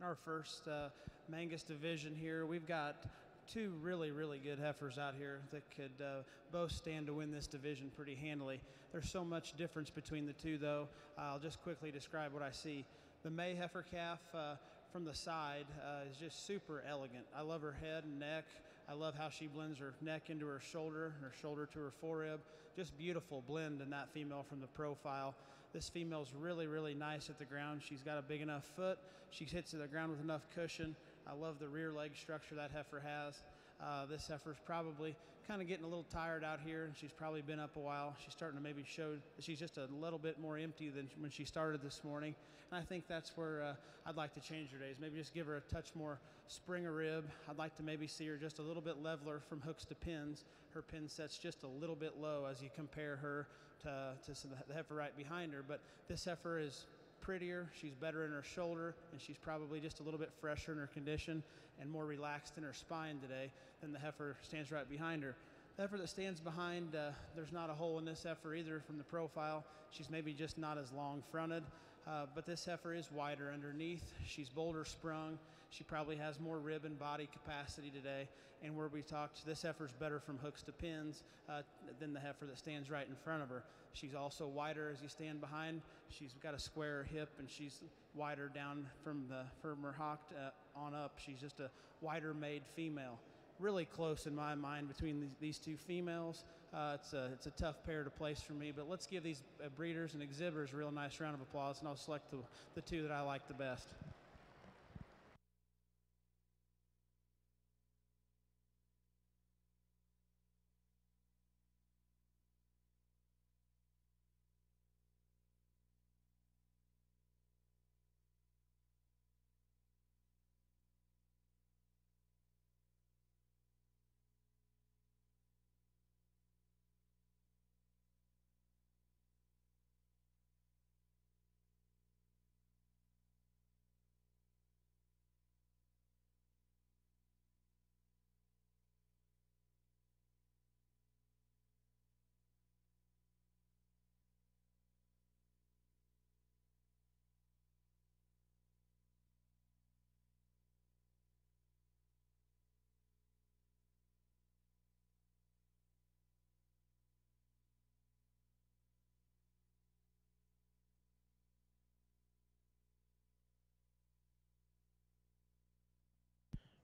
our first Mangus division here. We've got two really, really good heifers out here that could both stand to win this division pretty handily. There's so much difference between the two, though. I'll just quickly describe what I see. The May heifer calf from the side is just super elegant. I love her head and neck. I love how she blends her neck into her shoulder and her shoulder to her forerib. Just beautiful blend in that female from the profile. This female's really, really nice at the ground. She's got a big enough foot. She hits the ground with enough cushion. I love the rear leg structure that heifer has. This heifer's probably kind of getting a little tired out here, and she's probably been up a while. She's starting to maybe show that she's just a little bit more empty than when she started this morning. And I think that's where I'd like to change her days. Maybe just give her a touch more spring a rib. I'd like to maybe see her just a little bit leveler from hooks to pins. Her pin set's just a little bit low as you compare her to the heifer right behind her. But this heifer is prettier, she's better in her shoulder, and she's probably just a little bit fresher in her condition and more relaxed in her spine today than the heifer stands right behind her. The heifer that stands behind, there's not a hole in this heifer either from the profile. She's maybe just not as long fronted, but this heifer is wider underneath. She's bolder sprung. She probably has more rib and body capacity today. And where we talked, this heifer's better from hooks to pins than the heifer that stands right in front of her. She's also wider as you stand behind. She's got a square hip, and she's wider down from her hock on up. She's just a wider made female. Really close in my mind between these two females. It's a tough pair to place for me, but let's give these breeders and exhibitors a real nice round of applause, and I'll select the two that I like the best.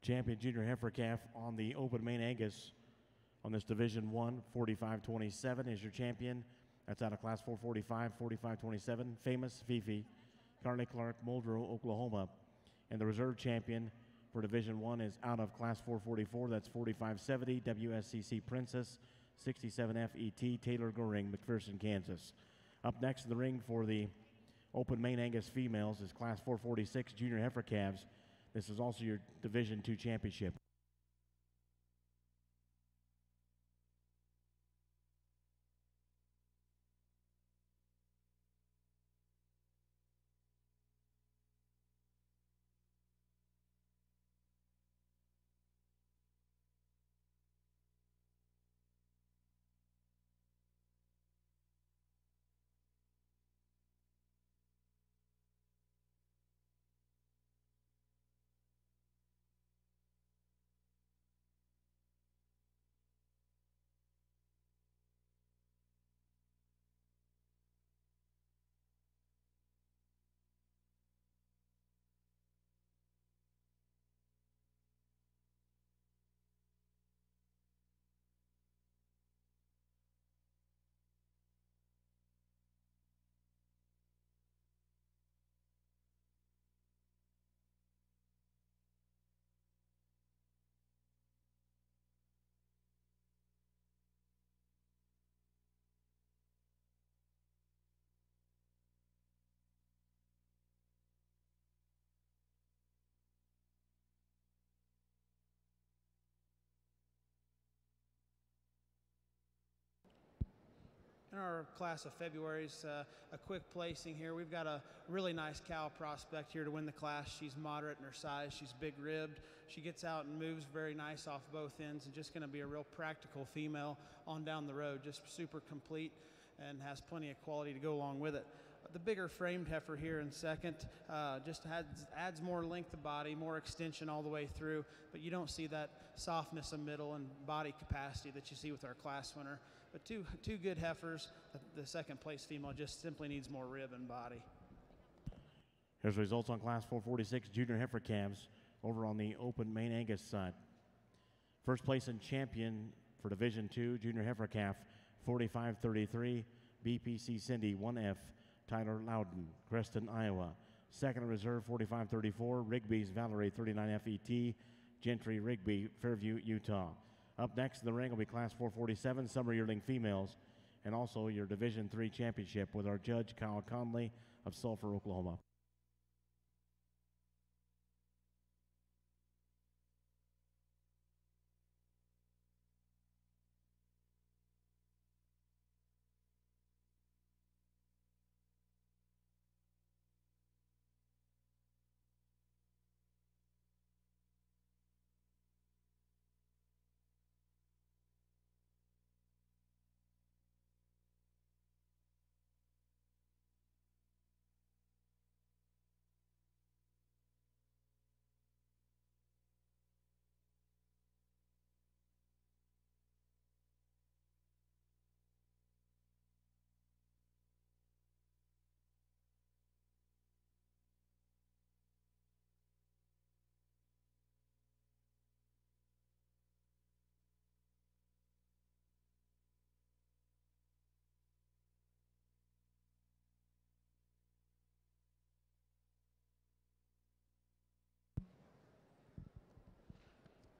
Champion junior heifer calf on the Open Maine Angus on this Division 1, 45-27 is your champion. That's out of Class 445, 45-27. Famous Fifi, Carly Clark, Muldrow, Oklahoma. And the reserve champion for Division 1 is out of Class 444. That's 45-70, WSCC Princess, 67 FET, Taylor Goring, McPherson, Kansas. Up next in the ring for the Open Maine Angus females is Class 446 junior heifer calves. This is also your Division 2 championship. In our class of February's a quick placing here. We've got a really nice cow prospect here to win the class. She's moderate in her size. She's big-ribbed. She gets out and moves very nice off both ends, and just going to be a real practical female on down the road. Just super complete and has plenty of quality to go along with it. The bigger framed heifer here in second just adds more length of body, more extension all the way through, but you don't see that softness of middle and body capacity that you see with our class winner. But two good heifers. The second place female just simply needs more rib and body. Here's results on Class 446 junior heifer calves over on the open Maine Angus side. First place and champion for Division II junior heifer calf, 45-33, BPC Cindy 1F, Tyler Loudon, Creston, Iowa. Second in reserve, 45-34, Rigby's Valerie 39 FET, Gentry Rigby, Fairview, Utah. Up next in the ring will be Class 447 summer yearling females, and also your Division III championship with our judge Kyle Conley of Sulphur, Oklahoma.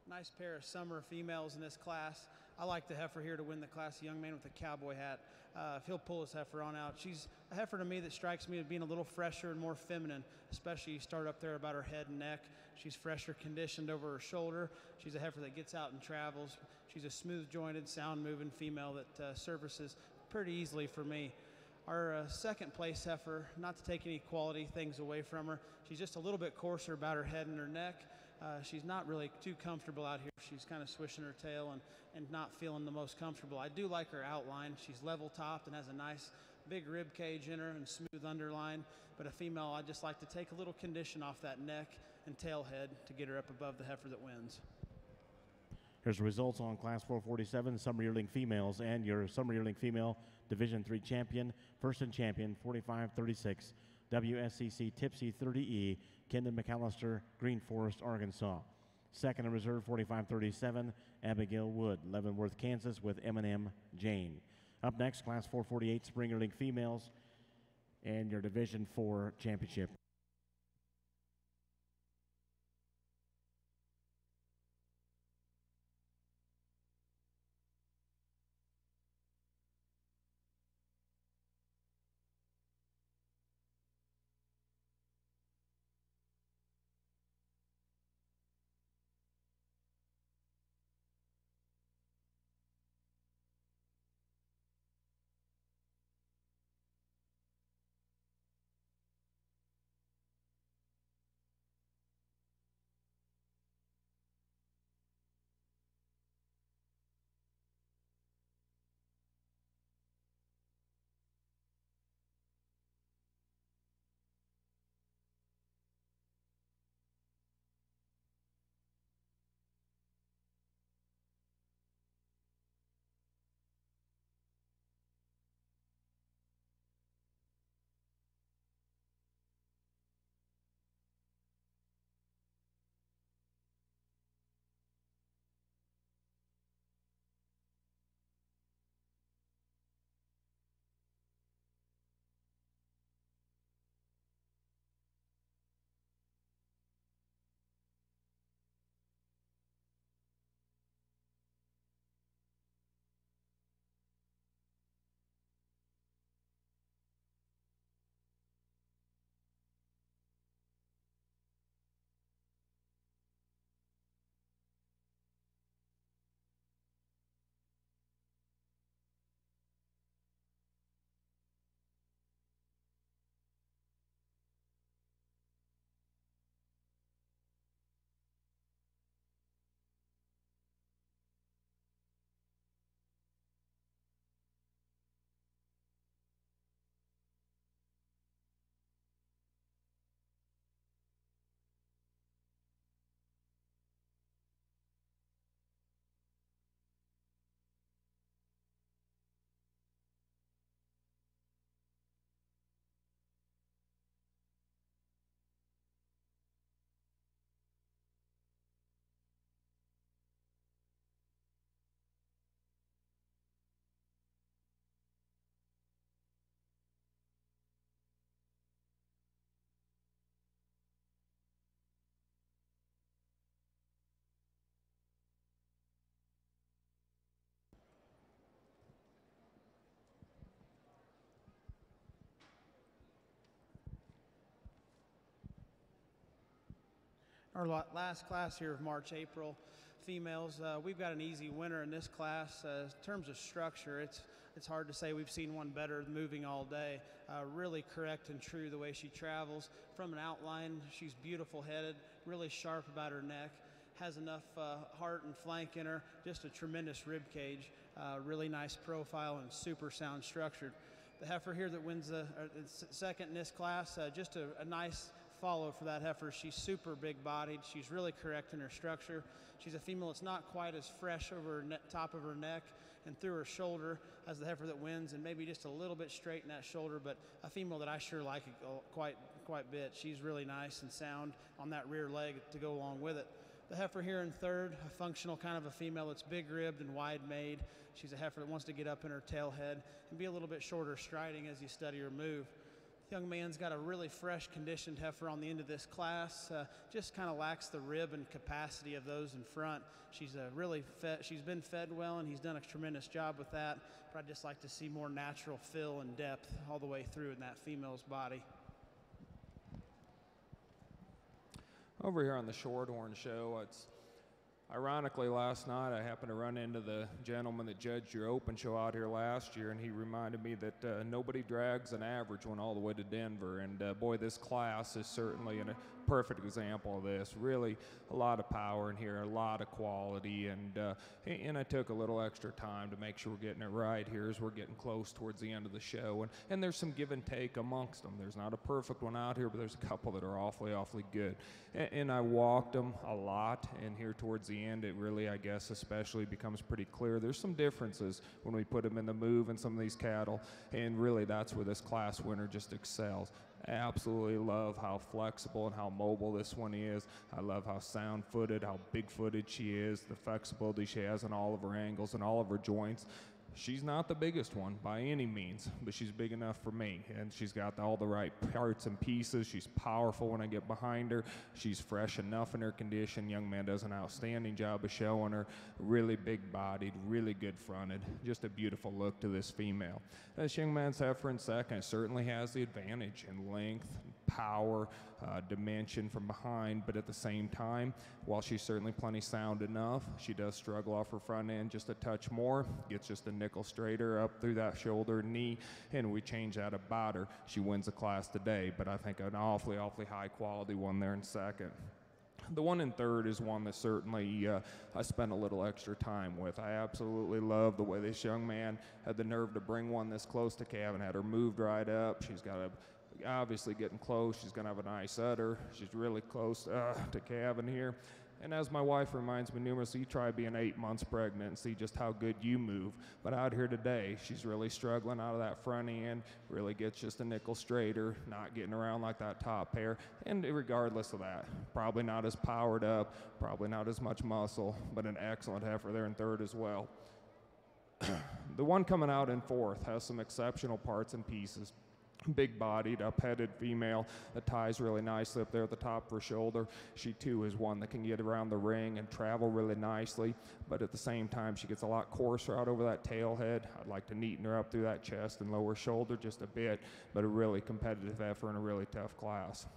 Nice pair of summer females in this class. I like the heifer here to win the class, a young man with a cowboy hat. If he'll pull his heifer on out, she's a heifer to me that strikes me as being a little fresher and more feminine, especially you start up there about her head and neck. She's fresher conditioned over her shoulder. She's a heifer that gets out and travels. She's a smooth-jointed, sound-moving female that services pretty easily for me. Our second place heifer, not to take any quality things away from her, she's just a little bit coarser about her head and her neck. She's not really too comfortable out here. She's kind of swishing her tail and not feeling the most comfortable. I do like her outline. She's level topped and has a nice big rib cage in her and smooth underline. But a female, I just like to take a little condition off that neck and tail head to get her up above the heifer that wins. Here's the results on Class 447 summer yearling females and your summer yearling female Division III champion, first and champion, 45-36, WSCC Tipsy 30E, Kendon McAllister, Green Forest, Arkansas. Second in reserve, 45-37, Abigail Wood, Leavenworth, Kansas, with M&M Jane. Up next, Class 448 spring yearling females and your Division IV championship. our last class here of March, April females. We've got an easy winner in this class. In terms of structure, it's hard to say we've seen one better than moving all day. Really correct and true the way she travels. From an outline, she's beautiful headed, really sharp about her neck, has enough heart and flank in her, just a tremendous rib cage, really nice profile and super sound structured. The heifer here that wins the second in this class, just a nice follow for that heifer. She's super big bodied. She's really correct in her structure. She's a female that's not quite as fresh over her top of her neck and through her shoulder as the heifer that wins, and maybe just a little bit straight in that shoulder, but a female that I sure like quite a bit. She's really nice and sound on that rear leg to go along with it. The heifer here in third, a functional kind of a female that's big ribbed and wide made. She's a heifer that wants to get up in her tail head and be a little bit shorter striding as you study her move. The young man's got a really fresh conditioned heifer on the end of this class, just kind of lacks the rib and capacity of those in front. She's she's been fed well, and he's done a tremendous job with that, but I'd just like to see more natural fill and depth all the way through in that female's body. Over here on the Shorthorn show, it's ironically last night I happened to run into the gentleman that judged your open show out here last year, and he reminded me that nobody drags an average one all the way to Denver, and boy, this class is certainly a perfect example of this. Really a lot of power in here, a lot of quality, and I took a little extra time to make sure we're getting it right here as we're getting close towards the end of the show, and there's some give and take amongst them. There's not a perfect one out here, but there's a couple that are awfully good, and I walked them a lot, and here towards the end it really, I guess, especially becomes pretty clear there's some differences when we put them in the move in some of these cattle, and really that's where this class winner just excels. I absolutely love how flexible and how mobile this one is. I love how sound-footed, how big-footed she is, the flexibility she has in all of her angles and all of her joints. She's not the biggest one by any means, but she's big enough for me, and she's got all the right parts and pieces. She's powerful when I get behind her. She's fresh enough in her condition. Young man does an outstanding job of showing her. Really big-bodied, really good fronted. Just a beautiful look to this female. This young man's heifer in second certainly has the advantage in length, power, dimension from behind, but at the same time, while she's certainly plenty sound enough, she does struggle off her front end just a touch more, gets just a nickel straighter up through that shoulder and knee, and we change that about her. She wins the class today, but I think an awfully high quality one there in second. The one in third is one that certainly I spent a little extra time with. I absolutely love the way this young man had the nerve to bring one this close to calf and had her moved right up. She's got obviously getting close. She's going to have a nice udder. She's really close to calving here. And as my wife reminds me numerously, you try being 8 months pregnant and see just how good you move. But out here today, she's really struggling out of that front end, really gets just a nickel straighter, not getting around like that top pair. And regardless of that, probably not as powered up, probably not as much muscle, but an excellent heifer there in third as well. The one coming out in fourth has some exceptional parts and pieces. Big-bodied, up-headed female that ties really nicely up there at the top of her shoulder. She, too, is one that can get around the ring and travel really nicely, but at the same time, she gets a lot coarser out over that tail head. I'd like to neaten her up through that chest and lower shoulder just a bit, but a really competitive heifer in a really tough class.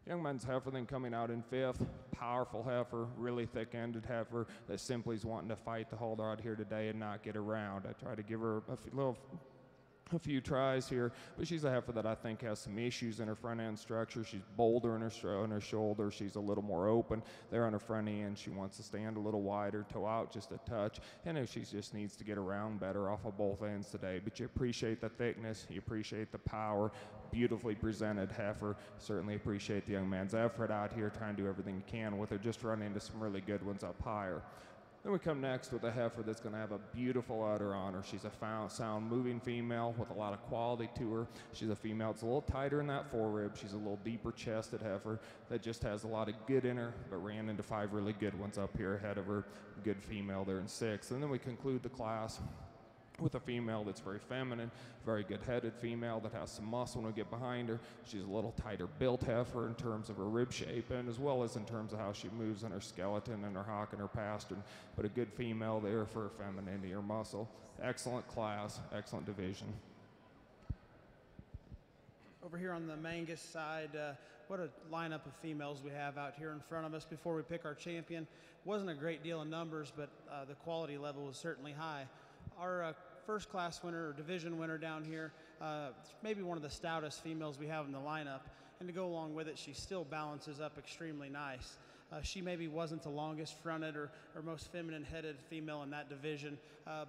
Young man's heifer then coming out in fifth, powerful heifer, really thick-ended heifer that simply is wanting to fight the holder out here today and not get around. I try to give her a few tries here, but she's a heifer that I think has some issues in her front end structure. She's bolder in her shoulder. She's a little more open there on her front end. She wants to stand a little wider, toe out just a touch, and she just needs to get around better off of both ends today. But you appreciate the thickness, you appreciate the power, beautifully presented heifer. Certainly appreciate the young man's effort out here trying to do everything he can with her, just run into some really good ones up higher. Then we come next with a heifer that's going to have a beautiful udder on her. She's a sound moving female with a lot of quality to her. She's a female that's a little tighter in that forerib. She's a little deeper chested heifer that just has a lot of good in her, but ran into 5 really good ones up here ahead of her. Good female there in 6th. And then we conclude the class with a female that's very feminine, very good-headed female that has some muscle when we get behind her. She's a little tighter built heifer in terms of her rib shape and as well as in terms of how she moves in her skeleton and her hock and her pastern, but a good female there for her femininity, her muscle. Excellent class, excellent division. Over here on the Mangus side, what a lineup of females we have out here in front of us before we pick our champion. Wasn't a great deal of numbers, but the quality level was certainly high. Our first class winner or division winner down here, maybe one of the stoutest females we have in the lineup, and to go along with it, she still balances up extremely nice. She maybe wasn't the longest fronted or most feminine headed female in that division,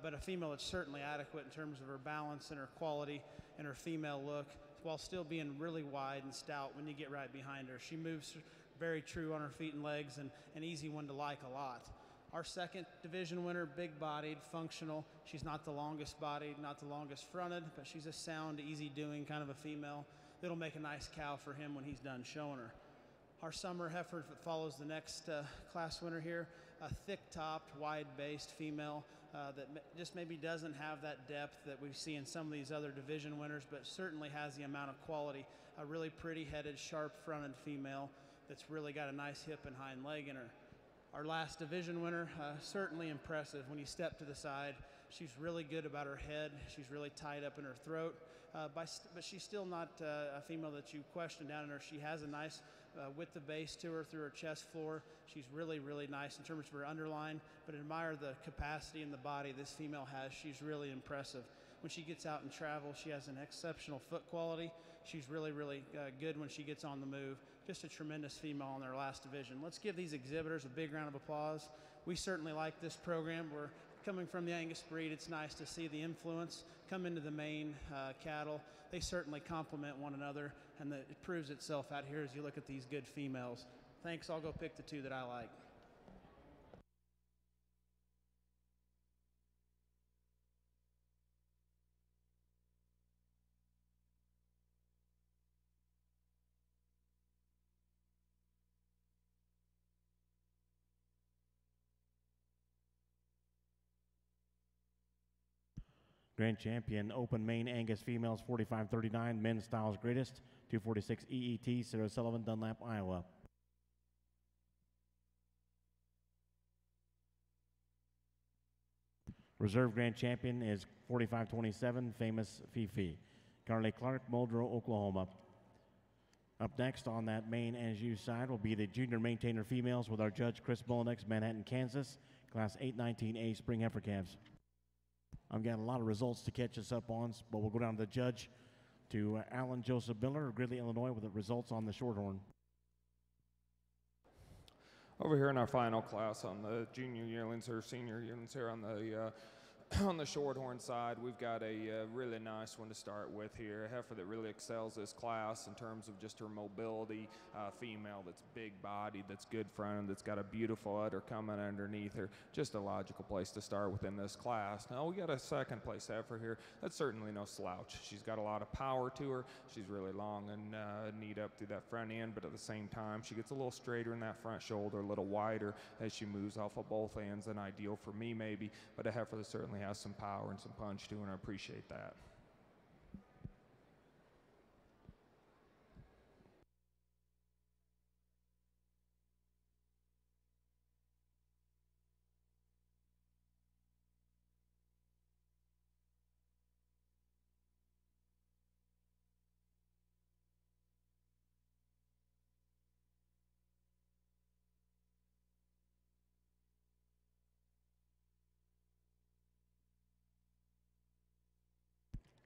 but a female that's certainly adequate in terms of her balance and her quality and her female look, while still being really wide and stout when you get right behind her. She moves very true on her feet and legs, and an easy one to like a lot. Our second division winner, big-bodied, functional. She's not the longest bodied, not the longest fronted, but she's a sound, easy-doing kind of a female that'll make a nice cow for him when he's done showing her. Our summer heifer that follows the next class winner here, a thick-topped, wide-based female that just maybe doesn't have that depth that we see in some of these other division winners, but certainly has the amount of quality. A really pretty-headed, sharp-fronted female that's really got a nice hip and hind leg in her. Our last division winner, certainly impressive. When you step to the side, she's really good about her head. She's really tied up in her throat, but she's still not a female that you question down in her. She has a nice width of base to her through her chest floor. She's really, really nice in terms of her underline, but admire the capacity in the body this female has. She's really impressive. When she gets out and travels, she has an exceptional foot quality. She's really, really good when she gets on the move. Just a tremendous female in their last division. Let's give these exhibitors a big round of applause. We certainly like this program. We're coming from the Angus breed. It's nice to see the influence come into the Maine cattle. They certainly complement one another, and it proves itself out here as you look at these good females. Thanks. I'll go pick the two that I like. Grand champion, Open Maine Angus females 45-39, men's styles greatest 246 EET, Sarah Sullivan, Dunlap, Iowa. Reserve grand champion is 45-27, Famous Fifi, Carly Clark, Muldrow, Oklahoma. Up next on that Maine Anjou side will be the junior maintainer females with our judge Chris Mullinex, Manhattan, Kansas, class 819A spring heifer calves. I've got a lot of results to catch us up on, but we'll go down to the judge, to Alan Joseph Miller of Gridley, Illinois, with the results on the Shorthorn. Over here in our final class on the junior yearlings or senior yearlings here on the Shorthorn side, we've got a really nice one to start with here. A heifer that really excels this class in terms of just her mobility. Female that's big-bodied, that's good fronted, that's got a beautiful udder coming underneath her. Just a logical place to start within this class. Now we got a second place heifer here. That's certainly no slouch. She's got a lot of power to her. She's really long and neat up through that front end, but at the same time, she gets a little straighter in that front shoulder, a little wider as she moves off of both ends than ideal for me maybe, but a heifer that certainly has some power and some punch to her, and I appreciate that.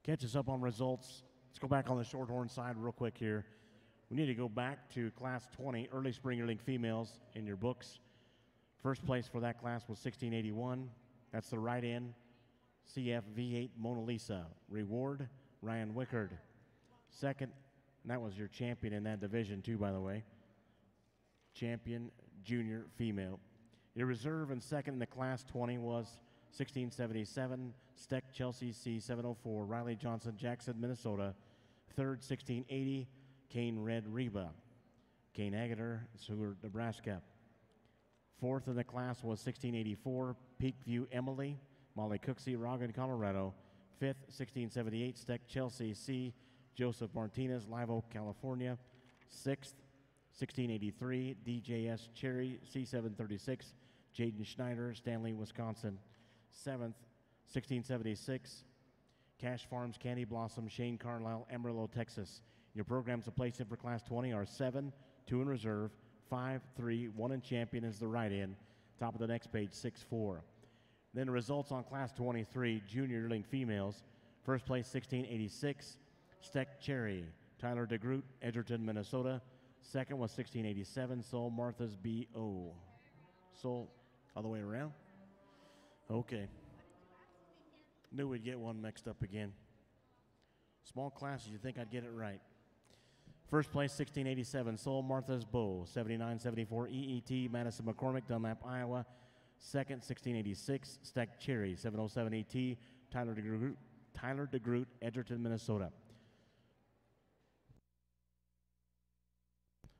Catch us up on results. Let's go back on the Shorthorn side real quick here. We need to go back to Class 20, early spring yearling females in your books. First place for that class was 1681. That's the right end. CF V8 Mona Lisa. Reward, Ryan Wickard. Second, and that was your champion in that division too, by the way. Champion junior female. Your reserve and second in the Class 20 was 1677, Steck Chelsea C704, Riley Johnson, Jackson, Minnesota. Third, 1680, Kane Red Reba, Kane Agater, Seward, Nebraska. Fourth in the class was 1684, Peakview Emily, Molly Cooksey, Roggan, Colorado. Fifth, 1678, Steck Chelsea C, Joseph Martinez, Live Oak, California. Sixth, 1683, DJS Cherry C736, Jaden Schneider, Stanley, Wisconsin. Seventh, 1676, Cash Farms Candy Blossom, Shane Carlisle, Amarillo, Texas. Your programs to place in for Class 20 are 7, 2 in reserve, 5, 3, 1 in champion is the right in. Top of the next page, 6, 4. Then the results on Class 23, junior yearling females. First place, 1686, Steck Cherry, Tyler DeGroot, Edgerton, Minnesota. Second was 1687, Soul Martha's B.O. Soul, all the way around? Okay. Knew we'd get one mixed up again. Small classes, you think I'd get it right. First place, 1687, Soul Martha's Bow, 7974 EET, Madison McCormick, Dunlap, Iowa. Second, 1686, Steck Cherry, 707 ET, Tyler DeGroot, Edgerton, Minnesota.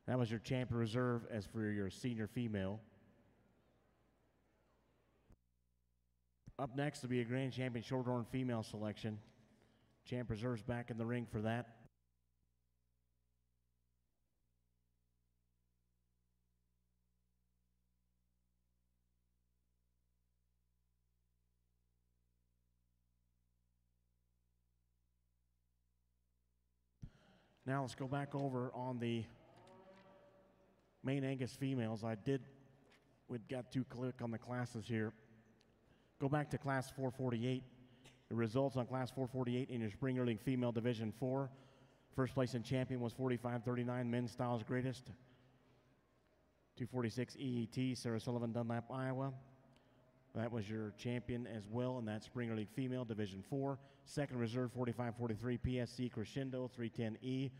That was your champion reserve. As for your senior female. Up next will be a grand champion shorthorn female selection. Champ reserves back in the ring for that. Now let's go back over on the Maine Angus females. We've got to click on the classes here. Go back to Class 448. The results on Class 448 in your spring yearling female Division 4. First place in champion was 45-39, men's styles greatest. 246 EET, Sarah Sullivan, Dunlap, Iowa. That was your champion as well in that spring yearling female Division 4. Second reserve, 45-43, PSC Crescendo, 310E,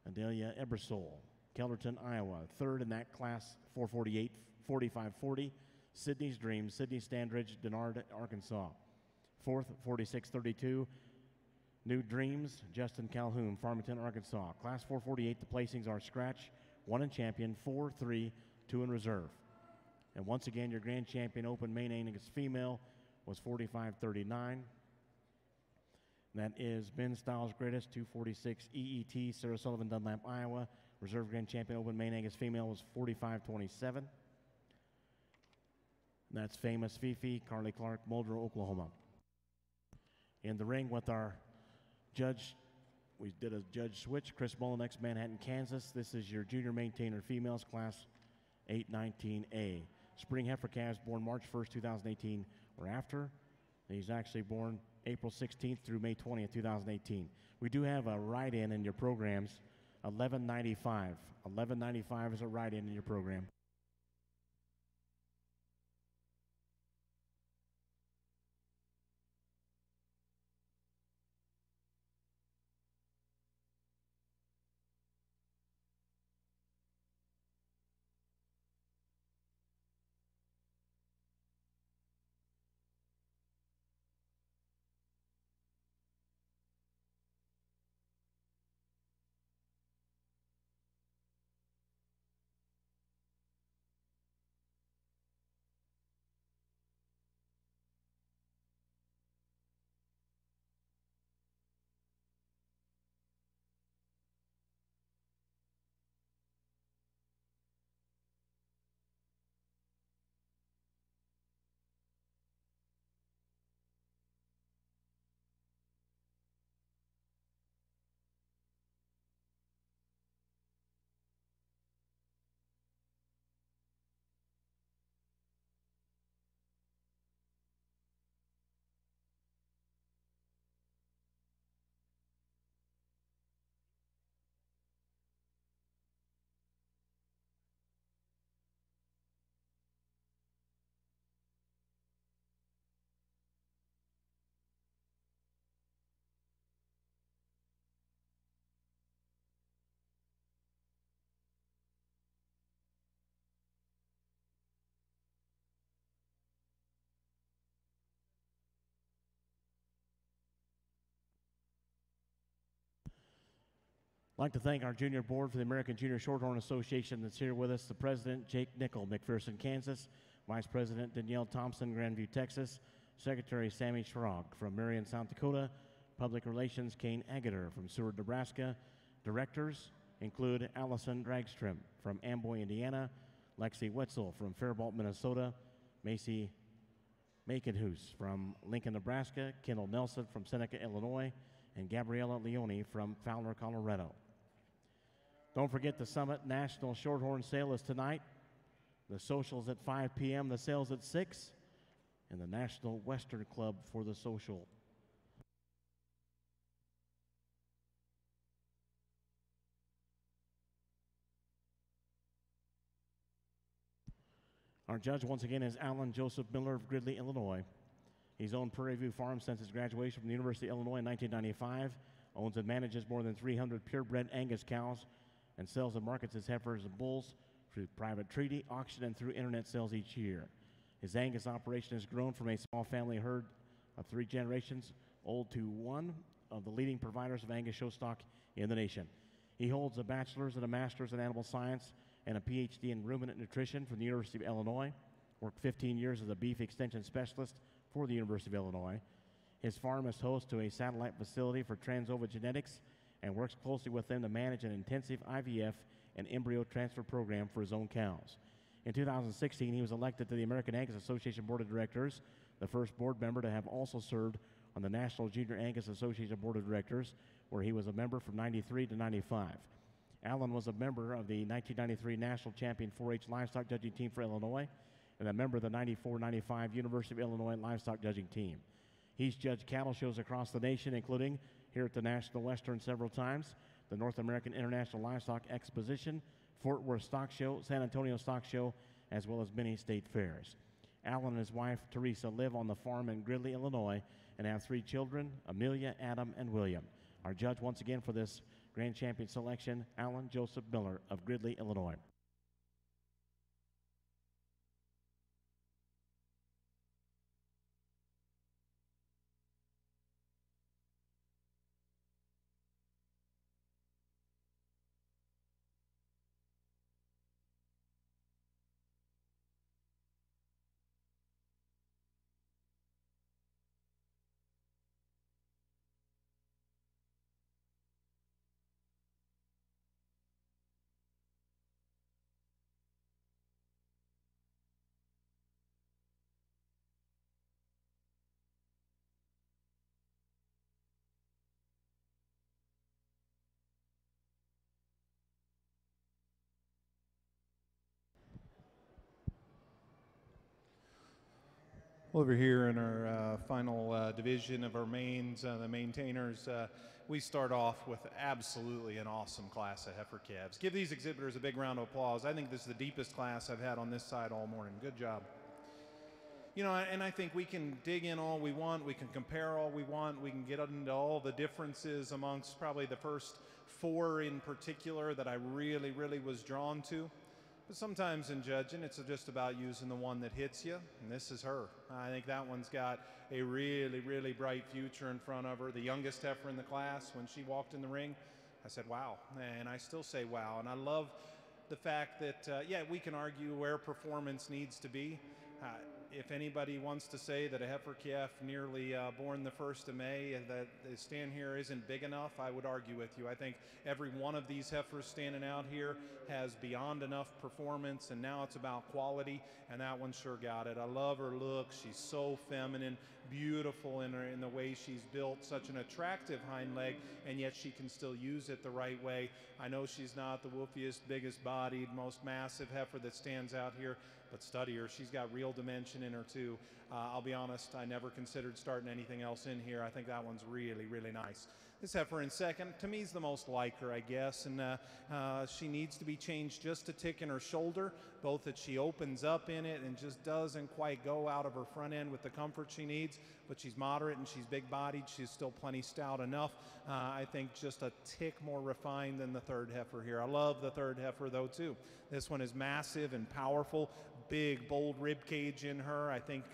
Adelia Ebersole, Kelderton, Iowa. Third in that Class 448, 45-40, Sydney's Dream, Sydney Standridge, Denard, Arkansas. Fourth, 46-32, New Dreams, Justin Calhoun, Farmington, Arkansas. Class 448, the placings are scratch, 1 in champion, 4, 3, 2 in reserve. And once again, your grand champion open Maine Angus female was 45-39. That is men's styles greatest, 246 EET, Sarah Sullivan, Dunlap, Iowa. Reserve grand champion open Maine Angus female was 45-27. That's famous Fifi, Carly Clark, Muldrow, Oklahoma. In the ring with our judge, we did a judge switch. Chris Mullinex, Manhattan, Kansas. This is your junior maintainer females, Class 819A. Spring heifer calves born March 1st, 2018 or after. He's actually born April 16th through May 20th, 2018. We do have a write-in in your programs, $11.95. $11.95 is a write-in in your program. I'd like to thank our junior board for the American Junior Shorthorn Association that's here with us. The president, Jake Nickel, McPherson, Kansas. Vice President, Danielle Thompson, Grandview, Texas. Secretary, Sammy Schrog from Marion, South Dakota. Public Relations, Kane Agater from Seward, Nebraska. Directors include Allison Dragstrom from Amboy, Indiana. Lexi Wetzel from Faribault, Minnesota. Macy Makenhus from Lincoln, Nebraska. Kendall Nelson from Seneca, Illinois. And Gabriella Leone from Fowler, Colorado. Don't forget the Summit National Shorthorn Sale is tonight. The social's at 5 p.m., the sale's at 6, and the National Western Club for the social. Our judge once again is Alan Joseph Miller of Gridley, Illinois. He's owned Prairie View Farm since his graduation from the University of Illinois in 1995, owns and manages more than 300 purebred Angus cows, and sells and markets his heifers and bulls through private treaty, auction, and through internet sales each year. His Angus operation has grown from a small family herd of 3 generations old to one of the leading providers of Angus show stock in the nation. He holds a bachelor's and a master's in animal science and a PhD in ruminant nutrition from the University of Illinois, worked 15 years as a beef extension specialist for the University of Illinois. His farm is host to a satellite facility for Transova Genetics and works closely with them to manage an intensive IVF and embryo transfer program for his own cows. In 2016, he was elected to the American Angus Association Board of Directors, the first board member to have also served on the National Junior Angus Association Board of Directors, where he was a member from 93 to 95. Allen was a member of the 1993 National Champion 4-H Livestock Judging Team for Illinois and a member of the 94-95 University of Illinois Livestock Judging Team. He's judged cattle shows across the nation, including here at the National Western several times, the North American International Livestock Exposition, Fort Worth Stock Show, San Antonio Stock Show, as well as many state fairs. Allen and his wife, Teresa, live on the farm in Gridley, Illinois, and have 3 children, Amelia, Adam, and William. Our judge once again for this Grand Champion selection, Alan Joseph Miller of Gridley, Illinois. Well, over here in our final division of our mains, the maintainers, we start off with absolutely an awesome class of heifer calves. Give these exhibitors a big round of applause. I think this is the deepest class I've had on this side all morning. Good job. You know, and I think we can dig in all we want, we can compare all we want, we can get into all the differences amongst probably the first 4 in particular that I really was drawn to. But sometimes in judging, it's just about using the one that hits you, and this is her. I think that one's got a really bright future in front of her. The youngest heifer in the class, when she walked in the ring, I said, wow, and I still say wow. And I love the fact that, yeah, we can argue where performance needs to be. If anybody wants to say that a heifer calf nearly born the 1st of May and that the stand here isn't big enough, I would argue with you. I think every one of these heifers standing out here has beyond enough performance, and now it's about quality, and that one sure got it. I love her look. She's so feminine, beautiful in the way she's built, such an attractive hind leg, and yet she can still use it the right way. I know she's not the woofiest, biggest bodied, most massive heifer that stands out here, but study her. She's got real dimension in her too. I'll be honest, I never considered starting anything else in here. I think that one's really nice. This heifer in second, to me, is the most like her, I guess, and she needs to be changed just a tick in her shoulder, both that she opens up in it and just doesn't quite go out of her front end with the comfort she needs, but she's moderate and she's big-bodied. She's still plenty stout enough. I think just a tick more refined than the third heifer here. I love the third heifer, though, too. This one is massive and powerful, big, bold rib cage in her. I think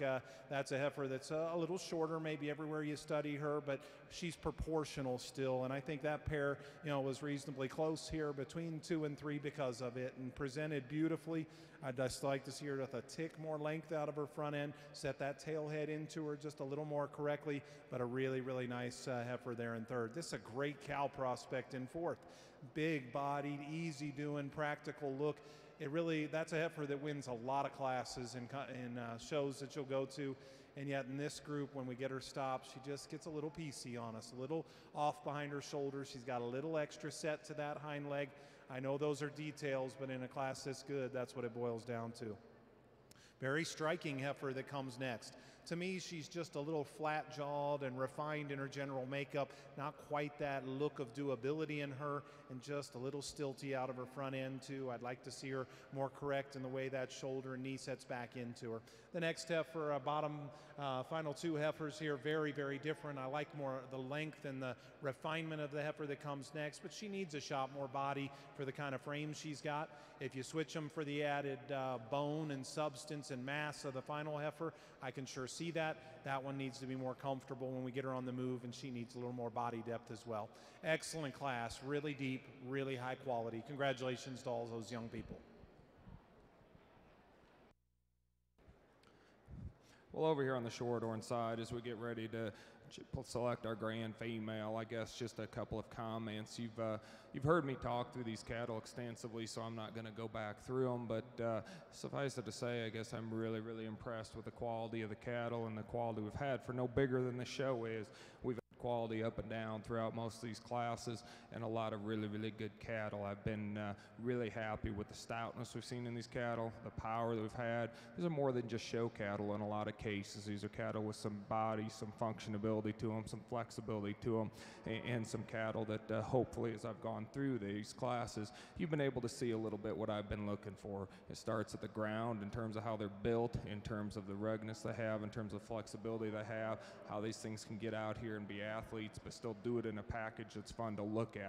that's a heifer that's a little shorter maybe everywhere you study her, but she's proportional still, and I think that pair, you know, was reasonably close here between 2 and 3 because of it, and presented beautifully. I'd just like to see her with a tick more length out of her front end, set that tail head into her just a little more correctly, but a really nice heifer there in third. This is a great cow prospect in fourth. Big-bodied, easy-doing, practical look. That's a heifer that wins a lot of classes in shows that you'll go to, and yet in this group, when we get her stopped, she just gets a little piecey on us, a little off behind her shoulders. She's got a little extra set to that hind leg. I know those are details, but in a class this good, that's what it boils down to. Very striking heifer that comes next. To me, she's just a little flat-jawed and refined in her general makeup, not quite that look of doability in her, and just a little stilty out of her front end too. I'd like to see her more correct in the way that shoulder and knee sets back into her. The next heifer, final two heifers here, very, very different. I like more the length and the refinement of the heifer that comes next, but she needs a shot more body for the kind of frame she's got. If you switch them for the added bone and substance and mass of the final heifer, I can sure see that. That one needs to be more comfortable when we get her on the move, and she needs a little more body depth as well. Excellent class, really deep, really high quality. Congratulations to all those young people. Well, over here on the Shorthorn side, as we get ready to select our grand female, I guess just a couple of comments. You've heard me talk through these cattle extensively, so I'm not going to go back through them, but suffice it to say, I guess I'm really, really impressed with the quality of the cattle and the quality we've had for no bigger than the show is. We've had quality up and down throughout most of these classes and a lot of really, really good cattle. I've been really happy with the stoutness we've seen in these cattle, the power that we've had. These are more than just show cattle in a lot of cases. These are cattle with some body, some functionability to them, some flexibility to them, and some cattle that hopefully, as I've gone through these classes, you've been able to see a little bit what I've been looking for. It starts at the ground in terms of how they're built, in terms of the ruggedness they have, in terms of flexibility they have, how these things can get out here and be athletes, but still do it in a package that's fun to look at.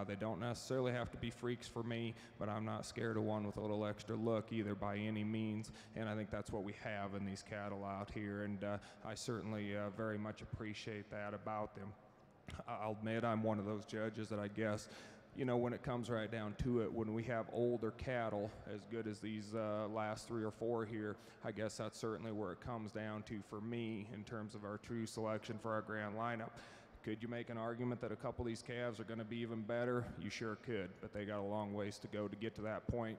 They don't necessarily have to be freaks for me, but I'm not scared of one with a little extra look either by any means, and I think that's what we have in these cattle out here, and I certainly very much appreciate that about them. I'll admit I'm one of those judges that I guess, you know, when it comes right down to it, when we have older cattle as good as these last 3 or 4 here, I guess that's certainly where it comes down to for me in terms of our true selection for our grand lineup. Could you make an argument that a couple of these calves are going to be even better? You sure could, but they got a long ways to go to get to that point.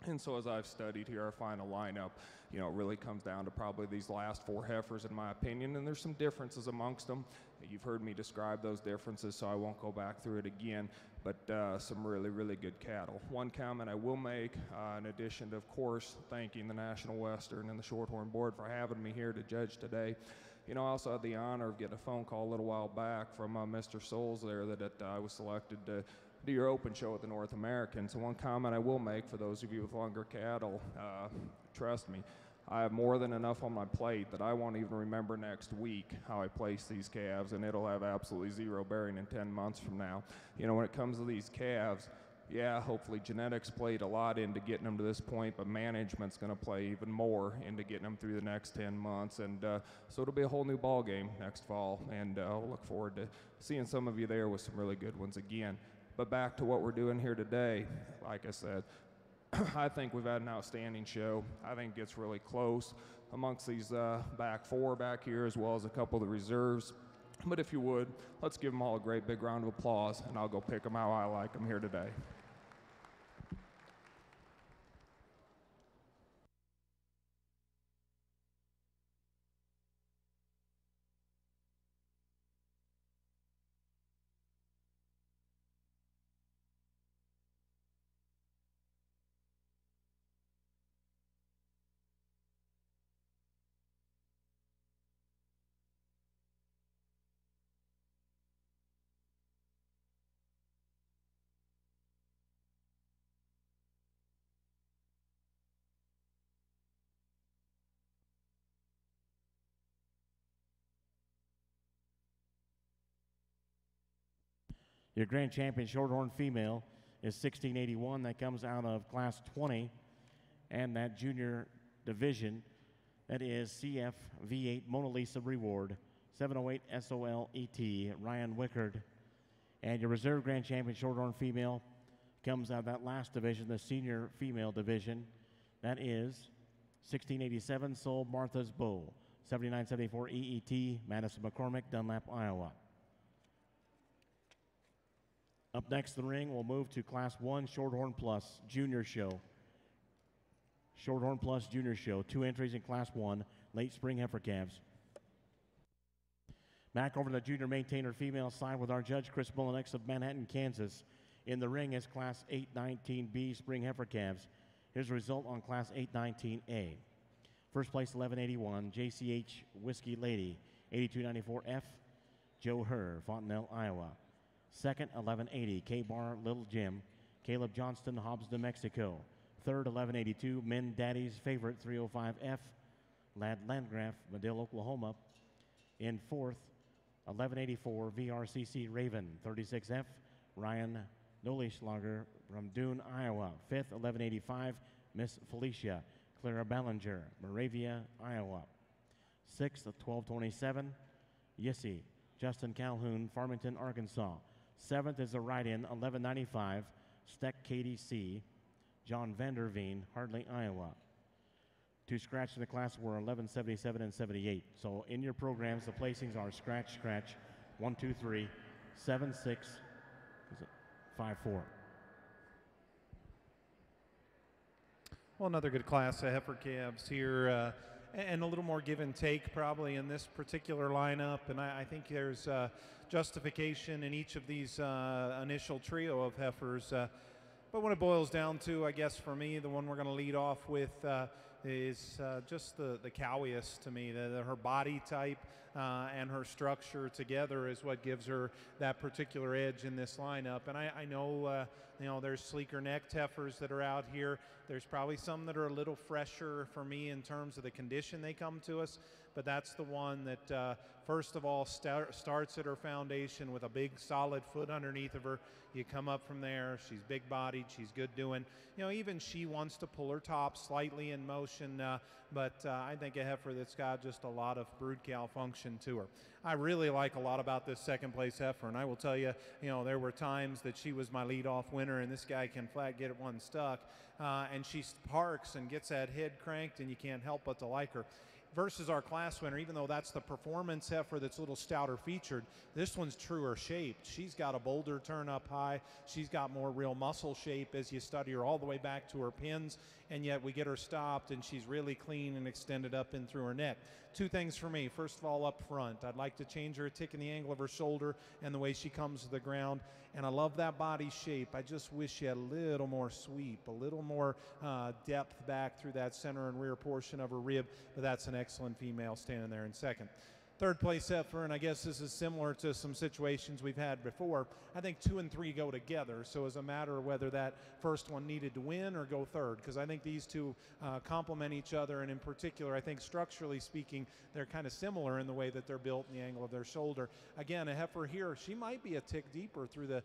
And so as I've studied here our final lineup, you know, it really comes down to probably these last 4 heifers in my opinion, and there's some differences amongst them. You've heard me describe those differences, so I won't go back through it again, but some really, really good cattle. One comment I will make, in addition to, of course, thanking the National Western and the Shorthorn Board for having me here to judge today, you know, I also had the honor of getting a phone call a little while back from Mr. Souls there that I was selected to do your open show at the North American. So one comment I will make for those of you with longer cattle, trust me, I have more than enough on my plate that I won't even remember next week how I place these calves, and it'll have absolutely zero bearing in 10 months from now. You know, when it comes to these calves, yeah, hopefully genetics played a lot into getting them to this point, but management's going to play even more into getting them through the next 10 months. And so it'll be a whole new ball game next fall, and I'll look forward to seeing some of you there with some really good ones again. But back to what we're doing here today, like I said, I think we've had an outstanding show. I think it gets really close amongst these back 4 back here, as well as a couple of the reserves. But if you would, let's give them all a great big round of applause, and I'll go pick them how I like them here today. Your grand champion Shorthorn female is 1681. That comes out of class 20. And that junior division, that is CF V8 Mona Lisa Reward, 708 SOLET, Ryan Wickard. And your reserve grand champion Shorthorn female comes out of that last division, the senior female division. That is 1687 Sol Martha's Bow, 7974 EET, Madison McCormick, Dunlap, Iowa. Up next in the ring, we'll move to Class 1 Shorthorn Plus Junior Show. Shorthorn Plus Junior Show, 2 entries in Class 1, late spring heifer calves. Back over to the junior maintainer female side with our judge, Chris Mullinex of Manhattan, Kansas. In the ring is Class 819B Spring Heifer Calves. Here's the result on Class 819A. First place, 1181, JCH Whiskey Lady, 8294F, Joe Herr, Fontenelle, Iowa. Second, 1180, K-Bar Little Jim, Caleb Johnston, Hobbs, New Mexico. Third, 1182, Min Daddy's Favorite, 305F, Lad Landgraf, Medill, Oklahoma. In fourth, 1184, VRCC Raven, 36F, Ryan Nolischlager from Dune, Iowa. Fifth, 1185, Miss Felicia, Clara Ballinger, Moravia, Iowa. Sixth, 1227, Yissy, Justin Calhoun, Farmington, Arkansas. Seventh is a ride-in, 1195, Steck KDC, John Vanderveen, Hardley, Iowa. To scratch in the class were 1177 and 78. So in your programs, the placings are scratch, scratch, 1, 2, 3, 7, 6, 5, 4. Well, another good class of heifer calves here, and a little more give and take probably in this particular lineup. And I think there's justification in each of these initial trio of heifers. But when it boils down to, I guess for me, the one we're going to lead off with is just the cowiest to me. Her body type and her structure together is what gives her that particular edge in this lineup. And I know, there's sleeker necked heifers that are out here. There's probably some that are a little fresher for me in terms of the condition they come to us. But that's the one that, first of all, starts at her foundation with a big solid foot underneath of her. You come up from there. She's big-bodied. She's good doing. Even she wants to pull her top slightly in motion, but I think a heifer that's got just a lot of brood cow function to her. I really like a lot about this second-place heifer, and I will tell you, there were times that she was my lead-off winner, and this guy can flat get one stuck, and she parks and gets that head cranked, and you can't help but to like her. Versus our class winner, even though that's the performance heifer that's a little stouter featured, this one's truer shaped. She's got a bolder turn up high. She's got more real muscle shape as you study her all the way back to her pins, and yet we get her stopped and she's really clean and extended up and through her neck. Two things for me. First of all, up front, I'd like to change her a tick in the angle of her shoulder and the way she comes to the ground. And I love that body shape. I just wish she had a little more sweep, a little more depth back through that center and rear portion of her rib. But that's an excellent female standing there in second. Third place heifer, and I guess this is similar to some situations we've had before. I think 2 and 3 go together, so it's a matter of whether that first one needed to win or go third, because I think these two complement each other, and in particular, I think structurally speaking, they're kind of similar in the way that they're built and the angle of their shoulder. Again, a heifer here, she might be a tick deeper through the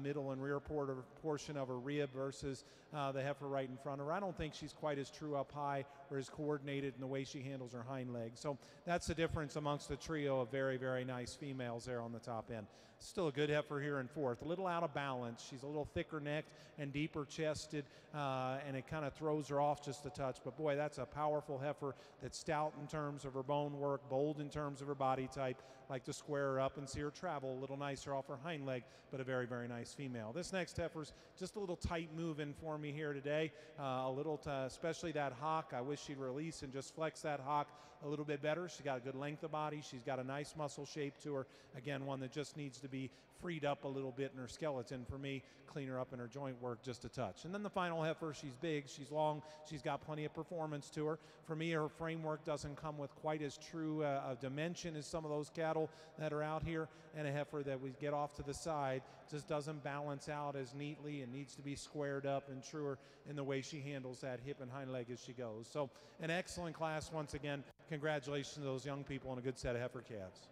middle and rear portion of her rib versus the heifer right in front of her. I don't think she's quite as true up high or as coordinated in the way she handles her hind legs. So that's the difference amongst the trio of very, very nice females there on the top end. Still a good heifer here in fourth. A little out of balance. She's a little thicker necked and deeper chested, and it kind of throws her off just a touch. But boy, that's a powerful heifer that's stout in terms of her bone work, bold in terms of her body type. Like to square her up and see her travel a little nicer off her hind leg, but a very, very nice female. This next heifer's just a little tight moving for me here today. A little, especially that hock. I wish she'd release and just flex that hock a little bit better. She's got a good length of body. She's got a nice muscle shape to her. Again, one that just needs to be freed up a little bit in her skeleton for me, clean her up in her joint work just a touch. And then the final heifer, she's big, she's long, she's got plenty of performance to her. For me, her framework doesn't come with quite as true a dimension as some of those cattle that are out here, and a heifer that we get off to the side just doesn't balance out as neatly and needs to be squared up and truer in the way she handles that hip and hind leg as she goes. So an excellent class once again. Congratulations to those young people on a good set of heifer calves.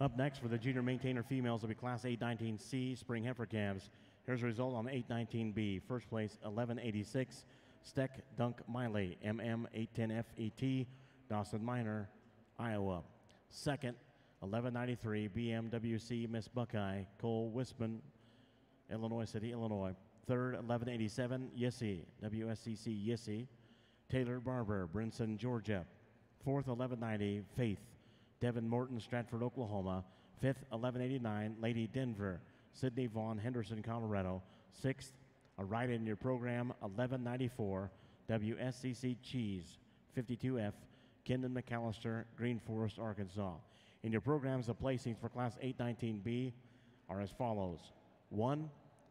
Up next for the junior maintainer females will be Class 819C Spring Heifer Calves. Here's the result on 819B. First place, 1186, Steck Dunk Miley, MM810FET, Dawson Minor, Iowa. Second, 1193, BMWC Miss Buckeye, Cole Wispman, Illinois City, Illinois. Third, 1187, Yissy, WSCC Yissy, Taylor Barber, Brinson, Georgia. Fourth, 1190, Faith, Devin Morton, Stratford, Oklahoma. Fifth, 1189, Lady Denver, Sydney Vaughn, Henderson, Colorado. Sixth, a ride in your program, 1194, WSCC Cheese, 52F, Kendon McAllister, Green Forest, Arkansas. In your programs, the placings for Class 819B are as follows. 1,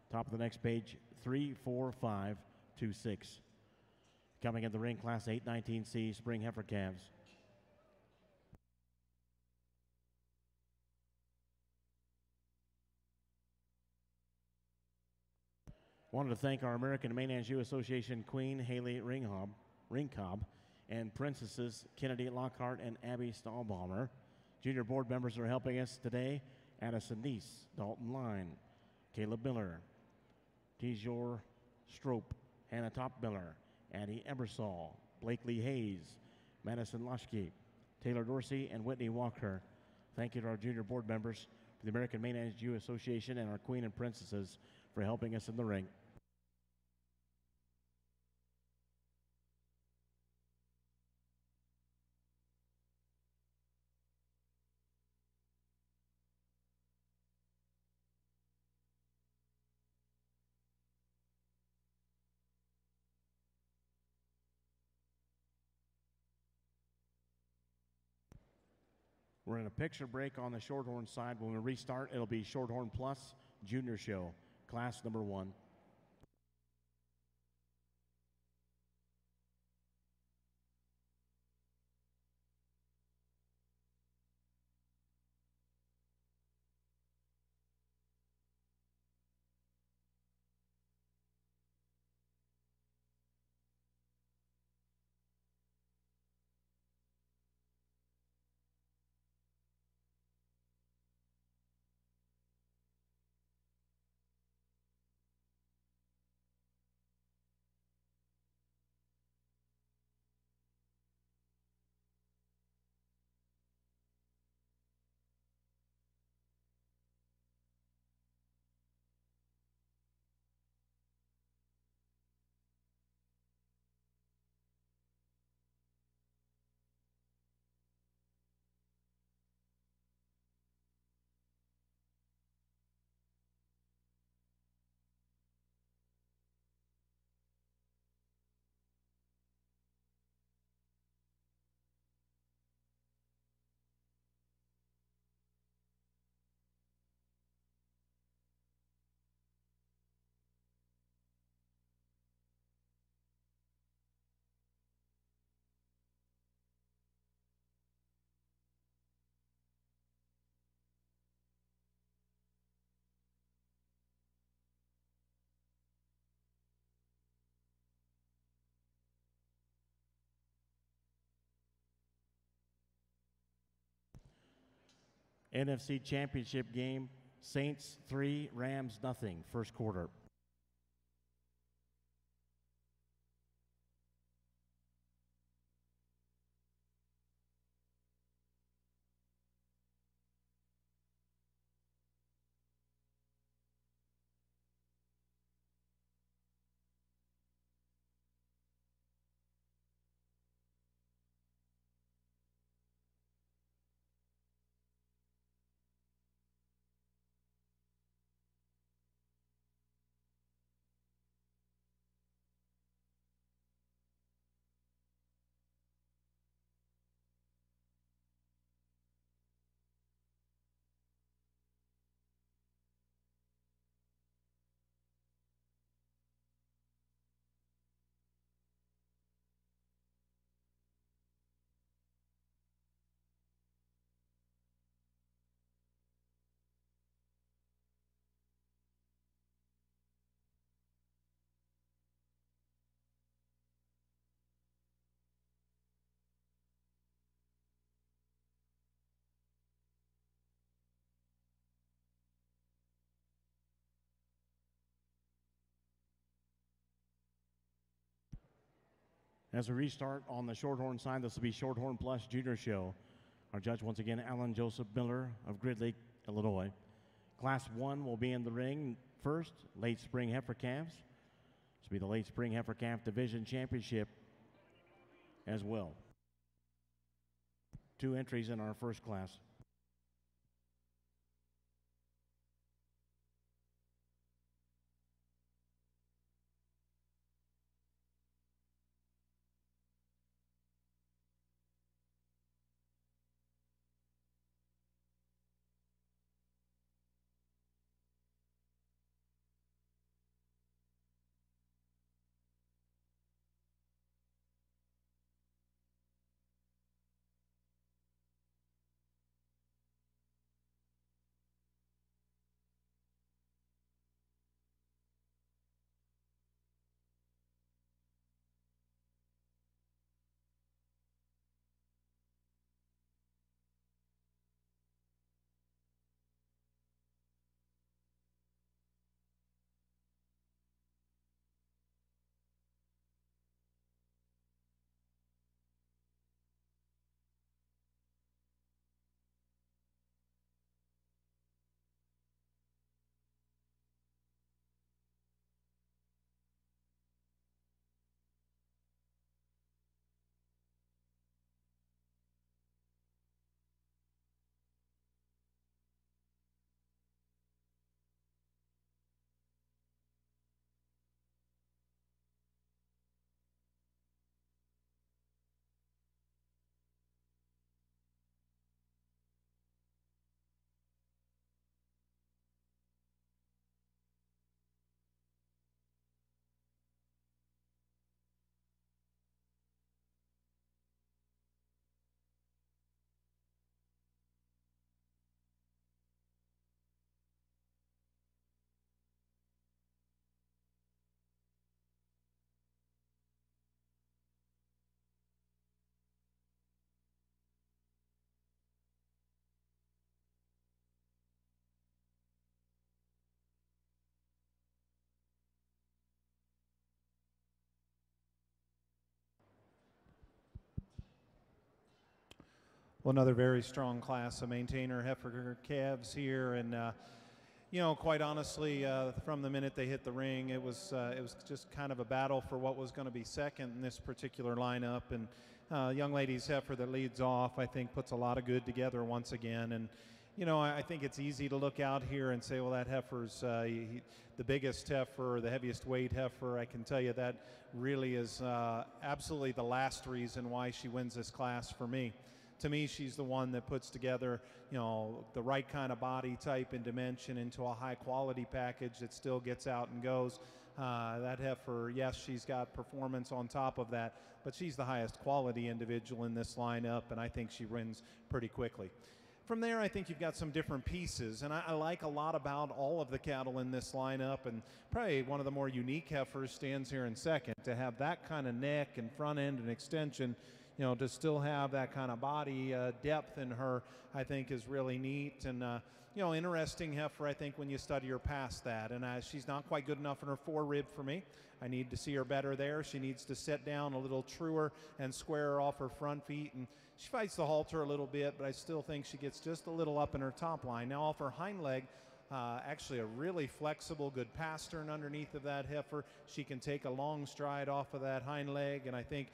Top of the next page, 34526. Coming in the ring, Class 819C Spring Heifer Calves. Wanted to thank our American Maine Anjou Association Queen Haley Ringcob and Princesses Kennedy Lockhart and Abby Stahlbaumer. Junior board members are helping us today. Addison Neese, Dalton Line, Caleb Miller, Tijor Strope, Hannah Topmiller, Addie Ebersol, Blakely Hayes, Madison Loschke, Taylor Dorsey, and Whitney Walker. Thank you to our junior board members, the American Maine Anjou Association, and our Queen and Princesses for helping us in the ring. We're in a picture break on the Shorthorn side. When we restart, it'll be Shorthorn Plus Junior Show, class number 1. NFC Championship game, Saints 3, Rams nothing, first quarter. As we restart on the Shorthorn side, this will be Shorthorn Plus Junior Show. Our judge, once again, Alan Joseph Miller of Grid Lake, Illinois. Class 1 will be in the ring first, Late Spring Heifer Calves. This will be the Late Spring Heifer Calf Division Championship as well. 2 entries in our first class. Well, another very strong class of maintainer heifer calves here, and you know, quite honestly, from the minute they hit the ring, it was just kind of a battle for what was going to be second in this particular lineup. And young lady's heifer that leads off, I think, puts a lot of good together once again. And you know, I think it's easy to look out here and say, well, that heifer's the biggest heifer, the heaviest weight heifer. I can tell you that really is absolutely the last reason why she wins this class for me. To me, she's the one that puts together, you know, the right kind of body type and dimension into a high quality package that still gets out and goes. That heifer, yes, she's got performance on top of that, but she's the highest quality individual in this lineup, and I think she wins pretty quickly. From there, I think you've got some different pieces, and I like a lot about all of the cattle in this lineup, and probably one of the more unique heifers stands here in second. To have that kind of neck and front end and extension, you know, to still have that kind of body depth in her, I think is really neat. And, you know, interesting heifer, I think, when you study her past that. And she's not quite good enough in her forerib for me. I need to see her better there. She needs to sit down a little truer and square off her front feet. And she fights the halter a little bit, but I still think she gets just a little up in her top line. Now off her hind leg, actually a really flexible, good pastern underneath of that heifer. She can take a long stride off of that hind leg, and I think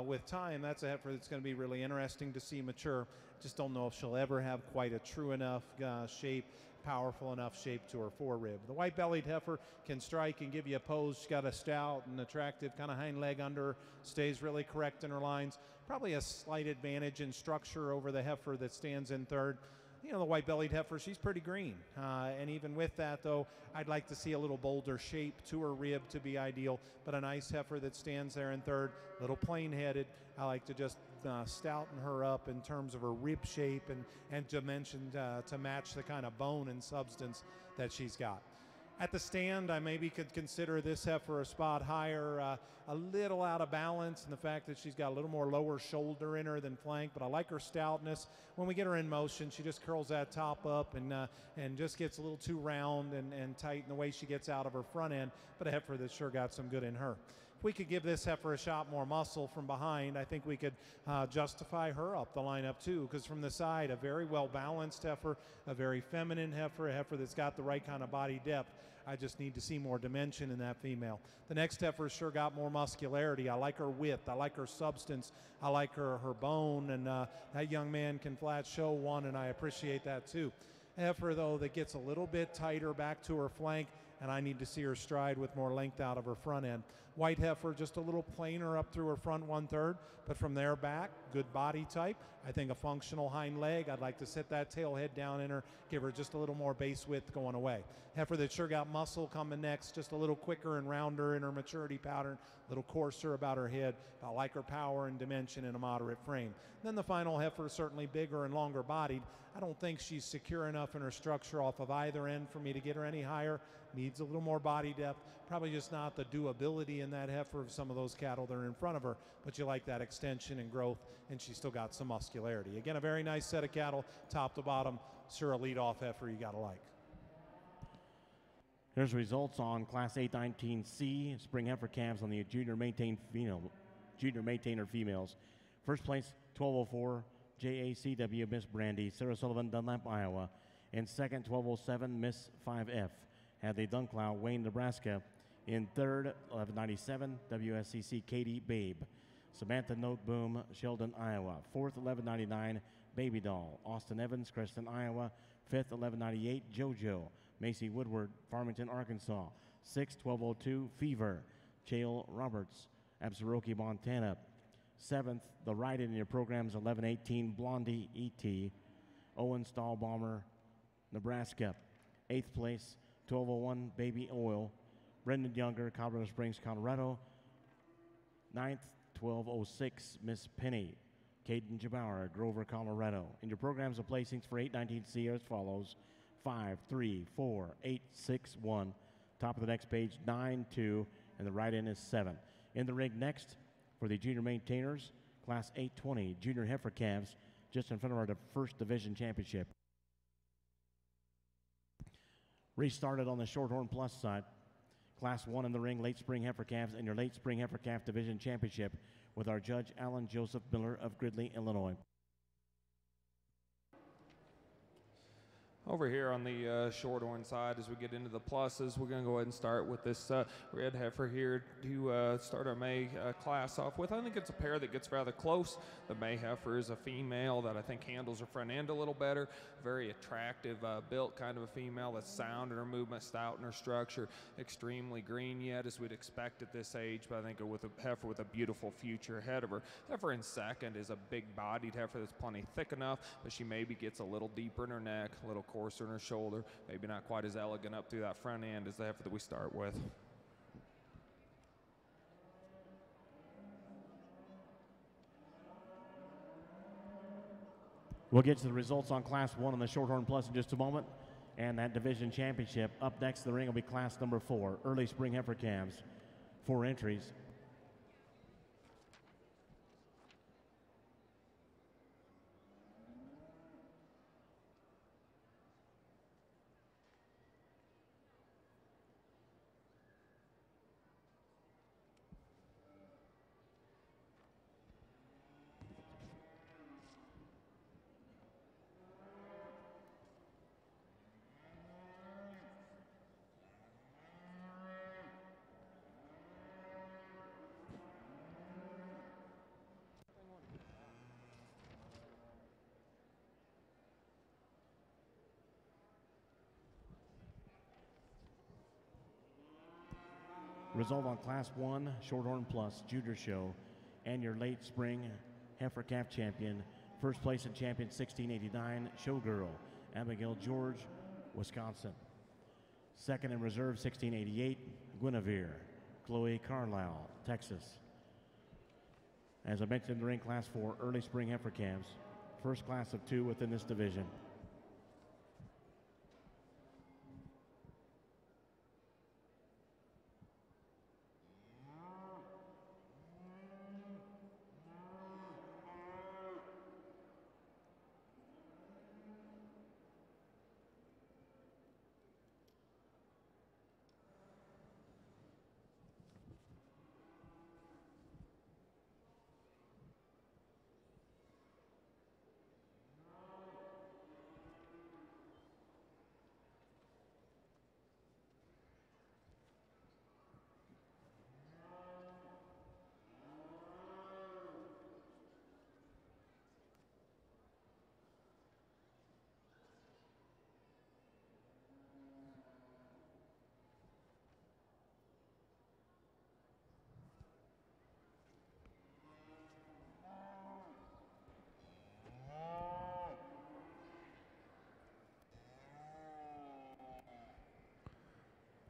with time, that's a heifer that's going to be really interesting to see mature. Just don't know if she'll ever have quite a true enough shape, powerful enough shape to her forerib. The white-bellied heifer can strike and give you a pose. She's got a stout and attractive kind of hind leg under her, stays really correct in her lines. Probably a slight advantage in structure over the heifer that stands in third. You know, the white-bellied heifer, she's pretty green. And even with that, though, I'd like to see a little bolder shape to her rib to be ideal, but a nice heifer that stands there in third, little plain-headed. I like to just stouten her up in terms of her rib shape and dimension to match the kind of bone and substance that she's got. At the stand, I maybe could consider this heifer a spot higher, a little out of balance in the fact that she's got a little more lower shoulder in her than flank, but I like her stoutness. When we get her in motion, she just curls that top up and just gets a little too round and tight in the way she gets out of her front end, but a heifer that's sure got some good in her. If we could give this heifer a shot more muscle from behind, I think we could justify her up the lineup too, because from the side, a very well-balanced heifer, a very feminine heifer, a heifer that's got the right kind of body depth. I just need to see more dimension in that female. The next heifer sure got more muscularity. I like her width. I like her substance. I like her bone, and that young man can flat show one, and I appreciate that too. A heifer, though, that gets a little bit tighter back to her flank, and I need to see her stride with more length out of her front end. White heifer, just a little plainer up through her front 1/3, but from there back, good body type. I think a functional hind leg. I'd like to sit that tail head down in her, give her just a little more base width going away. Heifer that sure got muscle coming next, just a little quicker and rounder in her maturity pattern, a little coarser about her head. I like her power and dimension in a moderate frame. Then the final heifer, certainly bigger and longer bodied. I don't think she's secure enough in her structure off of either end for me to get her any higher. Needs a little more body depth. Probably just not the doability in that heifer of some of those cattle that are in front of her, but you like that extension and growth, and she's still got some muscularity. Again, a very nice set of cattle, top to bottom. Sure, a lead-off heifer you got to like. Here's results on Class 819C spring heifer calves on the junior maintainer females. First place, 1204 JACW Miss Brandy, Sarah Sullivan, Dunlap, Iowa. In second, 1207 Miss 5F, Hadley Dunklow, Wayne, Nebraska. In third, 1197 WSCC Katie Babe, Samantha Noteboom, Sheldon, Iowa. Fourth, 1199 Baby Doll, Austin Evans, Creston, Iowa. Fifth, 1198 JoJo, Macy Woodward, Farmington, Arkansas. Sixth, 1202 Fever, Chael Roberts, Absaroki, Montana. Seventh, the ride-in your programs, 1118 Blondie E.T., Owen Stahlbomber, Nebraska. Eighth place, 1201 Baby Oil, Brendan Younger, Colorado Springs, Colorado. Ninth, 1206 Miss Penny, Caden Jabauer, Grover, Colorado. In your programs of placings for 819C are as follows: 5, 3, 4, 8, 6, 1. Top of the next page, 9, 2, and the right-in is 7. In the ring next for the junior maintainers, Class 820 junior heifer calves, just in front of our first division championship. Restarted on the Shorthorn Plus side. Class 1 in the ring, late spring heifer calves, and your late spring heifer calf division championship with our judge, Alan Joseph Miller of Gridley, Illinois. Over here on the Shorthorn side, as we get into the pluses, we're going to go ahead and start with this red heifer here to start our May class off with. I think it's a pair that gets rather close. The May heifer is a female that I think handles her front end a little better. Very attractive built kind of a female that's sound in her movement, stout in her structure, extremely green yet as we'd expect at this age, but I think with a heifer with a beautiful future ahead of her. Heifer in second is a big-bodied heifer that's plenty thick enough, but she maybe gets a little deeper in her neck, a little coarser in her shoulder, maybe not quite as elegant up through that front end as the heifer that we start with. We'll get to the results on Class 1 on the Shorthorn Plus in just a moment. And that division championship. Up next in the ring will be Class number 4, Early Spring Heifer Calves. 4 entries. Result on Class 1 Shorthorn Plus Junior Show and your late spring heifer calf champion. First place in champion 1689 Showgirl, Abigail George, Wisconsin. Second in reserve 1688 Guinevere, Chloe Carlisle, Texas. As I mentioned in the ring, Class 4 Early Spring Heifer Calves. First class of 2 within this division.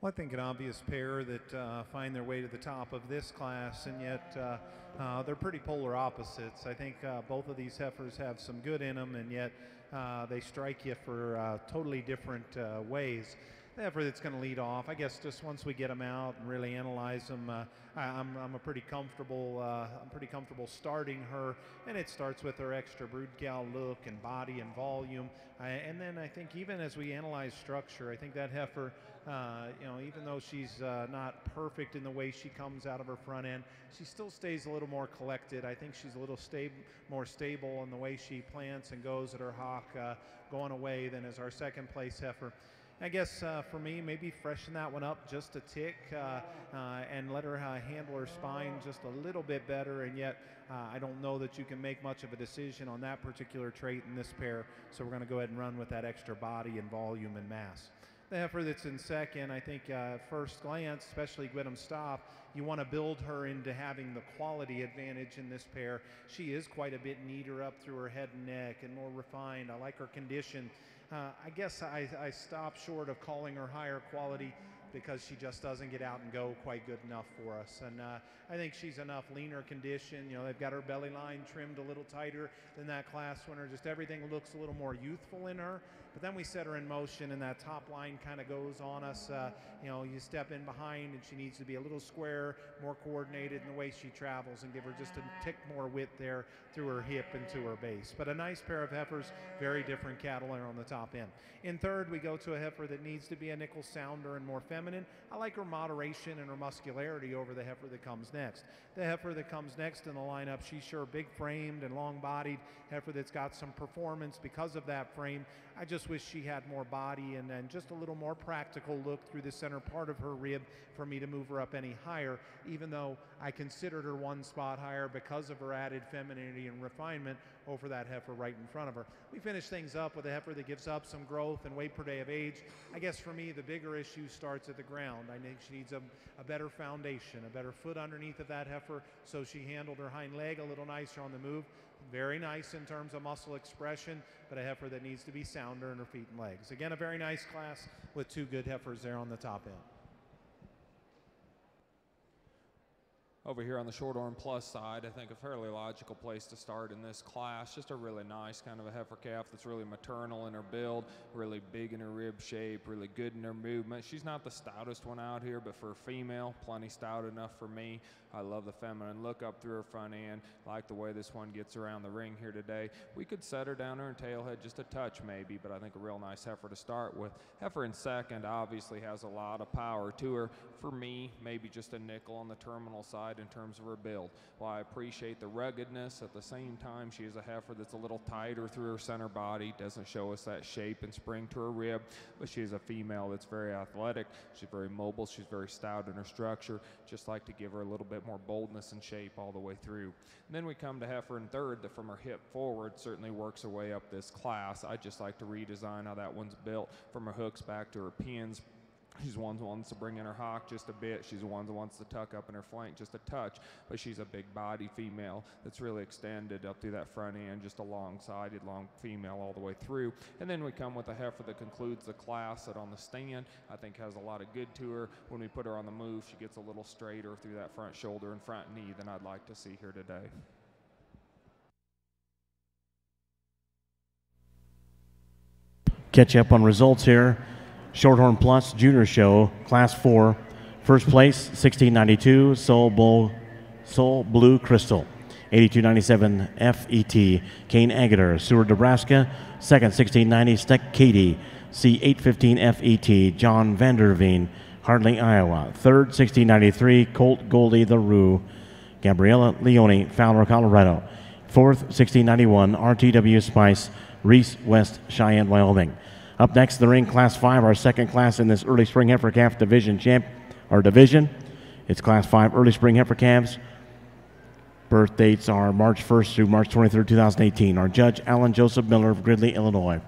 Well, I think an obvious pair that find their way to the top of this class, and yet they're pretty polar opposites. I think both of these heifers have some good in them, and yet they strike you for totally different ways. The heifer that's going to lead off, I guess, just once we get them out and really analyze them, I'm pretty comfortable starting her, and it starts with her extra brood cow look and body and volume, and then I think even as we analyze structure, I think that heifer, even though she's not perfect in the way she comes out of her front end, she still stays a little more collected. I think she's a little more stable in the way she plants and goes at her hock going away than is our second place heifer. I guess for me, maybe freshen that one up just a tick and let her handle her spine just a little bit better, and yet I don't know that you can make much of a decision on that particular trait in this pair, so we're going to go ahead and run with that extra body and volume and mass. The heifer that's in second, I think first glance, especially Gwydom Stop, you want to build her into having the quality advantage in this pair. She is quite a bit neater up through her head and neck and more refined. I like her condition. I guess I stop short of calling her higher quality because she just doesn't get out and go quite good enough for us. And I think she's enough leaner condition. You know, they've got her belly line trimmed a little tighter than that class winner. Just everything looks a little more youthful in her. But then we set her in motion and that top line kind of goes on us. You step in behind and she needs to be a little square, more coordinated in the way she travels, and give her just a tick more width there through her hip and to her base. But a nice pair of heifers, very different cattle there on the top end. In third, we go to a heifer that needs to be a nickel sounder and more feminine. feminine. I like her moderation and her muscularity over the heifer that comes next. The heifer that comes next in the lineup, she's sure big framed and long bodied, heifer that's got some performance because of that frame. I just wish she had more body and just a little more practical look through the center part of her rib for me to move her up any higher, even though I considered her one spot higher because of her added femininity and refinement over that heifer right in front of her. We finish things up with a heifer that gives up some growth and weight per day of age. I guess for me, the bigger issue starts at the ground. I think she needs a better foundation, a better foot underneath of that heifer, so she handled her hind leg a little nicer on the move. Very nice in terms of muscle expression, but a heifer that needs to be sounder in her feet and legs. Again, a very nice class with two good heifers there on the top end. Over here on the Shorthorn Plus side, I think a fairly logical place to start in this class. Just a really nice kind of a heifer calf that's really maternal in her build, really big in her rib shape, really good in her movement. She's not the stoutest one out here, but for a female, plenty stout enough for me. I love the feminine look up through her front end. Like the way this one gets around the ring here today. We could set her down her tailhead just a touch maybe, but I think a real nice heifer to start with. Heifer in second obviously has a lot of power to her. For me, maybe just a nickel on the terminal side in terms of her build. While I appreciate the ruggedness, at the same time she is a heifer that's a little tighter through her center body, doesn't show us that shape and spring to her rib, but she is a female that's very athletic, she's very mobile, she's very stout in her structure. Just like to give her a little bit more boldness and shape all the way through. And then we come to heifer in third that from her hip forward certainly works her way up this class. I just like to redesign how that one's built from her hooks back to her pins. She's one that wants to bring in her hock just a bit. She's one that wants to tuck up in her flank just a touch, but she's a big body female that's really extended up through that front end, just a long-sided, long female all the way through. And then we come with a heifer that concludes the class that on the stand I think has a lot of good to her. When we put her on the move, she gets a little straighter through that front shoulder and front knee than I'd like to see here today. Catch up on results here. Shorthorn Plus Junior Show, Class 4. First place, 1692, Soul Blue Crystal. 8297 FET, Kane Agater, Seward, Nebraska. Second, 1690, Steck Katie, C815 FET, John Vanderveen, Hardling, Iowa. Third, 1693, Colt Goldie the Roo, Gabriella Leone, Fowler, Colorado. Fourth, 1691, RTW Spice, Reese, West Cheyenne, Wyoming. Up next, the ring, Class 5, our second class in this early spring heifer calf division. It's Class 5 early spring heifer calves. Birth dates are March 1st through March 23rd, 2018. Our judge, Alan Joseph Miller of Gridley, Illinois.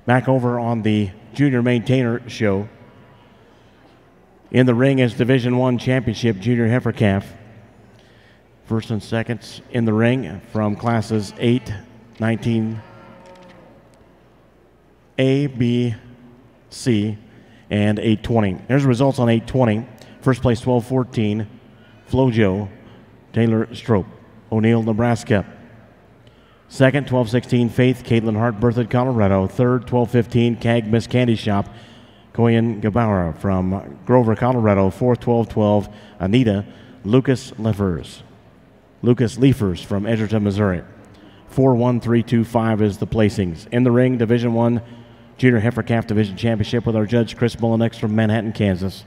Back over on the Junior Maintainer show. In the ring is Division I Championship Junior Heifer Calf. First and seconds in the ring from classes 8, 19, A, B, C, and 820. There's the results on 820. First place 12-14, Flojo, Taylor Strope, O'Neill, Nebraska. Second, 12-16, Faith, Caitlin Hart, Berthoud, Colorado. Third, 12-15, Cag Miss Candy Shop, Koyan Gabara from Grover, Colorado. Fourth, 12-12, Anita, Lucas Leifers from Edgerton, Missouri. 4-1-3-2-5 is the placings. In the ring, Division I Junior Heifer Calf Division Championship with our judge Chris Mullinex from Manhattan, Kansas.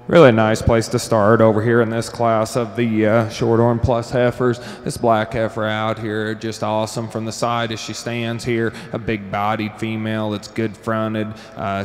Really nice place to start over here in this class of the Shorthorn Plus heifers. This black heifer out here, just awesome from the side as she stands here. A big-bodied female that's good-fronted.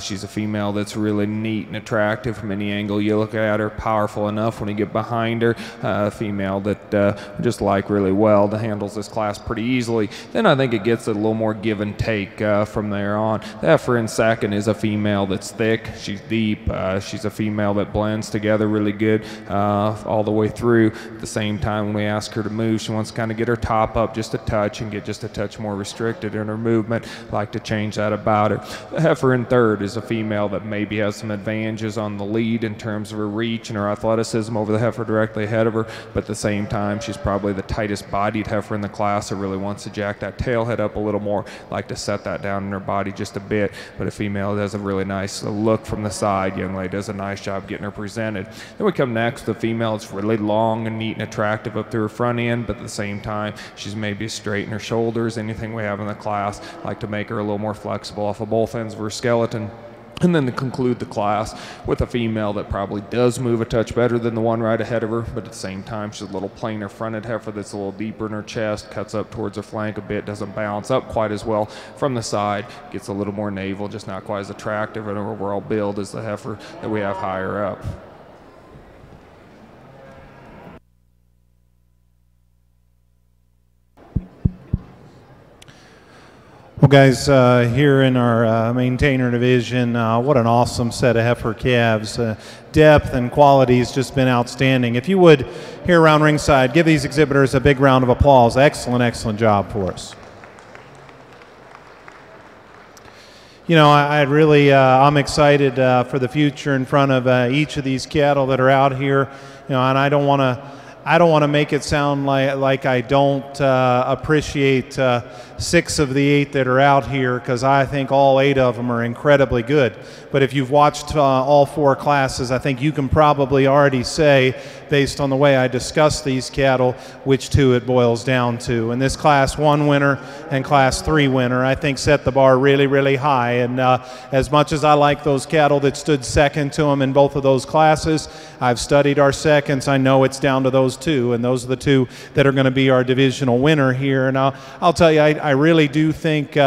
She's a female that's really neat and attractive from any angle you look at her. Powerful enough when you get behind her. A female that just like really well, that handles this class pretty easily. Then I think it gets a little more give and take from there on. The heifer in second is a female that's thick. She's deep. She's a female that blends together really good all the way through. At the same time, when we ask her to move, she wants to kind of get her top up just a touch and get just a touch more restricted in her movement. Like to change that about her. The heifer in third is a female that maybe has some advantages on the lead in terms of her reach and her athleticism over the heifer directly ahead of her, but at the same time, she's probably the tightest bodied heifer in the class that really wants to jack that tail head up a little more, like to set that down in her body just a bit. But a female that has a really nice look from the side. Young lady does a nice job getting her presented. Then we come next, the female that's really long and neat and attractive up through her front end, but at the same time, she's maybe straight in her shoulders. Anything we have in the class, like to make her a little more flexible off of both ends of her skeleton. And then to conclude the class with a female that probably does move a touch better than the one right ahead of her, but at the same time, she's a little plainer fronted heifer that's a little deeper in her chest, cuts up towards her flank a bit, doesn't balance up quite as well from the side, gets a little more navel, just not quite as attractive in her overall build as the heifer that we have higher up. Well, guys, here in our maintainer division, what an awesome set of heifer calves. Depth and quality has just been outstanding. If you would, here around ringside, give these exhibitors a big round of applause. Excellent, excellent job for us. You know, I'm excited for the future in front of each of these cattle that are out here. You know, and I don't want to make it sound like I don't appreciate 6 of the 8 that are out here, because I think all 8 of them are incredibly good. But if you've watched all 4 classes, I think you can probably already say, based on the way I discuss these cattle, which 2 it boils down to. And this Class 1 winner and Class 3 winner, I think, set the bar really, really high. And as much as I like those cattle that stood second to them in both of those classes, I've studied our seconds. I know it's down to those 2, and those are the 2 that are going to be our divisional winner here. And I'll tell you, I really do think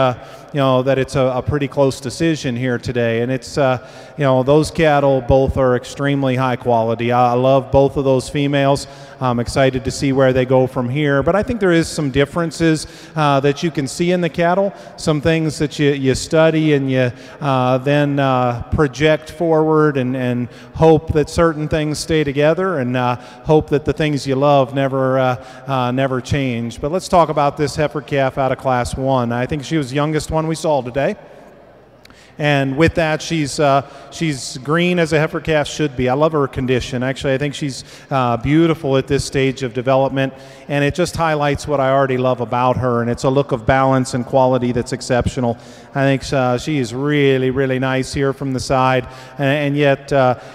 you know, that it's a pretty close decision here today. And it's, you know, those cattle both are extremely high quality. I love both of those females. I'm excited to see where they go from here. But I think there is some differences that you can see in the cattle, some things that you study and you then project forward and hope that certain things stay together, and hope that the things you love never change. But let's talk about this heifer calf out of Class 1. I think she was the youngest one we saw today. And with that, she's green as a heifer calf should be. I love her condition. Actually, I think she's beautiful at this stage of development, and it just highlights what I already love about her, and it's a look of balance and quality that's exceptional. I think she is really, really nice here from the side, and yet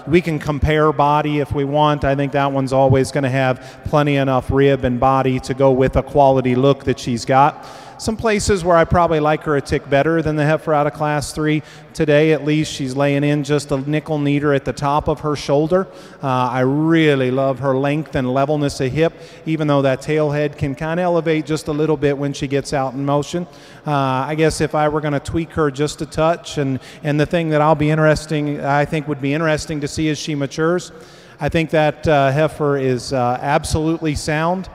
we can compare body if we want. I think that one's always going to have plenty enough rib and body to go with a quality look that she's got. Some places where I probably like her a tick better than the heifer out of Class 3. Today, at least, she's laying in just a nickel neater at the top of her shoulder. I really love her length and levelness of hip, even though that tail head can kind of elevate just a little bit when she gets out in motion. I guess if I were going to tweak her just a touch, and the thing that I think would be interesting to see as she matures, I think that heifer is absolutely sound.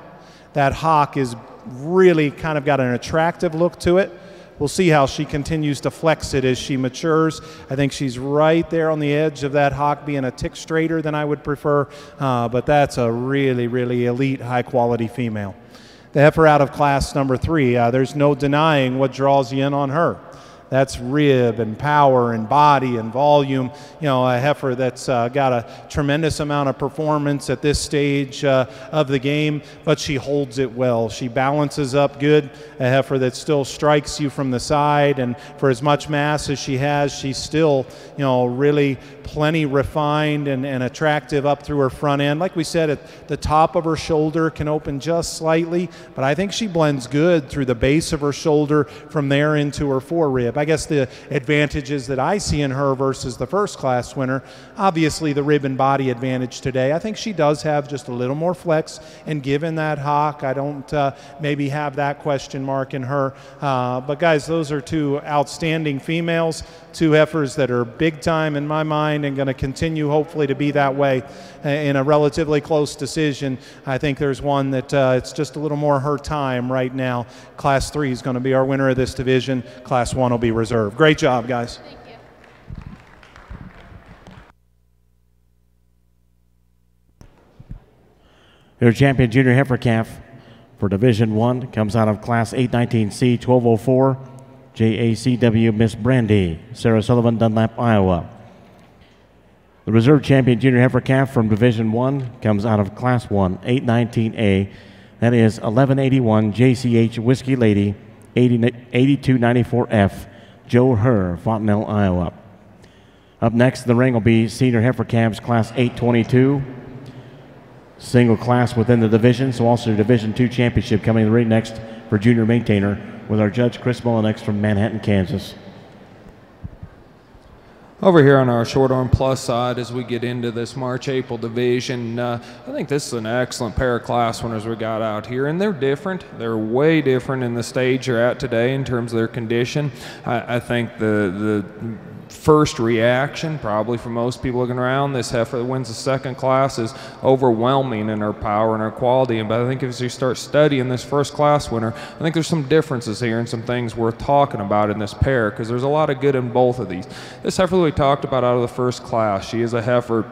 That hock is really kind of got an attractive look to it. We'll see how she continues to flex it as she matures. I think she's right there on the edge of that hock being a tick straighter than I would prefer, but that's a really, really elite, high-quality female. The heifer out of Class number 3, there's no denying what draws you in on her. That's rib and power and body and volume. You know, a heifer that's got a tremendous amount of performance at this stage of the game, but she holds it well. She balances up good. A heifer that still strikes you from the side, and for as much mass as she has, she's still, you know, really plenty refined and attractive up through her front end. Like we said, at the top of her shoulder can open just slightly, but I think she blends good through the base of her shoulder from there into her forerib. I guess the advantages that I see in her versus the first class winner, obviously the rib and body advantage today. I think she does have just a little more flex, and given that hock, I don't maybe have that question mark in her. But guys, those are two outstanding females, two heifers that are big time in my mind and going to continue hopefully to be that way in a relatively close decision. I think there's one that it's just a little more her time right now. Class 3 is going to be our winner of this division. Class 1 will be reserved. Great job, guys. Thank you. Your champion junior heifer calf for Division 1 comes out of Class 819C 1204, JACW Miss Brandy, Sarah Sullivan, Dunlap, Iowa. The reserve champion junior heifer calf from Division 1 comes out of Class 1 819A, that is 1181 JCH Whiskey Lady, 8294F, Joe Herr, Fontenelle, Iowa. Up next in the ring will be senior heifer calves Class 822. Single class within the division, so also Division II championship coming in the ring next for junior maintainer with our judge Chris Mullinex from Manhattan, Kansas. Over here on our short arm plus side, as we get into this March-April division, I think this is an excellent pair of class winners we got out here, and they're different. They're way different in the stage they're at today in terms of their condition. I think the first reaction, probably for most people looking around, this heifer that wins the second class is overwhelming in her power and her quality. But I think as you start studying this first class winner, I think there's some differences here and some things worth talking about in this pair, because there's a lot of good in both of these. This heifer that we talked about out of the first class, she is a heifer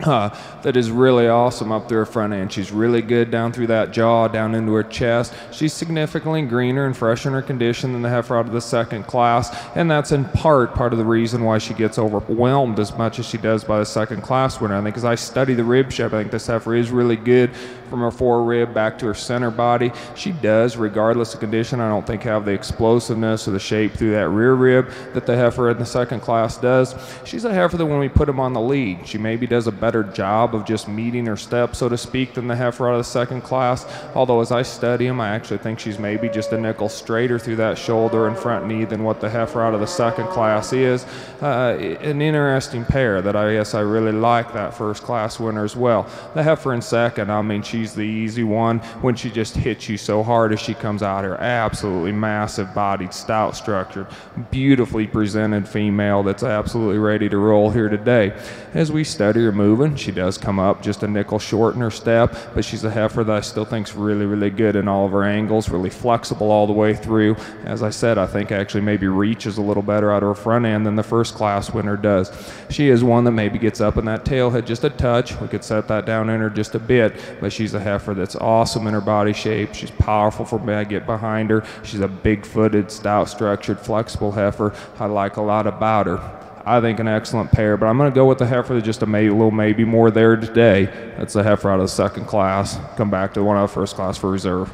that is really awesome up through her front end. She's really good down through that jaw, down into her chest. She's significantly greener and fresher in her condition than the heifer out of the second class, and that's in part of the reason why she gets overwhelmed as much as she does by the second class winner. I think as I study the rib shape, I think this heifer is really good from her fore rib back to her center body. She does, regardless of condition, I don't think have the explosiveness or the shape through that rear rib that the heifer in the second class does. She's a heifer that when we put him on the lead, she maybe does a better job of just meeting her step, so to speak, than the heifer out of the second class. Although as I study him, I actually think she's maybe just a nickel straighter through that shoulder and front knee than what the heifer out of the second class is. An interesting pair that I guess I really like that first class winner as well. The heifer in second, I mean, she's the easy one when she just hits you so hard as she comes out here. Absolutely massive bodied, stout structured, beautifully presented female that's absolutely ready to roll here today. As we study her moving, she does come up just a nickel short in her step, but she's a heifer that I still think's really, really good in all of her angles, really flexible all the way through. As I said, I think actually maybe reaches a little better out of her front end than the first class winner does. She is one that maybe gets up in that tail head just a touch. We could set that down in her just a bit, but she's a heifer that's awesome in her body shape. She's powerful for me to get behind her. She's a big-footed, stout-structured, flexible heifer. I like a lot about her. I think an excellent pair, but I'm going to go with the heifer that's just a little maybe more there today. That's the heifer out of the second class. Come back to one out of the first class for reserve.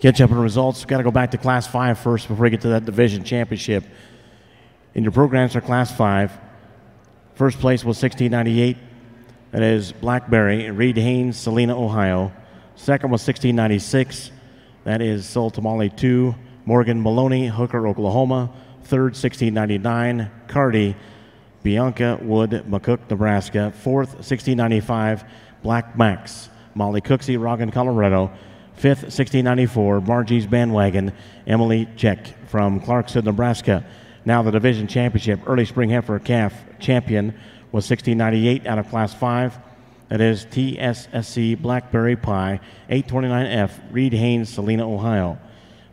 Catch up on the results. Got to go back to Class 5 first before we get to that division championship. In your programs for Class 5, first place was 1698. That is Blackberry, Reed Haynes, Salina, Ohio. Second was 1696. That is Sol Tamale 2, Morgan Maloney, Hooker, Oklahoma. Third, 1699, Cardi, Bianca Wood, McCook, Nebraska. Fourth, 1695, Black Max, Molly Cooksey, Roggan, Colorado. Fifth, 1694, Margie's Bandwagon, Emily Check from Clarkston, Nebraska. Now the division championship, early spring heifer calf champion was 1698 out of Class 5. That is TSSC Blackberry Pie, 829F, Reed Haynes, Salina, Ohio.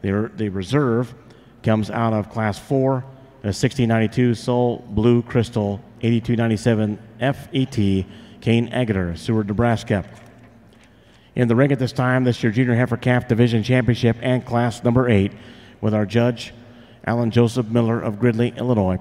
The reserve comes out of Class 4, 1692 Soul Blue Crystal, 8297 FET, Kane Agater, Seward, Nebraska. In the ring at this time, this year Junior Heifer Calf Division Championship and Class number 8 with our judge, Alan Joseph Miller of Gridley, Illinois.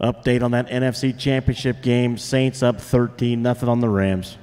Update on that NFC Championship game. Saints up 13-0 on the Rams.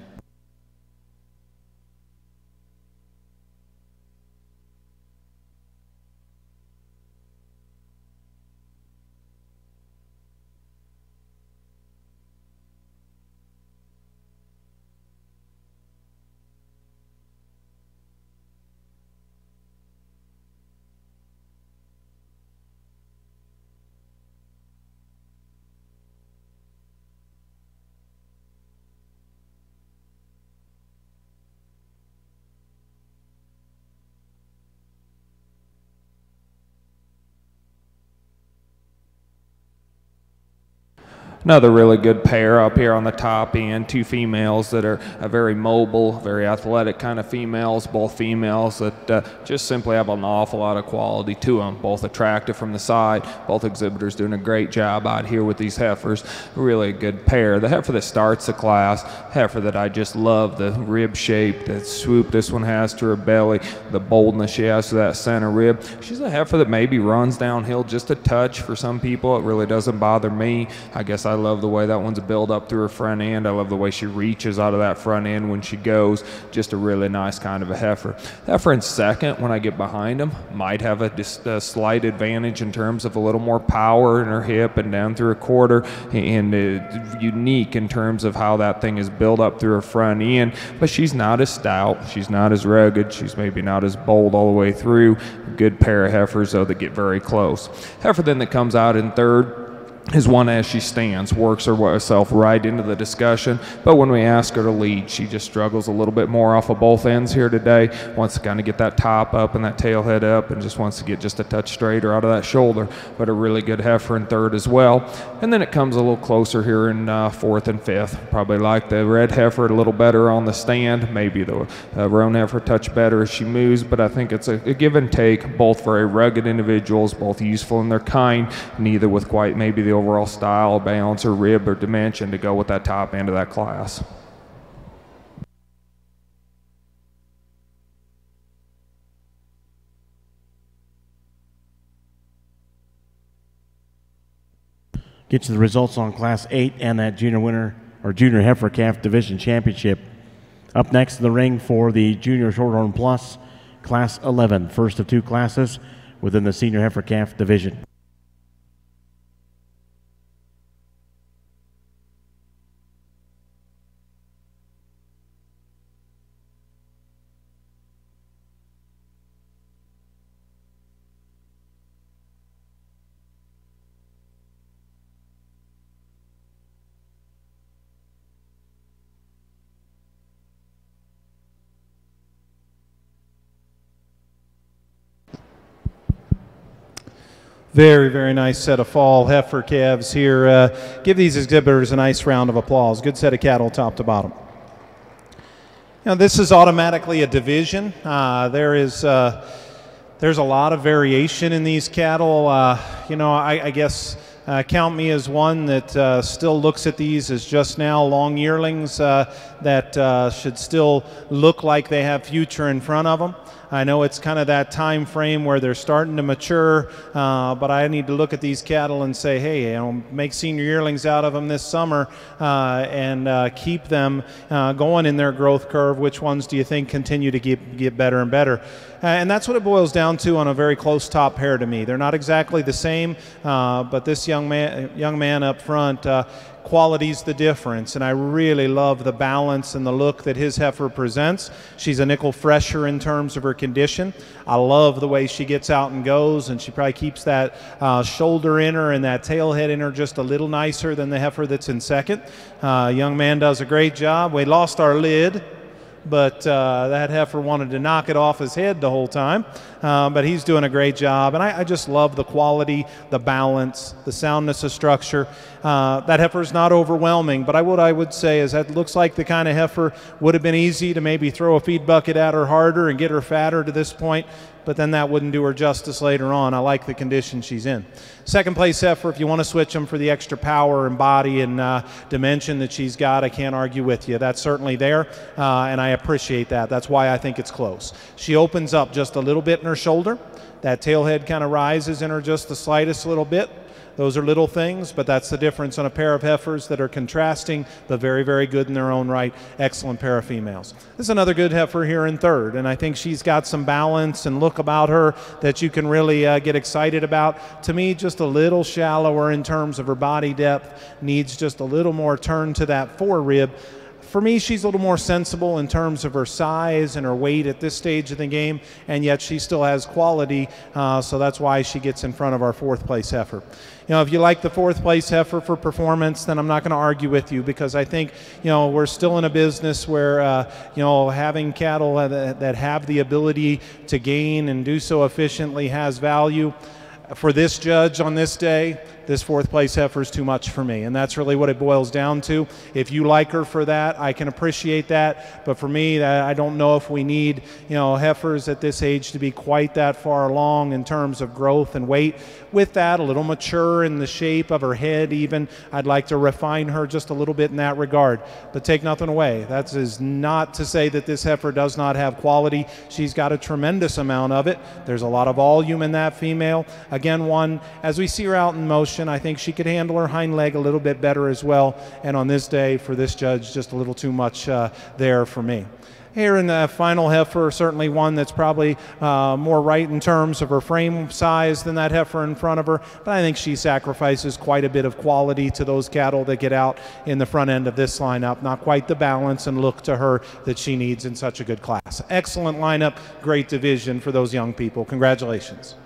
Another really good pair up here on the top end, two females that are very mobile, very athletic kind of females, both females that just simply have an awful lot of quality to them, both attractive from the side, both exhibitors doing a great job out here with these heifers. Really a good pair. The heifer that starts the class, heifer that I just love, the rib shape, that swoop this one has to her belly, the boldness she has to that center rib. She's a heifer that maybe runs downhill just a touch for some people. It really doesn't bother me. I guess I love the way that one's built up through her front end. I love the way she reaches out of that front end when she goes. Just a really nice kind of a heifer. Heifer in second, when I get behind him, might have a slight advantage in terms of a little more power in her hip and down through a quarter, and unique in terms of how that thing is built up through her front end. But she's not as stout. She's not as rugged. She's maybe not as bold all the way through. Good pair of heifers, though, that get very close. Heifer then that comes out in third is one as she stands, works herself right into the discussion, but when we ask her to lead, she just struggles a little bit more off of both ends here today, wants to kind of get that top up and that tail head up and just wants to get just a touch straighter out of that shoulder, but a really good heifer in third as well. And then it comes a little closer here in fourth and fifth. Probably like the red heifer a little better on the stand, maybe the roan heifer touch better as she moves, but I think it's a give and take, both very rugged individuals, both useful in their kind, neither with quite maybe the overall style, balance, or rib or dimension to go with that top end of that class. Get you the results on Class 8 and that junior winner or junior heifer calf division championship. Up next in the ring for the Junior Shorthorn Plus, Class 11, first of two classes within the senior heifer calf division. Very, very nice set of fall heifer calves here. Give these exhibitors a nice round of applause. Good set of cattle top to bottom. You know, this is automatically a division. There's a lot of variation in these cattle. You know, I guess count me as one that still looks at these as just now long yearlings that should still look like they have future in front of them. I know it's kind of that time frame where they're starting to mature, but I need to look at these cattle and say, hey, you know, make senior yearlings out of them this summer and keep them going in their growth curve. Which ones do you think continue to get better and better? And that's what it boils down to on a very close top pair to me. They're not exactly the same, but this young man up front, quality's the difference, and I really love the balance and the look that his heifer presents. She's a nickel fresher in terms of her condition. I love the way she gets out and goes, and she probably keeps that shoulder in her and that tail head in her just a little nicer than the heifer that's in second. Young man does a great job. We lost our lid, but that heifer wanted to knock it off his head the whole time. But he's doing a great job, and I just love the quality, the balance, the soundness of structure. That heifer's not overwhelming, but what I would say is that looks like the kind of heifer would have been easy to maybe throw a feed bucket at her harder and get her fatter to this point, but then that wouldn't do her justice later on. I like the condition she's in. Second place heifer, if you want to switch them for the extra power and body and dimension that she's got, I can't argue with you. That's certainly there, and I appreciate that. That's why I think it's close. She opens up just a little bit in her shoulder. That tail head kind of rises in her just the slightest little bit. Those are little things, but that's the difference on a pair of heifers that are contrasting, but very, very good in their own right. Excellent pair of females. This is another good heifer here in third, and I think she's got some balance and look about her that you can really get excited about. To me, just a little shallower in terms of her body depth, needs just a little more turn to that forerib. For me, she's a little more sensible in terms of her size and her weight at this stage of the game, and yet she still has quality, so that's why she gets in front of our fourth place heifer. You know, if you like the fourth place heifer for performance, then I'm not going to argue with you, because I think, you know, we're still in a business where, you know, having cattle that have the ability to gain and do so efficiently has value. For this judge on this day, this fourth place heifer is too much for me, and that's really what it boils down to. If you like her for that, I can appreciate that, but for me, I don't know if we need, you know, heifers at this age to be quite that far along in terms of growth and weight. With that, a little mature in the shape of her head even, I'd like to refine her just a little bit in that regard, but take nothing away. That is not to say that this heifer does not have quality. She's got a tremendous amount of it. There's a lot of volume in that female. Again, one, as we see her out in motion, I think she could handle her hind leg a little bit better as well, and on this day, for this judge, just a little too much there for me. Here in the final heifer, certainly one that's probably more right in terms of her frame size than that heifer in front of her, but I think she sacrifices quite a bit of quality to those cattle that get out in the front end of this lineup. Not quite the balance and look to her that she needs in such a good class. Excellent lineup, great division for those young people. Congratulations.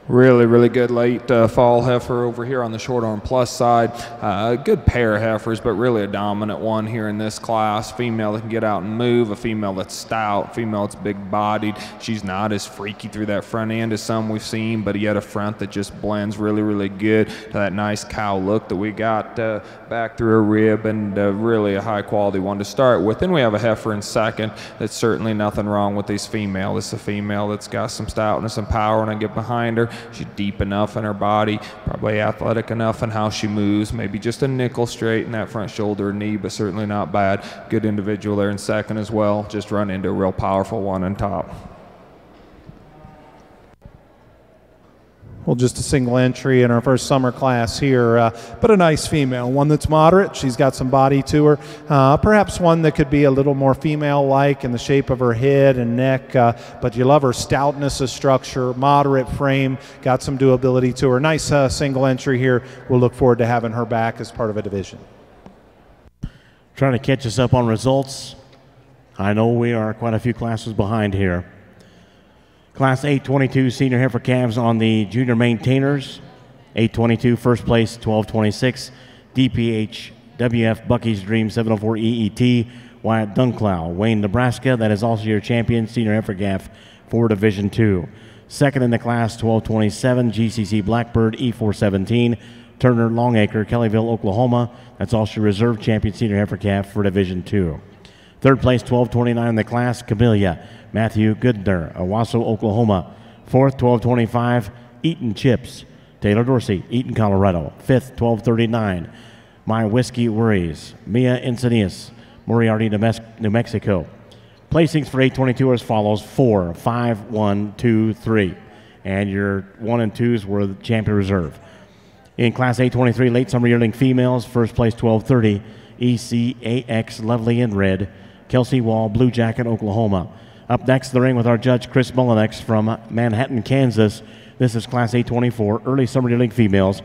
Really, really good late fall heifer over here on the short arm plus side. Good pair of heifers, but really a dominant one here in this class. Female that can get out and move, a female that's stout, female that's big-bodied. She's not as freaky through that front end as some we've seen, but yet a front that just blends really, really good to that nice cow look that we got back through her rib, and really a high-quality one to start with. Then we have a heifer in second. That's certainly nothing wrong with these female. This is a female that's got some stoutness and power, and I get behind her. She's deep enough in her body, probably athletic enough in how she moves, maybe just a nickel straight in that front shoulder and knee, but certainly not bad. Good individual there in second as well. Just run into a real powerful one on top. Well, just a single entry in our first summer class here, but a nice female, one that's moderate. She's got some body to her, perhaps one that could be a little more female-like in the shape of her head and neck, but you love her stoutness of structure, moderate frame, got some durability to her. Nice single entry here. We'll look forward to having her back as part of a division. Trying to catch us up on results. I know we are quite a few classes behind here. Class 822 senior heifer calves on the junior maintainers. 822 first place, 1226. DPH WF Bucky's Dream 704 EET Wyatt Dunclow, Wayne, Nebraska. That is also your champion senior heifer calf for Division 2. Second in the class, 1227 GCC Blackbird E417 Turner Longacre, Kellyville, Oklahoma. That's also your reserve champion senior heifer calf for Division 2. Third place, 12:29 in the class, Camellia, Matthew Goodner, Owasso, Oklahoma. Fourth, 12:25, Eaton Chips, Taylor Dorsey, Eaton, Colorado. Fifth, 12:39, My Whiskey Worries, Mia Encinias, Moriarty, New Mexico. Placings for 822 are as follows: 4, 5, 1, 2, 3. And your 1 and 2s were the champion reserve. In Class 823 late summer yearling females, first place 1230, ECAX Lovely in Red, Kelsey Wall, Blue Jacket, Oklahoma. Up next, the ring with our judge, Chris Mullinex from Manhattan, Kansas. This is Class 824 early summer yearling females.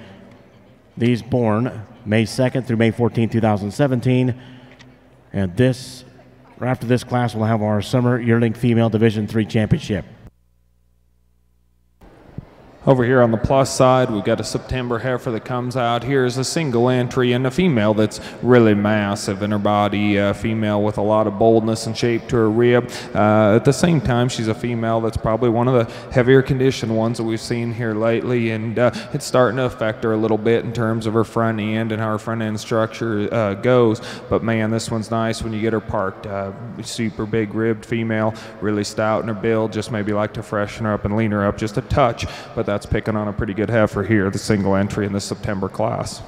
These born May 2nd through May 14, 2017. And this, after this class, we'll have our summer yearling female Division III championship. Over here on the plus side, we've got a September heifer that comes out here as a single entry, and a female that's really massive in her body, a female with a lot of boldness and shape to her rib. At the same time, she's a female that's probably one of the heavier conditioned ones that we've seen here lately, and it's starting to affect her a little bit in terms of her front end and how her front end structure goes. But man, this one's nice when you get her parked. Super big ribbed female, really stout in her build, just maybe like to freshen her up and lean her up just a touch, but that's picking on a pretty good heifer here, the single entry in the September class.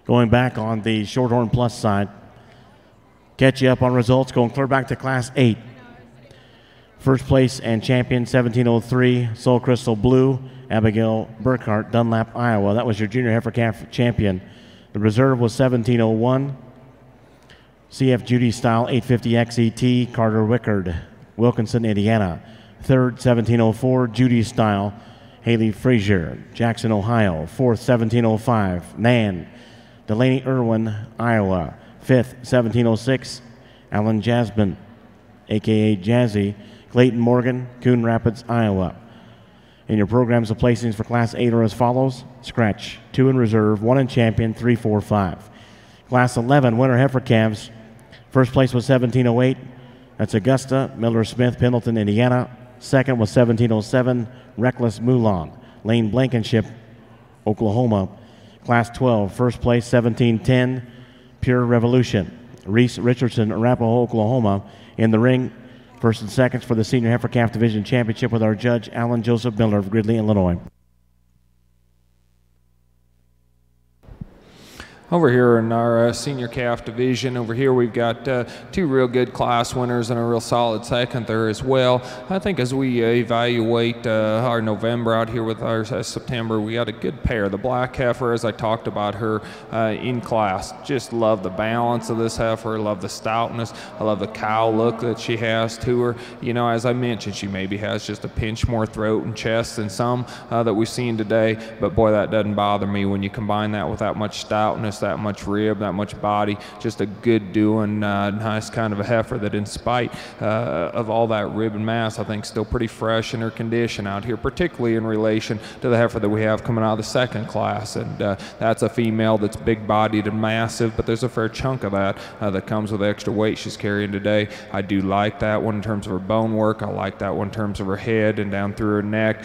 Going back on the Shorthorn Plus side, catch you up on results, going clear back to Class 8. First place and champion, 1703, Soul Crystal Blue, Abigail Burkhart, Dunlap, Iowa. That was your junior heifer calf champion. The reserve was 1701, CF Judy Style 850 XET, Carter Wickard, Wilkinson, Indiana. Third, 1704, Judy Style, Haley Frazier, Jackson, Ohio. Fourth, 1705, Nan, Delaney Irwin, Iowa. Fifth, 1706, Alan Jasmine, a.k.a. Jazzy, Clayton Morgan, Coon Rapids, Iowa. In your programs of placings for Class 8 are as follows: scratch, 2 in reserve, 1 in champion, 3, 4, 5. Class 11, winter heifer calves. First place was 1708. That's Augusta, Miller Smith, Pendleton, Indiana. Second was 1707, Reckless Moulon, Lane Blankenship, Oklahoma. Class 12, first place 1710, Pure Revolution, Reese Richardson, Arapahoe, Oklahoma. In the ring, first and seconds for the Senior Heifer Calf Division Championship with our judge, Alan Joseph Miller of Gridley, Illinois. Over here in our senior calf division, over here we've got 2 real good class winners and a real solid second there as well. I think as we evaluate our November out here with our September, we got a good pair. The black heifer, as I talked about her in class, just love the balance of this heifer, love the stoutness, I love the cow look that she has to her. You know, as I mentioned, she maybe has just a pinch more throat and chest than some that we've seen today, but boy, that doesn't bother me when you combine that with that much stoutness, that much rib, that much body, just a good doing, nice kind of a heifer that in spite of all that rib and mass, I think still pretty fresh in her condition out here, particularly in relation to the heifer that we have coming out of the second class. And that's a female that's big bodied and massive, but there's a fair chunk of that that comes with extra weight she's carrying today. I do like that one in terms of her bone work. I like that one in terms of her head and down through her neck.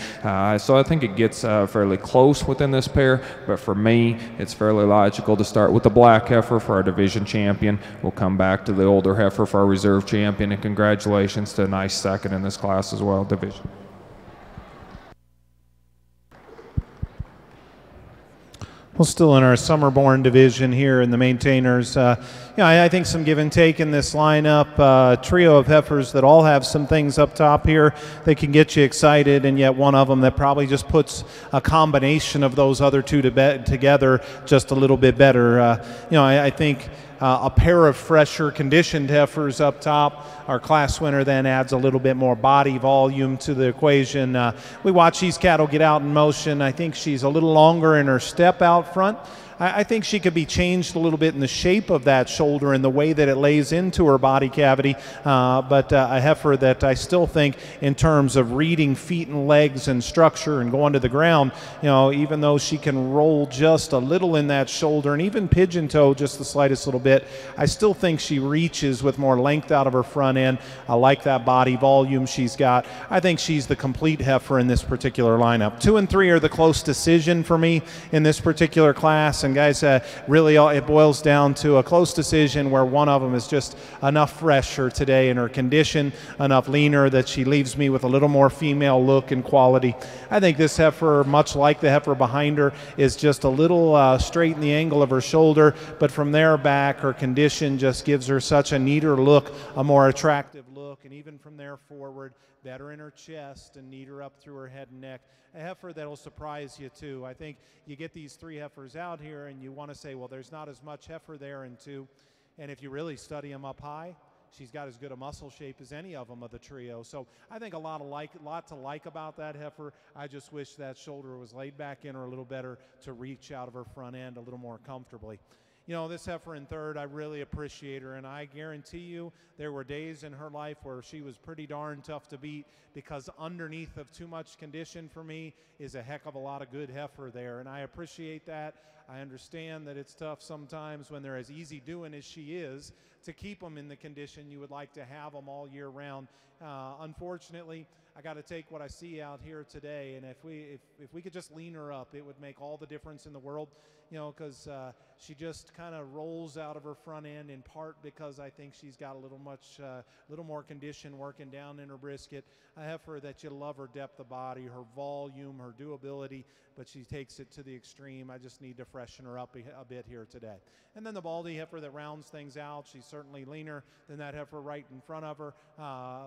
So I think it gets fairly close within this pair, but for me, it's fairly logical to start with the black heifer for our division champion. We'll come back to the older heifer for our reserve champion, and congratulations to a nice second in this class as well, division. Well, still in our summer-born division here in the maintainers. I think some give and take in this lineup. Trio of heifers that all have some things up top here that can get you excited, and yet one of them that probably just puts a combination of those other two together just a little bit better. I think a pair of fresher conditioned heifers up top. Our class winner then adds a little bit more body volume to the equation. We watch these cattle get out in motion. I think she's a little longer in her step out front. I think she could be changed a little bit in the shape of that shoulder and the way that it lays into her body cavity, but a heifer that I still think in terms of reading feet and legs and structure and going to the ground, you know, even though she can roll just a little in that shoulder and even pigeon toe just the slightest little bit, I still think she reaches with more length out of her front end. I like that body volume she's got. I think she's the complete heifer in this particular lineup. 2 and 3 are the close decision for me in this particular class, and guys, really it boils down to a close decision where one of them is just enough fresher today in her condition, enough leaner that she leaves me with a little more female look and quality. I think this heifer, much like the heifer behind her, is just a little straight in the angle of her shoulder, but from there back her condition just gives her such a neater look, a more attractive look, and even from there forward, better in her chest and neater up through her head and neck. A heifer that'll surprise you too. I think you get these 3 heifers out here and you want to say, well, there's not as much heifer there in 2, and if you really study them up high, she's got as good a muscle shape as any of them of the trio. So I think a lot to like about that heifer. I just wish that shoulder was laid back in her a little better to reach out of her front end a little more comfortably. You know, this heifer in 3rd, I really appreciate her, and I guarantee you there were days in her life where she was pretty darn tough to beat, because underneath of too much condition for me is a heck of a lot of good heifer there, and I appreciate that. I understand that it's tough sometimes when they're as easy doing as she is to keep them in the condition you would like to have them all year round. Unfortunately, I got to take what I see out here today, and if we could just lean her up, it would make all the difference in the world, you know, because she just kind of rolls out of her front end, in part because I think she's got a little more condition working down in her brisket. A heifer that you love her depth of body, her volume, her doability, but she takes it to the extreme. I just need to freshen her up a bit here today. And then the Baldy heifer that rounds things out, she's certainly leaner than that heifer right in front of her,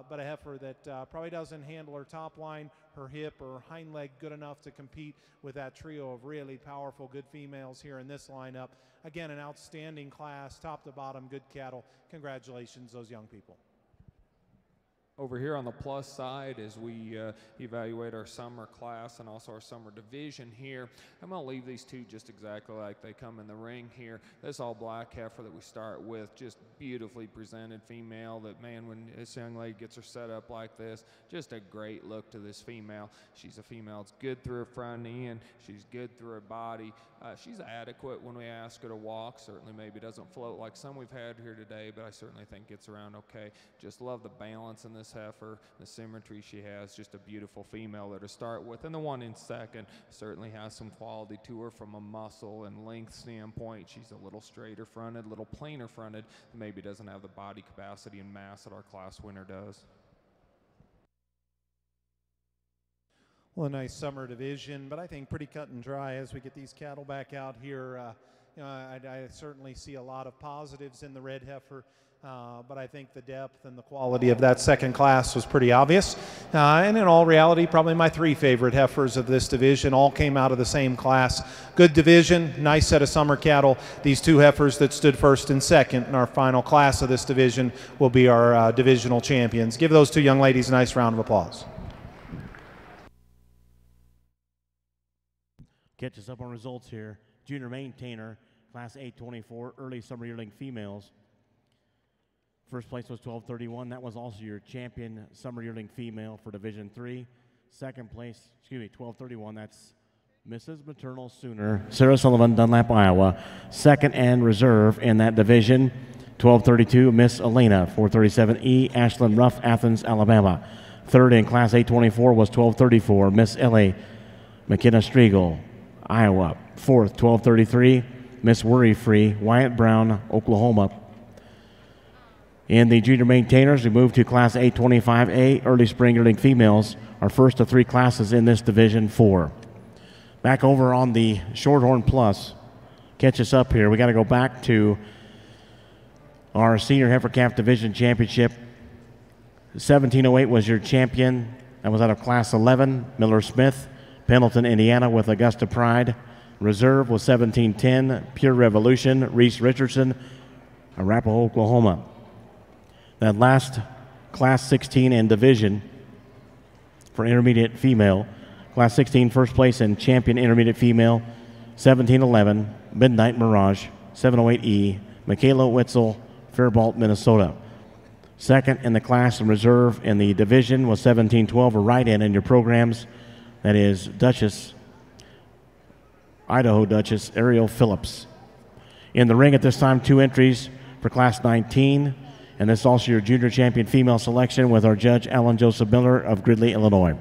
but a heifer that probably doesn't handle her top line, her hip, or her hind leg good enough to compete with that trio of really powerful good females here in this lineup. Again, an outstanding class, top to bottom, good cattle. Congratulations, those young people. Over here on the plus side, as we evaluate our summer class and also our summer division here, I'm going to leave these 2 just exactly like they come in the ring here. This all black heifer that we start with, just beautifully presented female that, man, when this young lady gets her set up like this, just a great look to this female. She's a female that's good through her front end. She's good through her body. She's adequate when we ask her to walk. Certainly maybe doesn't float like some we've had here today, but I certainly think gets around okay. Just love the balance in this heifer, the symmetry she has. Just a beautiful female there to start with. And the one in second certainly has some quality to her from a muscle and length standpoint. She's a little straighter fronted, a little plainer fronted, maybe doesn't have the body capacity and mass that our class winner does. Well, a nice summer division, but I think pretty cut and dry as we get these cattle back out here. You know, I certainly see a lot of positives in the red heifer, but I think the depth and the quality of that second class was pretty obvious. And in all reality, probably my 3 favorite heifers of this division all came out of the same class. Good division, nice set of summer cattle. These 2 heifers that stood first and second in our final class of this division will be our divisional champions. Give those 2 young ladies a nice round of applause. Catch us up on results here. Junior maintainer, class 824, early summer yearling females. First place was 1231. That was also your champion summer yearling female for Division 3. Second place, 1231. That's Mrs. Maternal Sooner, Sarah Sullivan, Dunlap, Iowa. Second and reserve in that division, 1232, Miss Elena, 437E, Ashland Ruff, Athens, Alabama. Third in class 824 was 1234, Miss Ellie McKenna Striegel, Iowa. Fourth, 1233, Miss Worry Free, Wyatt Brown, Oklahoma. In the junior maintainers, we move to class 825A, early spring yearling females, our first of 3 classes in this division 4. Back over on the Shorthorn Plus, catch us up here. We got to go back to our senior heifer calf division championship. 1708 was your champion. That was out of class 11, Miller Smith, Pendleton, Indiana, with Augusta Pride. Reserve was 1710, Pure Revolution, Reese Richardson, Arapahoe, Oklahoma. That last class 16 in division for intermediate female. Class 16 first place in champion intermediate female 1711, Midnight Mirage, 708E, Michaela Wetzel, Faribault, Minnesota. Second in the class and reserve in the division was 1712, a write-in in your programs. That is Duchess, Idaho Duchess, Ariel Phillips. In the ring at this time, 2 entries for class 19, and this is also your junior champion female selection with our judge, Alan Joseph Miller of Gridley, Illinois.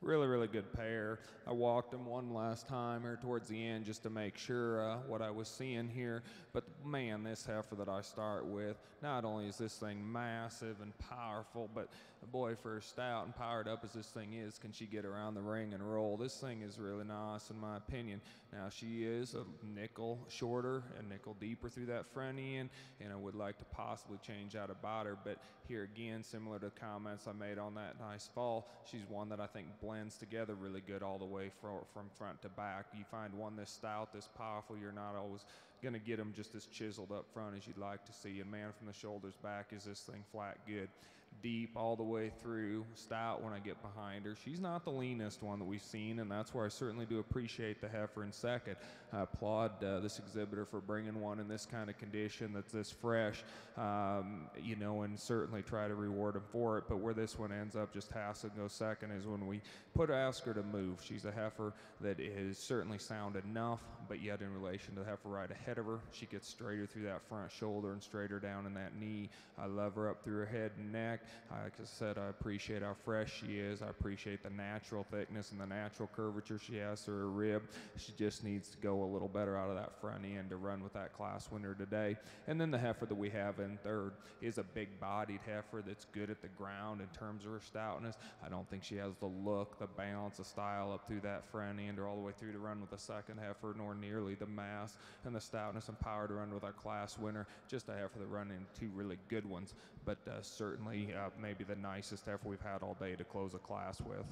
Really, really good pair. I walked them one last time here towards the end just to make sure what I was seeing here. But man, this heifer that I start with, not only is this thing massive and powerful, but boy, for as stout and powered up as this thing is, can she get around the ring and roll? This thing is really nice in my opinion. Now she is a nickel shorter, a nickel deeper through that front end, and I would like to possibly change out a biter, but here again, similar to comments I made on that nice fall, she's one that I think blends together really good all the way from front to back. You find one this stout, this powerful, you're not always going to get them just as chiseled up front as you'd like to see, and man, from the shoulders back is this thing flat good. deep all the way through, stout when I get behind her. She's not the leanest one that we've seen, and that's where I certainly do appreciate the heifer in second. I applaud this exhibitor for bringing one in this kind of condition that's this fresh, you know, and certainly try to reward him for it. But where this one ends up just has to go second is when we ask her to move. She's a heifer that is certainly sound enough, but yet in relation to the heifer right ahead of her, she gets straighter through that front shoulder and straighter down in that knee. I love her up through her head and neck. Like I said, I appreciate how fresh she is. I appreciate the natural thickness and the natural curvature she has to her rib. She just needs to go a little better out of that front end to run with that class winner today. And then the heifer that we have in third is a big-bodied heifer that's good at the ground in terms of her stoutness. I don't think she has the look, the balance, the style up through that front end or all the way through to run with the second heifer, nor nearly the mass and the stoutness and power to run with our class winner. Just a heifer that run in two really good ones, but certainly maybe the nicest heifer we've had all day to close a class with.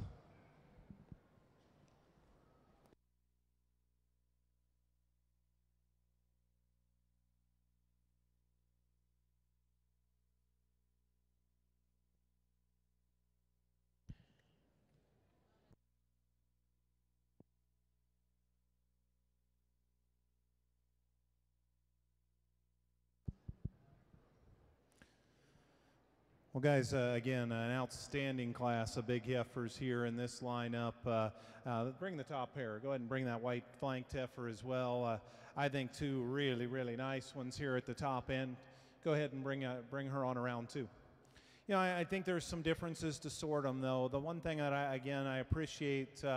Well, guys, again, an outstanding class of big heifers here in this lineup. Bring the top pair. Go ahead and bring that white flanked heifer as well. I think two really, really nice ones here at the top end. Go ahead and bring her on around too. You know, I think there's some differences to sort them, though. The one thing that I appreciate, you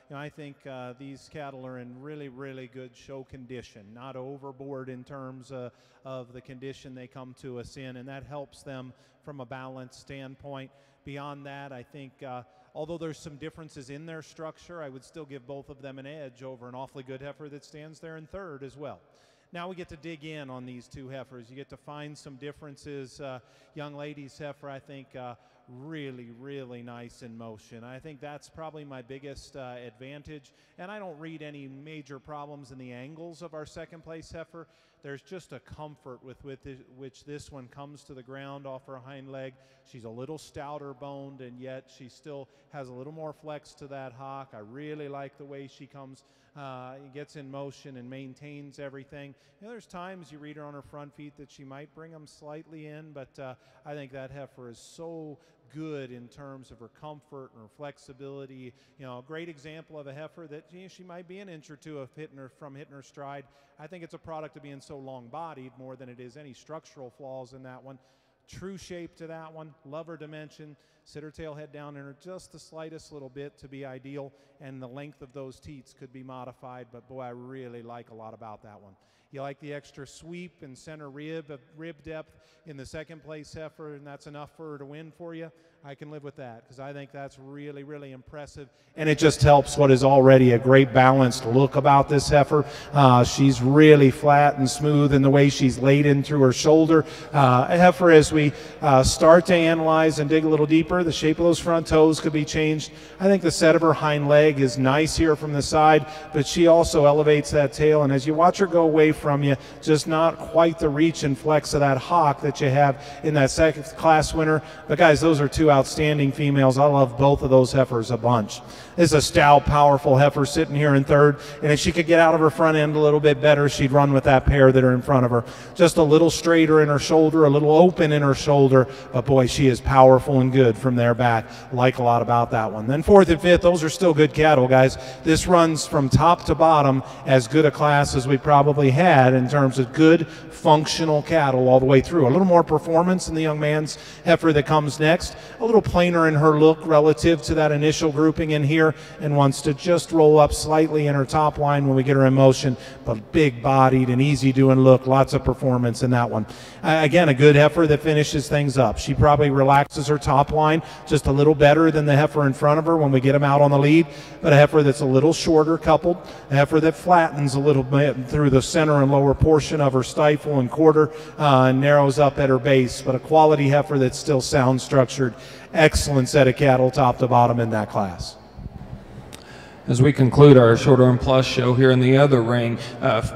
know, I think these cattle are in really, really good show condition, not overboard in terms of the condition they come to us in, and that helps them from a balance standpoint. Beyond that, I think although there's some differences in their structure, I would still give both of them an edge over an awfully good heifer that stands there in third as well. Now we get to dig in on these two heifers. You get to find some differences. Young lady's heifer, I think, really, really nice in motion. I think that's probably my biggest advantage. And I don't read any major problems in the angles of our second place heifer. There's just a comfort with which this one comes to the ground off her hind leg. She's a little stouter boned, and yet she still has a little more flex to that hock. I really like the way she comes, gets in motion and maintains everything. You know, there's times you read her on her front feet that she might bring them slightly in, but I think that heifer is so good in terms of her comfort and her flexibility. You know, a great example of a heifer that, you know, she might be an inch or two of hitting her stride. I think it's a product of being so long-bodied more than it is any structural flaws in that one. True shape to that one. Love her dimension. Sit her tail head down in her just the slightest little bit to be ideal, and the length of those teats could be modified, but boy, I really like a lot about that one. You like the extra sweep and center rib depth in the second place heifer, and that's enough for her to win for you. I can live with that because I think that's really, really impressive. And it just helps what is already a great balanced look about this heifer. She's really flat and smooth in the way she's laid in through her shoulder. A heifer, as we start to analyze and dig a little deeper, the shape of those front toes could be changed. I think the set of her hind leg is nice here from the side, but she also elevates that tail. And as you watch her go away from you, just not quite the reach and flex of that hock that you have in that second class winner. But guys, those are two outstanding females. I love both of those heifers a bunch. This is a stout, powerful heifer sitting here in third, and if she could get out of her front end a little bit better, she'd run with that pair that are in front of her. Just a little straighter in her shoulder, a little open in her shoulder, but boy, she is powerful and good from there back. Like a lot about that one. Then fourth and fifth, those are still good cattle, guys. This runs from top to bottom as good a class as we probably had in terms of good, functional cattle all the way through. A little more performance in the young man's heifer that comes next. A little plainer in her look relative to that initial grouping in here, and wants to just roll up slightly in her top line when we get her in motion, but big-bodied and easy-doing look. Lots of performance in that one. Again, a good heifer that finishes things up. She probably relaxes her top line just a little better than the heifer in front of her when we get them out on the lead, but a heifer that's a little shorter coupled, a heifer that flattens a little bit through the center and lower portion of her stifle and quarter, and narrows up at her base, but a quality heifer that's still sound structured. Excellent set of cattle top to bottom in that class. As we conclude our Short Arm Plus show here in the other ring,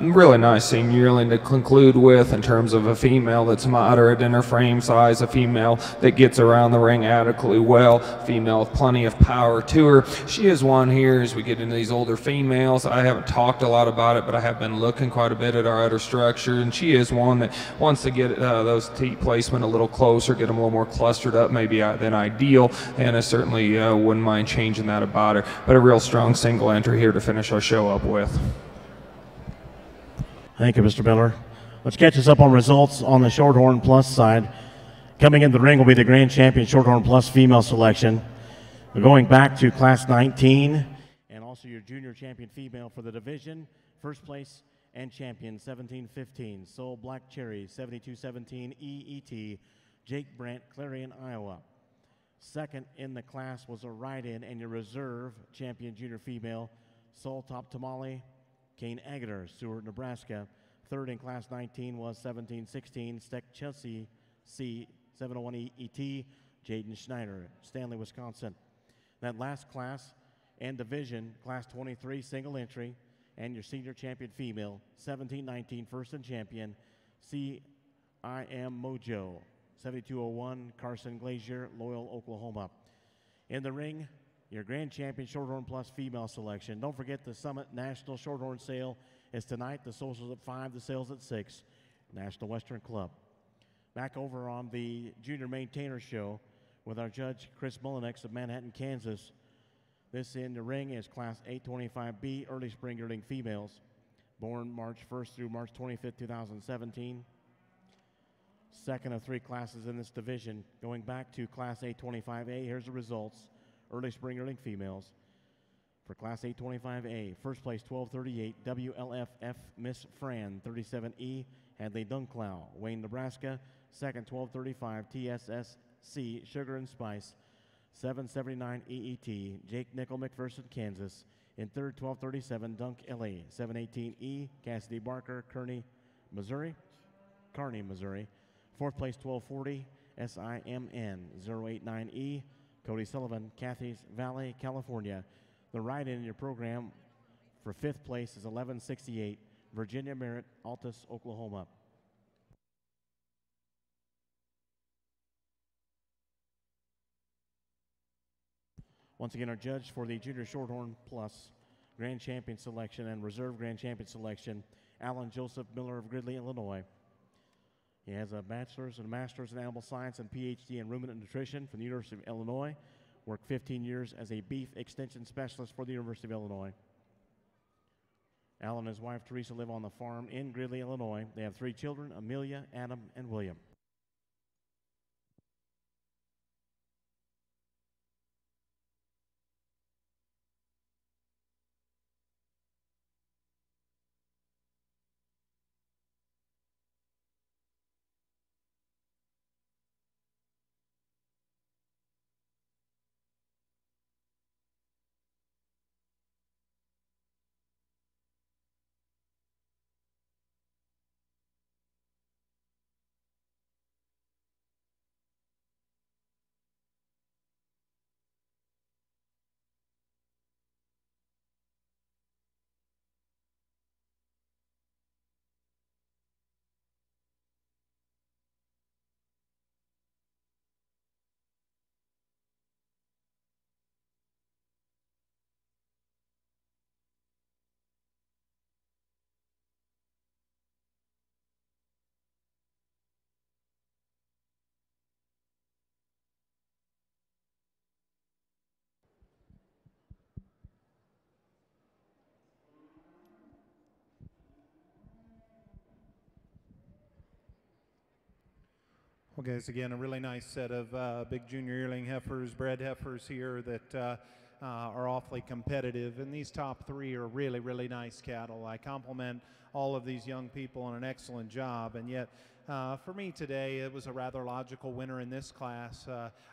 really nice senior yearling to conclude with in terms of a female that's moderate in her frame size, a female that gets around the ring adequately well, female with plenty of power to her. She is one here as we get into these older females. I haven't talked a lot about it, but I have been looking quite a bit at our udder structure, and she is one that wants to get those teat placement a little closer, get them a little more clustered up maybe than ideal, and I certainly wouldn't mind changing that about her. But a real strong single entry here to finish our show up with. Thank you, Mr. Miller. Let's catch us up on results on the Shorthorn Plus side. Coming in the ring will be the Grand Champion Shorthorn Plus female selection. We're going back to Class 19 and also your Junior Champion female for the division. First place and champion 17-15, Soul Black Cherry 72-17 EET, Jake Brandt, Clarion, Iowa. Second in the class was a ride-in and your reserve champion junior female, Soul Top Tamale, Kane Agater, Seward, Nebraska. Third in class 19 was 17-16, Steck Chelsea C 701 EET, Jaden Schneider, Stanley, Wisconsin. That last class and division, class 23 single entry, and your senior champion female, 17-19 first and champion, CIM Mojo, 7201 Carson Glazier, Loyal, Oklahoma. In the ring, your Grand Champion Shorthorn Plus female selection. Don't forget the Summit National Shorthorn Sale is tonight. The socials at 5, the sales at 6. National Western Club. Back over on the Junior Maintainer Show with our judge, Chris Mullinex of Manhattan, Kansas. This in the ring is Class 825B, early spring yearling females, born March 1st through March 25th, 2017. Second of 3 classes in this division. Going back to Class 825A, here's the results. Early spring yearling females. For Class 825A, first place 1238, WLFF Miss Fran 37E, Hadley Dunklow, Wayne, Nebraska. Second 1235, TSSC Sugar and Spice 779 EET, Jake Nickel, McPherson, Kansas. In third 1237, Dunk LA 718E, Cassidy Barker, Kearney, Missouri. Fourth place 1240, SIMN 089E, Cody Sullivan, Cathy's Valley, California. The ride-in in your program for fifth place is 1168, Virginia Merritt, Altus, Oklahoma. Once again, our judge for the Junior Shorthorn Plus Grand Champion Selection and Reserve Grand Champion Selection, Alan Joseph Miller of Gridley, Illinois. He has a bachelor's and a master's in animal science and PhD in ruminant nutrition from the University of Illinois. Worked 15 years as a beef extension specialist for the University of Illinois. Alan and his wife Teresa live on the farm in Gridley, Illinois. They have 3 children, Amelia, Adam, and William. Well, guys, again, a really nice set of big junior yearling heifers, bred heifers here that are awfully competitive. And these top 3 are really, really nice cattle. I compliment all of these young people on an excellent job. And yet, for me today, it was a rather logical winner in this class.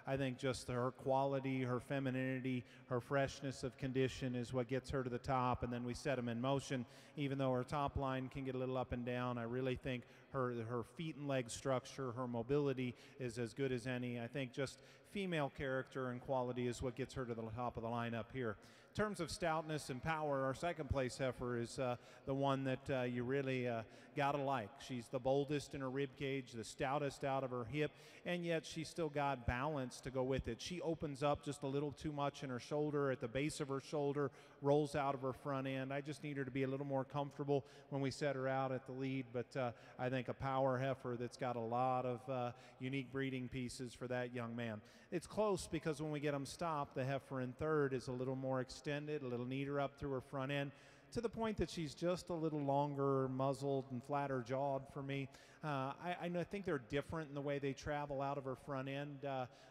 I think just her quality, her femininity, her freshness of condition is what gets her to the top. And then we set them in motion. Even though her top line can get a little up and down, I really think her feet and leg structure, her mobility is as good as any. I think just female character and quality is what gets her to the top of the lineup here. terms of stoutness and power, our second place heifer is the one that you really gotta like. She's the boldest in her rib cage, the stoutest out of her hip, and yet she's still got balance to go with it. She opens up just a little too much in her shoulder, at the base of her shoulder, rolls out of her front end. I just need her to be a little more comfortable when we set her out at the lead, but I think a power heifer that's got a lot of unique breeding pieces for that young man. It's close because when we get them stopped, the heifer in third is a little more extended, a little neater up through her front end, to the point that she's just a little longer muzzled and flatter jawed for me. I think they're different in the way they travel out of her front end.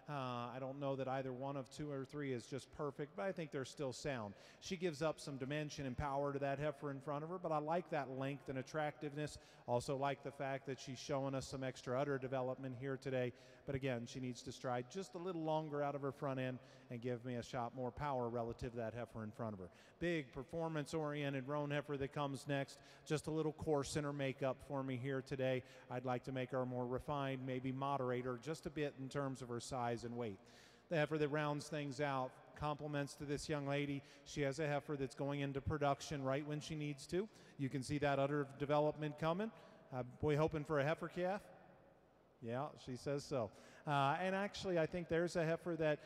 I don't know that either one of 2 or 3 is just perfect, but I think they're still sound. She gives up some dimension and power to that heifer in front of her, but I like that length and attractiveness. Also like the fact that she's showing us some extra udder development here today. But again, she needs to stride just a little longer out of her front end and give me a shot more power relative to that heifer in front of her. Big performance-oriented roan heifer that comes next. Just a little coarse in her makeup for me here today. I'd like to make her more refined, maybe moderate her just a bit in terms of her size and weight. The heifer that rounds things out, compliments to this young lady. She has a heifer that's going into production right when she needs to. You can see that udder development coming. We hoping for a heifer calf? Yeah, she says so. And actually, I think there's a heifer that,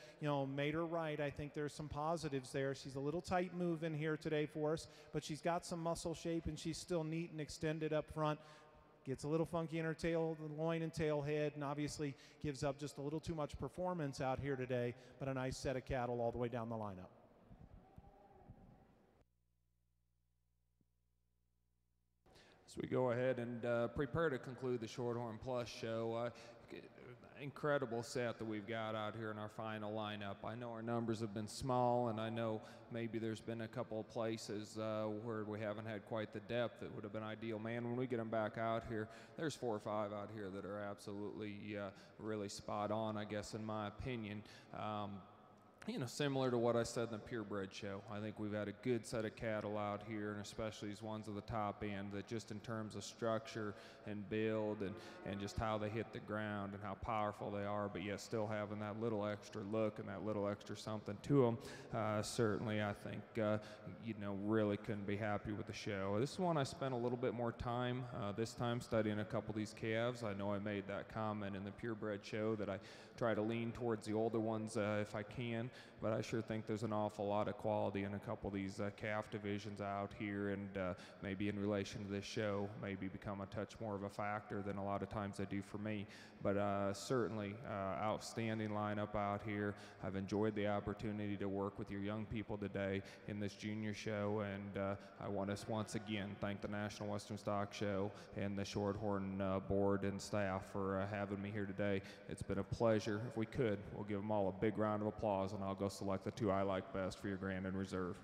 made her right. I think there's some positives there. She's a little tight moving here today for us, but she's got some muscle shape, and she's still neat and extended up front. Gets a little funky in her tail, the loin and tail head, and obviously gives up just a little too much performance out here today, but a nice set of cattle all the way down the lineup. As we go ahead and prepare to conclude the Shorthorn Plus show, incredible set that we've got out here in our final lineup. I know our numbers have been small, and I know maybe there's been a couple of places where we haven't had quite the depth that would have been ideal. Man, when we get them back out here, there's 4 or 5 out here that are absolutely really spot on, I guess, in my opinion. Similar to what I said in the purebred show, I think we've had a good set of cattle out here, and especially these ones at the top end that just in terms of structure and build and just how they hit the ground and how powerful they are, but yet still having that little extra look and that little extra something to them. Certainly, I think, really couldn't be happy with the show. This is one I spent a little bit more time, this time studying a couple of these calves. I know I made that comment in the purebred show that I try to lean towards the older ones if I can, but I sure think there's an awful lot of quality in a couple of these calf divisions out here, and maybe in relation to this show, maybe become a touch more of a factor than a lot of times they do for me. But certainly outstanding lineup out here. I've enjoyed the opportunity to work with your young people today in this junior show, and I want to once again thank the National Western Stock Show and the Shorthorn board and staff for having me here today. It's been a pleasure. If we could, we'll give them all a big round of applause, and I'll go select the 2 I like best for your Grand and Reserve.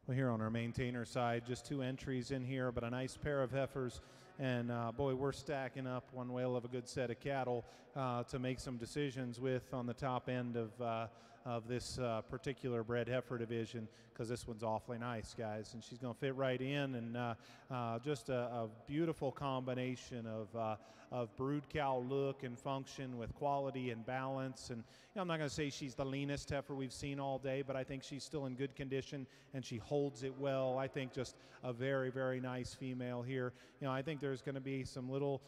Well, here on our maintainer side, just 2 entries in here, but a nice pair of heifers. And boy, we're stacking up one whale of a good set of cattle to make some decisions with on the top end of this particular bred heifer division, because this one's awfully nice, guys, and she's going to fit right in, and just a beautiful combination of brood cow look and function with quality and balance. And I'm not going to say she's the leanest heifer we've seen all day, but I think she's still in good condition and she holds it well. I think just a very, very nice female here. I think there's going to be some little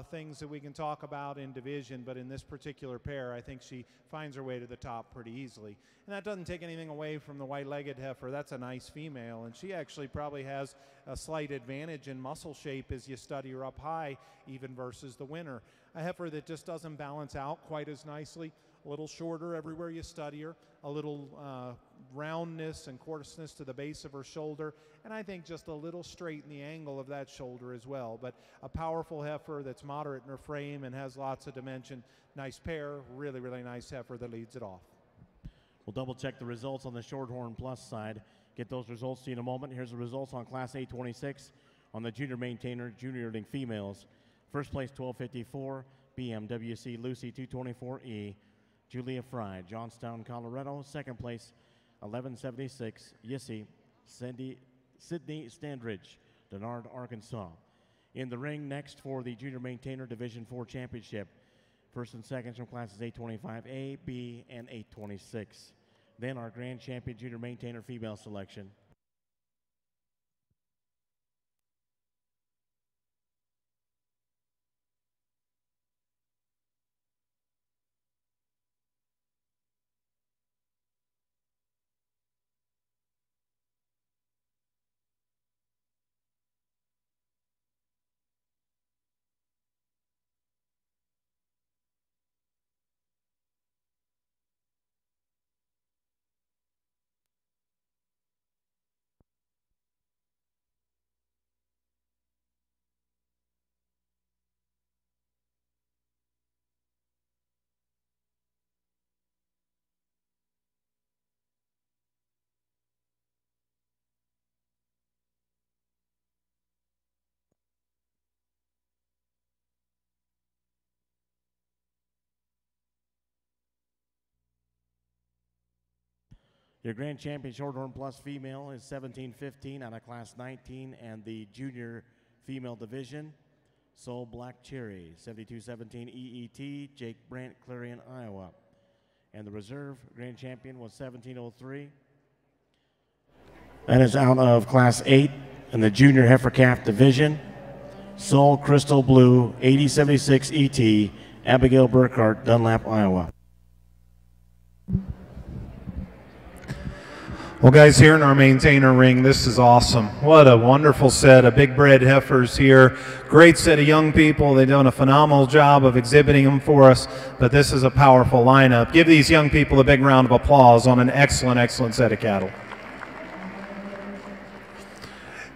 things that we can talk about in division, but in this particular pair, I think she finds her way to the top pretty easily. And that doesn't take anything away from the white-legged heifer. That's a nice female, and she actually probably has a slight advantage in muscle shape as you study her up high, even versus the winner. A heifer that just doesn't balance out quite as nicely, a little shorter everywhere you study her, a little roundness and coarseness to the base of her shoulder, and I think just a little straight in the angle of that shoulder as well. But a powerful heifer that's moderate in her frame and has lots of dimension. Nice pair, really, really nice heifer that leads it off. We'll double check the results on the Shorthorn Plus side. Get those results to you in a moment. Here's the results on Class A 26. On the junior maintainer, junior yearling females, first place 1254, BMWC Lucy 224E, Julia Fry, Johnstown, Colorado. Second place 1176, Yissy Sydney Standridge, Denard, Arkansas. In the ring next for the junior maintainer Division IV championship, first and seconds from classes 825A, B, and 826. Then our grand champion junior maintainer female selection. Your grand champion Shorthorn Plus female is 1715 out of class 19 and the junior female division. Soul Black Cherry, 7217 EET, Jake Brandt, Clarion, Iowa. And the reserve grand champion was 1703. That is out of class 8 in the junior heifer calf division. Soul Crystal Blue, 8076 ET, Abigail Burkhart, Dunlap, Iowa. Well, guys, here in our maintainer ring, this is awesome. What a wonderful set of big bred heifers here. Great set of young people. They've done a phenomenal job of exhibiting them for us, but this is a powerful lineup. Give these young people a big round of applause on an excellent, excellent set of cattle.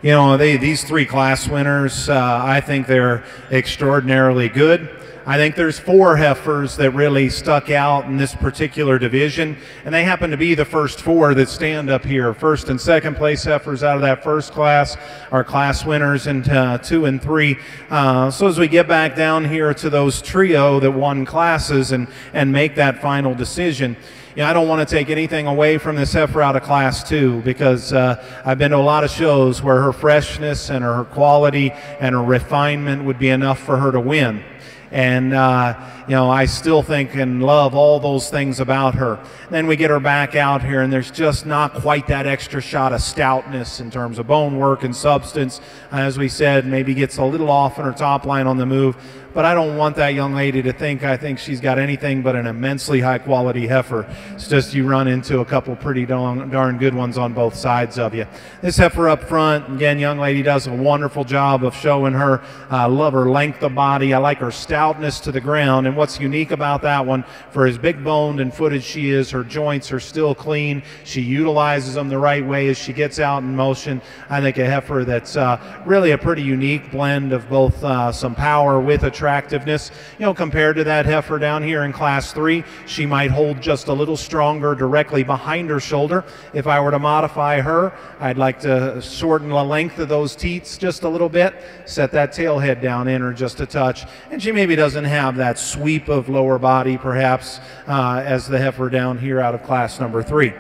You know, these three class winners, I think they're extraordinarily good. I think there's 4 heifers that really stuck out in this particular division, and they happen to be the first 4 that stand up here. First and second place heifers out of that first class are class winners in 2 and 3. So as we get back down here to those trio that won classes and make that final decision, you know, I don't want to take anything away from this heifer out of class 2 because I've been to a lot of shows where her freshness and her quality and her refinement would be enough for her to win. And, you know, I still think and love all those things about her. Then we get her back out here, and there's just not quite that extra shot of stoutness in terms of bone work and substance. As we said, maybe gets a little off in her top line on the move. But I don't want that young lady to think I think she's got anything but an immensely high-quality heifer. It's just you run into a couple pretty darn good ones on both sides of you. This heifer up front, again, young lady does a wonderful job of showing her. I love her length of body. I like her stoutness to the ground. And what's unique about that one, for as big-boned and footed she is, her joints are still clean. She utilizes them the right way as she gets out in motion. I think a heifer that's really a pretty unique blend of both some power with attractiveness. You know, compared to that heifer down here in class 3, she might hold just a little stronger directly behind her shoulder. If I were to modify her, I'd like to shorten the length of those teats just a little bit, set that tail head down in her just a touch, and she maybe doesn't have that sweep of lower body perhaps as the heifer down here out of class number 3.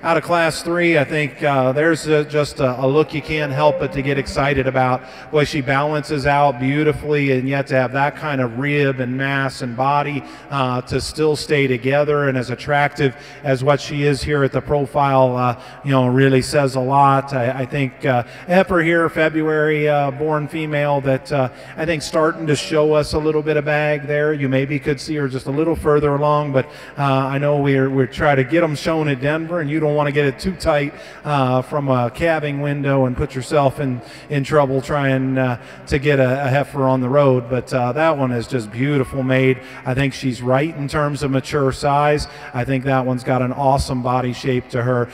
Out of class 3, I think there's just a look you can't help but to get excited about. Boy, she balances out beautifully, and yet to have that kind of rib and mass and body to still stay together and as attractive as what she is here at the profile, you know, really says a lot. I think a heifer here, February born female, that I think starting to show us a little bit of bag there. You maybe could see her just a little further along, but I know we're trying to get them shown at Denver, and you don't want to get it too tight from a calving window and put yourself in trouble trying to get a heifer on the road. But that one is just beautiful made. I think she's right in terms of mature size. I think that one's got an awesome body shape to her.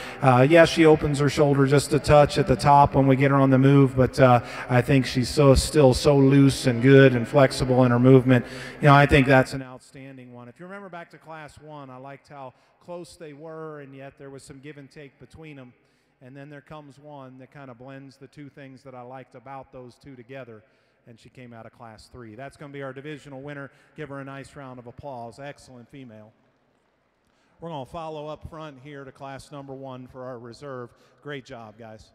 Yeah, she opens her shoulder just a touch at the top when we get her on the move, but I think she's still so loose and good and flexible in her movement. You know, I think that's an outstanding one. If you remember back to class 1, I liked how close they were, and yet there was some give and take between them. And then there comes one that kind of blends the two things that I liked about those two together, and she came out of Class 3. That's going to be our divisional winner. Give her a nice round of applause. Excellent female. We're going to follow up front here to class number 1 for our reserve. Great job, guys.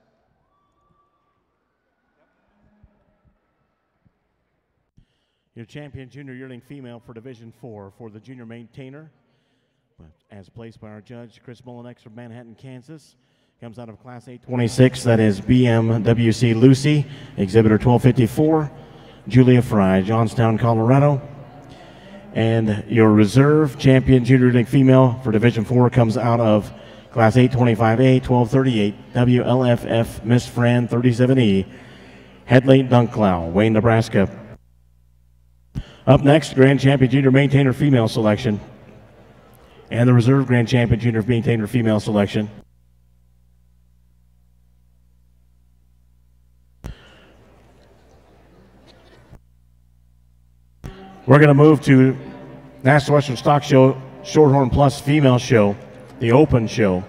Your champion junior yearling female for Division 4 for the junior maintainer, as placed by our judge, Chris Mullinex from Manhattan, Kansas. Comes out of Class 826, that is BMWC Lucy, exhibitor 1254, Julia Fry, Johnstown, Colorado. And your reserve champion junior league female for Division 4 comes out of Class 825A, 1238, WLFF Miss Fran 37E, Headley Dunklow, Wayne, Nebraska. Up next, Grand Champion Junior Maintainer Female Selection and the Reserve Grand Champion Junior Maintainer Female Selection. We're going to move to National Western Stock Show Shorthorn Plus Female Show, the Open Show.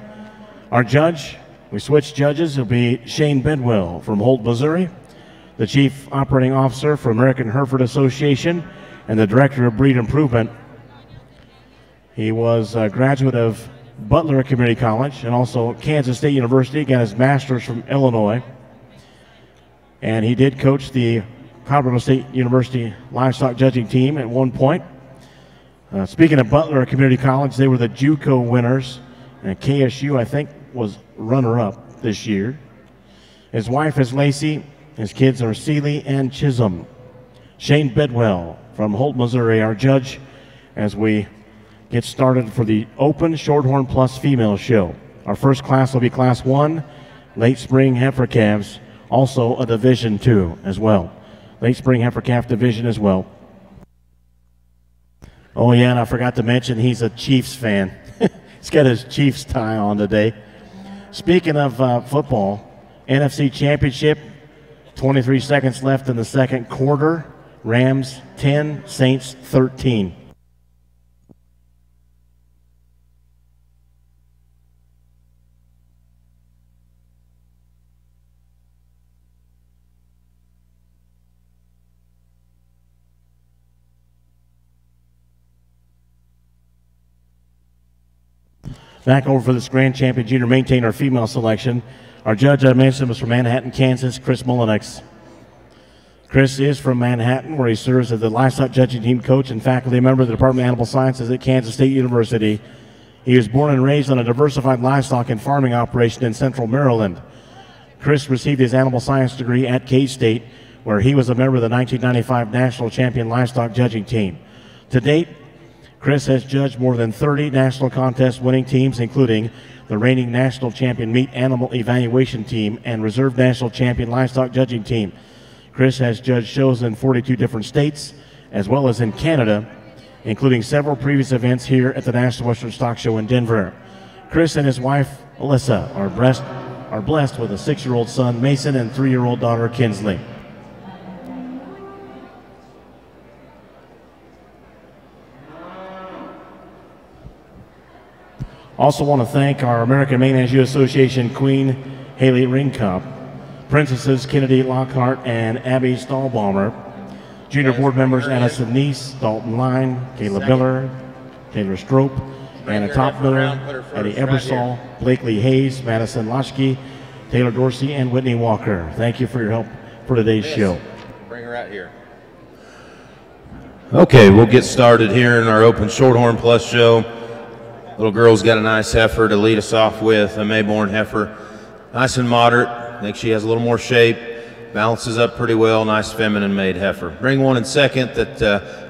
Our judge, we switch judges, it'll be Shane Bedwell from Holt, Missouri, the Chief Operating Officer for American Hereford Association, and the Director of Breed Improvement. He was a graduate of Butler Community College and also Kansas State University, got his master's from Illinois. And he did coach the Colorado State University livestock judging team at one point. Speaking of Butler Community College, they were the JUCO winners, and KSU, I think, was runner-up this year. His wife is Lacey. His kids are Seeley and Chisholm. Shane Bedwell from Holt, Missouri, our judge, as we get started for the Open Shorthorn Plus Female Show. Our first class will be Class 1, Late Spring Heifer Calves, also a Division 2 as well. Late Spring Heifer Calf Division as well. Oh yeah, and I forgot to mention he's a Chiefs fan. He's got his Chiefs tie on today. Speaking of football, NFC Championship, 23 seconds left in the second quarter. Rams 10, Saints 13. Back over for this Grand Champion Junior Maintainer female selection. Our judge, I mentioned, was from Manhattan, Kansas, Chris Mullinex. Chris is from Manhattan, where he serves as the livestock judging team coach and faculty member of the Department of Animal Sciences at Kansas State University. He was born and raised on a diversified livestock and farming operation in central Maryland. Chris received his animal science degree at K-State, where he was a member of the 1995 National Champion Livestock Judging Team. To date, Chris has judged more than 30 national contest winning teams, including the reigning national champion meat animal evaluation team and reserve national champion livestock judging team. Chris has judged shows in 42 different states, as well as in Canada, including several previous events here at the National Western Stock Show in Denver. Chris and his wife, Alyssa, are blessed with a 6-year-old son, Mason, and 3-year-old daughter, Kinsley. Also want to thank our American Maine Anjou Association Queen, Haley Ringcup, Princesses Kennedy Lockhart and Abby Stahlbaumer, junior board members Addison Neese, Dalton Line, Kayla Biller, Taylor Strope, Anna Topmiller, Eddie Ebersol, Blakely Hayes, Madison Loschke, Taylor Dorsey, and Whitney Walker. Thank you for your help for today's show. Bring her out here. Okay, we'll get started here in our Open Shorthorn Plus show. Little girl's got a nice heifer to lead us off with, a Mayborn heifer. Nice and moderate. I think she has a little more shape. Balances up pretty well. Nice feminine made heifer. Bring one in second that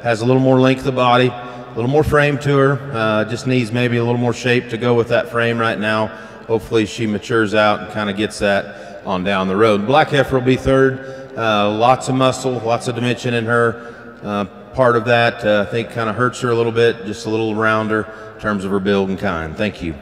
has a little more length of body, a little more frame to her. Just needs maybe a little more shape to go with that frame right now. Hopefully she matures out and kind of gets that on down the road. Black heifer will be third. Lots of muscle, lots of dimension in her. Part of that I think kind of hurts her a little bit, just a little rounder in terms of her build and kind. Thank you.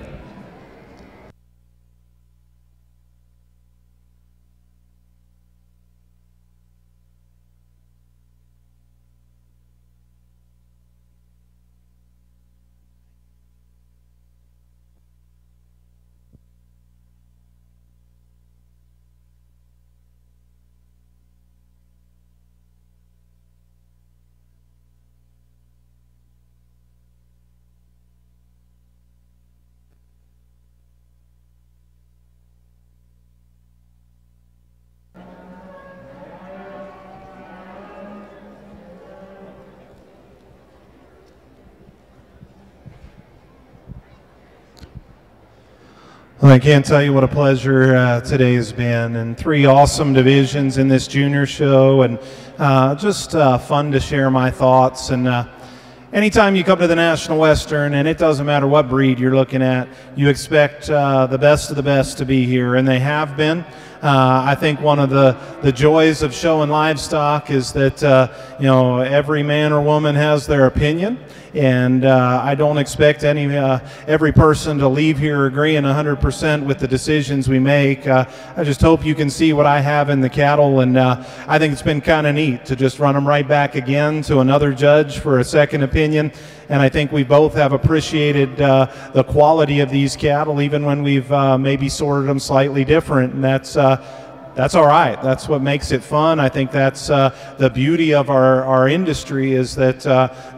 Well, I can't tell you what a pleasure today has been, and 3 awesome divisions in this junior show, and just fun to share my thoughts. And anytime you come to the National Western, and it doesn't matter what breed you're looking at, you expect the best of the best to be here, and they have been. I think one of the joys of showing livestock is that you know, every man or woman has their opinion, and I don't expect every person to leave here agreeing 100% with the decisions we make. I just hope you can see what I have in the cattle, and I think it's been kind of neat to just run them right back again to another judge for a second opinion. And I think we both have appreciated the quality of these cattle, even when we've maybe sorted them slightly different, and that's all right. That's what makes it fun. I think that's the beauty of our industry, is that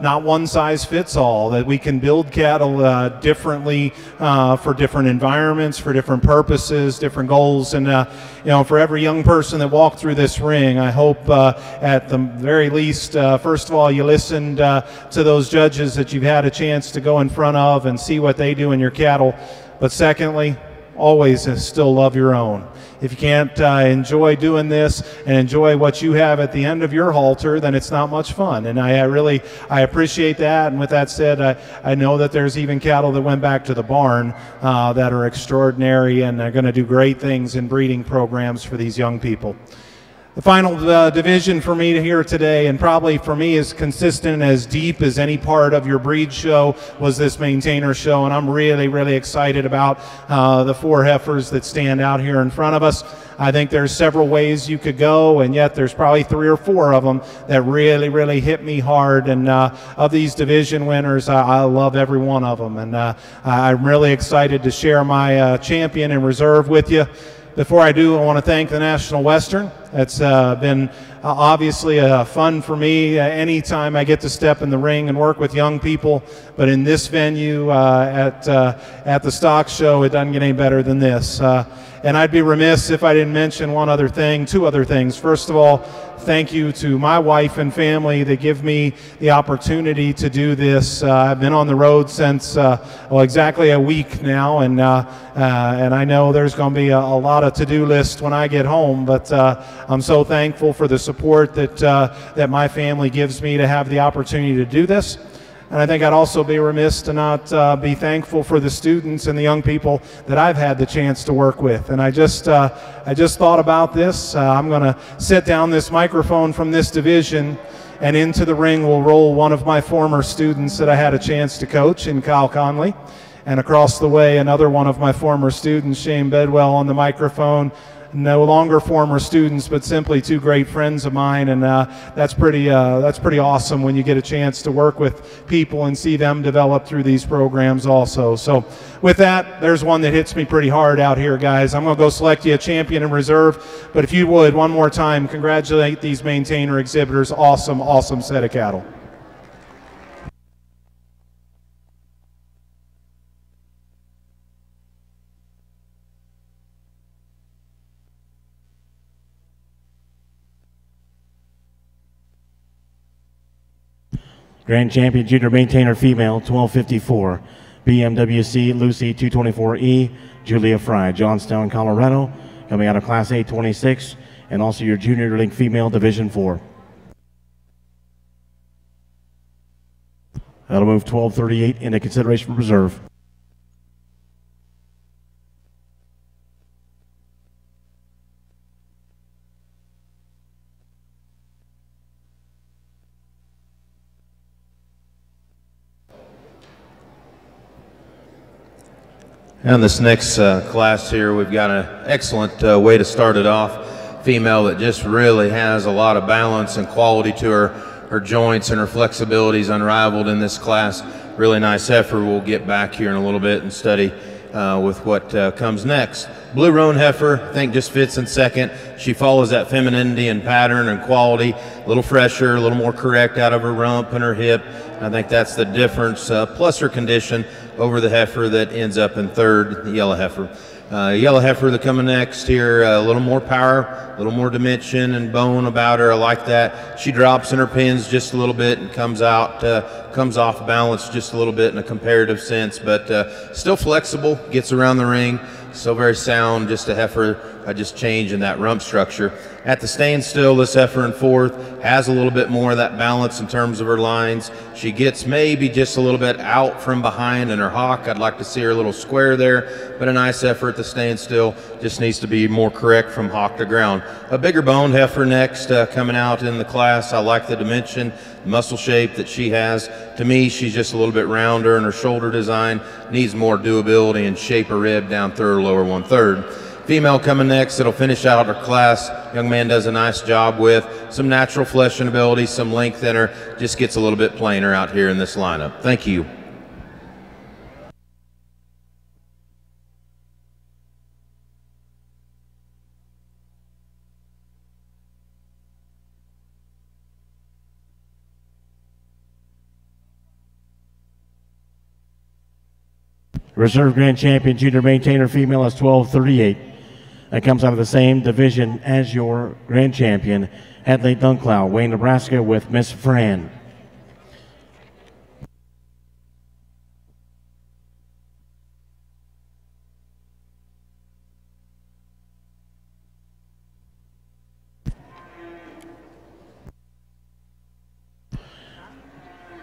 not one size fits all, that we can build cattle differently for different environments, for different purposes, different goals. And you know, for every young person that walked through this ring, I hope at the very least, first of all, you listened to those judges that you've had a chance to go in front of and see what they do in your cattle. But secondly, always still love your own. If you can't enjoy doing this and enjoy what you have at the end of your halter, then it's not much fun. And I appreciate that. And with that said, I know that there's even cattle that went back to the barn that are extraordinary and are going to do great things in breeding programs for these young people. The final division for me here today, and probably for me as consistent and as deep as any part of your breed show, was this maintainer show. And I'm really, really excited about the 4 heifers that stand out here in front of us. I think there's several ways you could go, and yet there's probably 3 or 4 of them that really, really hit me hard. And of these division winners, I love every one of them. And I'm really excited to share my champion in reserve with you. Before I do, I want to thank the National Western. It's been obviously fun for me anytime I get to step in the ring and work with young people. But in this venue at the stock show, it doesn't get any better than this. And I'd be remiss if I didn't mention 2 other things. First of all, thank you to my wife and family that give me the opportunity to do this. I've been on the road since well, exactly a week now, and I know there's going to be a lot of to-do lists when I get home, but I'm so thankful for the support that my family gives me to have the opportunity to do this. And I think I'd also be remiss to not be thankful for the students and the young people that I've had the chance to work with. And I just thought about this. I'm going to set down this microphone from this division, and into the ring will roll one of my former students that I had a chance to coach, in Kyle Conley. And across the way, another one of my former students, Shane Bedwell, on the microphone. No longer former students, but simply 2 great friends of mine, and that's pretty awesome when you get a chance to work with people and see them develop through these programs also. So with that, there's one that hits me pretty hard out here, guys. I'm going to go select you a champion in reserve, but if you would, one more time, congratulate these maintainer exhibitors. Awesome, awesome set of cattle. Grand Champion Junior Maintainer Female, 1254, BMWC Lucy 224E, Julia Fry, Johnstown, Colorado, coming out of Class A 26, and also your Junior Yearling Female Division 4. That'll move 1238 into consideration for reserve. And this next class here, we've got an excellent way to start it off. Female that just really has a lot of balance and quality to her. Her joints and her flexibility is unrivaled in this class. Really nice heifer. We'll get back here in a little bit and study with what comes next. Blue Roan heifer, I think just fits in second. She follows that femininity and pattern and quality. A little fresher, a little more correct out of her rump and her hip. I think that's the difference, plus her condition over the heifer that ends up in third, the yellow heifer. Yellow heifer that coming next here, a little more power, a little more dimension and bone about her. I like that. She drops in her pins just a little bit and comes off balance just a little bit in a comparative sense, but still flexible, gets around the ring, still very sound, just a heifer, just change in that rump structure. At the standstill, this heifer in fourth has a little bit more of that balance in terms of her lines. She gets maybe just a little bit out from behind in her hock. I'd like to see her a little square there, but a nice heifer at the standstill, just needs to be more correct from hock to ground. A bigger boned heifer next, coming out in the class. I like the dimension, muscle shape that she has. To me, she's just a little bit rounder, and her shoulder design needs more doability and shape her rib down through her lower 1/3. Female coming next, it'll finish out her class. Young man does a nice job with some natural fleshing ability, some length in her, just gets a little bit plainer out here in this lineup. Thank you. Reserve Grand Champion Junior Maintainer female is 1238. That comes out of the same division as your Grand Champion, Hadley Dunklow, Wayne, Nebraska, with Miss Fran.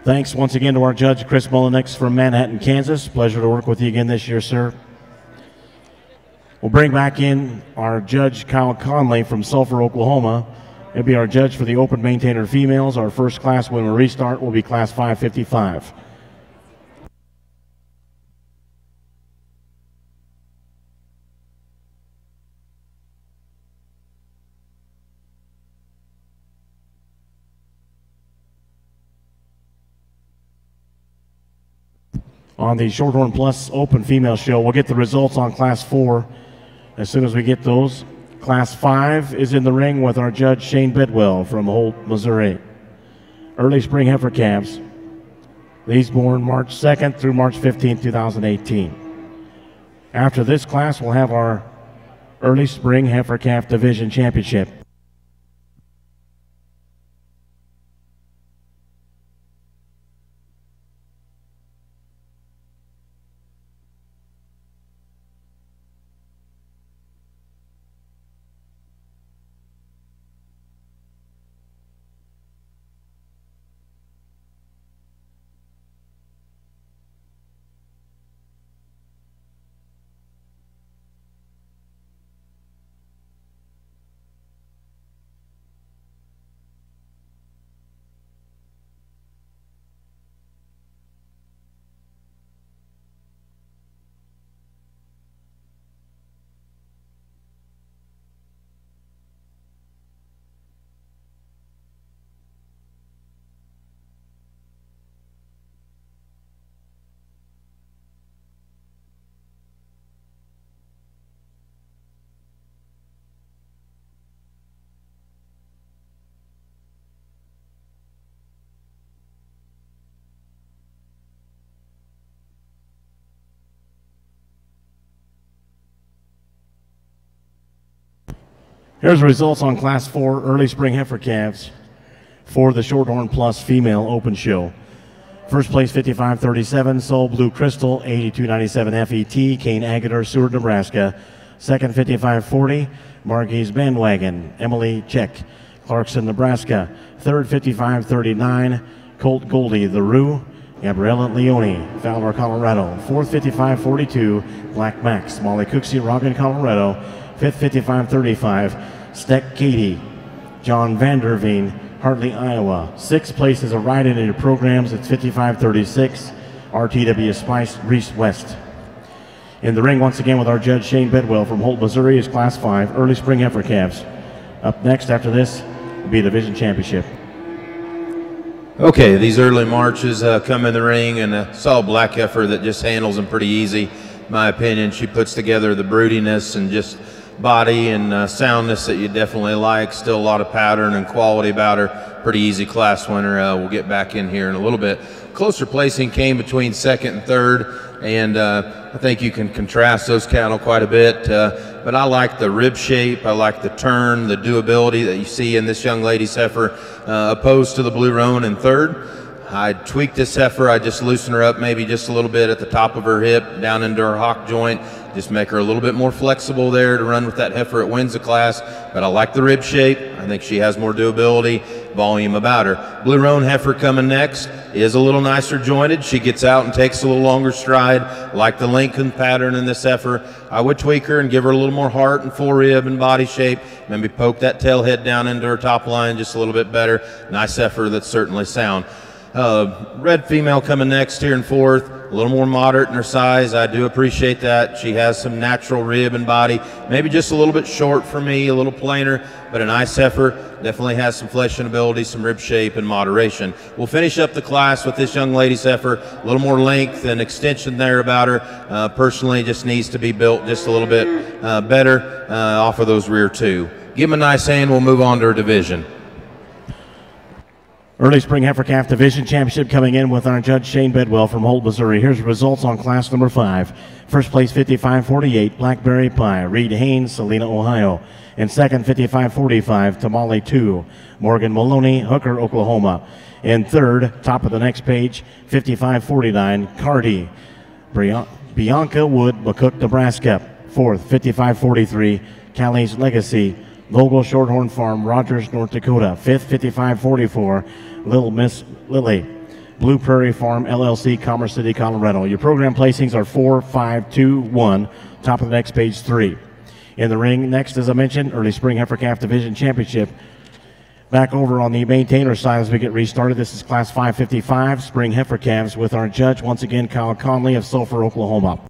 Thanks once again to our judge, Chris Mullenix from Manhattan, Kansas. Pleasure to work with you again this year, sir. We'll bring back in our judge, Kyle Conley from Sulphur, Oklahoma. He'll be our judge for the Open Maintainer females. Our first class when we restart will be Class 555. On the Shorthorn Plus Open Female Show, we'll get the results on Class 4 as soon as we get those. Class 5 is in the ring with our judge, Shane Bidwell from Holt, Missouri. Early spring heifer calves. These born March 2nd through March 15th, 2018. After this class, we'll have our early spring heifer calf division championship. Here's the results on Class 4 early spring heifer calves for the Shorthorn Plus Female Open Show. First place 5537, Soul Blue Crystal 8297 FET, Kane Agater, Seward, Nebraska. Second 5540, Margie's Bandwagon, Emily Check, Clarkson, Nebraska. Third 5539, Colt Goldie, The Roo, Gabriella Leone, Fowler, Colorado. Fourth 5542, Black Max, Molly Cooksey, Roggen, Colorado. Fifth 5535, Steck Katie, John Vanderveen, Hartley, Iowa. Sixth place is a ride-in into programs. It's 5536, RTW Spice, Reese West. In the ring once again with our judge Shane Bedwell from Holt, Missouri is Class 5 early spring heifer calves. Up next after this will be a division championship. Okay, these early marches come in the ring, and a solid black heifer that just handles them pretty easy. In my opinion, she puts together the broodiness and just body and soundness that you definitely like. Still a lot of pattern and quality about her. Pretty easy class winner. We'll get back in here in a little bit. Closer placing came between second and third, and I think you can contrast those cattle quite a bit. But I like the rib shape. I like the turn, the doability that you see in this young lady's heifer, opposed to the Blue Roan in third. I tweaked this heifer. I just loosened her up maybe just a little bit at the top of her hip, down into her hock joint. Just make her a little bit more flexible there to run with that heifer. It wins the class, but I like the rib shape. I think she has more doability, volume about her. Blue Roan heifer coming next is a little nicer jointed. She gets out and takes a little longer stride. Like the Lincoln pattern in this heifer, I would tweak her and give her a little more heart and full rib and body shape. Maybe poke that tail head down into her top line just a little bit better. Nice heifer that's certainly sound. Red female coming next here in fourth, a little more moderate in her size. I do appreciate that. She has some natural rib and body, maybe just a little bit short for me, a little plainer, but a nice heifer. Definitely has some fleshing ability, some rib shape and moderation. We'll finish up the class with this young lady's heifer, a little more length and extension there about her. Personally, just needs to be built just a little bit better off of those rear two. Give them a nice hand. We'll move on to her division. Early Spring Heifer Calf Division Championship coming in with our judge Shane Bedwell from Holt, Missouri. Here's the results on class number 5. First place 55-48, Blackberry Pie, Reed Haynes, Salina, Ohio. In second, 55-45, Tamale 2, Morgan Maloney, Hooker, Oklahoma. In third, top of the next page, 55-49, Cardi, Bianca Wood, McCook, Nebraska. Fourth, 55-43, Callie's Legacy, Vogel Shorthorn Farm, Rogers, North Dakota. Fifth, 55-44, Little Miss Lily, Blue Prairie Farm, LLC, Commerce City, Colorado. Your program placings are 4, 5, 2, 1. Top of the next page, 3. In the ring next, as I mentioned, Early Spring Heifer Calf Division Championship. Back over on the maintainer side as we get restarted. This is Class 555, Spring Heifer Calves, with our judge, once again, Kyle Conley of Sulphur, Oklahoma.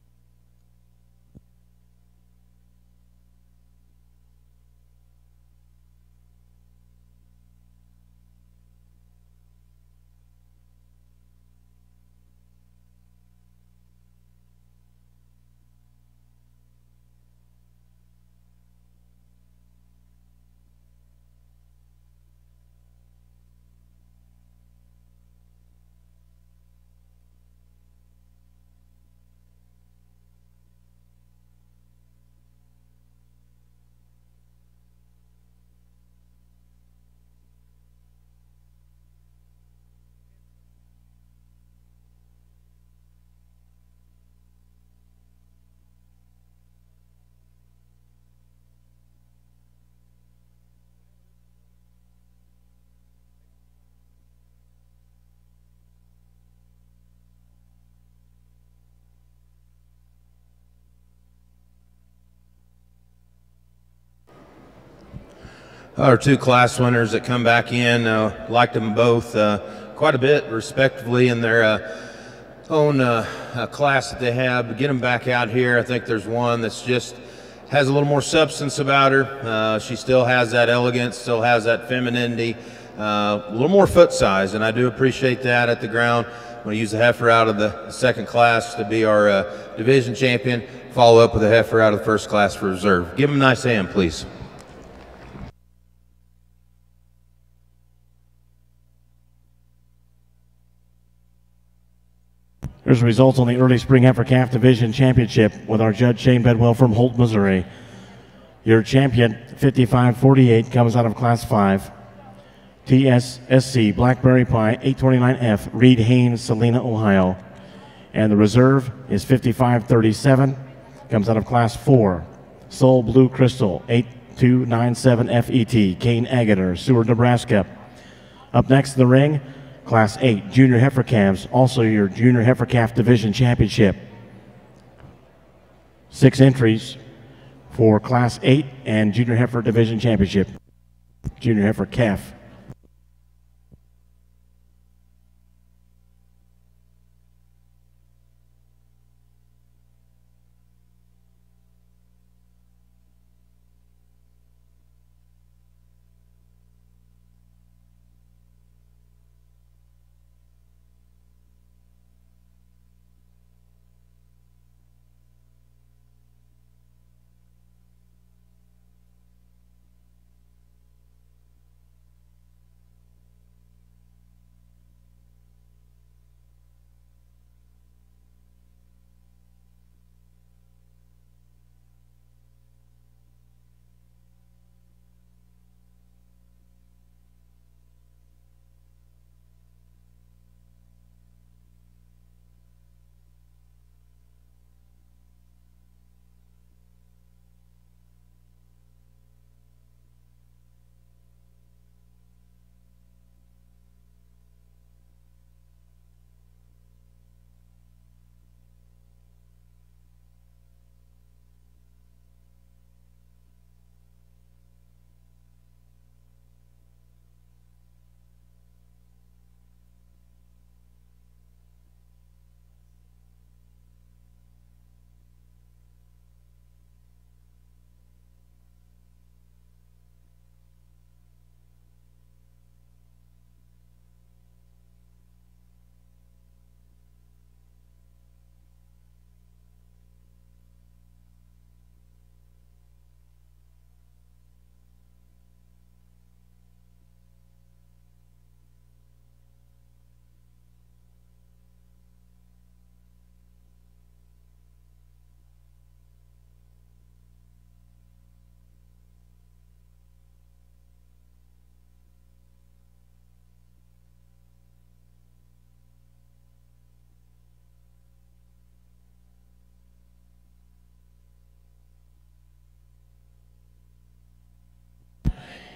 Our two class winners that come back in, liked them both quite a bit, respectively, in their own class that they have. But get them back out here. I think there's one that's just has a little more substance about her. She still has that elegance, still has that femininity, a little more foot size, and I do appreciate that at the ground. I'm going to use the heifer out of the second class to be our division champion, follow up with a heifer out of the first class for reserve. Give them a nice hand, please. Here's the results on the Early Spring Heifer Calf Division Championship with our judge Shane Bedwell from Holt, Missouri. Your champion, 55-48, comes out of Class 5. TSSC Blackberry Pie, 829F, Reed Haynes, Salina, Ohio. And the reserve is 55-37, comes out of Class 4. Soul Blue Crystal, 8297FET, Kane Agater, Seward, Nebraska. Up next in the ring, Class 8 Junior Heifer Calves, also your Junior Heifer Calf Division Championship. 6 entries for Class 8 and Junior Heifer Division Championship. Junior Heifer Calf.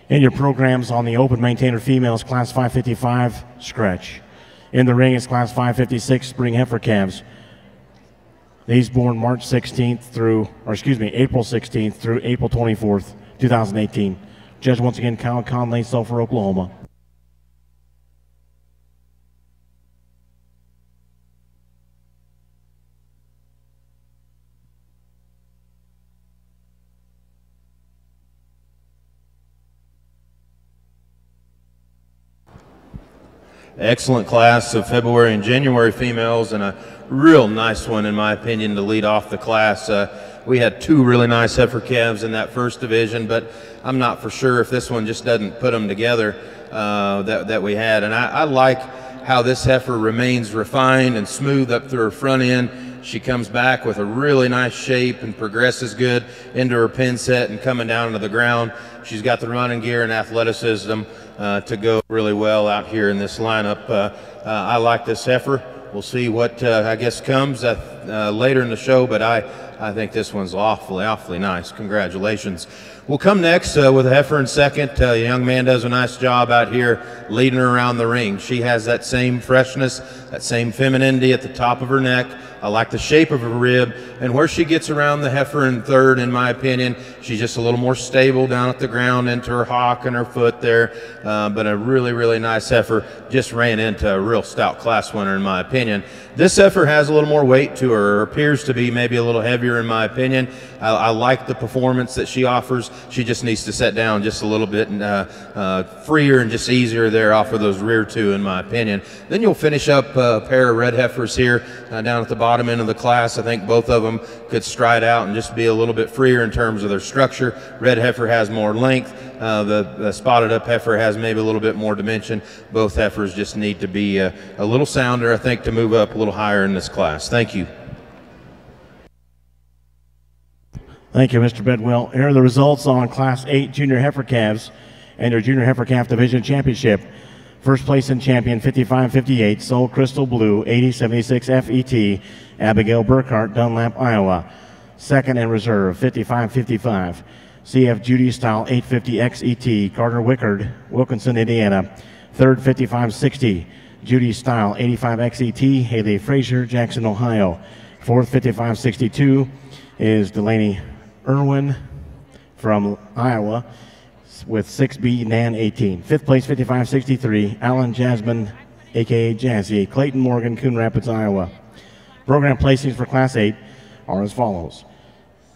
In your programs on the open maintainer females, class 555, scratch. In the ring is class 556, spring heifer calves. These born March 16th through, or excuse me, April 16th through April 24th, 2018. Judge once again, Kyle Conley, Sulphur, Oklahoma. Excellent class of February and January females, and a real nice one, in my opinion, to lead off the class. We had two really nice heifer calves in that first division, but I'm not for sure if this one just doesn't put them together that we had. And I like how this heifer remains refined and smooth up through her front end. She comes back with a really nice shape and progresses good into her pin set and coming down to the ground. She's got the running gear and athleticism to go really well out here in this lineup. I like this heifer. We'll see what I guess comes later in the show, but I think this one's awfully nice. Congratulations. We'll come next with a heifer in second. The young man does a nice job out here leading her around the ring. She has that same freshness, that same femininity at the top of her neck. I like the shape of her rib, and where she gets around the heifer in third, in my opinion, she's just a little more stable down at the ground into her hock and her foot there, but a really nice heifer. Just ran into a real stout class winner, in my opinion. This heifer has a little more weight to her, appears to be maybe a little heavier, in my opinion. I like the performance that she offers. She just needs to set down just a little bit and freer and just easier there off of those rear two, in my opinion. Then you'll finish up a pair of red heifers here down at the bottom end of the class. I think both of them could stride out and just be a little bit freer in terms of their structure. Red heifer has more length. The spotted up heifer has maybe a little bit more dimension. Both heifers just need to be a little sounder, I think, to move up a little higher in this class. Thank you. Thank you, Mr. Bedwell. Here are the results on Class 8 Junior Heifer Calves and their Junior Heifer Calf Division Championship. First place in champion, 55-58, Soul Crystal Blue, 80-76 FET, Abigail Burkhart, Dunlap, Iowa. Second in reserve, 55-55, CF Judy Style, 850 XET, Carter Wickard, Wilkinson, Indiana. Third, 55-60, Judy Style, 85 XET, Haley Frazier, Jackson, Ohio. Fourth, 55-62, is Delaney Irwin from Iowa with 6B Nan 18. Fifth place, 55-63, Alan Jasmine, aka Jazzy, Clayton Morgan, Coon Rapids, Iowa. Program placings for Class 8 are as follows.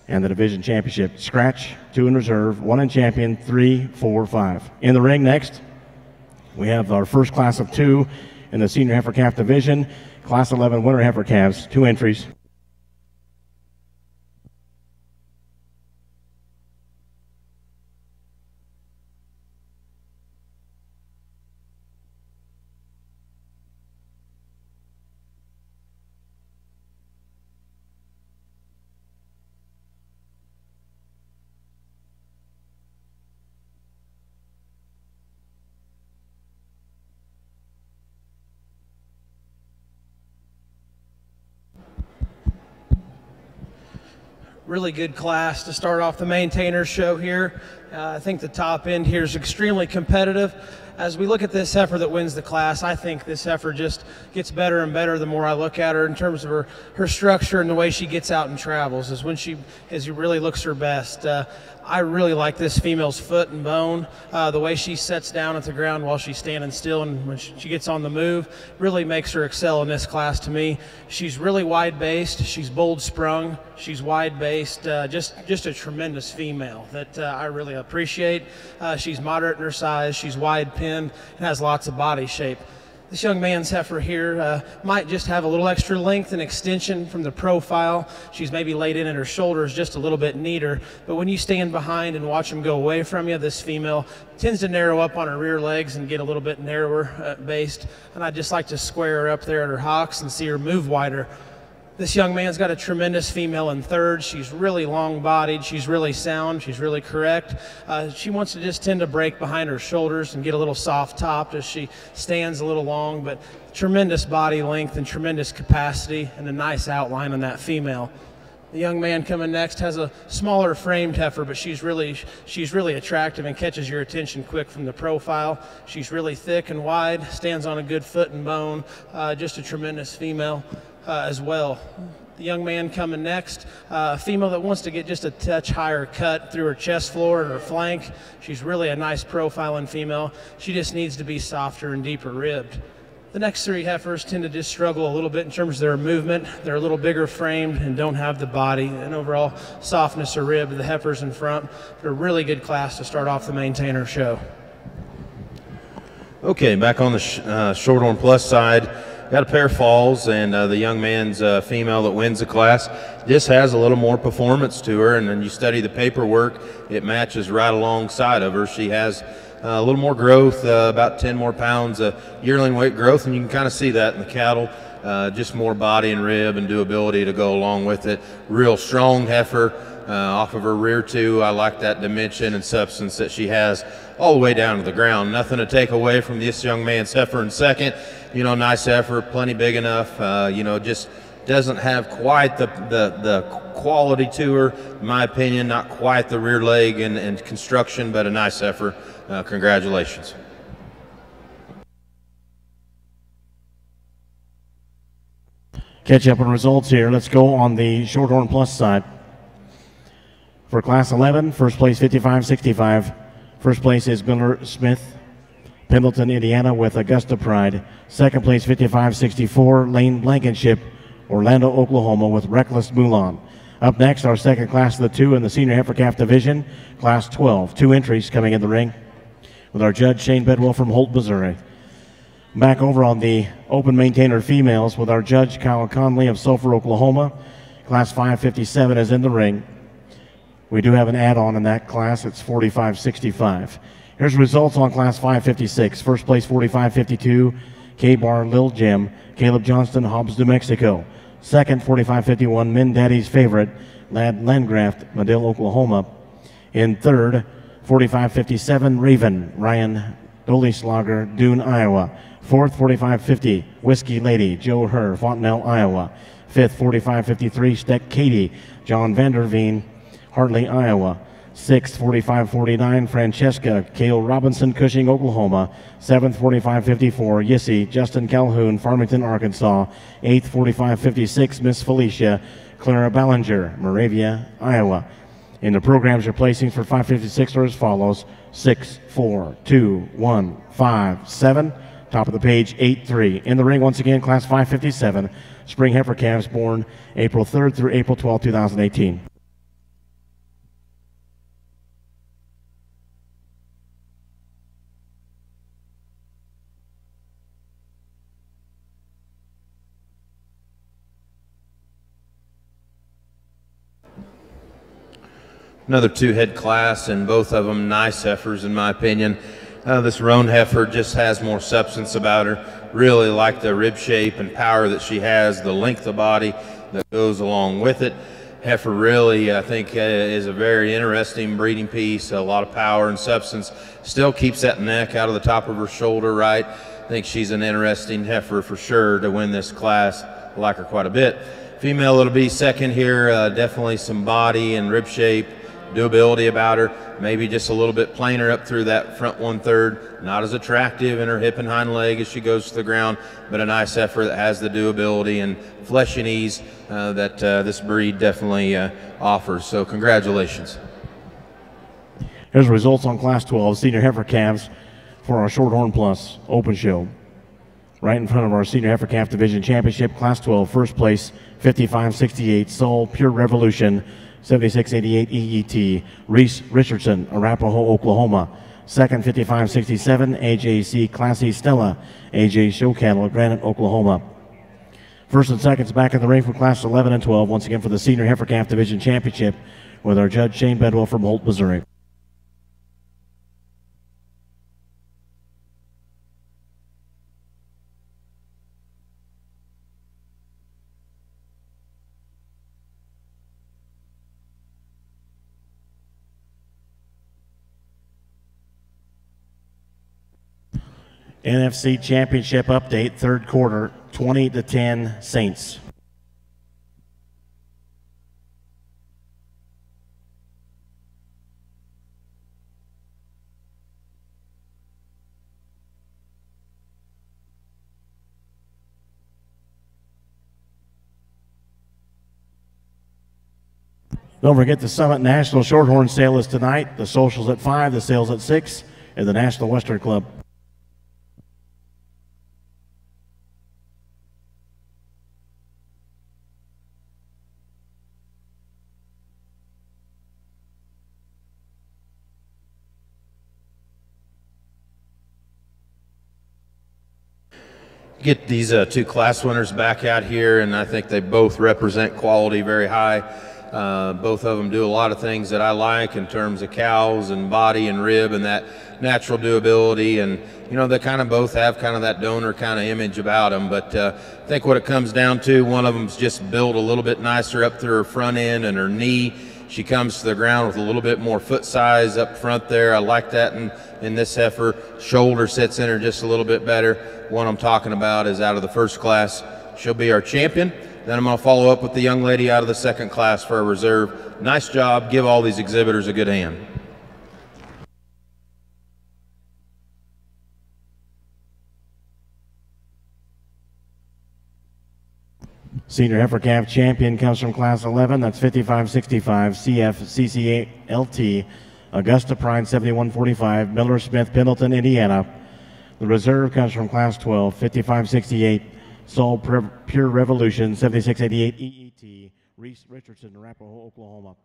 And the division championship, scratch, 2 in reserve, 1 in champion, 3, 4, 5. In the ring next, we have our first class of 2 in the senior heifer calf division, Class 11 winter heifer calves, 2 entries. Really good class to start off the maintainer show here. I think the top end here is extremely competitive. As we look at this heifer that wins the class, I think this heifer just gets better and better the more I look at her in terms of her structure and the way she gets out and travels is when she really looks her best. I really like this female's foot and bone, the way she sets down at the ground while she's standing still, and when she gets on the move, really makes her excel in this class to me. She's really wide-based, she's bold-sprung, she's wide-based, just a tremendous female that I really appreciate. She's moderate in her size, she's wide-pinned, and has lots of body shape. This young man's heifer here might just have a little extra length and extension from the profile. She's maybe laid in at her shoulders just a little bit neater, but when you stand behind and watch them go away from you, this female tends to narrow up on her rear legs and get a little bit narrower based, and I'd just like to square her up there at her hocks and see her move wider. This young man's got a tremendous female in third. She's really long-bodied. She's really sound. She's really correct. She wants to just tend to break behind her shoulders and get a little soft-topped as she stands a little long, but tremendous body length and tremendous capacity and a nice outline on that female. The young man coming next has a smaller framed heifer, but she's really attractive and catches your attention quick from the profile. She's really thick and wide, stands on a good foot and bone, just a tremendous female as well. The young man coming next, a female that wants to get just a touch higher cut through her chest floor and her flank. She's really a nice profiling female. She just needs to be softer and deeper ribbed. The next three heifers tend to just struggle a little bit in terms of their movement. They're a little bigger framed and don't have the body and overall softness of rib of the heifers in front. They're a really good class to start off the Maintainer show. Okay, back on the Shorthorn Plus side, got a pair of falls, and the young man's female that wins the class just has a little more performance to her, and then you study the paperwork, it matches right alongside of her. She has a little more growth, about 10 more pounds yearling weight growth, and you can kind of see that in the cattle. Just more body and rib and durability to go along with it. Real strong heifer off of her rear too. I like that dimension and substance that she has all the way down to the ground. Nothing to take away from this young man's heifer in second. You know, nice heifer, plenty big enough. You know, just doesn't have quite the quality to her, in my opinion. Not quite the rear leg and construction, but a nice heifer. Congratulations. Catch up on results here. Let's go on the Shorthorn Plus side. For Class 11, first place 55-65. First place is Miller Smith, Pendleton, Indiana with Augusta Pride. Second place 55-64, Lane Blankenship, Orlando, Oklahoma with Reckless Mulan. Up next, our second class of the two in the Senior Heifer Calf Division, Class 12. 2 entries coming in the ring with our judge Shane Bedwell from Holt, Missouri. Back over on the Open Maintainer females with our judge Kyle Conley of Sulphur, Oklahoma. Class 557 is in the ring. We do have an add-on in that class. It's 45-65. Here's results on Class 556. First place 45-52, K-Bar Lil Jim, Caleb Johnston, Hobbs, New Mexico. Second 45-51, Min Daddy's favorite, Lad Landgraft, Medill, Oklahoma. In third 45-57, Raven, Ryan Doleslager, Dune, Iowa. Fourth 45-50, Whiskey Lady, Joe Herr, Fontenelle, Iowa. Fifth 45-53, Steck Katie, John Vanderveen, Hartley, Iowa. Sixth 45-49, Francesca Cale Robinson, Cushing, Oklahoma. Seventh 45-54, Yissy Justin Calhoun, Farmington, Arkansas. Eighth 45-56, Miss Felicia Clara Ballinger, Moravia, Iowa. In the programs you're placing for 556 are as follows: 6, 4, 2, 1, 5, 7. Top of the page, 8, 3. In the ring once again, Class 557, Spring Heifer Calves born April 3rd through April 12, 2018. Another 2-head class, and both of them nice heifers in my opinion. This roan heifer just has more substance about her. Really like the rib shape and power that she has, the length of body that goes along with it. Heifer really, I think, is a very interesting breeding piece, a lot of power and substance. Still keeps that neck out of the top of her shoulder right. I think she's an interesting heifer for sure to win this class. I like her quite a bit. Female, it'll be second here, definitely some body and rib shape, durability about her, maybe just a little bit plainer up through that front 1/3, not as attractive in her hip and hind leg as she goes to the ground, but a nice heifer that has the durability and flesh and ease that this breed definitely offers. So congratulations. Here's the results on Class 12 Senior Heifer Calves for our Shorthorn Plus Open Show. Right in front of our Senior Heifer Calf Division Championship, Class 12, first place 55-68, Soul Pure Revolution, 7688 EET, Reese Richardson, Arapahoe, Oklahoma. Second, 55-67, AJC Classy Stella, AJ Show Cattle, Granite, Oklahoma. First and seconds back in the ring for Class 11 and 12, once again for the Senior Heifer Calf Division Championship with our judge Shane Bedwell from Holt, Missouri. NFC Championship update, third quarter, 20-10 Saints. Don't forget the Summit National Shorthorn Sale is tonight. The social's at 5, the sale's at 6 at the National Western Club. Get these two class winners back out here, and I think they both represent quality very high. Both of them do a lot of things that I like in terms of cows and body and rib and that natural doability, and you know, they kind of both have kind of that donor kind of image about them. But I think what it comes down to, one of them's just built a little bit nicer up through her front end and her knee. She comes to the ground with a little bit more foot size up front there. I like that in this heifer. Shoulder sits in her just a little bit better. One I'm talking about is out of the first class. She'll be our champion. Then I'm going to follow up with the young lady out of the second class for a reserve. Nice job. Give all these exhibitors a good hand. Senior heifer calf champion comes from class 11. That's 5565 CF CCA LT Augusta Pride 7145 Miller Smith Pendleton, Indiana. The reserve comes from class 12 5568 Sol Pure Revolution 7688 EET Reese Richardson, Arapahoe, Oklahoma.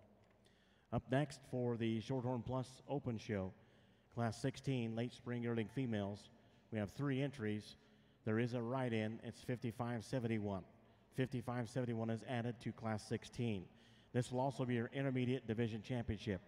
Up next for the Shorthorn Plus Open Show, class 16 late spring yearling females. We have 3 entries. There is a write-in. It's 5571. 5571 is added to class 16. This will also be your intermediate division championship.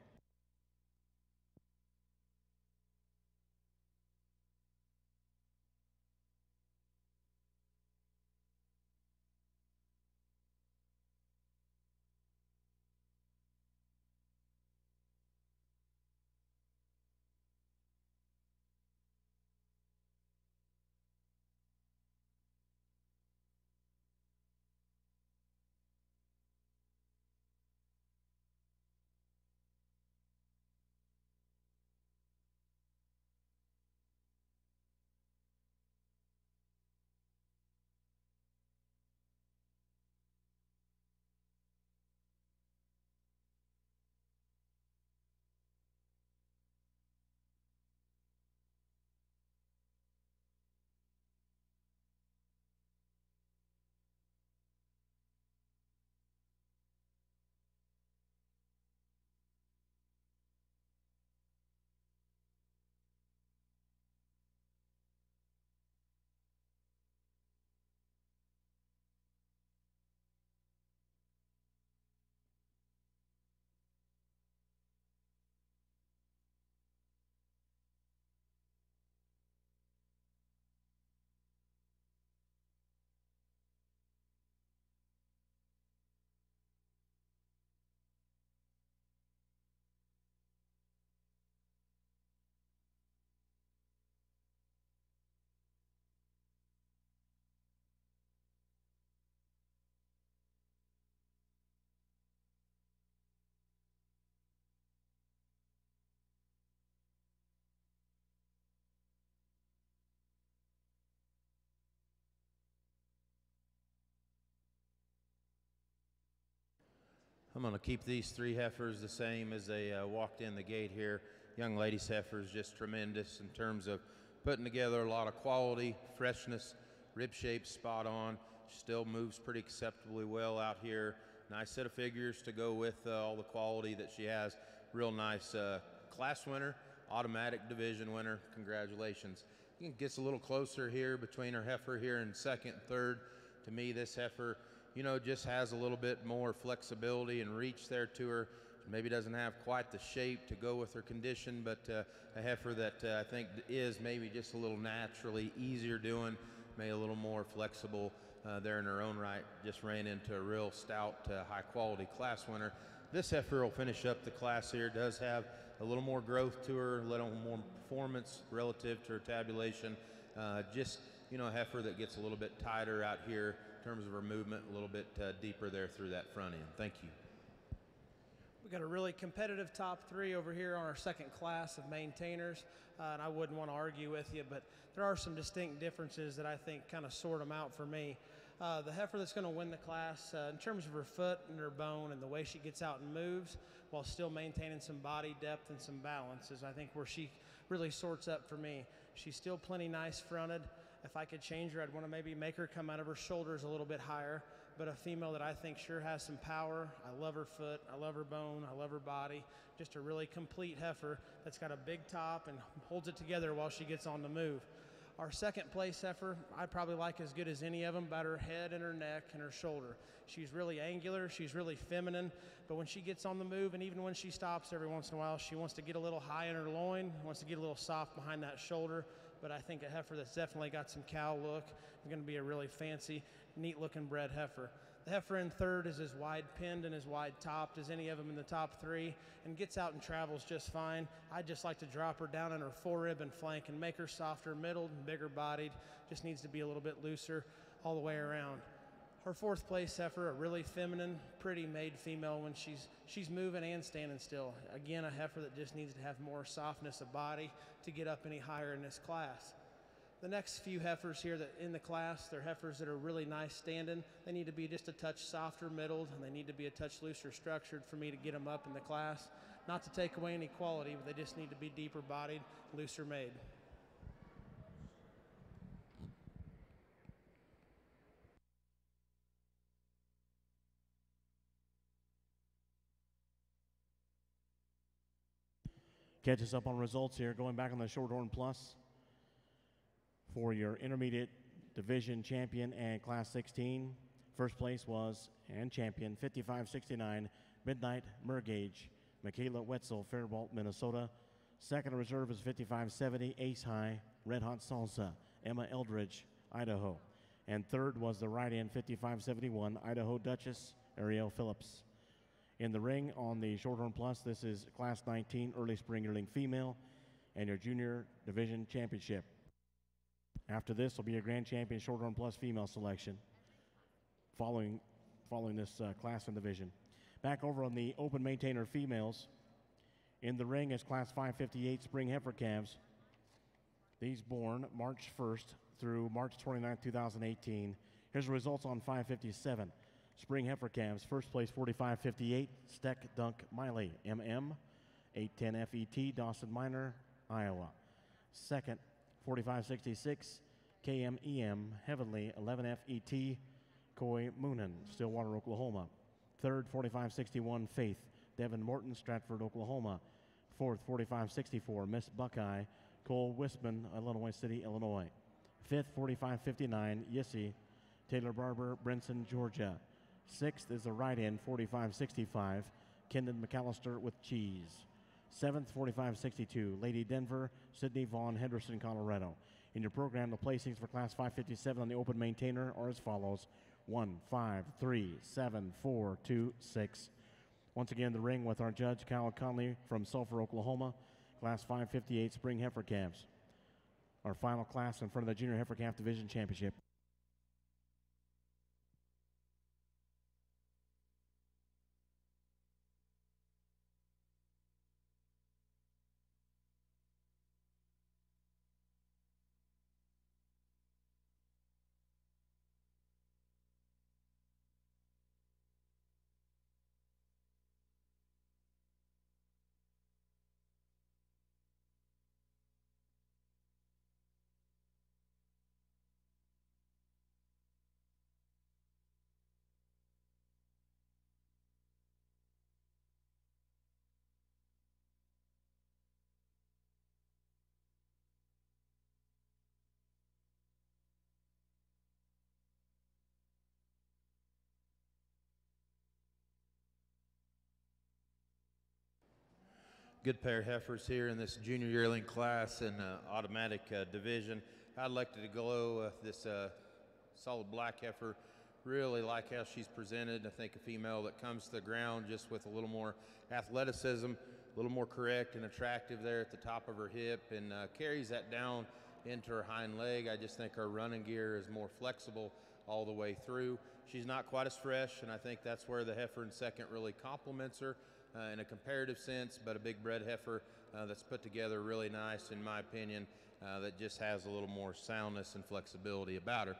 I'm going to keep these 3 heifers the same as they walked in the gate here. Young lady's heifer is just tremendous in terms of putting together a lot of quality, freshness, rib shape spot on. She still moves pretty acceptably well out here. Nice set of figures to go with all the quality that she has. Real nice class winner, automatic division winner. Congratulations. Gets a little closer here between her heifer here in second and third. To me, this heifer, you know, just has a little bit more flexibility and reach there to her. Maybe doesn't have quite the shape to go with her condition, but a heifer that I think is maybe just a little naturally easier doing, maybe a little more flexible there in her own right. Just ran into a real stout, high quality class winner. This heifer will finish up the class here. Does have a little more growth to her, a little more performance relative to her tabulation. Just, you know, a heifer that gets a little bit tighter out here in terms of her movement, a little bit deeper there through that front end. Thank you. We've got a really competitive top 3 over here on our second class of maintainers, and I wouldn't want to argue with you, but there are some distinct differences that I think kind of sort them out for me. The heifer that's going to win the class, in terms of her foot and her bone and the way she gets out and moves, while still maintaining some body depth and some balance, is I think where she really sorts up for me. She's still plenty nice fronted. If I could change her, I'd want to maybe make her come out of her shoulders a little bit higher, but a female that I think sure has some power. I love her foot, I love her bone, I love her body. Just a really complete heifer that's got a big top and holds it together while she gets on the move. Our second place heifer, I probably like as good as any of them, about her head and her neck and her shoulder. She's really angular, she's really feminine, but when she gets on the move, and even when she stops every once in a while, she wants to get a little high in her loin, wants to get a little soft behind that shoulder. But I think a heifer that's definitely got some cow look is going to be a really fancy, neat-looking bred heifer. The heifer in third is as wide-pinned and as wide-topped as any of them in the top three, and gets out and travels just fine. I'd just like to drop her down on her forerib and flank and make her softer middled and bigger bodied. Just needs to be a little bit looser all the way around. Her fourth place heifer, a really feminine, pretty made female when she's moving and standing still. Again, a heifer that just needs to have more softness of body to get up any higher in this class. The next few heifers here that in the class, they're heifers that are really nice standing. They need to be just a touch softer middled, and they need to be a touch looser structured for me to get them up in the class. Not to take away any quality, but they just need to be deeper bodied, looser made. Catch us up on results here. Going back on the Shorthorn Plus for your intermediate division champion and class 16. First place was, and champion, 5569 Midnight Mergage, Michaela Wetzel, Faribault, Minnesota. Second reserve is 5570 Ace High, Red Hot Salsa, Emma Eldridge, Idaho. And third was the right-in 5571 Idaho Duchess, Ariel Phillips. In the ring on the Shorthorn Plus, this is Class 19 Early Spring Yearling Female and your Junior Division Championship. After this will be your Grand Champion Shorthorn Plus Female selection following this class and division. Back over on the Open Maintainer Females, in the ring is Class 558 Spring Heifer Calves. These born March 1st through March 29th, 2018. Here's the results on 557. Spring Heifer Calves, first place 4558, Steck Dunk Miley, MM, 810 FET, Dawson Minor, Iowa. Second, 4566, KMEM, Heavenly, 11 FET, Coy Moonen, Stillwater, Oklahoma. Third, 4561, Faith, Devin Morton, Stratford, Oklahoma. Fourth, 4564, Miss Buckeye, Cole Wisman, Illinois City, Illinois. Fifth, 4559, Yissy, Taylor Barber, Brinson, Georgia. Sixth is the right-in, 4565, Kendon McAllister with Cheese. Seventh, 4562, Lady Denver, Sydney Vaughn, Henderson, Colorado. In your program, the placings for Class 557 on the Open Maintainer are as follows: 1, 5, 3, 7, 4, 2, 6. Once again, the ring with our judge, Kyle Conley from Sulphur, Oklahoma, Class 558 Spring Heifer Calves. Our final class in front of the Junior Heifer Calf Division Championship. Good pair of heifers here in this junior yearling class in automatic division. I'd like to go this solid black heifer. Really like how she's presented. I think a female that comes to the ground just with a little more athleticism, a little more correct and attractive there at the top of her hip, and carries that down into her hind leg. I just think her running gear is more flexible all the way through. She's not quite as fresh, and I think that's where the heifer in second really complements her in a comparative sense, but a big bred heifer that's put together really nice, in my opinion, that just has a little more soundness and flexibility about her.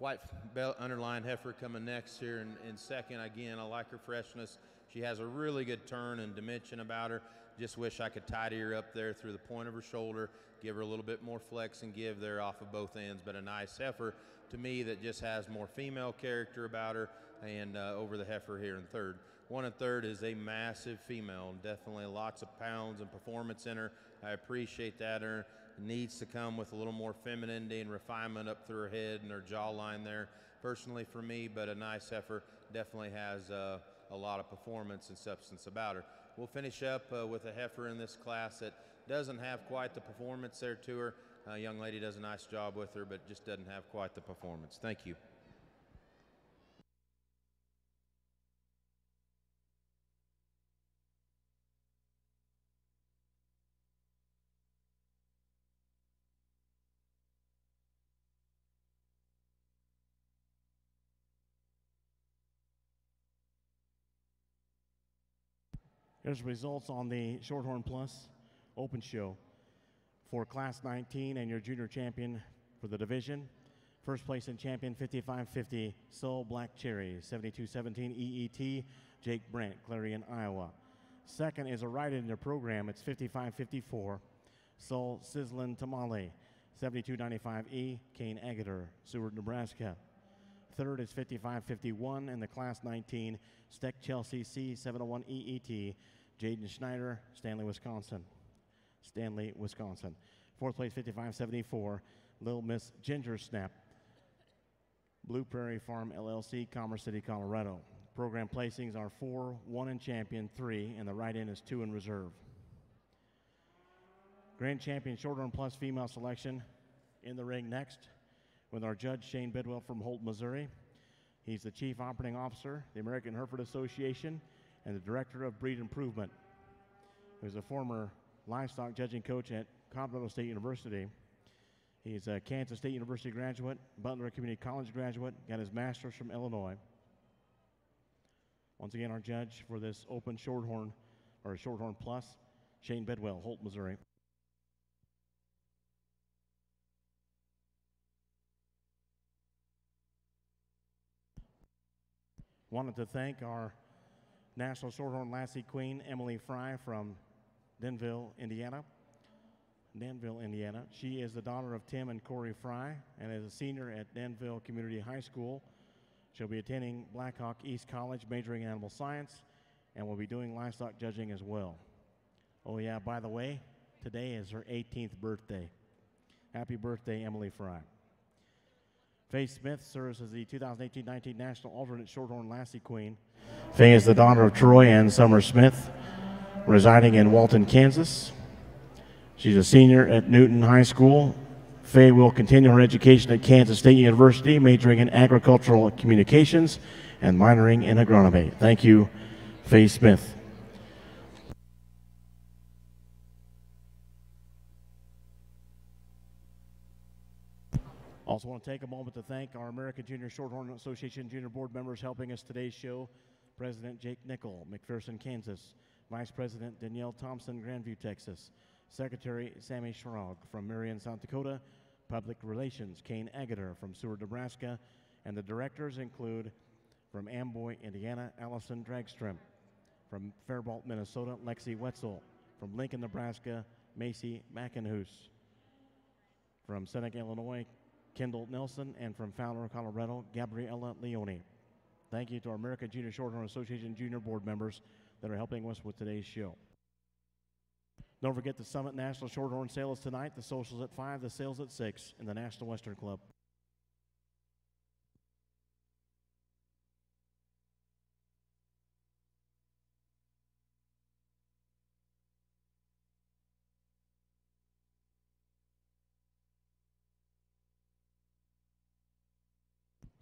white belt underlined heifer coming next here in second. Again, I like her freshness. She has a really good turn and dimension about her. Just wish I could tidy her up there through the point of her shoulder, give her a little bit more flex and give there off of both ends. But a nice heifer to me that just has more female character about her, and over the heifer here in third. 1 1/3 is a massive female, definitely lots of pounds and performance in her. I appreciate that. Her needs to come with a little more femininity and refinement up through her head and her jawline there, personally for me, but a nice heifer definitely has a lot of performance and substance about her. We'll finish up with a heifer in this class that doesn't have quite the performance there to her. Young lady does a nice job with her, but just doesn't have quite the performance. Thank you. Here's the results on the Shorthorn Plus Open Show for Class 19 and your junior champion for the division. First place in champion 55-50, Soul Black Cherry, 72-17 EET, Jake Brandt, Clarion, Iowa. Second is a ride in their program. It's 55-54, Soul Sizzlin' Tamale, 72-95E, Kane Agater, Seward, Nebraska. Third is 55-51 in the Class 19, Steck Chelsea C, 701 EET, Jaden Schneider, Stanley, Wisconsin. Fourth place, 55-74, Little Miss Ginger Snap, Blue Prairie Farm LLC, Commerce City, Colorado. Program placings are 4, 1 in champion, 3, and the write-in is 2 in reserve. Grand champion Shorthorn Plus female selection in the ring next with our judge Shane Bidwell from Holt, Missouri. He's the Chief Operating Officer, the American Hereford Association, and the Director of Breed Improvement. He was a former livestock judging coach at Colorado State University. He's a Kansas State University graduate, Butler Community College graduate, got his master's from Illinois. Once again, our judge for this Open Shorthorn, or Shorthorn Plus, Shane Bidwell, Holt, Missouri. Wanted to thank our National Shorthorn Lassie Queen, Emily Fry from Danville, Indiana. She is the daughter of Tim and Corey Fry and is a senior at Danville Community High School. She'll be attending Blackhawk East College, majoring in animal science, and will be doing livestock judging as well. Oh yeah, by the way, today is her 18th birthday. Happy birthday, Emily Fry. Faye Smith serves as the 2018-19 National Alternate Shorthorn Lassie Queen. Faye is the daughter of Troy and Summer Smith, residing in Walton, Kansas. She's a senior at Newton High School. Faye will continue her education at Kansas State University, majoring in agricultural communications and minoring in agronomy. Thank you, Faye Smith. Also want to take a moment to thank our American Junior Shorthorn Association Junior Board members helping us today's show. President Jake Nickel, McPherson, Kansas. Vice President Danielle Thompson, Grandview, Texas. Secretary Sammy Schrog from Marion, South Dakota. Public Relations Kane Agater from Seward, Nebraska. And the directors include from Amboy, Indiana, Allison Dragstrom. From Faribault, Minnesota, Lexi Wetzel. From Lincoln, Nebraska, Macy McInhoose. From Seneca, Illinois, Kendall Nelson, and from Fowler, Colorado, Gabriella Leone. Thank you to our American Junior Shorthorn Association Junior Board members that are helping us with today's show. Don't forget the Summit National Shorthorn Sale is tonight. The socials at 5, the sales at 6 in the National Western Club.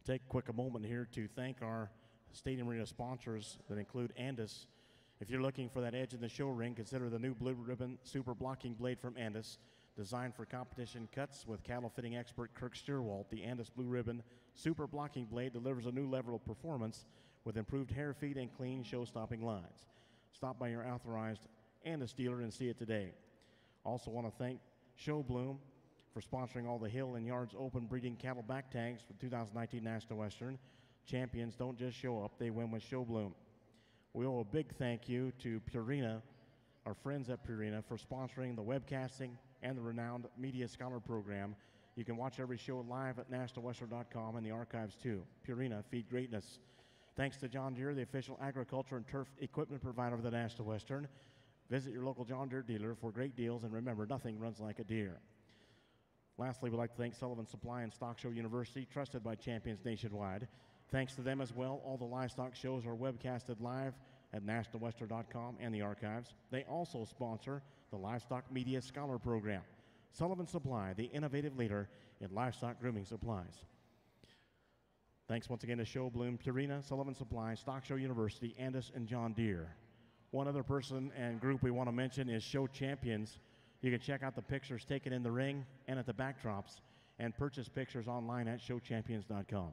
Take a quick moment here to thank our Stadium Arena sponsors that include Andis. If you're looking for that edge in the show ring, consider the new Blue Ribbon Super Blocking Blade from Andis. Designed for competition cuts with cattle fitting expert Kirk Steerwalt, the Andis Blue Ribbon Super Blocking Blade delivers a new level of performance with improved hair feed and clean show-stopping lines. Stop by your authorized Andis dealer and see it today. Also want to thank Show Bloom for sponsoring all the Hill and Yards Open breeding cattle back tags for 2019 National Western. Champions don't just show up, they win with show bloom. We owe a big thank you to Purina, our friends at Purina, for sponsoring the webcasting and the renowned Media Scholar Program. You can watch every show live at nationalwestern.com and the archives too. Purina, feed greatness. Thanks to John Deere, the official agriculture and turf equipment provider of the National Western. Visit your local John Deere dealer for great deals, and remember, nothing runs like a deer. Lastly, we'd like to thank Sullivan Supply and Stock Show University, trusted by champions nationwide. Thanks to them as well, all the livestock shows are webcasted live at nationalwestern.com and the archives. They also sponsor the Livestock Media Scholar Program. Sullivan Supply, the innovative leader in livestock grooming supplies. Thanks once again to Show Bloom, Purina, Sullivan Supply, Stock Show University, Andis, and John Deere. One other person and group we want to mention is Show Champions. You can check out the pictures taken in the ring and at the backdrops and purchase pictures online at showchampions.com.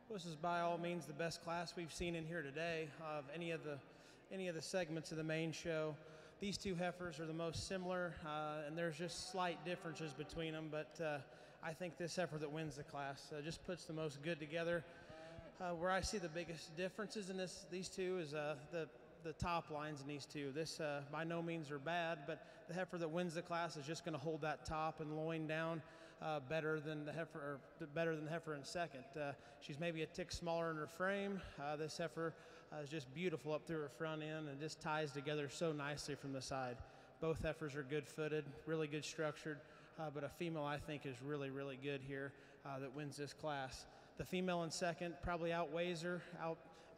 This is by all means the best class we've seen in here today of any of the segments of the main show. These two heifers are the most similar, and there's just slight differences between them, but I think this heifer that wins the class just puts the most good together. Where I see the biggest differences in these two is the top lines in these two. This by no means are bad, but the heifer that wins the class is just going to hold that top and loin down better than the heifer in second. She's maybe a tick smaller in her frame. This heifer is just beautiful up through her front end and just ties together so nicely from the side. Both heifers are good-footed, really good structured, but a female I think is really, really good here that wins this class. The female in second probably outweighs her,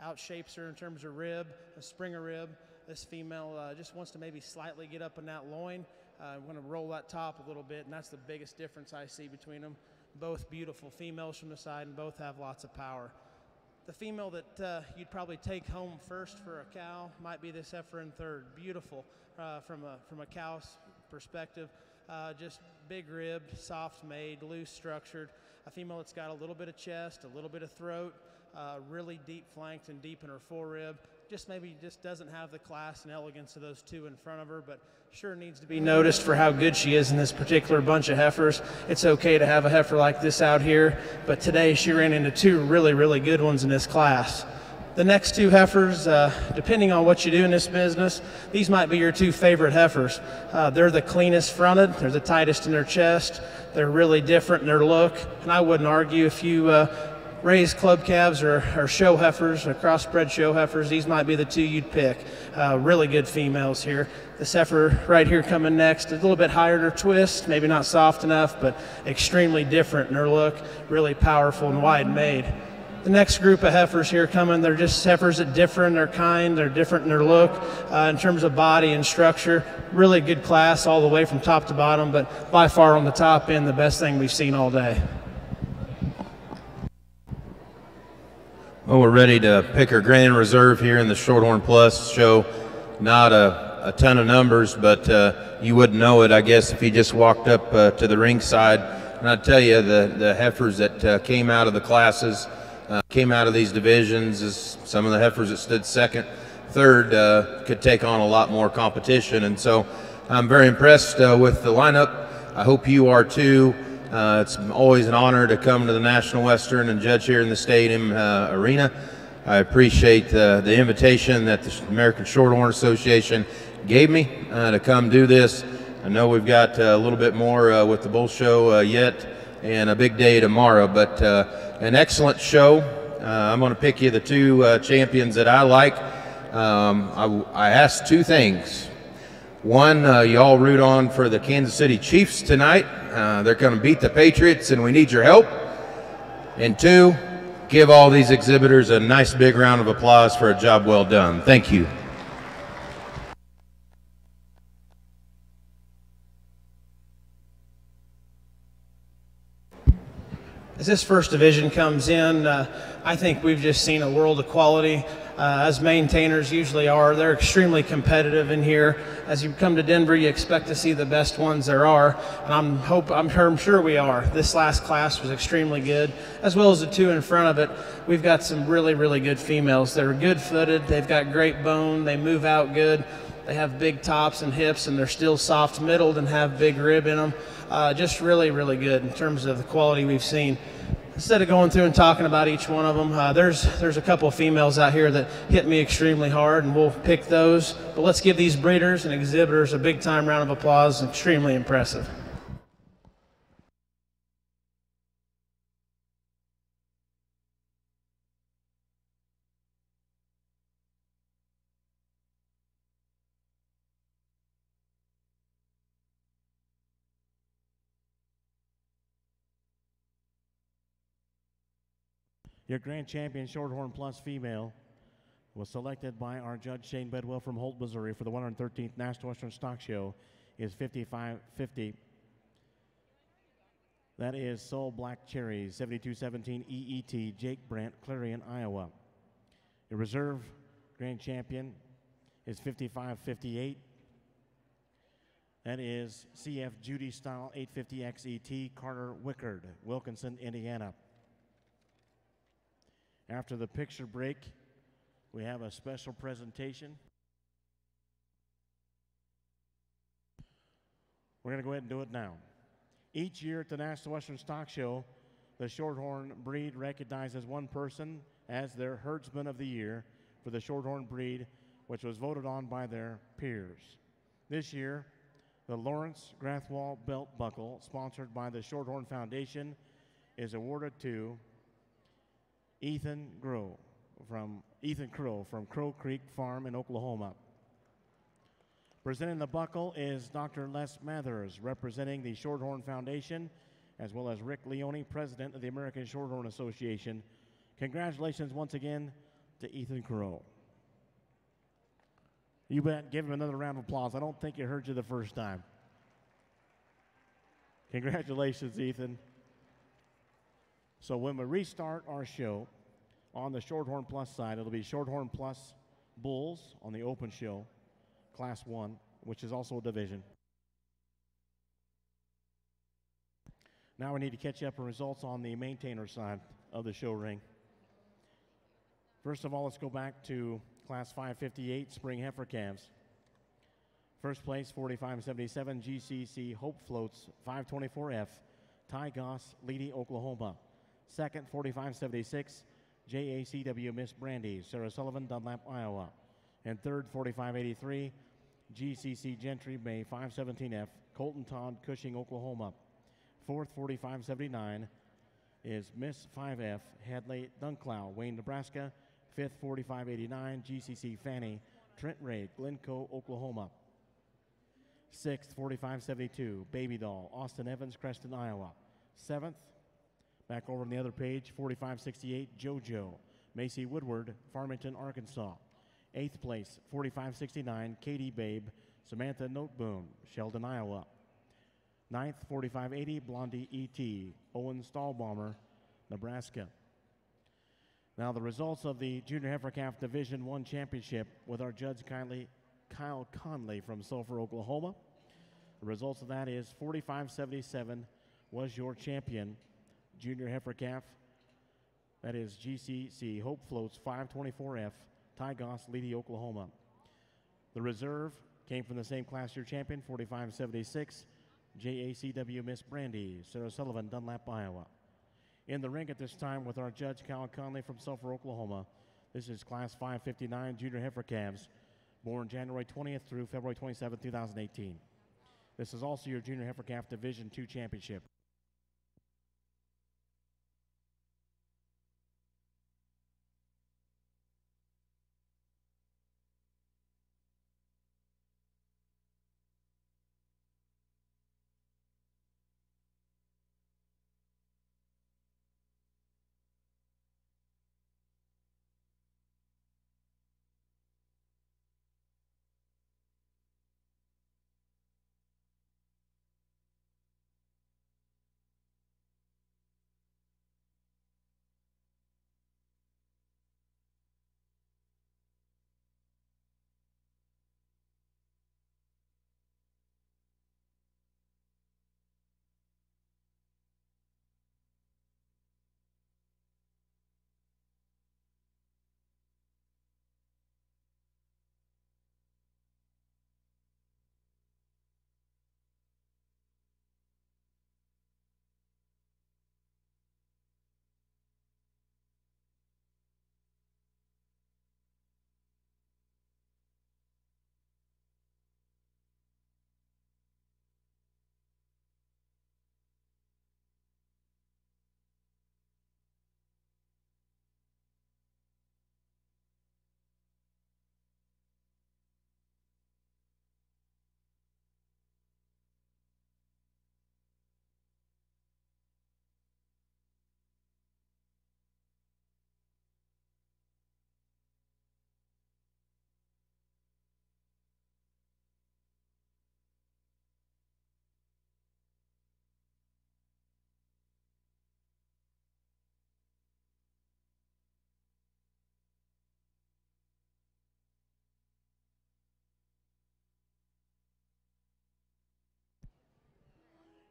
outshapes her in terms of rib, a Springer rib. This female just wants to maybe slightly get up in that loin. I'm going to roll that top a little bit, and that's the biggest difference I see between them. Both beautiful females from the side, and both have lots of power. The female that you'd probably take home first for a cow might be this heifer in third. Beautiful from a cow's perspective. Just big ribbed, soft made, loose structured. A female that's got a little bit of chest, a little bit of throat, really deep flanked and deep in her forerib. Maybe doesn't have the class and elegance of those two in front of her, but sure needs to be noticed for how good she is in this particular bunch of heifers. It's okay to have a heifer like this out here, but today she ran into two really, really good ones in this class. The next two heifers, depending on what you do in this business, these might be your two favorite heifers. They're the cleanest fronted, they're the tightest in their chest, they're really different in their look, and I wouldn't argue if you raised club calves or show heifers or crossbred show heifers, these might be the two you'd pick. Really good females here. This heifer right here coming next, a little bit higher in her twist, maybe not soft enough, but extremely different in her look, really powerful and wide made. The next group of heifers here coming, they're just heifers that differ in their kind, they're different in their look, in terms of body and structure. Really good class all the way from top to bottom, but by far on the top end, the best thing we've seen all day. Well, we're ready to pick our grand reserve here in the Shorthorn Plus show. Not a ton of numbers, but you wouldn't know it, I guess, if you just walked up to the ringside. And I'll tell you, the heifers that came out of the classes, came out of these divisions, is some of the heifers that stood second, third, could take on a lot more competition. And so I'm very impressed with the lineup. I hope you are too. It's always an honor to come to the National Western and judge here in the Stadium Arena. I appreciate the invitation that the American Shorthorn Association gave me to come do this. I know we've got a little bit more with the Bull Show yet and a big day tomorrow, but an excellent show. I'm going to pick you the two champions that I like. I asked two things. One, you all root on for the Kansas City Chiefs tonight. They're going to beat the Patriots, and we need your help. And two, give all these exhibitors a nice big round of applause for a job well done. Thank you. As this first division comes in, I think we've just seen a world of quality. As maintainers usually are, they're extremely competitive in here. As you come to Denver, you expect to see the best ones there are, and I'm sure we are. This last class was extremely good, as well as the two in front of it. We've got some really, really good females. They're good-footed, they've got great bone, they move out good, they have big tops and hips, and they're still soft-middled and have big rib in them. Just really, really good in terms of the quality we've seen. Instead of going through and talking about each one of them, there's a couple of females out here that hit me extremely hard, and we'll pick those. But let's give these breeders and exhibitors a big-time round of applause. Extremely impressive. Your grand champion Shorthorn Plus female was selected by our judge Shane Bedwell from Holt, Missouri for the 113th National Western Stock Show is 5550. That is Soul Black Cherry, 7217 EET, Jake Brandt, Clarion, Iowa. The reserve grand champion is 5558. That is CF Judy Style 850XET, Carter Wickard, Wilkinson, Indiana. After the picture break, we have a special presentation. We're going to go ahead and do it now. Each year at the National Western Stock Show, the Shorthorn breed recognizes one person as their herdsman of the year for the Shorthorn breed, which was voted on by their peers. This year, the Lawrence Grathwall Belt Buckle, sponsored by the Shorthorn Foundation, is awarded to Ethan Crow from Crow Creek Farm in Oklahoma. Presenting the buckle is Dr. Les Mathers, representing the Shorthorn Foundation, as well as Rick Leone, president of the American Shorthorn Association. Congratulations once again to Ethan Crow. You bet, give him another round of applause. I don't think he heard you the first time. Congratulations, Ethan. So when we restart our show on the Shorthorn Plus side, it'll be Shorthorn Plus Bulls on the open show, Class 1, which is also a division. Now we need to catch up on results on the maintainer side of the show ring. First of all, let's go back to Class 558 Spring Heifer Calves. First place, 4577 GCC Hope Floats 524F, Ty Goss, Leedy, Oklahoma. Second, 4576 JACW Miss Brandy, Sarah Sullivan, Dunlap, Iowa. And third, 4583 GCC Gentry May 517F, Colton Todd, Cushing, Oklahoma. Fourth, 4579 is Miss 5F, Hadley, Dunklow, Wayne, Nebraska. Fifth, 4589 GCC Fanny, Trent Ray, Glencoe, Oklahoma. Sixth, 4572 Baby Doll, Austin Evans, Creston, Iowa. Seventh, back over on the other page, 4568 JoJo, Macy Woodward, Farmington, Arkansas. Eighth place, 4569 Katie Babe, Samantha Noteboom, Sheldon, Iowa. Ninth, 4580 Blondie E.T., Owen Stahlbomber, Nebraska. Now the results of the Junior Heifer Calf Division I Championship with our judge Kyle Conley from Sulphur, Oklahoma. The results of that is 4577 was your champion, Junior Heifer Calf. That is GCC Hope Floats 524F, Ty Goss, Leedy, Oklahoma. The reserve came from the same class year champion, 4576 JACW Miss Brandy, Sarah Sullivan, Dunlap, Iowa. In the ring at this time with our judge Kyle Conley from Sulphur, Oklahoma. This is Class 559 Junior Heifer Calves, born January 20th through February 27th, 2018. This is also your Junior Heifer Calf Division II Championship.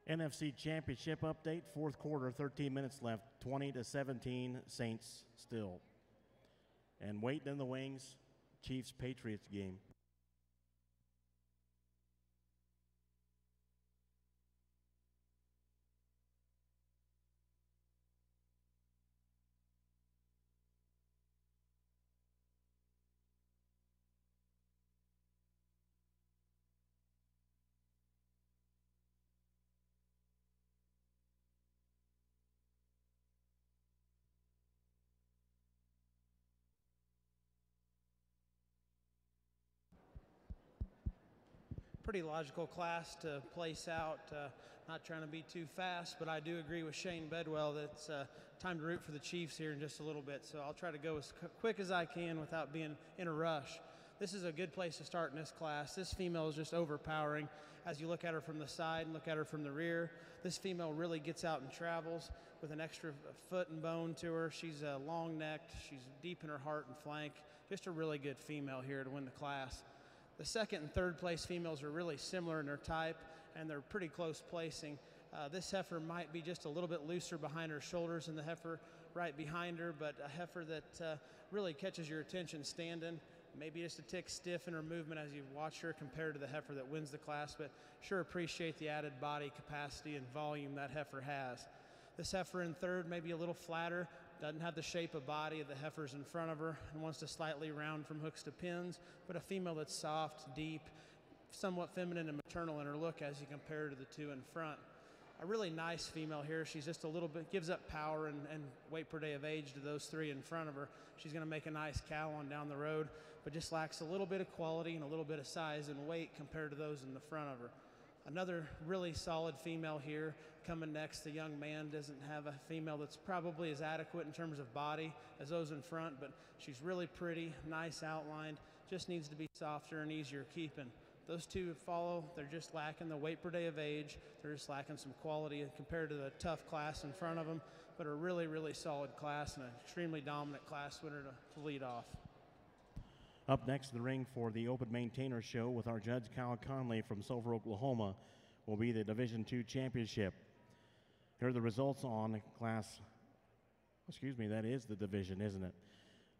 NFC Championship update, fourth quarter, 13 minutes left, 20-17 Saints still. And waiting in the wings, Chiefs-Patriots game. Pretty logical class to place out. Not trying to be too fast, but I do agree with Shane Bedwell that it's time to root for the Chiefs here in just a little bit. So I'll try to go as quick as I can without being in a rush. This is a good place to start in this class. This female is just overpowering. As you look at her from the side and look at her from the rear, this female really gets out and travels with an extra foot and bone to her. She's long-necked. She's deep in her heart and flank. Just a really good female here to win the class. The second and third place females are really similar in their type, and they're pretty close placing. This heifer might be just a little bit looser behind her shoulders than the heifer right behind her, but a heifer that really catches your attention standing. Maybe just a tick stiff in her movement as you watch her compared to the heifer that wins the class, but sure appreciate the added body capacity and volume that heifer has. This heifer in third, maybe a little flatter, doesn't have the shape of body of the heifers in front of her and wants to slightly round from hooks to pins, but a female that's soft, deep, somewhat feminine and maternal in her look as you compare to the two in front. A really nice female here. She's just a little bit, gives up power and weight per day of age to those three in front of her. She's going to make a nice cow on down the road, but just lacks a little bit of quality and a little bit of size and weight compared to those in the front of her. Another really solid female here coming next. The young man doesn't have a female that's probably as adequate in terms of body as those in front, but she's really pretty, nice outlined, just needs to be softer and easier keeping. Those two follow, they're just lacking the weight per day of age. They're just lacking some quality compared to the tough class in front of them, but a really, really solid class and an extremely dominant class winner to lead off. Up next in the ring for the Open Maintainer Show with our judge Kyle Conley from Silver, Oklahoma, will be the Division II Championship. Here are the results on class, that is the division, isn't it?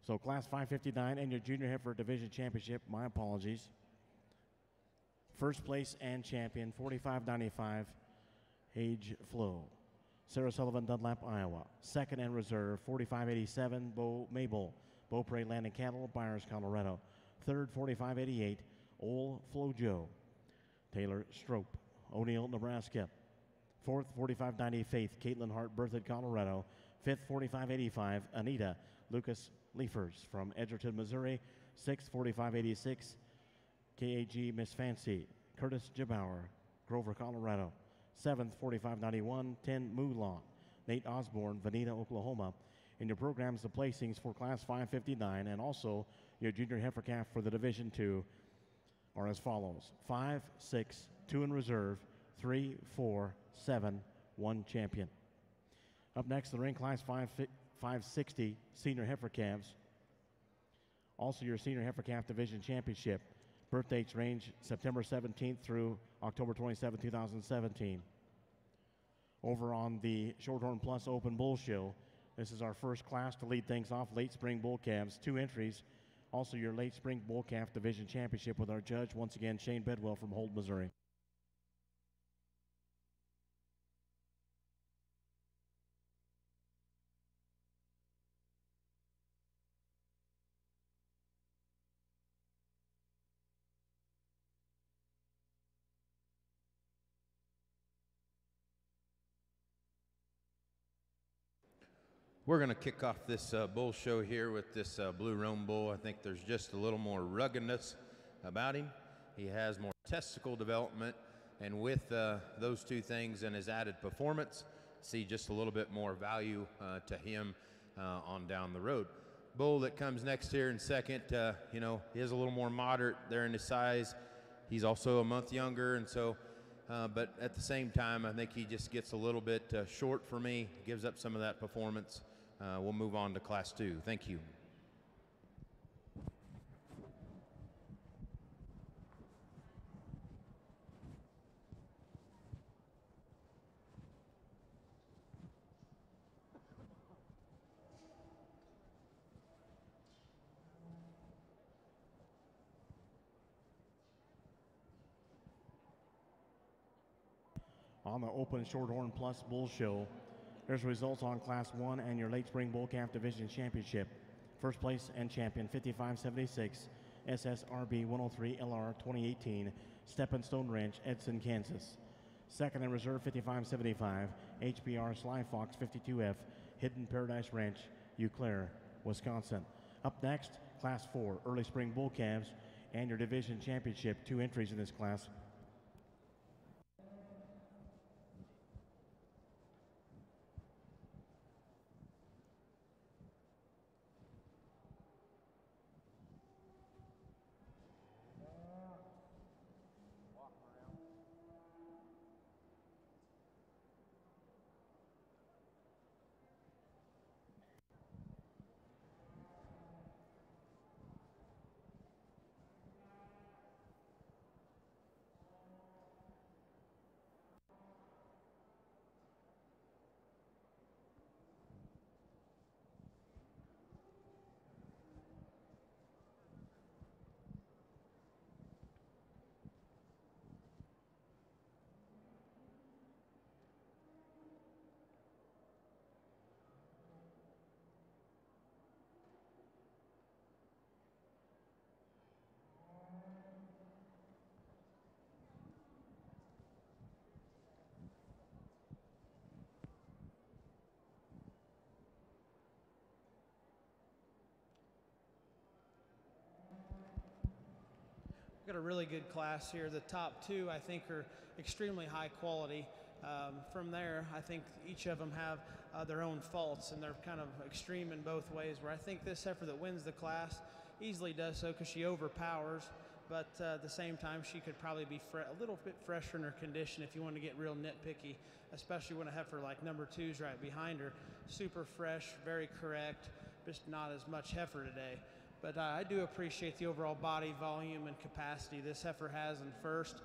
So class 559 and your junior heifer division championship, my apologies. First place and champion, 45.95, Age Flow, Sarah Sullivan, Dunlap, Iowa. Second and reserve, 45.87, Bo Mabel, Beaupre Land and Cattle, Byers, Colorado. Third, 45.88, Ole Flojo, Taylor Strope, O'Neill, Nebraska. Fourth, 45.90, Faith, Caitlin Hart, Berthoud, Colorado. Fifth, 45.85, Anita, Lucas Leifers from Edgerton, Missouri. Sixth, 45.86, KAG Miss Fancy, Curtis Jabauer, Grover, Colorado. Seventh, 45.91, 10 Moulon, Nate Osborne, Veneta, Oklahoma. In your programs, the placings for class 559 and also your junior heifer calf for the Division II are as follows: 5, 6, 2 in reserve, 3, 4, 7, 1 champion. Up next, the ring class 560 senior heifer calves. Also your senior heifer calf division championship. Birth dates range September 17th through October 27, 2017. Over on the Shorthorn Plus Open Bull Show, this is our first class to lead things off, late spring bull calves, 2 entries. Also your late spring bull calf division championship with our judge, once again, Shane Bedwell from Holt, Missouri. We're going to kick off this bull show here with this blue roan bull. I think there's just a little more ruggedness about him. He has more testicle development, and with those two things and his added performance, see just a little bit more value to him on down the road. Bull that comes next here in second, you know, he is a little more moderate there in his size. He's also a month younger, and so, but at the same time, I think he just gets a little bit short for me, gives up some of that performance. We'll move on to Class 2. Thank you. On the Open Shorthorn Plus Bull Show, there's results on Class 1 and your Late Spring Bull Calf Division Championship. First place and champion 5576, SSRB 103 LR 2018, Stepping Stone Ranch, Edson, Kansas. Second and reserve 5575, HBR Sly Fox 52F, Hidden Paradise Ranch, Eau Claire, Wisconsin. Up next, Class 4, Early Spring Bull Calves and your division championship. 2 entries in this class. Got a really good class here. The top 2, I think, are extremely high quality. From there, I think each of them have their own faults, and they're kind of extreme in both ways, where I think this heifer that wins the class easily does so because she overpowers, but at the same time, she could probably be a little bit fresher in her condition if you want to get real nitpicky, especially when a heifer like number 2's right behind her. Super fresh, very correct, just not as much heifer today. But I do appreciate the overall body volume and capacity this heifer has in first.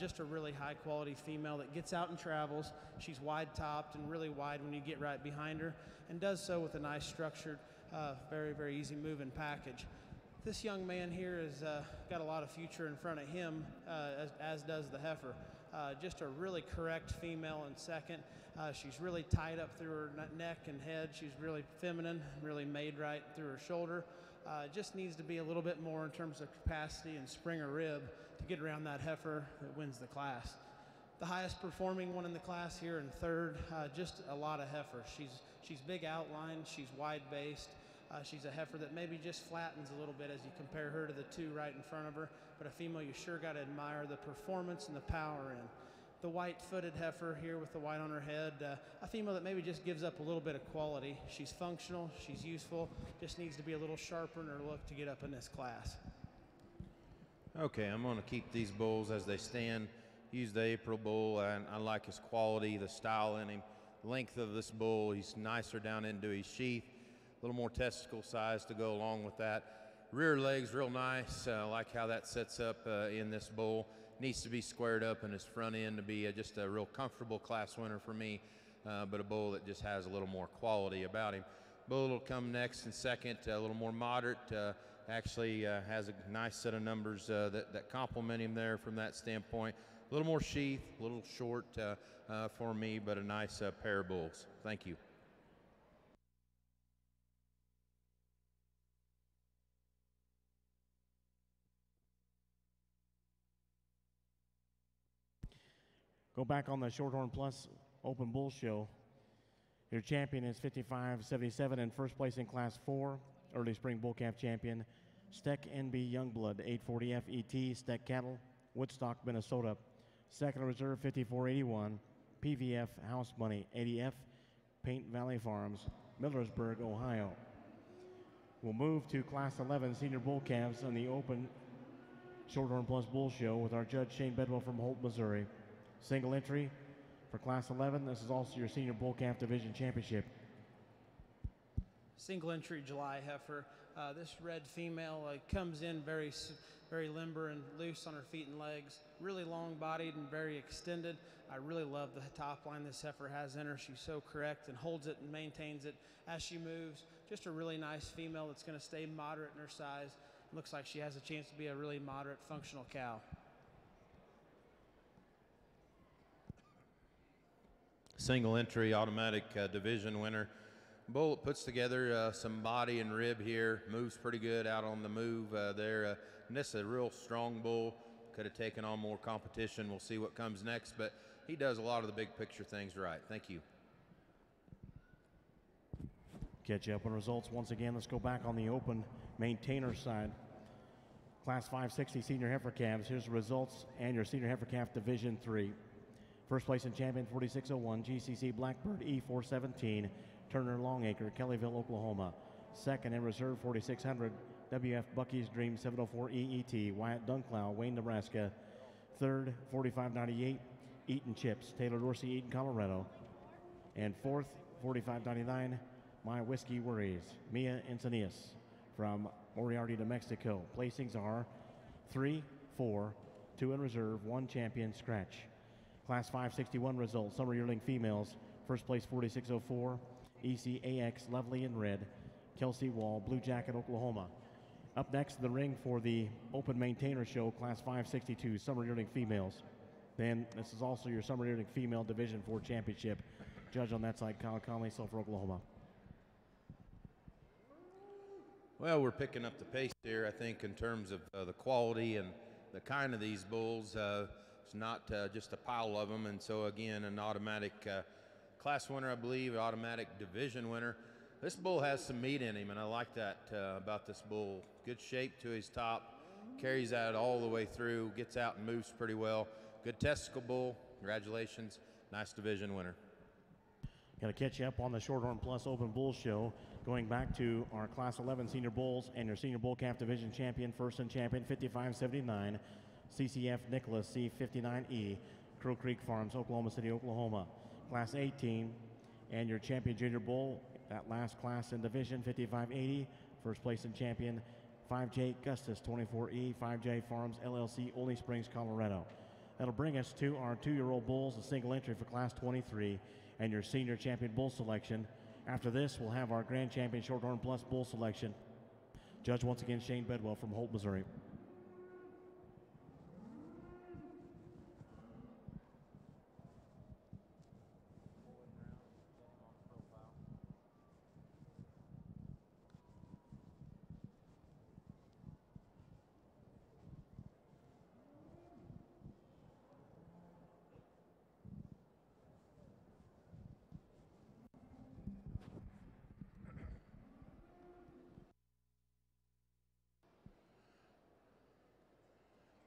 Just a really high quality female that gets out and travels. She's wide topped and really wide when you get right behind her, and does so with a nice structured, very, very easy moving package. This young man here has got a lot of future in front of him, as does the heifer. Just a really correct female in second. She's really tied up through her neck and head. She's really feminine, really made right through her shoulder. Just needs to be a little bit more in terms of capacity and spring or rib to get around that heifer that wins the class. The highest performing one in the class here in third, just a lot of heifer. She's big outline, she's wide based. She's a heifer that maybe just flattens a little bit as you compare her to the 2 right in front of her, but a female you sure got to admire the performance and the power in. The white-footed heifer here with the white on her head, a female that maybe just gives up a little bit of quality. She's functional, she's useful, just needs to be a little sharper in her look to get up in this class. Okay, I'm going to keep these bulls as they stand. Use the April bull, and I like his quality, the style in him, length of this bull. He's nicer down into his sheath, a little more testicle size to go along with that. Rear legs real nice. I like how that sets up in this bull. Needs to be squared up in his front end to be just a real comfortable class winner for me, but a bull that just has a little more quality about him. Bull will come next and second, a little more moderate. Actually has a nice set of numbers that complement him there from that standpoint. A little more sheath, a little short for me, but a nice pair of bulls. Thank you. Go back on the Shorthorn Plus Open Bull Show. Your champion is 5577 in first place in Class 4, Early Spring Bull Calf champion, Steck NB Youngblood 840F ET, Steck Cattle, Woodstock, Minnesota. Second reserve 5481, PVF House Money 80F, Paint Valley Farms, Millersburg, Ohio. We'll move to Class 11 Senior Bull Calves on the Open Shorthorn Plus Bull Show with our judge Shane Bedwell from Holt, Missouri. Single entry for Class 11. This is also your Senior Bull Calf Division Championship. Single entry July heifer. This red female comes in very limber and loose on her feet and legs. Really long bodied and very extended. I really love the top line this heifer has in her. She's so correct and holds it and maintains it as she moves. Just a really nice female that's going to stay moderate in her size. Looks like she has a chance to be a really moderate functional cow. single entry automatic division winner. Bull puts together some body and rib here, moves pretty good out on the move there. And this is a real strong bull. Could have taken on more competition. We'll see what comes next, but he does a lot of the big picture things right. Thank you. Catch you up on results once again. Let's go back on the open maintainer side. Class 560 senior heifer calves. Here's the results and your senior heifer calf division 3. First place in champion 4601 GCC Blackbird E417 Turner Longacre, Kellyville, Oklahoma. Second in reserve 4600 WF Bucky's Dream 704 EET Wyatt Dunclow, Wayne, Nebraska. Third 4598 Eaton Chips, Taylor Dorsey, Eaton, Colorado. And fourth 4599 My Whiskey Worries, Mia Encinias from Moriarty, New Mexico. Placings are 3, 4, 2 in reserve, 1 champion, scratch. Class 561 results, summer yearling females. First place 4604, ECAX Lovely in red, Kelsey Wall, Blue Jacket, Oklahoma. Up next in the ring for the open maintainer show, class 562, summer yearling females. Then this is also your summer yearling female division 4 championship. Judge on that side, Kyle Conley, Sulphur, Oklahoma. Well, we're picking up the pace here, I think, in terms of the quality and the kind of these bulls. It's not just a pile of them, and so again, an automatic class winner, I believe, automatic division winner. This bull has some meat in him, and I like that about this bull. Good shape to his top, carries that all the way through, gets out and moves pretty well. Good testicle bull. Congratulations. Nice division winner. Got to catch you up on the Shorthorn Plus Open Bull Show. Going back to our Class 11 Senior Bulls and your Senior Bull Calf Division Champion, first and champion, 5579, CCF Nicholas C59E, Crow Creek Farms, Oklahoma City, Oklahoma. Class 18, and your Champion Junior Bull, that last class in Division, 5580, first place and champion, 5J Gustus 24E, 5J Farms LLC, Olney Springs, Colorado. That'll bring us to our 2-year-old bulls, a single entry for Class 23, and your Senior Champion Bull selection. After this, we'll have our Grand Champion Shorthorn Plus Bull selection. Judge once again, Shane Bedwell from Holt, Missouri.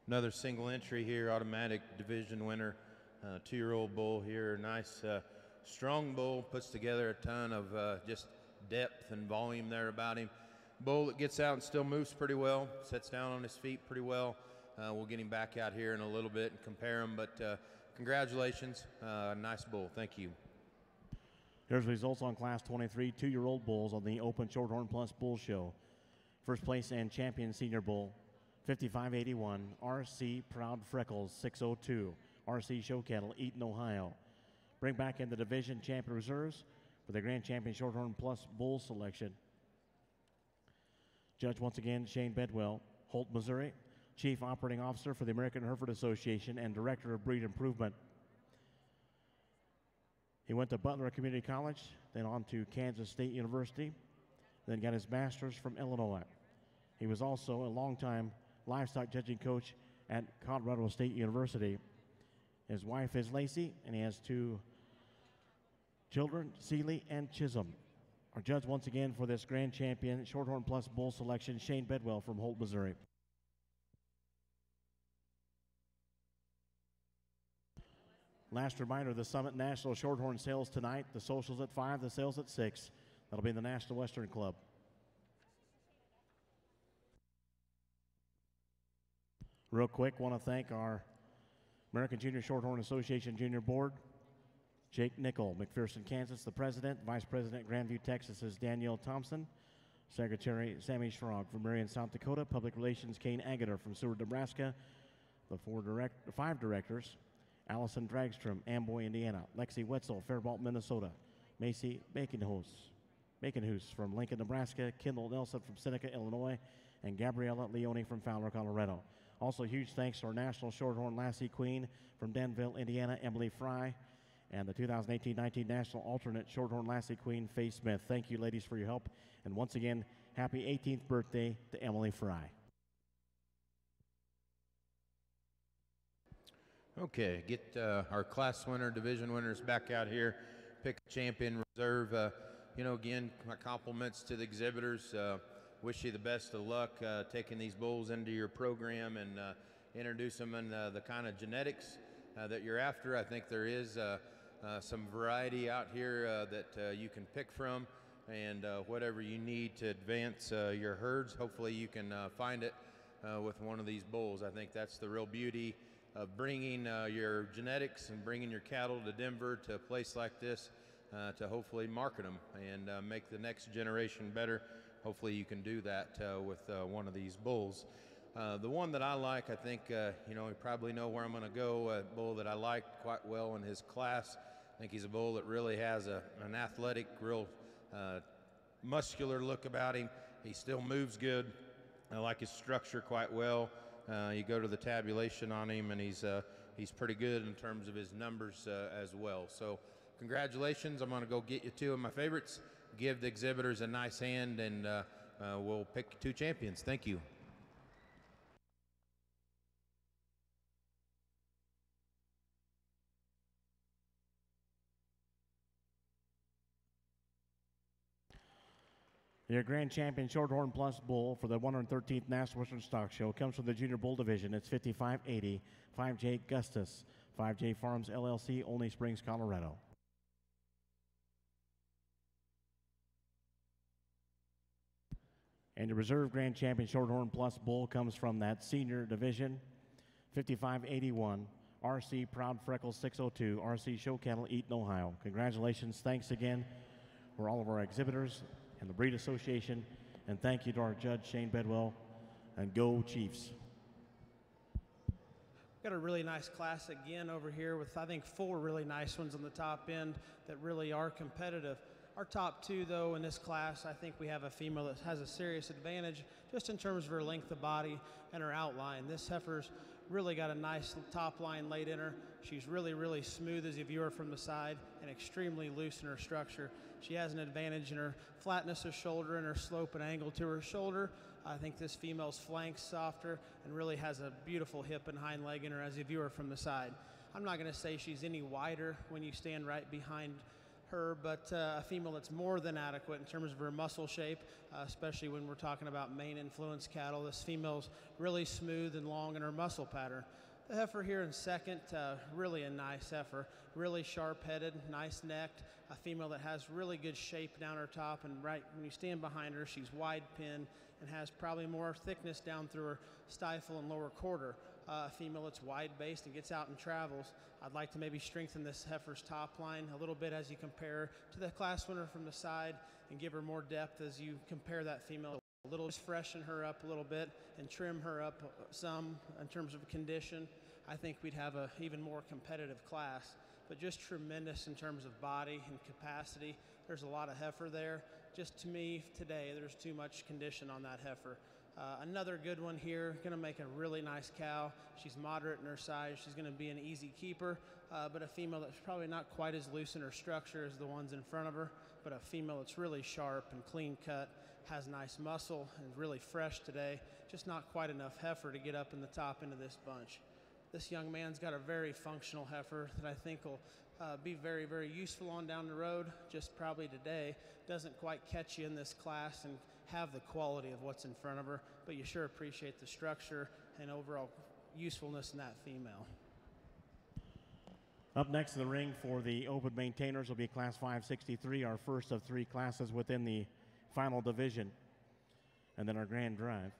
Another single entry here, automatic division winner, 2-year-old bull here. Nice, strong bull, puts together a ton of just depth and volume there about him. Bull that gets out and still moves pretty well, sets down on his feet pretty well. We'll get him back out here in a little bit and compare him, but congratulations, nice bull. Thank you. Here's results on Class 23 2-year-old bulls on the Open Shorthorn Plus Bull Show. First place and champion Senior Bull, 5581, RC Proud Freckles 602, RC Show Cattle, Eaton, Ohio. Bring back in the division champion reserves for the Grand Champion Shorthorn Plus Bull selection. Judge once again, Shane Bedwell, Holt, Missouri, Chief Operating Officer for the American Hereford Association and Director of Breed Improvement. He went to Butler Community College, then on to Kansas State University, then got his master's from Illinois. He was also a longtime livestock judging coach at Colorado State University. His wife is Lacey, and he has 2 children, Seeley and Chisholm. Our judge once again for this Grand Champion Shorthorn Plus Bull selection, Shane Bedwell from Holt, Missouri. Last reminder, the Summit National Shorthorn sales tonight. The socials at 5, the sales at 6. That'll be in the National Western Club. Real quick, want to thank our American Junior Shorthorn Association Junior Board. Jake Nickel, McPherson, Kansas, the president. Vice President, Grandview, Texas, is Danielle Thompson. Secretary, Sammy Schrog from Marion, South Dakota. Public Relations, Kane Agater from Seward, Nebraska. The 5 directors, Allison Dragstrom, Amboy, Indiana. Lexi Wetzel, Faribault, Minnesota. Macy Baconhouse from Lincoln, Nebraska. Kendall Nelson from Seneca, Illinois. And Gabriella Leone from Fowler, Colorado. Also, huge thanks to our National Shorthorn Lassie Queen from Danville, Indiana, Emily Fry. and the 2018-19 National Alternate Shorthorn Lassie Queen, Faye Smith. Thank you, ladies, for your help. And once again, happy 18th birthday to Emily Fry. Okay, get our class winner, division winners back out here. Pick a champion reserve. You know, again, my compliments to the exhibitors. Wish you the best of luck taking these bulls into your program and introduce them in the kind of genetics that you're after. I think there is some variety out here that you can pick from, and whatever you need to advance your herds, hopefully you can find it with one of these bulls. I think that's the real beauty of bringing your genetics and bringing your cattle to Denver, to a place like this, to hopefully market them and make the next generation better. Hopefully you can do that with one of these bulls. The one that I like, I think, you know, you probably know where I'm going to go. A bull that I like quite well in his class. I think he's a bull that really has an athletic, real muscular look about him. He still moves good. I like his structure quite well. You go to the tabulation on him, and he's pretty good in terms of his numbers as well. So congratulations. I'm going to go get you two of my favorites, give the exhibitors a nice hand, and we'll pick two champions. Thank you. Your grand champion Shorthorn Plus bull for the 113th National Western Stock Show comes from the Junior Bull Division. It's 5580, 5J Gustus, 5J Farms LLC, Olney Springs, Colorado. And the reserve grand champion Shorthorn Plus bull comes from that senior division, 5581, RC Proud Freckles 602, RC Show Cattle, Eaton, Ohio. Congratulations. Thanks again for all of our exhibitors and the Breed Association, and thank you to our judge, Shane Bedwell, and go Chiefs. Got a really nice class again over here with, I think, 4 really nice ones on the top end that really are competitive. Our top 2, though, in this class, I think we have a female that has a serious advantage just in terms of her length of body and her outline. This heifer's really got a nice top line laid in her. She's really, really smooth as you view her from the side and extremely loose in her structure. She has an advantage in her flatness of shoulder and her slope and angle to her shoulder. I think this female's flank's softer and really has a beautiful hip and hind leg in her as you view her from the side. I'm not going to say she's any wider when you stand right behind her, but a female that's more than adequate in terms of her muscle shape, especially when we're talking about Maine influenced cattle. This female's really smooth and long in her muscle pattern. The heifer here in second, really a nice heifer, really sharp-headed, nice necked, a female that has really good shape down her top, and right when you stand behind her, she's wide pinned and has probably more thickness down through her stifle and lower quarter. A female that's wide-based and gets out and travels. I'd like to maybe strengthen this heifer's top line a little bit as you compare to the class winner from the side and give her more depth as you compare that female. A little, just freshen her up a little bit and trim her up some in terms of condition. I think we'd have a even more competitive class, but just tremendous in terms of body and capacity. There's a lot of heifer there. Just to me today, there's too much condition on that heifer. Another good one here, going to make a really nice cow. She's moderate in her size. She's going to be an easy keeper, but a female that's probably not quite as loose in her structure as the ones in front of her, but a female that's really sharp and clean cut, has nice muscle, and really fresh today. Just not quite enough heifer to get up in the top end of this bunch. This young man's got a very functional heifer that I think will be very, very useful on down the road. Just probably today doesn't quite catch you in this class and have the quality of what's in front of her, but you sure appreciate the structure and overall usefulness in that female. Up next in the ring for the open maintainers will be Class 563, our first of 3 classes within the final division, and then our grand drive.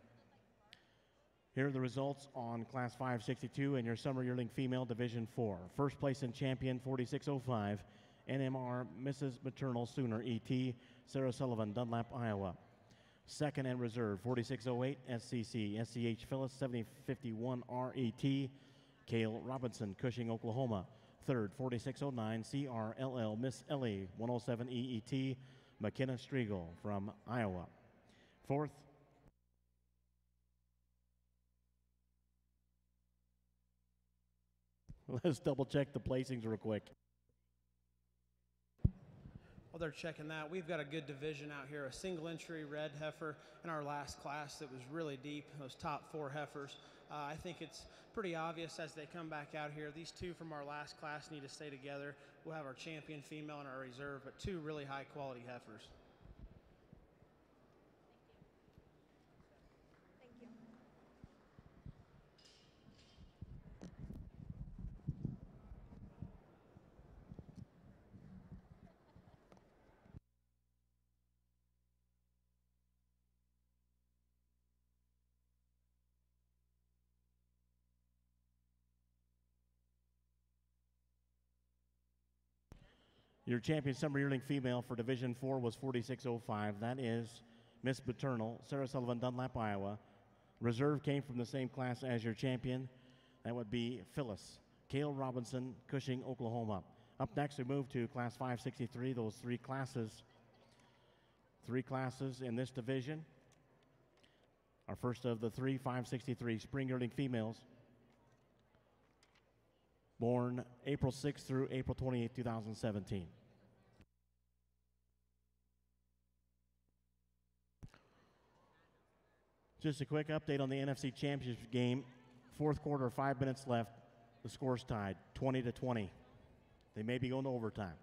Here are the results on Class 562 and your Summer Yearling Female Division 4. First place and champion, 4605, NMR Mrs. Maternal Sooner, ET, Sarah Sullivan, Dunlap, Iowa. Second and reserve, 4608, SCC, SCH Phyllis, 7051, RET, Cale Robinson, Cushing, Oklahoma. Third, 4609, CRLL, Miss Ellie, 107 EET, McKenna Striegel from Iowa. Fourth, let's double check the placings real quick. While they're checking that, we've got a good division out here, a single entry red heifer in our last class that was really deep, those top 4 heifers. I think it's pretty obvious as they come back out here, these 2 from our last class need to stay together. We'll have our champion female and our reserve, but 2 really high quality heifers. Your champion summer yearling female for Division 4 was 46.05. That is Miss Paternal, Sarah Sullivan, Dunlap, Iowa. Reserve came from the same class as your champion. That would be Phyllis, Cale Robinson, Cushing, Oklahoma. Up next, we move to Class 563, those 3 classes. 3 classes in this division. Our first of the 3 563 spring yearling females, born April 6th through April 28th, 2017. Just a quick update on the NFC Championship game. 4th quarter, 5 minutes left. The score's tied, 20-20. They may be going to overtime.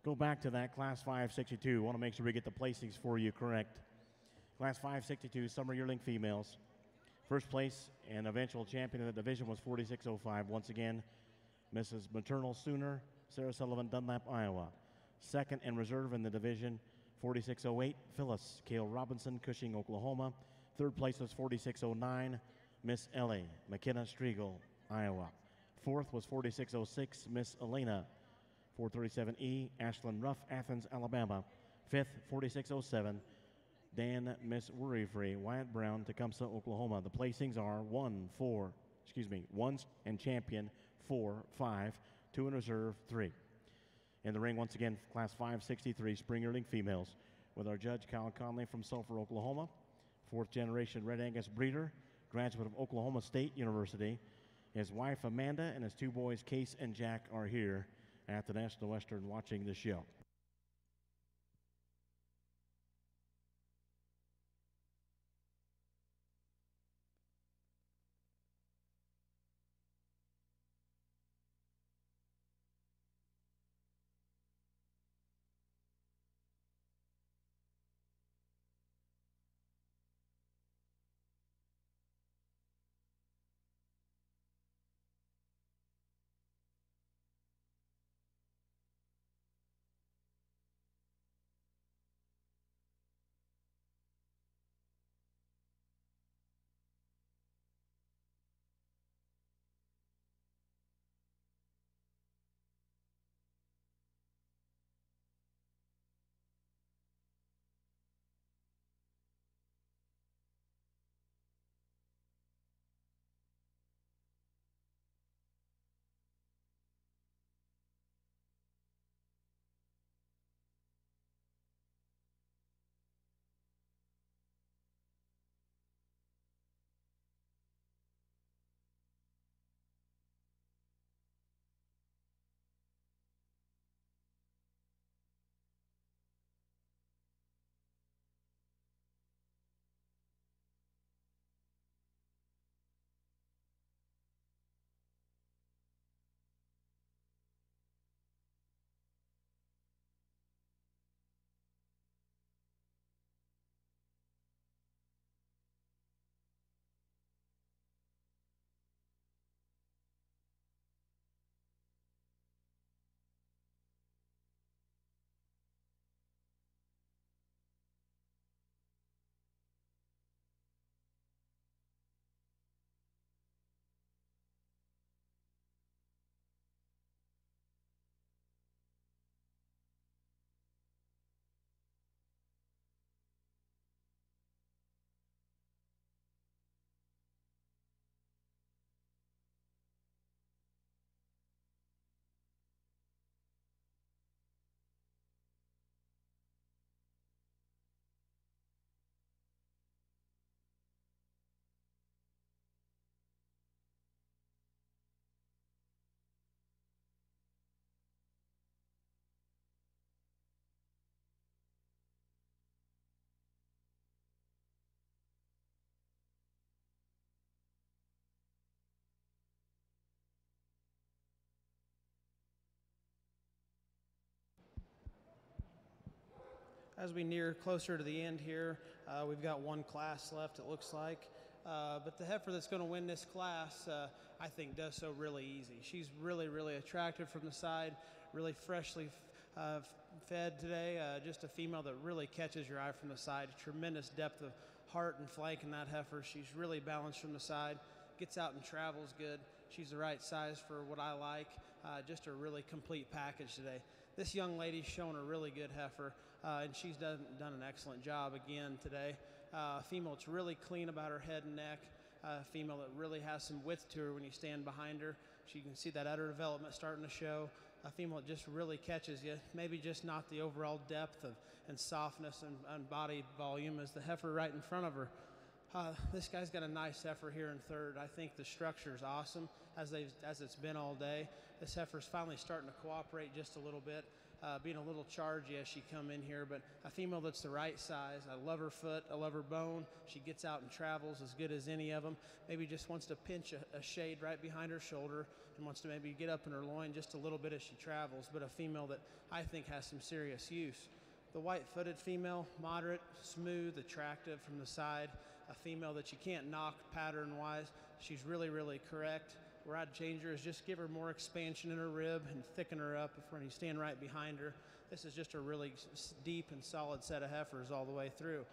Go back to that Class 562. Want to make sure we get the placings for you correct. Class 562 summer yearling females. First place and eventual champion of the division was 46.05. Once again, Mrs. Maternal Sooner, Sarah Sullivan, Dunlap, Iowa. Second and reserve in the division, 46.08, Phyllis, Cale Robinson, Cushing, Oklahoma. Third place was 46.09, Miss Ellie, McKenna Striegel, Iowa. Fourth was 46.06, Miss Elena, 437E, Ashlyn Ruff, Athens, Alabama. Fifth, 46.07, Dan Miss Worry-Free, Wyatt Brown, Tecumseh, Oklahoma. The placings are 1 and champion, 4, 5, 2 in reserve, 3. In the ring, once again, Class 563 spring yearling females with our judge, Kyle Conley from Sulphur, Oklahoma. 4th generation Red Angus breeder, graduate of Oklahoma State University. His wife, Amanda, and his 2 boys, Case and Jack, are here at the National Western watching the show. As we near closer to the end here, we've got one class left, it looks like. But the heifer that's going to win this class, I think, does so really easy. She's really, really attractive from the side, really freshly fed today. Just a female that really catches your eye from the side. Tremendous depth of heart and flank in that heifer. She's really balanced from the side, gets out and travels good. She's the right size for what I like. Just a really complete package today. This young lady's shown a really good heifer, and she's done an excellent job again today. A female that's really clean about her head and neck. A female that really has some width to her when you stand behind her. You can see that udder development starting to show. A female that just really catches you. Maybe just not the overall depth and softness and body volume as the heifer right in front of her. This guy's got a nice heifer here in third. I think the structure is awesome as it's been all day. This heifer's finally starting to cooperate just a little bit, being a little chargy as she come in here, but a female that's the right size. I love her foot, I love her bone. She gets out and travels as good as any of them. Maybe just wants to pinch a shade right behind her shoulder and wants to maybe get up in her loin just a little bit as she travels, but a female that I think has some serious use. The white-footed female, moderate, smooth, attractive from the side. A female that you can't knock pattern-wise. She's really, really correct. Where I'd change her is just give her more expansion in her rib and thicken her up when you stand right behind her. This is just a really deep and solid set of heifers all the way through.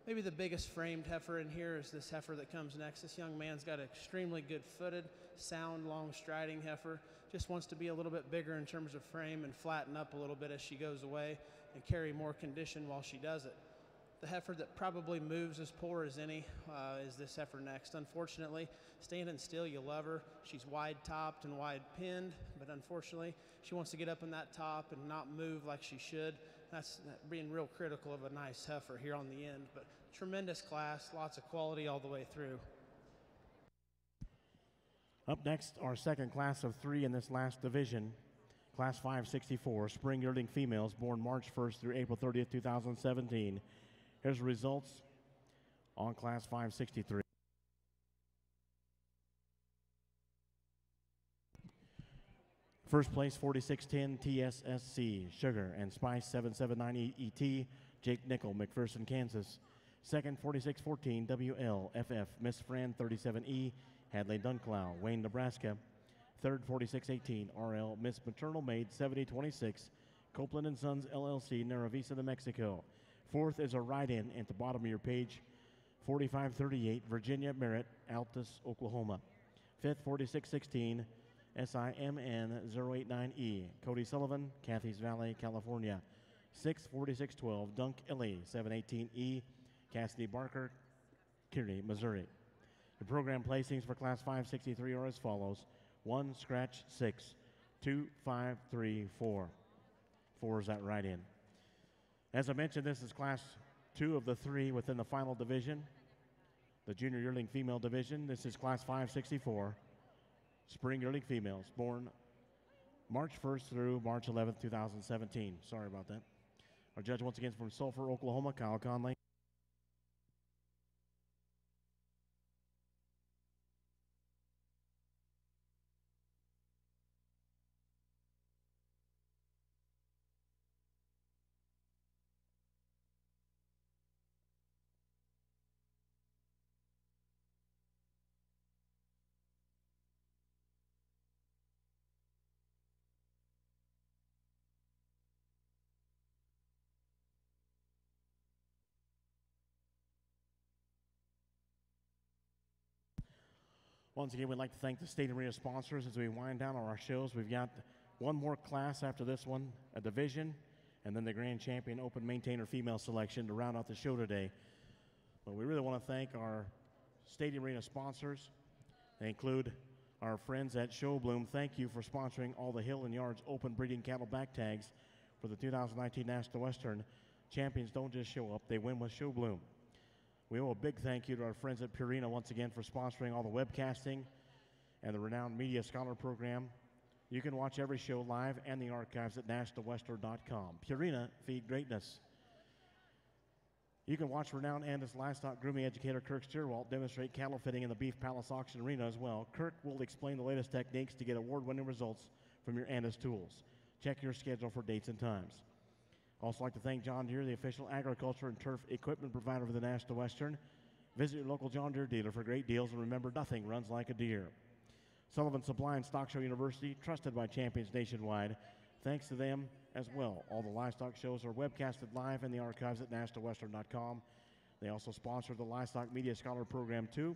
Maybe the biggest framed heifer in here is this heifer that comes next. This young man's got an extremely good-footed, sound, long striding heifer. Just wants to be a little bit bigger in terms of frame and flatten up a little bit as she goes away and carry more condition while she does it. The heifer that probably moves as poor as any is this heifer next. Unfortunately, standing still, you love her. She's wide-topped and wide-pinned, but unfortunately, she wants to get up in that top and not move like she should. That's being real critical of a nice heifer here on the end, but tremendous class, lots of quality all the way through. Up next, our second class of 3 in this last division, Class 564, spring yearling females born March 1st through April 30th, 2017. Here's the results on Class 563. First place, 4610 TSSC, Sugar and Spice 779 ET, Jake Nickel, McPherson, Kansas. Second, 4614 WLFF, Miss Fran 37E, Hadley Dunclow, Wayne, Nebraska. Third, 4618 RL, Miss Maternal Maid 7026, Copeland and Sons LLC, Naravisa, New Mexico. Fourth is a write-in at the bottom of your page, 4538 Virginia Merritt, Altus, Oklahoma. Fifth, 4616 SIMN 089E, Cody Sullivan, Cathy's Valley, California. Sixth, 4612 Dunk Ellie 718E, Cassidy Barker, Kearney, Missouri. The program placings for Class 563 are as follows: 1, scratch 6, 2, 5, 3, 4. 4 is that write-in. As I mentioned, this is Class 2 of the 3 within the final division, the junior yearling female division. This is Class 564, spring yearling females, born March 1st through March 11th, 2017. Sorry about that. Our judge once again from Sulphur, Oklahoma, Kyle Conley. Once again, we'd like to thank the state arena sponsors as we wind down on our shows. We've got one more class after this one, a division, and then the Grand Champion Open Maintainer Female Selection to round out the show today. But we really want to thank our state arena sponsors. They include our friends at Showbloom. Thank you for sponsoring all the Hill and Yards Open Breeding Cattle Back Tags for the 2019 National Western. Champions don't just show up, they win with Showbloom. We owe a big thank you to our friends at Purina once again for sponsoring all the webcasting and the renowned Media Scholar program. You can watch every show live and the archives at nationalwestern.com. Purina, feed greatness. You can watch renowned Andis livestock grooming educator Kirk Stierwalt demonstrate cattle fitting in the Beef Palace Auction Arena as well. Kirk will explain the latest techniques to get award-winning results from your Andis tools. Check your schedule for dates and times. Also like to thank John Deere, the official agriculture and turf equipment provider for the National Western. Visit your local John Deere dealer for great deals, and remember, nothing runs like a deer. Sullivan Supply and Stock Show University, trusted by champions nationwide. Thanks to them as well. All the livestock shows are webcasted live in the archives at nationalwestern.com. They also sponsor the Livestock Media Scholar Program too.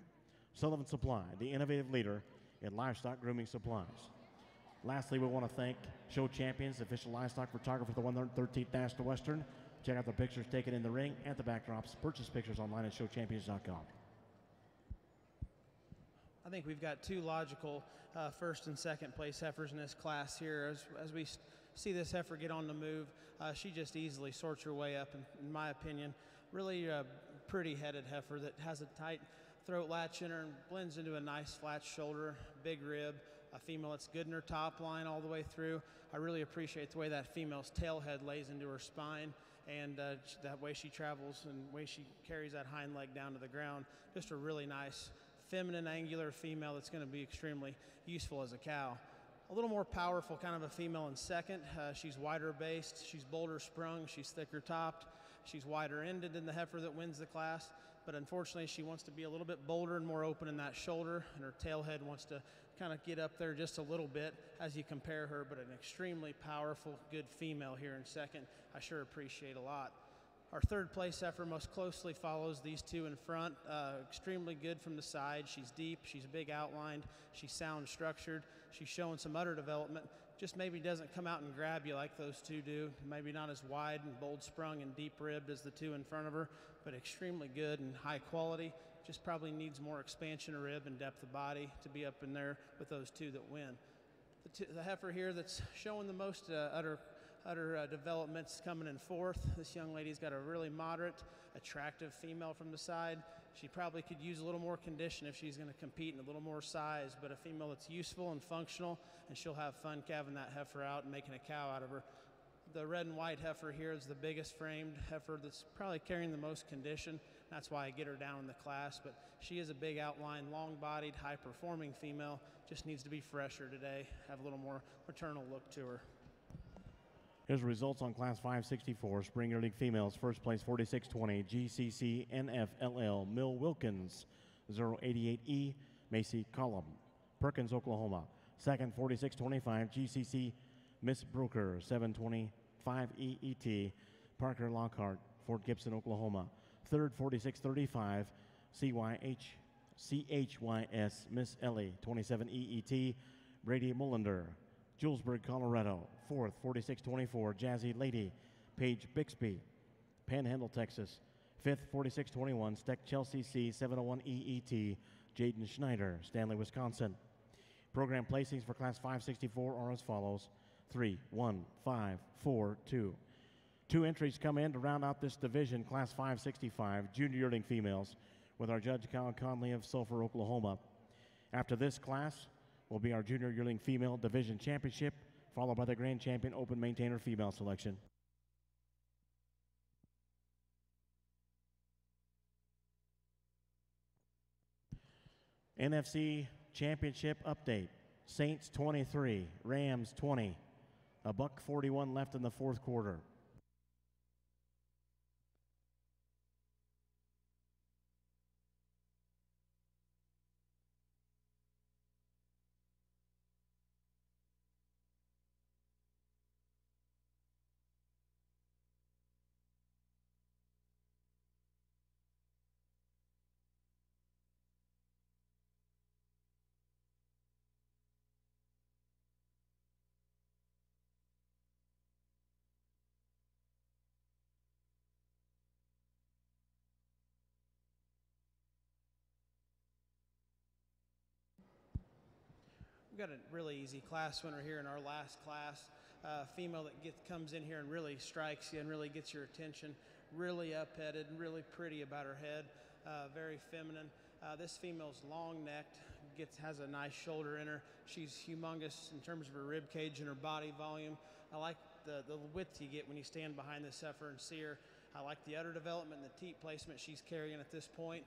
Sullivan Supply, the innovative leader in livestock grooming supplies. Lastly, we want to thank show champions, official livestock photographer for the 113th National Western. Check out the pictures taken in the ring and the backdrops. Purchase pictures online at showchampions.com. I think we've got two logical first and second place heifers in this class here. As we see this heifer get on the move, she just easily sorts her way up, in my opinion. Really pretty headed heifer that has a tight throat latch in her and blends into a nice flat shoulder, big rib, a female that's good in her top line all the way through. I really appreciate the way that female's tail head lays into her spine, and that way she travels and the way she carries that hind leg down to the ground. Just a really nice, feminine, angular female that's going to be extremely useful as a cow. A little more powerful kind of a female in second. She's wider based, she's bolder sprung, she's thicker topped, she's wider ended than the heifer that wins the class, but unfortunately she wants to be a little bit bolder and more open in that shoulder, and her tail head wants to kind of get up there just a little bit as you compare her, but an extremely powerful, good female here in second. I sure appreciate a lot. Our third place heifer most closely follows these two in front. Extremely good from the side. She's deep, she's big outlined, she's sound structured, she's showing some udder development. Just maybe doesn't come out and grab you like those two do. Maybe not as wide and bold sprung and deep ribbed as the two in front of her, but extremely good and high quality. Just probably needs more expansion of rib and depth of body to be up in there with those two that win. The heifer here that's showing the most udder developments coming in fourth. This young lady's got a really moderate, attractive female from the side. She probably could use a little more condition if she's going to compete in a little more size, but a female that's useful and functional, and she'll have fun calving that heifer out and making a cow out of her. The red and white heifer here is the biggest framed heifer that's probably carrying the most condition. That's why I get her down in the class, but she is a big outline, long-bodied, high-performing female. Just needs to be fresher today, have a little more maternal look to her. Here's the results on Class 564 Spring Yearling Females. First place 4620 GCC NFLL Mill Wilkins 088E Macy Collum, Perkins, Oklahoma. Second 4625 GCC Miss Brooker 725 EET Parker Lockhart, Fort Gibson, Oklahoma. Third 4635 CHYS Miss Ellie 27 EET Brady Mullender, Julesburg, Colorado. Fourth, 4624, Jazzy Lady, Paige Bixby, Panhandle, Texas. Fifth, 4621, Steck Chelsea C, 701 EET, Jaden Schneider, Stanley, Wisconsin. Program placings for Class 564 are as follows: 3, 1, 5, 4, 2. 2 entries come in to round out this division, Class 565, Junior Yearling Females, with our judge, Kyle Conley of Sulphur, Oklahoma. After this class will be our Junior Yearling Female Division Championship, followed by the Grand Champion Open Maintainer Female Selection. NFC Championship update. Saints 23, Rams 20. $1:41 left in the fourth quarter. We've got a really easy class winner here in our last class. Female that comes in here and really strikes you and really gets your attention. Really up-headed and really pretty about her head. Very feminine. This female's long-necked, has a nice shoulder in her. She's humongous in terms of her rib cage and her body volume. I like the width you get when you stand behind this heifer and see her. I like the udder development and the teat placement she's carrying at this point.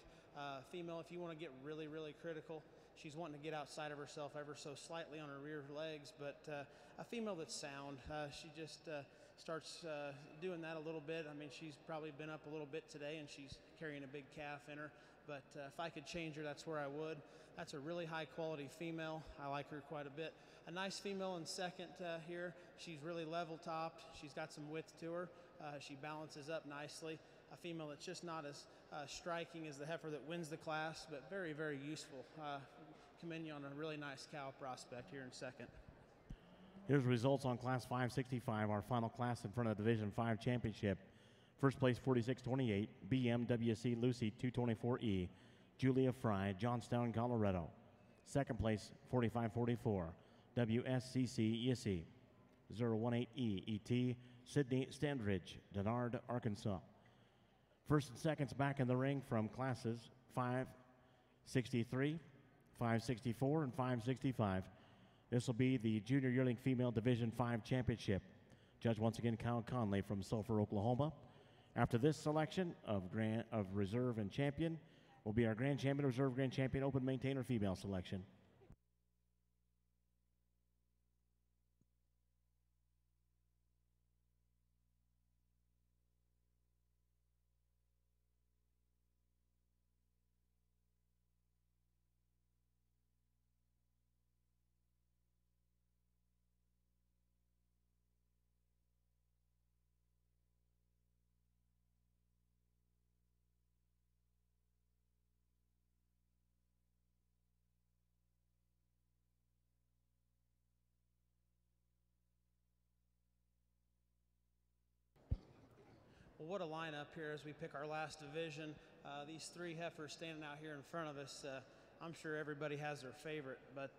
Female, if you want to get really, really critical, she's wanting to get outside of herself ever so slightly on her rear legs, but a female that's sound. She just starts doing that a little bit. I mean, she's probably been up a little bit today, and she's carrying a big calf in her. But if I could change her, that's where I would. That's a really high-quality female. I like her quite a bit. A nice female in second here. She's really level-topped. She's got some width to her. She balances up nicely. A female that's just not as striking as the heifer that wins the class, but very, very useful. Commend you on a really nice cow prospect here in second. Here's results on Class 565, our final class in front of Division 5 Championship. First place, 46-28, BMWC Lucy 224E, Julia Fry, Johnstown, Colorado. Second place, 45-44, WSCC Yissy 018E, ET, Sydney Standridge, Denard, Arkansas. First and seconds back in the ring from classes 563, 564, and 565. This will be the Junior Yearling Female Division 5 Championship. Judge once again Kyle Conley from Sulphur, Oklahoma. After this selection of Reserve and Champion will be our Grand Champion, Reserve, Grand Champion, Open Maintainer female selection. Well, what a lineup here as we pick our last division. These three heifers standing out here in front of us, I'm sure everybody has their favorite, but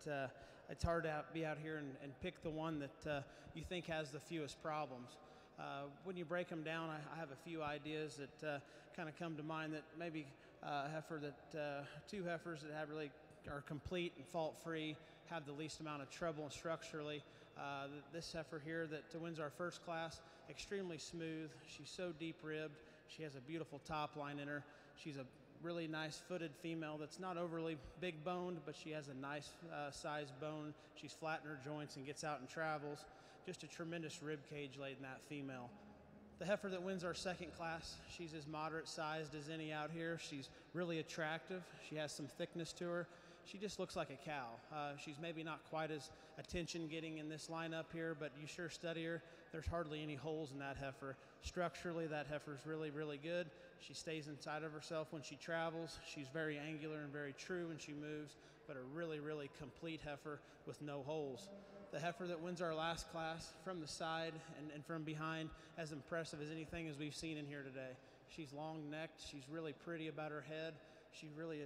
it's hard to be out here and pick the one that you think has the fewest problems. When you break them down, I have a few ideas that kind of come to mind, that maybe two heifers that are complete and fault-free, have the least amount of trouble structurally. This heifer here that wins our first class, extremely smooth. She's so deep-ribbed. She has a beautiful top line in her. She's a really nice footed female that's not overly big boned, but she has a nice sized bone. She's flat in her joints and gets out and travels. Just a tremendous rib cage laid in that female. The heifer that wins our second class, she's as moderate sized as any out here. She's really attractive. She has some thickness to her. She just looks like a cow. She's maybe not quite as attention getting in this lineup here, but you sure study her, there's hardly any holes in that heifer. Structurally, that heifer's really, really good. She stays inside of herself when she travels. She's very angular and very true when she moves, but a really, really complete heifer with no holes. The heifer that wins our last class, from the side and from behind, as impressive as anything as we've seen in here today. She's long-necked. She's really pretty about her head. She really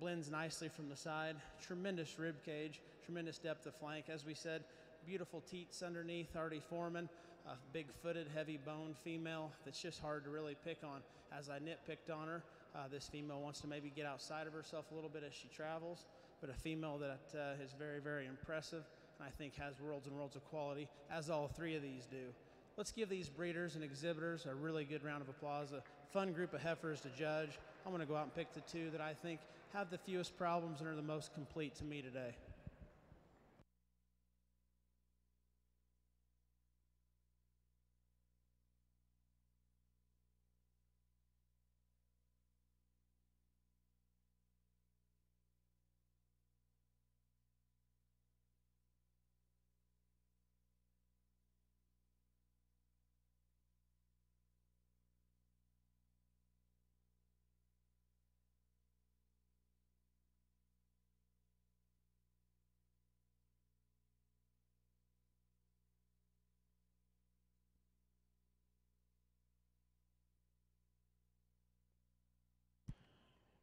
blends nicely from the side. Tremendous rib cage, tremendous depth of flank. As we said, beautiful teats underneath, already forming. A big-footed, heavy-boned female that's just hard to really pick on. As I nitpicked on her, this female wants to maybe get outside of herself a little bit as she travels, but a female that is very, very impressive, and I think has worlds and worlds of quality, as all three of these do. Let's give these breeders and exhibitors a really good round of applause. A fun group of heifers to judge. I'm going to go out and pick the two that I think have the fewest problems and are the most complete to me today.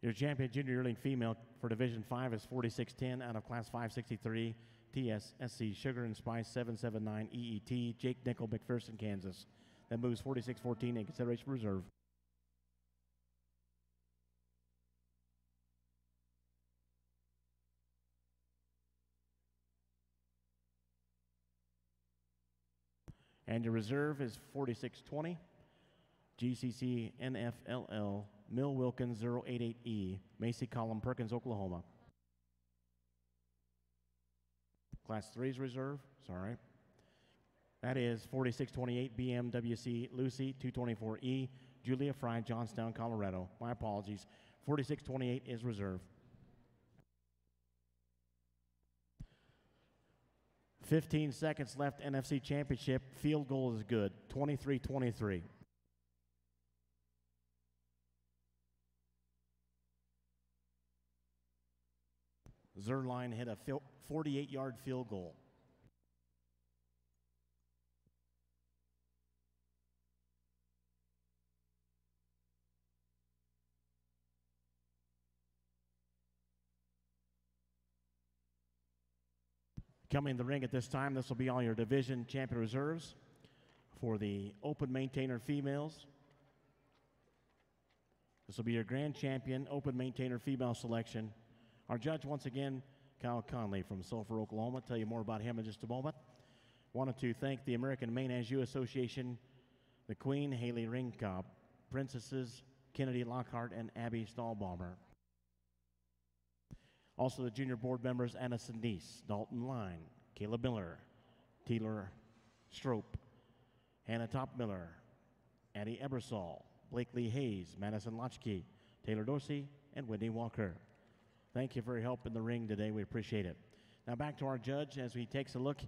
Your champion junior yearling female for Division 5 is 4610 out of Class 563, TSSC Sugar and Spice 779 EET, Jake Nickel, McPherson, Kansas. That moves 4614 in consideration for reserve. And your reserve is 4620, GCC NFLL Mill Wilkins 088E, Macy Column, Perkins, Oklahoma. Class 3's reserve, sorry. That is 4628 BMWC Lucy 224E, Julia Fry, Johnstown, Colorado. My apologies. 4628 is reserved. 15 seconds left, NFC Championship. Field goal is good, 23-23. Zerline hit a 48-yard field goal. Coming in the ring at this time, this will be all your division champion reserves for the Open Maintainer females. This will be your grand champion Open Maintainer female selection. Our judge, once again, Kyle Conley from Sulphur, Oklahoma. Tell you more about him in just a moment. Wanted to thank the American Maine Anjou Association, the Queen, Haley Ringkopp, Princesses, Kennedy Lockhart, and Abby Stahlbaumer. Also the junior board members, Anna Sindise, Dalton Line, Caleb Miller, Taylor Strope, Hannah Topmiller, Addie Ebersol, Blakely Hayes, Madison Lotchkey, Taylor Dorsey, and Whitney Walker. Thank you for your help in the ring today. We appreciate it. Now back to our judge as he takes a look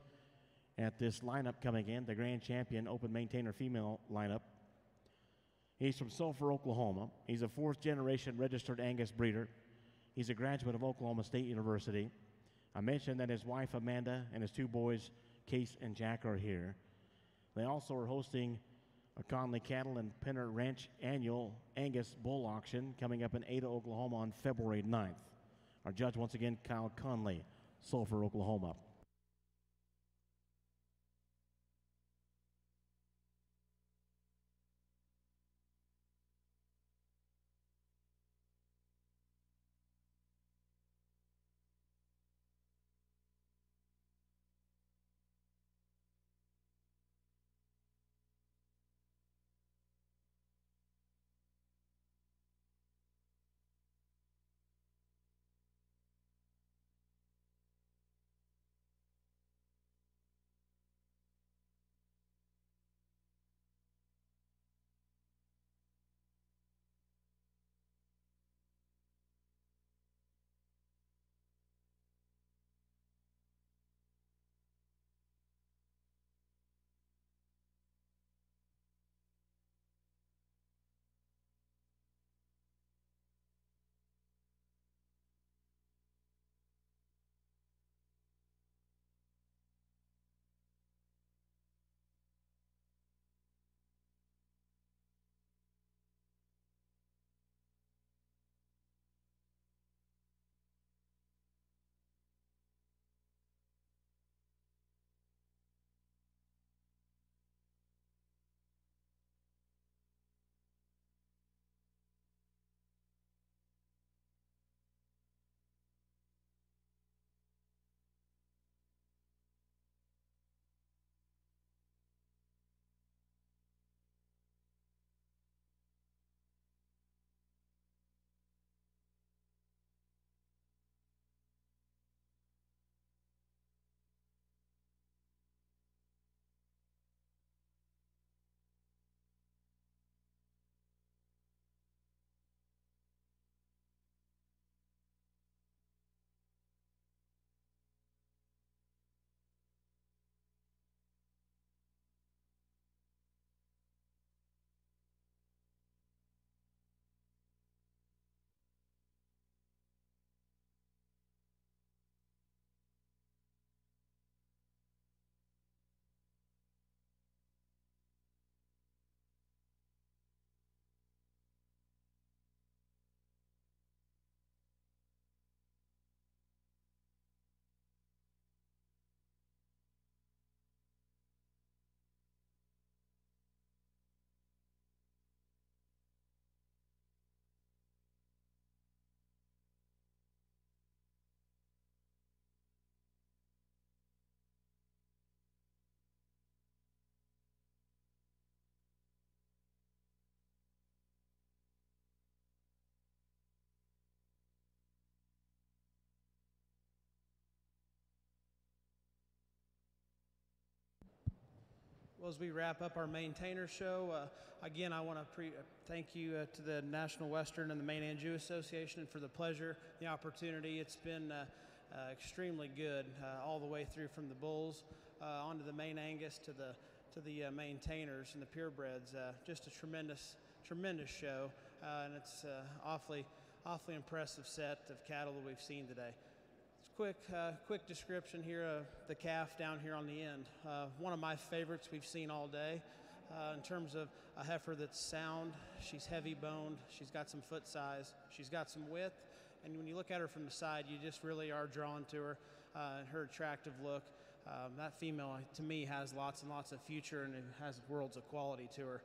at this lineup coming in, the grand champion Open Maintainer female lineup. He's from Sulphur, Oklahoma. He's a fourth-generation registered Angus breeder. He's a graduate of Oklahoma State University. I mentioned that his wife, Amanda, and his two boys, Case and Jack, are here. They also are hosting a Conley Cattle and Penner Ranch annual Angus Bull Auction coming up in Ada, Oklahoma on February 9th. Our judge, once again, Kyle Conley, Sulphur, Oklahoma. Well, as we wrap up our Maintainer show, again, I want to thank you to the National Western and the Maine Anjou Association for the pleasure, the opportunity. It's been extremely good all the way through from the bulls onto the Maine Angus to the Maintainers and the purebreds. Just a tremendous show, and it's awfully impressive set of cattle that we've seen today. Quick description here of the calf down here on the end. One of my favorites we've seen all day in terms of a heifer that's sound. She's heavy boned. She's got some foot size. She's got some width. And when you look at her from the side, you just really are drawn to her and her attractive look. That female, to me, has lots and lots of future and it has worlds of quality to her.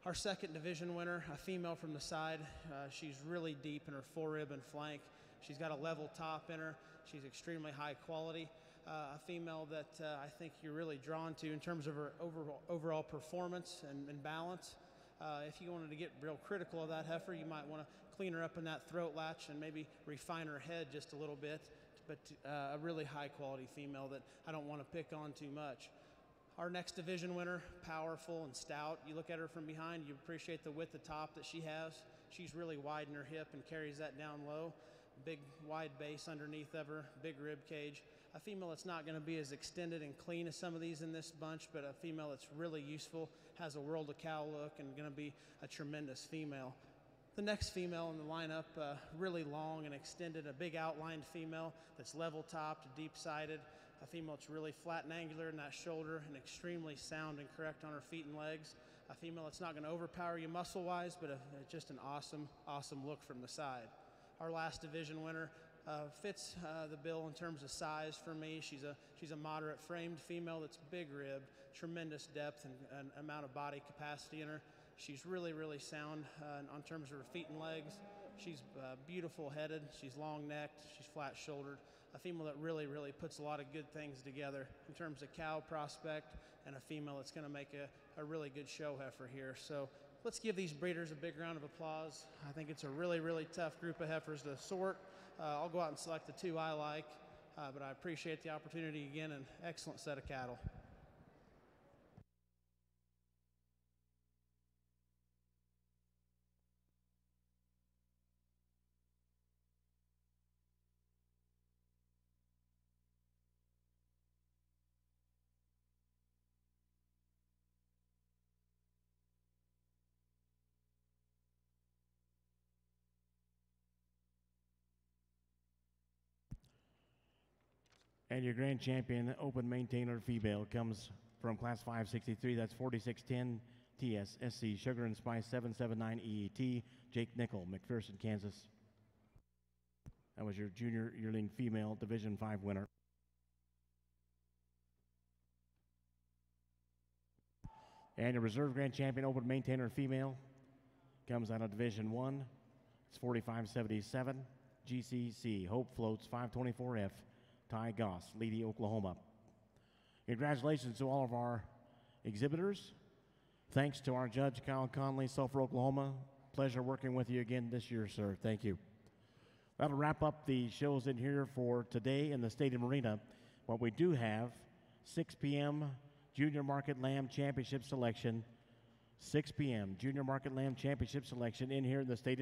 Our second division winner, a female from the side. She's really deep in her forerib and flank. She's got a level top in her. She's extremely high quality. A female that I think you're really drawn to in terms of her overall performance and balance. If you wanted to get real critical of that heifer, you might want to clean her up in that throat latch and maybe refine her head just a little bit. But a really high quality female that I don't want to pick on too much. Our next division winner, powerful and stout. You look at her from behind, you appreciate the width of top that she has. She's really wide in her hip and carries that down low. Big wide base underneath of her, big rib cage. A female that's not going to be as extended and clean as some of these in this bunch, but a female that's really useful, has a world of cow look, and going to be a tremendous female. The next female in the lineup, really long and extended, a big outlined female that's level topped, deep sided. A female that's really flat and angular in that shoulder and extremely sound and correct on her feet and legs. A female that's not going to overpower you muscle wise, but just an awesome look from the side. Our last division winner fits the bill in terms of size for me. She's a moderate framed female that's big ribbed, tremendous depth and amount of body capacity in her. She's really sound on terms of her feet and legs. She's beautiful headed. She's long necked. She's flat shouldered. A female that really puts a lot of good things together in terms of cow prospect and a female that's going to make a really good show heifer here. So let's give these breeders a big round of applause. I think it's a really tough group of heifers to sort. I'll go out and select the two I like, but I appreciate the opportunity again, and excellent set of cattle. And your grand champion, Open Maintainer female, comes from Class 563. That's 4610 TSSC Sugar and Spice 779 EET. Jake Nickel, McPherson, Kansas. That was your junior yearling female Division 5 winner. And your reserve grand champion, Open Maintainer female, comes out of Division 1. It's 4577 GCC Hope Floats 524F. Ty Goss, Leedy, Oklahoma. Congratulations to all of our exhibitors. Thanks to our judge, Kyle Conley, Sulphur, Oklahoma. Pleasure working with you again this year, sir. Thank you. That'll wrap up the shows in here for today in the Stadium Arena. What we do have, 6 p.m. Junior Market Lamb Championship selection. 6 p.m. Junior Market Lamb Championship selection in here in the Stadium.